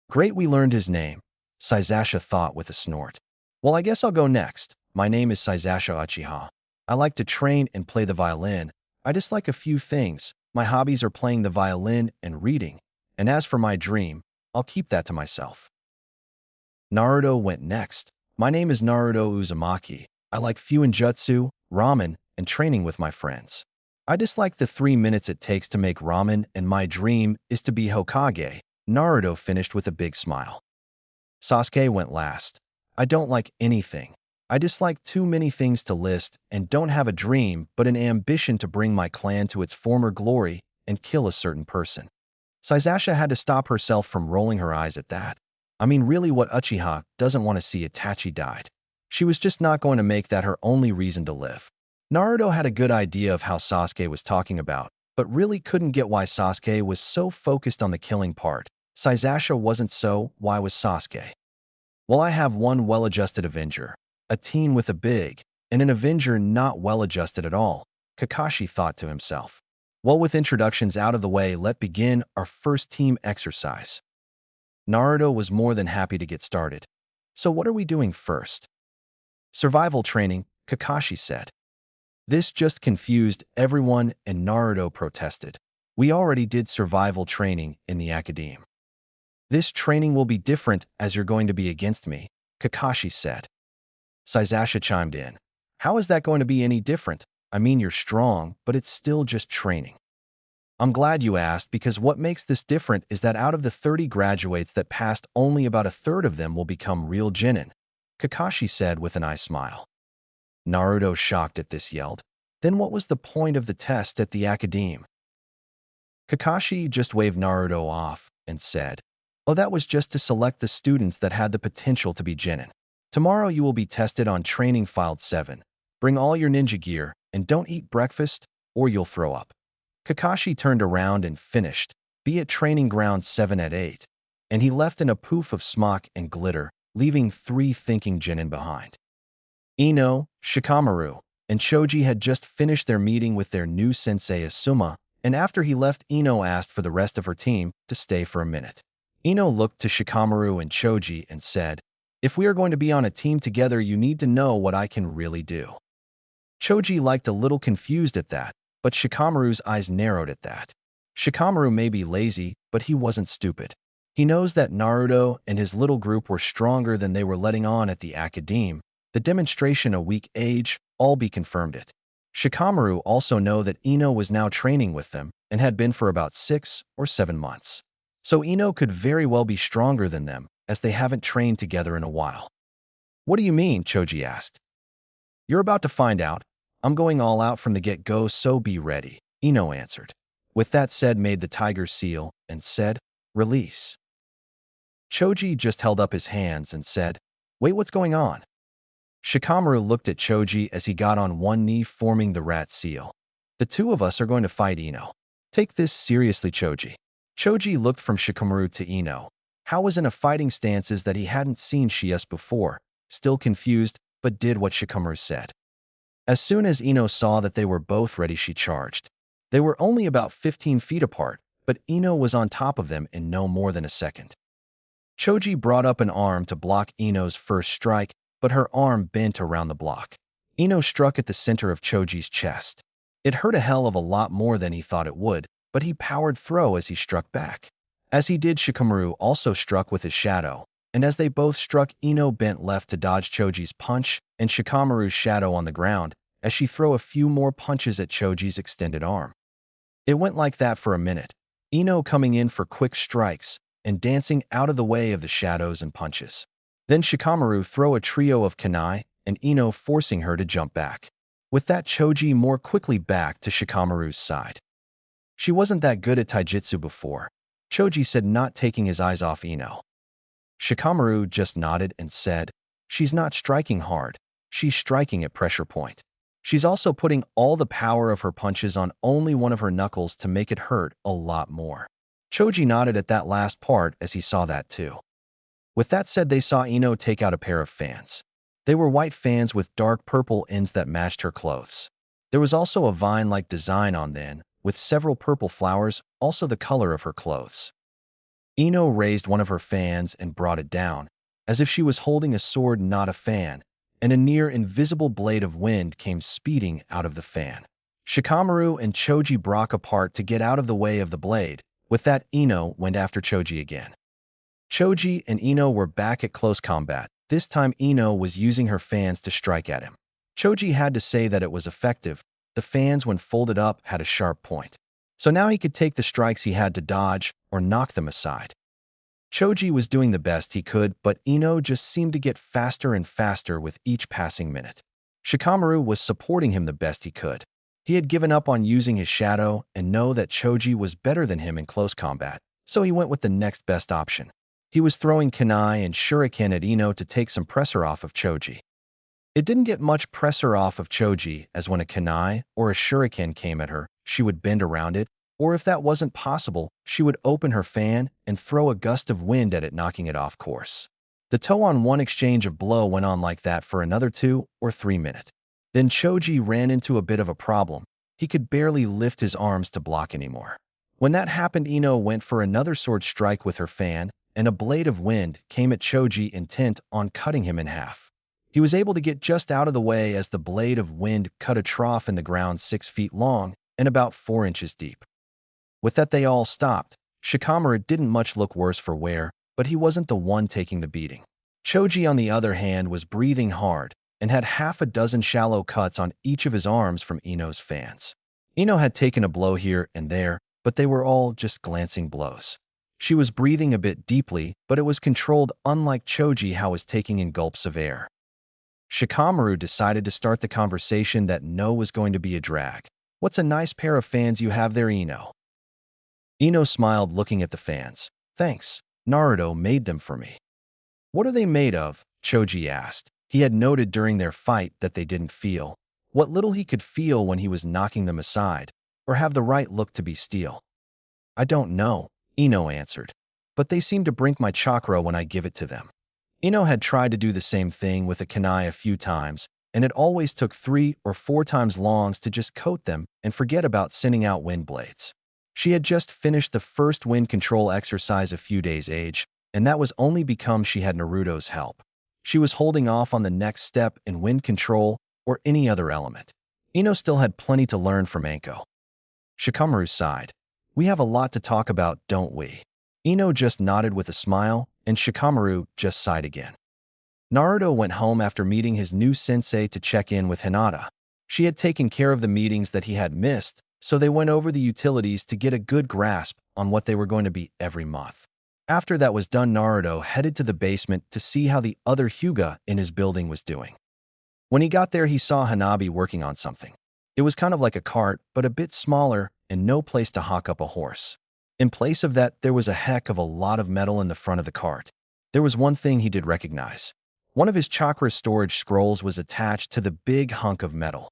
"Great, we learned his name," Sasasha thought with a snort. "Well, I guess I'll go next. My name is Sasasha Uchiha. I like to train and play the violin. I dislike a few things. My hobbies are playing the violin and reading. And as for my dream, I'll keep that to myself." Naruto went next. "My name is Naruto Uzumaki. I like Fuinjutsu, ramen, and training with my friends. I dislike the 3 minutes it takes to make ramen, and my dream is to be Hokage." Naruto finished with a big smile. Sasuke went last. "I don't like anything. I dislike too many things to list and don't have a dream but an ambition to bring my clan to its former glory and kill a certain person." Sasasha had to stop herself from rolling her eyes at that. I mean, really, what Uchiha doesn't want to see Itachi died. She was just not going to make that her only reason to live. Naruto had a good idea of how Sasuke was talking about, but really couldn't get why Sasuke was so focused on the killing part. Sasasha wasn't, so why was Sasuke? "Well, I have one well-adjusted Avenger, a teen with a big, and an Avenger not well-adjusted at all," Kakashi thought to himself. "Well, with introductions out of the way, let's begin our first team exercise." Naruto was more than happy to get started. "So what are we doing first?" "Survival training," Kakashi said. This just confused everyone and Naruto protested. "We already did survival training in the academe." "This training will be different as you're going to be against me," Kakashi said. Sasasha chimed in. "How is that going to be any different? I mean, you're strong, but it's still just training." "I'm glad you asked, because what makes this different is that out of the 30 graduates that passed, only about a third of them will become real genin," Kakashi said with an eye smile. Naruto, shocked at this, yelled, "Then what was the point of the test at the academe?" Kakashi just waved Naruto off and said, "Oh, that was just to select the students that had the potential to be genin. Tomorrow you will be tested on training filed 7. Bring all your ninja gear and don't eat breakfast or you'll throw up." Kakashi turned around and finished, "Be at training ground 7 at 8. And he left in a poof of smoke and glitter, leaving 3 thinking genin behind. Ino, Shikamaru, and Choji had just finished their meeting with their new sensei Asuma, and after he left, Ino asked for the rest of her team to stay for a minute. Ino looked to Shikamaru and Choji and said, "If we are going to be on a team together, you need to know what I can really do." Choji looked a little confused at that, but Shikamaru's eyes narrowed at that. Shikamaru may be lazy, but he wasn't stupid. He knows that Naruto and his little group were stronger than they were letting on at the academe. The demonstration a weak age, all be confirmed it. Shikamaru also know that Ino was now training with them and had been for about 6 or 7 months. So Ino could very well be stronger than them, as they haven't trained together in a while. "What do you mean?" Choji asked. "You're about to find out. I'm going all out from the get-go, so be ready," Ino answered. With that said, made the tiger seal and said, Release. Choji just held up his hands and said, "Wait, what's going on?" Shikamaru looked at Choji as he got on one knee, forming the rat seal. "The two of us are going to fight Ino. Take this seriously, Choji." Choji looked from Shikamaru to Ino. How was in a fighting stances that he hadn't seen Shias before, still confused, but did what Shikamaru said. As soon as Ino saw that they were both ready, she charged. They were only about 15 feet apart, but Ino was on top of them in no more than a second. Choji brought up an arm to block Ino's first strike, but her arm bent around the block. Ino struck at the center of Choji's chest. It hurt a hell of a lot more than he thought it would, but he powered through as he struck back. As he did, Shikamaru also struck with his shadow, and as they both struck, Ino bent left to dodge Choji's punch and Shikamaru's shadow on the ground as she threw a few more punches at Choji's extended arm. It went like that for a minute, Ino coming in for quick strikes and dancing out of the way of the shadows and punches. Then Shikamaru threw a trio of kunai and Ino forcing her to jump back. With that, Choji more quickly back to Shikamaru's side. She wasn't that good at taijutsu before, Choji said, not taking his eyes off Ino. Shikamaru just nodded and said, "She's not striking hard, she's striking at pressure point. She's also putting all the power of her punches on only one of her knuckles to make it hurt a lot more." Choji nodded at that last part as he saw that too. With that said, they saw Ino take out a pair of fans. They were white fans with dark purple ends that matched her clothes. There was also a vine-like design on them, with several purple flowers, also the color of her clothes. Ino raised one of her fans and brought it down, as if she was holding a sword, not a fan, and a near-invisible blade of wind came speeding out of the fan. Shikamaru and Choji broke apart to get out of the way of the blade. With that, Ino went after Choji again. Choji and Ino were back at close combat. This time Ino was using her fans to strike at him. Choji had to say that it was effective. The fans, when folded up, had a sharp point. So now he could take the strikes he had to dodge or knock them aside. Choji was doing the best he could, but Ino just seemed to get faster and faster with each passing minute. Shikamaru was supporting him the best he could. He had given up on using his shadow and knew that Choji was better than him in close combat, so he went with the next best option. He was throwing kunai and shuriken at Ino to take some pressure off of Choji. It didn't get much pressure off of Choji, as when a kunai or a shuriken came at her, she would bend around it, or if that wasn't possible, she would open her fan and throw a gust of wind at it, knocking it off course. The toe-on-one exchange of blow went on like that for another 2 or 3 minutes. Then Choji ran into a bit of a problem. He could barely lift his arms to block anymore. When that happened, Ino went for another sword strike with her fan, and a blade of wind came at Choji, intent on cutting him in half. He was able to get just out of the way as the blade of wind cut a trough in the ground 6 feet long and about 4 inches deep. With that, they all stopped. Shikamaru didn't much look worse for wear, but he wasn't the one taking the beating. Choji, on the other hand, was breathing hard and had half a dozen shallow cuts on each of his arms from Ino's fans. Ino had taken a blow here and there, but they were all just glancing blows. She was breathing a bit deeply, but it was controlled, unlike Choji, how was taking in gulps of air. Shikamaru decided to start the conversation that no was going to be a drag. "What's a nice pair of fans you have there, Ino?" Ino smiled, looking at the fans. "Thanks, Naruto made them for me." "What are they made of?" Choji asked. He had noted during their fight that they didn't feel what little he could feel when he was knocking them aside, or have the right look to be steel. "I don't know," Ino answered, "but they seem to bring my chakra when I give it to them." Ino had tried to do the same thing with a kunai a few times, and it always took 3 or 4 times longs to just coat them and forget about sending out wind blades. She had just finished the first wind control exercise a few days age, and that was only because she had Naruto's help. She was holding off on the next step in wind control or any other element. Ino still had plenty to learn from Anko. Shikamaru sighed. "We have a lot to talk about, don't we?" Ino just nodded with a smile, and Shikamaru just sighed again. Naruto went home after meeting his new sensei to check in with Hinata. She had taken care of the meetings that he had missed, so they went over the utilities to get a good grasp on what they were going to be every month. After that was done, Naruto headed to the basement to see how the other Hyuga in his building was doing. When he got there, he saw Hanabi working on something. It was kind of like a cart, but a bit smaller and no place to hock up a horse. In place of that, there was a heck of a lot of metal in the front of the cart. There was one thing he did recognize. One of his chakra storage scrolls was attached to the big hunk of metal.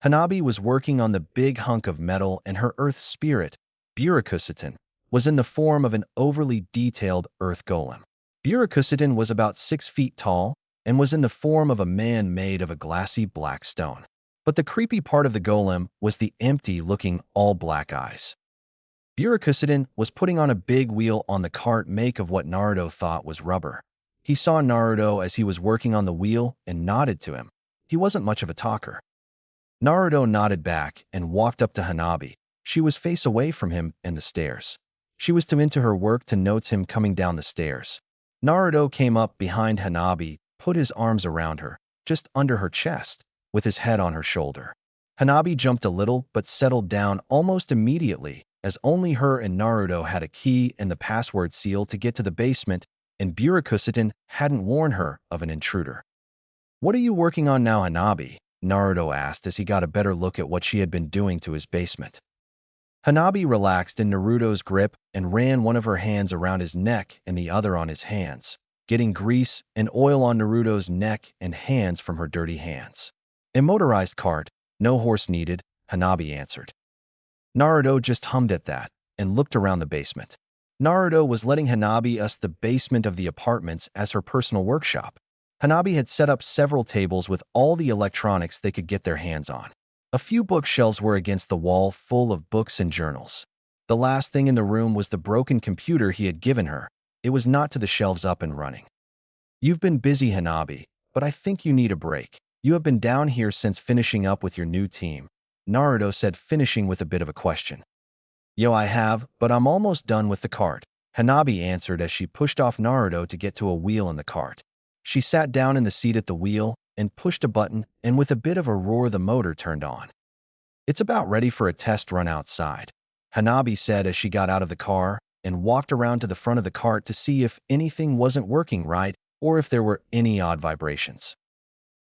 Hanabi was working on the big hunk of metal, and her earth spirit, Burakusitan, was in the form of an overly detailed earth golem. Burakusitan was about 6 feet tall and was in the form of a man made of a glassy black stone. But the creepy part of the golem was the empty-looking all-black eyes. Burakusitan was putting on a big wheel on the cart make of what Naruto thought was rubber. He saw Naruto as he was working on the wheel and nodded to him. He wasn't much of a talker. Naruto nodded back and walked up to Hanabi. She was face away from him and the stairs. She was too into her work to notice him coming down the stairs. Naruto came up behind Hanabi, put his arms around her, just under her chest, with his head on her shoulder. Hanabi jumped a little but settled down almost immediately, as only her and Naruto had a key and the password seal to get to the basement, and Burakusitan hadn't warned her of an intruder. "What are you working on now, Hanabi?" Naruto asked as he got a better look at what she had been doing to his basement. Hanabi relaxed in Naruto's grip and ran one of her hands around his neck and the other on his hands, getting grease and oil on Naruto's neck and hands from her dirty hands. "A motorized cart, no horse needed," Hanabi answered. Naruto just hummed at that and looked around the basement. Naruto was letting Hanabi use the basement of the apartments as her personal workshop. Hanabi had set up several tables with all the electronics they could get their hands on. A few bookshelves were against the wall full of books and journals. The last thing in the room was the broken computer he had given her. It was not to the shelves up and running. "You've been busy, Hanabi, but I think you need a break. You have been down here since finishing up with your new team," Naruto said, finishing with a bit of a question. "Yo, I have, but I'm almost done with the cart," Hanabi answered as she pushed off Naruto to get to a wheel in the cart. She sat down in the seat at the wheel and pushed a button, and with a bit of a roar the motor turned on. "It's about ready for a test run outside," Hanabi said as she got out of the car and walked around to the front of the cart to see if anything wasn't working right or if there were any odd vibrations.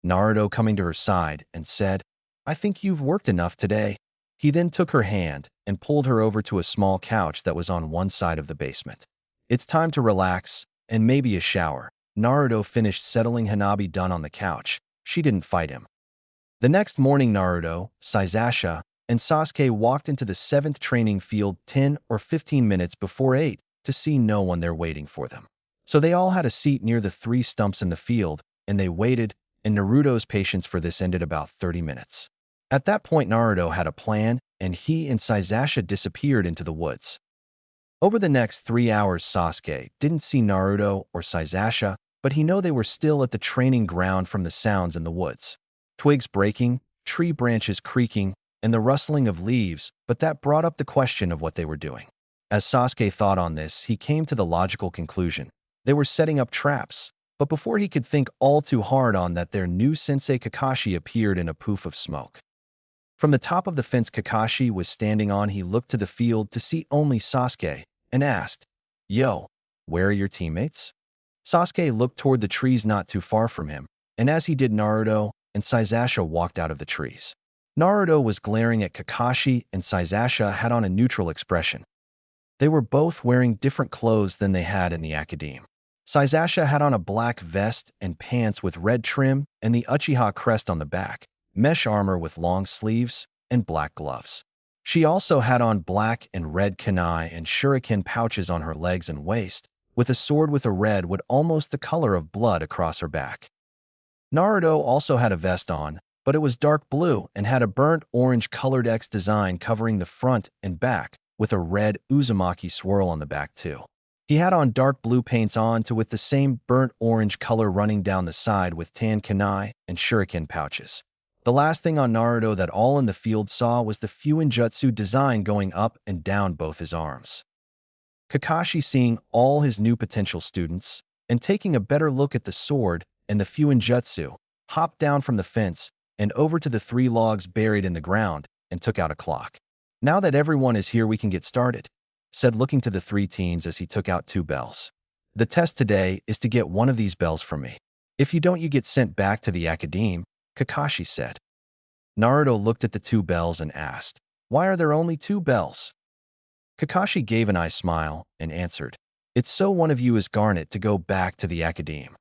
Naruto coming to her side and said, "I think you've worked enough today." He then took her hand and pulled her over to a small couch that was on one side of the basement. "It's time to relax and maybe a shower." Naruto finished settling Hanabi down on the couch. She didn't fight him. The next morning, Naruto, Sasasha, and Sasuke walked into the 7th training field 10 or 15 minutes before 8 to see no one there waiting for them. So they all had a seat near the 3 stumps in the field, and they waited, and Naruto's patience for this ended about 30 minutes. At that point, Naruto had a plan, and he and Sasasha disappeared into the woods. Over the next 3 hours, Sasuke didn't see Naruto or Sasasha, but he knew they were still at the training ground from the sounds in the woods. Twigs breaking, tree branches creaking, and the rustling of leaves, but that brought up the question of what they were doing. As Sasuke thought on this, he came to the logical conclusion. They were setting up traps, but before he could think all too hard on that, their new sensei Kakashi appeared in a poof of smoke. From the top of the fence Kakashi was standing on, he looked to the field to see only Sasuke and asked, "Yo, where are your teammates?" Sasuke looked toward the trees not too far from him, and as he did, Naruto and Sasasha walked out of the trees. Naruto was glaring at Kakashi, and Sasasha had on a neutral expression. They were both wearing different clothes than they had in the academe. Sasasha had on a black vest and pants with red trim and the Uchiha crest on the back, mesh armor with long sleeves, and black gloves. She also had on black and red kunai and shuriken pouches on her legs and waist, with a sword with a red wood almost the color of blood across her back. Naruto also had a vest on, but it was dark blue and had a burnt orange colored X design covering the front and back, with a red Uzumaki swirl on the back too. He had on dark blue paints on with the same burnt orange color running down the side with tan kunai and shuriken pouches. The last thing on Naruto that all in the field saw was the Fuinjutsu design going up and down both his arms. Kakashi, seeing all his new potential students and taking a better look at the sword and the Fuinjutsu, hopped down from the fence and over to the 3 logs buried in the ground and took out a clock. "Now that everyone is here, we can get started," said, looking to the 3 teens as he took out 2 bells. "The test today is to get one of these bells from me. If you don't, you get sent back to the academe," Kakashi said. Naruto looked at the 2 bells and asked, "Why are there only 2 bells?" Kakashi gave an eye smile and answered, "It's so one of you is Garnet to go back to the academe."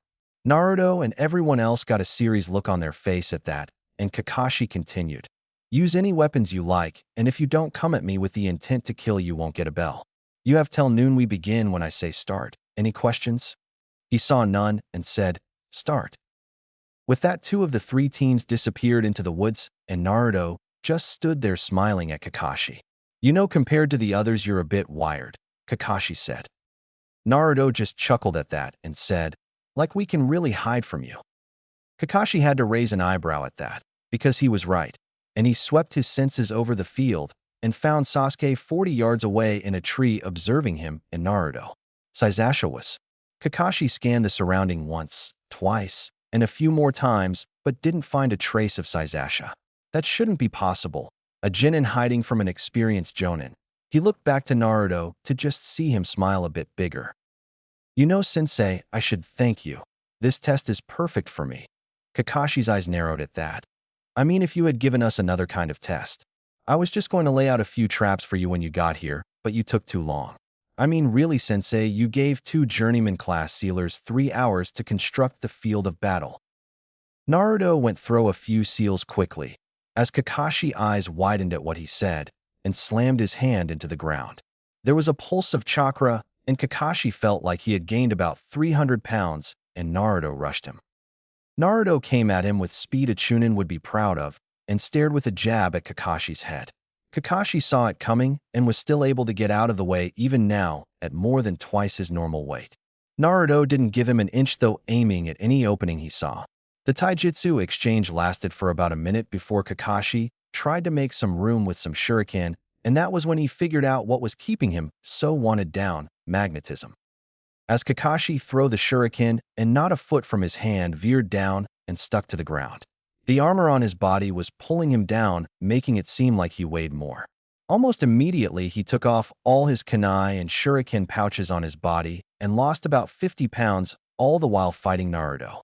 Naruto and everyone else got a serious look on their face at that, and Kakashi continued, "Use any weapons you like, and if you don't come at me with the intent to kill, you won't get a bell. You have till noon we begin when I say start. Any questions?" He saw none and said, "Start." With that, two of the three teams disappeared into the woods, and Naruto just stood there smiling at Kakashi. "You know, compared to the others, you're a bit wired," Kakashi said. Naruto just chuckled at that and said, "Like we can really hide from you." Kakashi had to raise an eyebrow at that, because he was right, and he swept his senses over the field and found Sasuke 40 yards away in a tree observing him and Naruto. Sasuke was. Kakashi scanned the surrounding once, twice, and a few more times, but didn't find a trace of Sasuke. That shouldn't be possible. A Jonin hiding from an experienced Jonin. He looked back to Naruto to just see him smile a bit bigger. "You know, Sensei, I should thank you. This test is perfect for me." Kakashi's eyes narrowed at that. "I mean, if you had given us another kind of test. I was just going to lay out a few traps for you when you got here, but you took too long. I mean, really, Sensei, you gave two journeyman class sealers 3 hours to construct the field of battle." Naruto went through a few seals quickly, as Kakashi's eyes widened at what he said, and slammed his hand into the ground. There was a pulse of chakra, and Kakashi felt like he had gained about 300 pounds, and Naruto rushed him. Naruto came at him with speed a Chunin would be proud of, and stared with a jab at Kakashi's head. Kakashi saw it coming and was still able to get out of the way even now at more than twice his normal weight. Naruto didn't give him an inch, though, aiming at any opening he saw. The taijutsu exchange lasted for about a minute before Kakashi tried to make some room with some shuriken, and that was when he figured out what was keeping him so wanted down: magnetism. As Kakashi threw the shuriken, and not a foot from his hand veered down and stuck to the ground. The armor on his body was pulling him down, making it seem like he weighed more. Almost immediately, he took off all his kunai and shuriken pouches on his body and lost about 50 pounds, all the while fighting Naruto.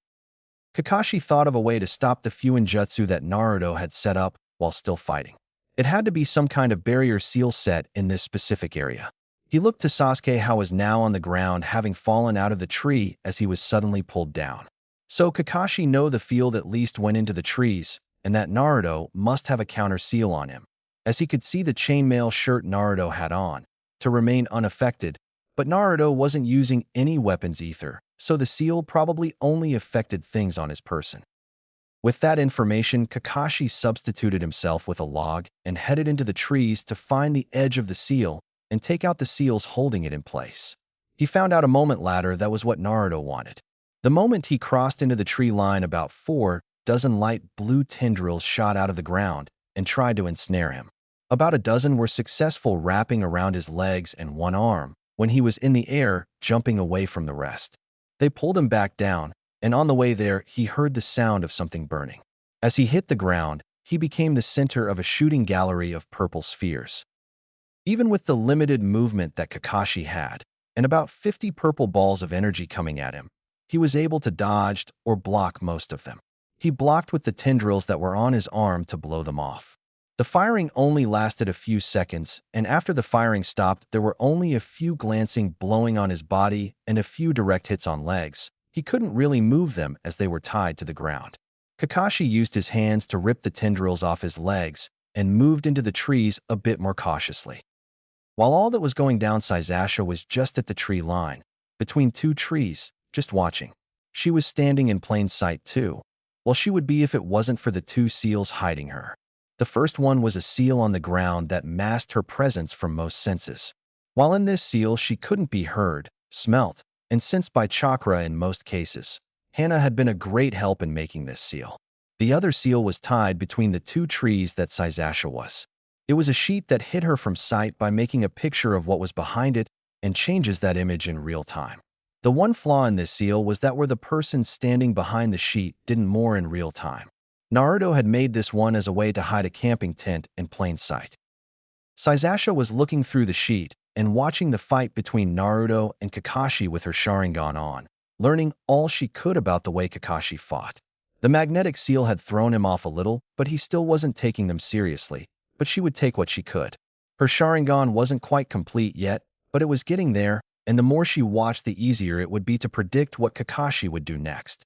Kakashi thought of a way to stop the Fuinjutsu that Naruto had set up while still fighting. It had to be some kind of barrier seal set in this specific area. He looked to Sasuke, how was now on the ground, having fallen out of the tree as he was suddenly pulled down. So Kakashi knew the field at least went into the trees, and that Naruto must have a counter seal on him, as he could see the chainmail shirt Naruto had on, to remain unaffected, but Naruto wasn't using any weapons either, so the seal probably only affected things on his person. With that information, Kakashi substituted himself with a log and headed into the trees to find the edge of the seal and take out the seals holding it in place. He found out a moment later that was what Naruto wanted. The moment he crossed into the tree line, about 4 dozen light blue tendrils shot out of the ground and tried to ensnare him. About a dozen were successful, wrapping around his legs and one arm when he was in the air, jumping away from the rest. They pulled him back down, and on the way there, he heard the sound of something burning. As he hit the ground, he became the center of a shooting gallery of purple spheres. Even with the limited movement that Kakashi had, and about 50 purple balls of energy coming at him, he was able to dodge or block most of them. He blocked with the tendrils that were on his arm to blow them off. The firing only lasted a few seconds, and after the firing stopped, there were only a few glancing blowing on his body and a few direct hits on legs. He couldn't really move them as they were tied to the ground. Kakashi used his hands to rip the tendrils off his legs and moved into the trees a bit more cautiously. While all that was going down, Sasuke was just at the tree line, between two trees, just watching. She was standing in plain sight too. Well, she would be if it wasn't for the two seals hiding her. The first one was a seal on the ground that masked her presence from most senses. While in this seal, she couldn't be heard, smelt, and sensed by chakra in most cases. Hana had been a great help in making this seal. The other seal was tied between the two trees that Sasuke was. It was a sheet that hid her from sight by making a picture of what was behind it and changes that image in real time. The one flaw in this seal was that where the person standing behind the sheet didn't more in real time. Naruto had made this one as a way to hide a camping tent in plain sight. Sasuke was looking through the sheet and watching the fight between Naruto and Kakashi with her Sharingan on, learning all she could about the way Kakashi fought. The magnetic seal had thrown him off a little, but he still wasn't taking them seriously, but she would take what she could. Her Sharingan wasn't quite complete yet, but it was getting there, and the more she watched the easier it would be to predict what Kakashi would do next.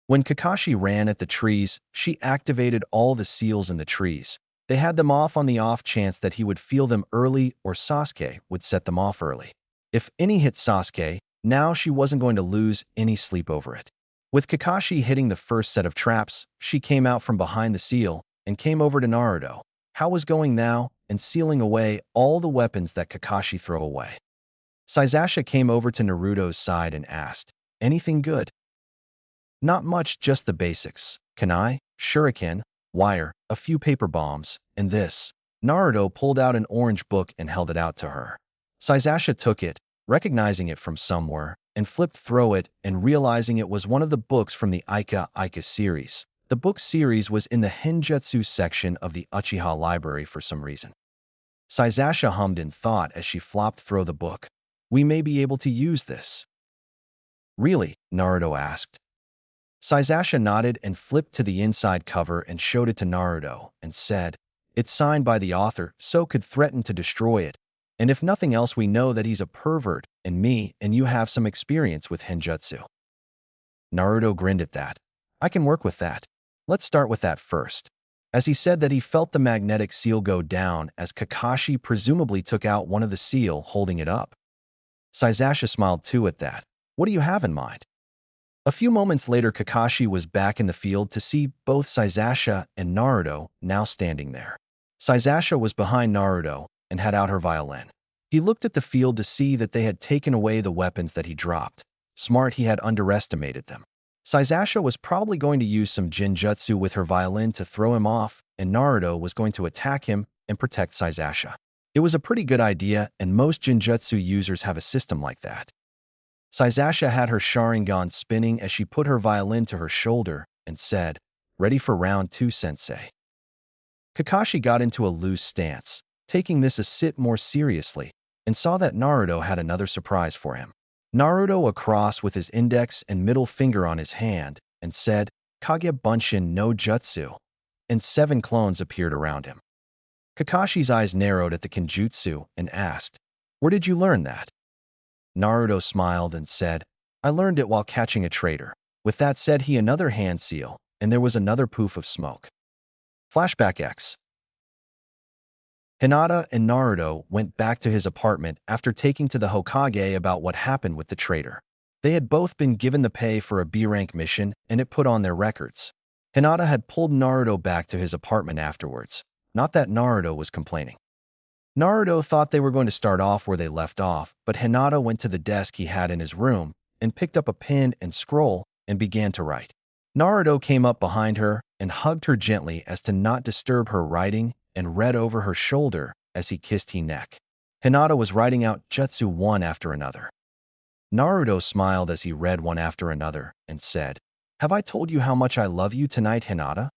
When Kakashi ran at the trees, she activated all the seals in the trees. They had them off on the off chance that he would feel them early or Sasuke would set them off early. If any hit Sasuke, now she wasn't going to lose any sleep over it. With Kakashi hitting the first set of traps, she came out from behind the seal and came over to Naruto. How was going now, and sealing away all the weapons that Kakashi threw away. Sasasha came over to Naruto's side and asked, "Anything good?" "Not much, just the basics. Kunai, shuriken, wire, a few paper bombs, and this." Naruto pulled out an orange book and held it out to her. Sasasha took it, recognizing it from somewhere, and flipped through it and realizing it was one of the books from the Ika series. The book series was in the Henjutsu section of the Uchiha library for some reason. Sasasha hummed in thought as she flopped through the book. "We may be able to use this." "Really?" Naruto asked. Sasasha nodded and flipped to the inside cover and showed it to Naruto and said, "It's signed by the author, so could threaten to destroy it. And if nothing else, we know that he's a pervert, and me and you have some experience with Henjutsu." Naruto grinned at that. "I can work with that. Let's start with that first." As he said that, he felt the magnetic seal go down as Kakashi presumably took out one of the seal, holding it up. Sasasha smiled too at that. "What do you have in mind?" A few moments later, Kakashi was back in the field to see both Sasasha and Naruto now standing there. Sasasha was behind Naruto and had out her violin. He looked at the field to see that they had taken away the weapons that he dropped. Smart, he had underestimated them. Sasasha was probably going to use some Jinjutsu with her violin to throw him off, and Naruto was going to attack him and protect Sasasha. It was a pretty good idea, and most Jinjutsu users have a system like that. Sasasha had her Sharingan spinning as she put her violin to her shoulder and said, "Ready for round 2, sensei." Kakashi got into a loose stance, taking this a sit more seriously, and saw that Naruto had another surprise for him. Naruto across with his index and middle finger on his hand and said, "Kage Bunshin no Jutsu," and 7 clones appeared around him. Kakashi's eyes narrowed at the Kenjutsu and asked, "Where did you learn that?" Naruto smiled and said, "I learned it while catching a traitor." With that said, he another hand seal, and there was another poof of smoke. Flashback X. Hinata and Naruto went back to his apartment after taking to the Hokage about what happened with the traitor. They had both been given the pay for a B-rank mission, and it put on their records. Hinata had pulled Naruto back to his apartment afterwards. Not that Naruto was complaining. Naruto thought they were going to start off where they left off, but Hinata went to the desk he had in his room and picked up a pen and scroll and began to write. Naruto came up behind her and hugged her gently as to not disturb her writing and read over her shoulder as he kissed her neck. Hinata was writing out jutsu one after another. Naruto smiled as he read one after another and said, "Have I told you how much I love you tonight, Hinata?"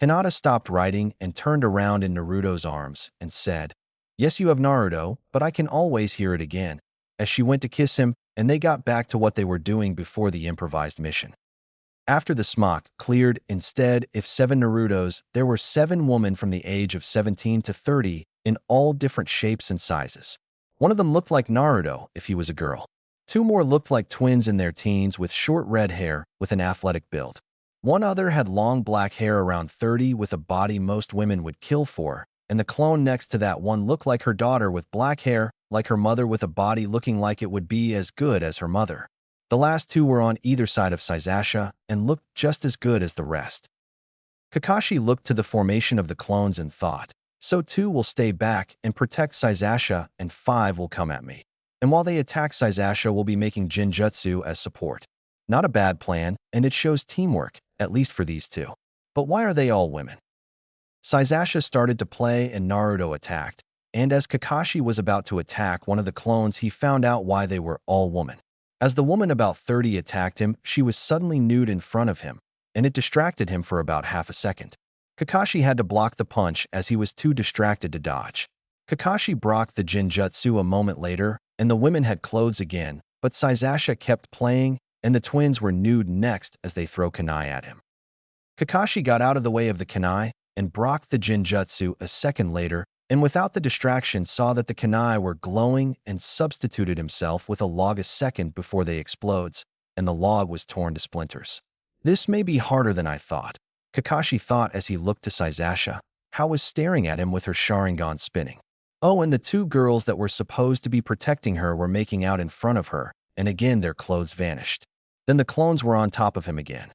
Hinata stopped writing and turned around in Naruto's arms and said, "Yes, you have, Naruto, but I can always hear it again," as she went to kiss him, and they got back to what they were doing before the improvised mission. After the smoke cleared, instead of 7 Narutos, there were 7 women from the age of 17 to 30 in all different shapes and sizes. One of them looked like Naruto if he was a girl. 2 more looked like twins in their teens with short red hair with an athletic build. One other had long black hair around 30 with a body most women would kill for, and the clone next to that one looked like her daughter with black hair, like her mother with a body looking like it would be as good as her mother. The last 2 were on either side of Sasasha and looked just as good as the rest. Kakashi looked to the formation of the clones and thought, "So 2 will stay back and protect Sasasha and 5 will come at me. And while they attack Sasasha, we'll be making Jinjutsu as support." Not a bad plan, and it shows teamwork, at least for these 2. But why are they all women? Sasasha started to play and Naruto attacked, and as Kakashi was about to attack one of the clones, he found out why they were all women. As the woman about 30 attacked him, she was suddenly nude in front of him, and it distracted him for about half a second. Kakashi had to block the punch as he was too distracted to dodge. Kakashi blocked the Jinjutsu a moment later, and the women had clothes again, but Sasasha kept playing, and the twins were nude next as they throw kunai at him. Kakashi got out of the way of the kunai and blocked the Jinjutsu a second later, and without the distraction saw that the kunai were glowing and substituted himself with a log a second before they explodes, and the log was torn to splinters. This may be harder than I thought, Kakashi thought as he looked to Saizasha, how was staring at him with her Sharingan spinning. Oh, and the two girls that were supposed to be protecting her were making out in front of her, and again their clothes vanished. Then the clones were on top of him again.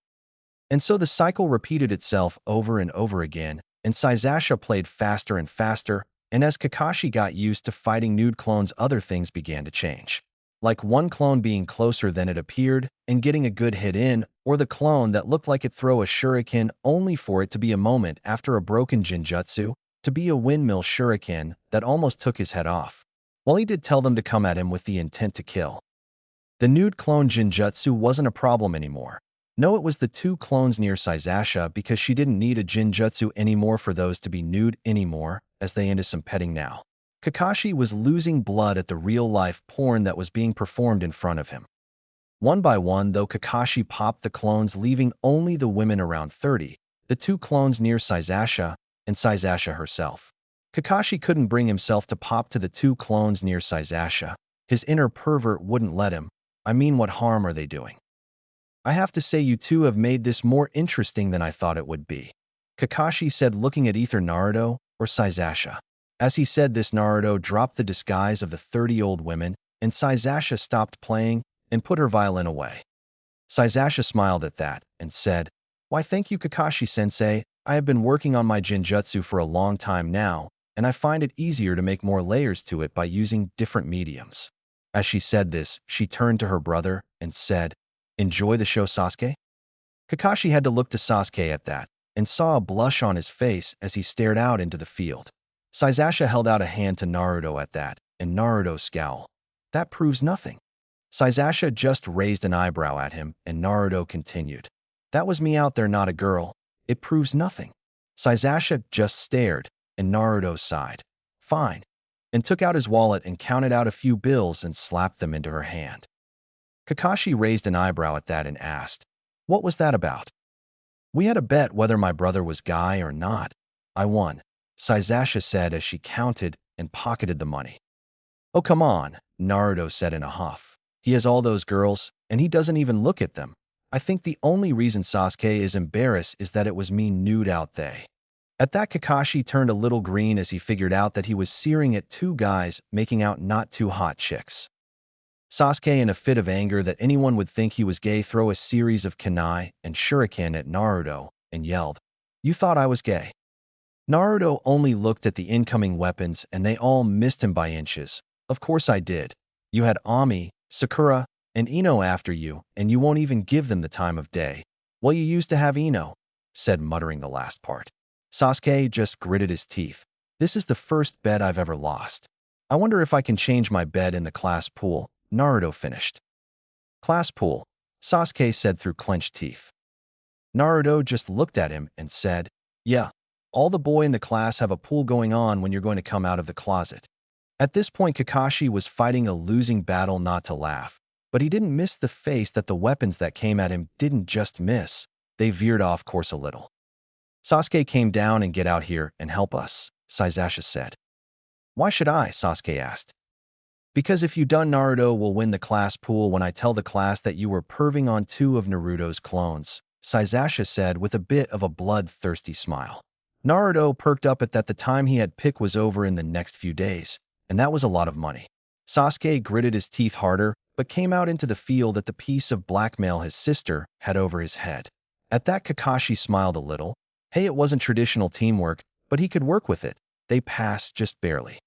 And so the cycle repeated itself over and over again, and Saizasha played faster and faster, and as Kakashi got used to fighting nude clones, other things began to change. Like one clone being closer than it appeared and getting a good hit in, or the clone that looked like it throw a shuriken only for it to be a moment after a broken jinjutsu, to be a windmill shuriken that almost took his head off. While he did tell them to come at him with the intent to kill. The nude clone jinjutsu wasn't a problem anymore. No, it was the two clones near Saizasha because she didn't need a jinjutsu anymore for those to be nude anymore, as they into some petting now. Kakashi was losing blood at the real-life porn that was being performed in front of him. One by one, though, Kakashi popped the clones, leaving only the women around 30, the two clones near Saizasha, and Saizasha herself. Kakashi couldn't bring himself to pop to the two clones near Saizasha. His inner pervert wouldn't let him. I mean, what harm are they doing? I have to say you two have made this more interesting than I thought it would be, Kakashi said, looking at either Naruto or Saizasha. As he said this, Naruto dropped the disguise of the 30 old women, and Saizasha stopped playing and put her violin away. Saizasha smiled at that and said, "Why, thank you, Kakashi-sensei. I have been working on my jinjutsu for a long time now, and I find it easier to make more layers to it by using different mediums." As she said this, she turned to her brother and said, "Enjoy the show, Sasuke?" Kakashi had to look to Sasuke at that, and saw a blush on his face as he stared out into the field. Saizasha held out a hand to Naruto at that, and Naruto scowled. "That proves nothing." Saizasha just raised an eyebrow at him, and Naruto continued. "That was me out there, not a girl. It proves nothing." Saizasha just stared, and Naruto sighed. "Fine," and took out his wallet and counted out a few bills and slapped them into her hand. Kakashi raised an eyebrow at that and asked, "What was that about?" "We had a bet whether my brother was gay or not. I won," Saizasha said as she counted and pocketed the money. "Oh, come on," Naruto said in a huff. "He has all those girls, and he doesn't even look at them. I think the only reason Sasuke is embarrassed is that it was me nude out there." At that, Kakashi turned a little green as he figured out that he was searing at two guys making out not too hot chicks. Sasuke, in a fit of anger that anyone would think he was gay, threw a series of kunai and shuriken at Naruto and yelled, "You thought I was gay?" Naruto only looked at the incoming weapons and they all missed him by inches. "Of course I did. You had Ami, Sakura, and Ino after you, and you won't even give them the time of day." "Well, you used to have Ino," said, muttering the last part. Sasuke just gritted his teeth. "This is the first bet I've ever lost. I wonder if I can change my bet in the class pool." Naruto finished. "Class pool," Sasuke said through clenched teeth. Naruto just looked at him and said, "Yeah, all the boy in the class have a pool going on when you're going to come out of the closet." At this point, Kakashi was fighting a losing battle not to laugh, but he didn't miss the face that the weapons that came at him didn't just miss, they veered off course a little. "Sasuke came down and get out here and help us," Saizasha said. "Why should I?" Sasuke asked. "Because if you done, Naruto will win the class pool when I tell the class that you were perving on two of Naruto's clones," Saizasha said with a bit of a bloodthirsty smile. Naruto perked up at that. The time he had picked was over in the next few days, and that was a lot of money. Sasuke gritted his teeth harder, but came out into the field at the piece of blackmail his sister had over his head. At that, Kakashi smiled a little. Hey, it wasn't traditional teamwork, but he could work with it. They passed just barely.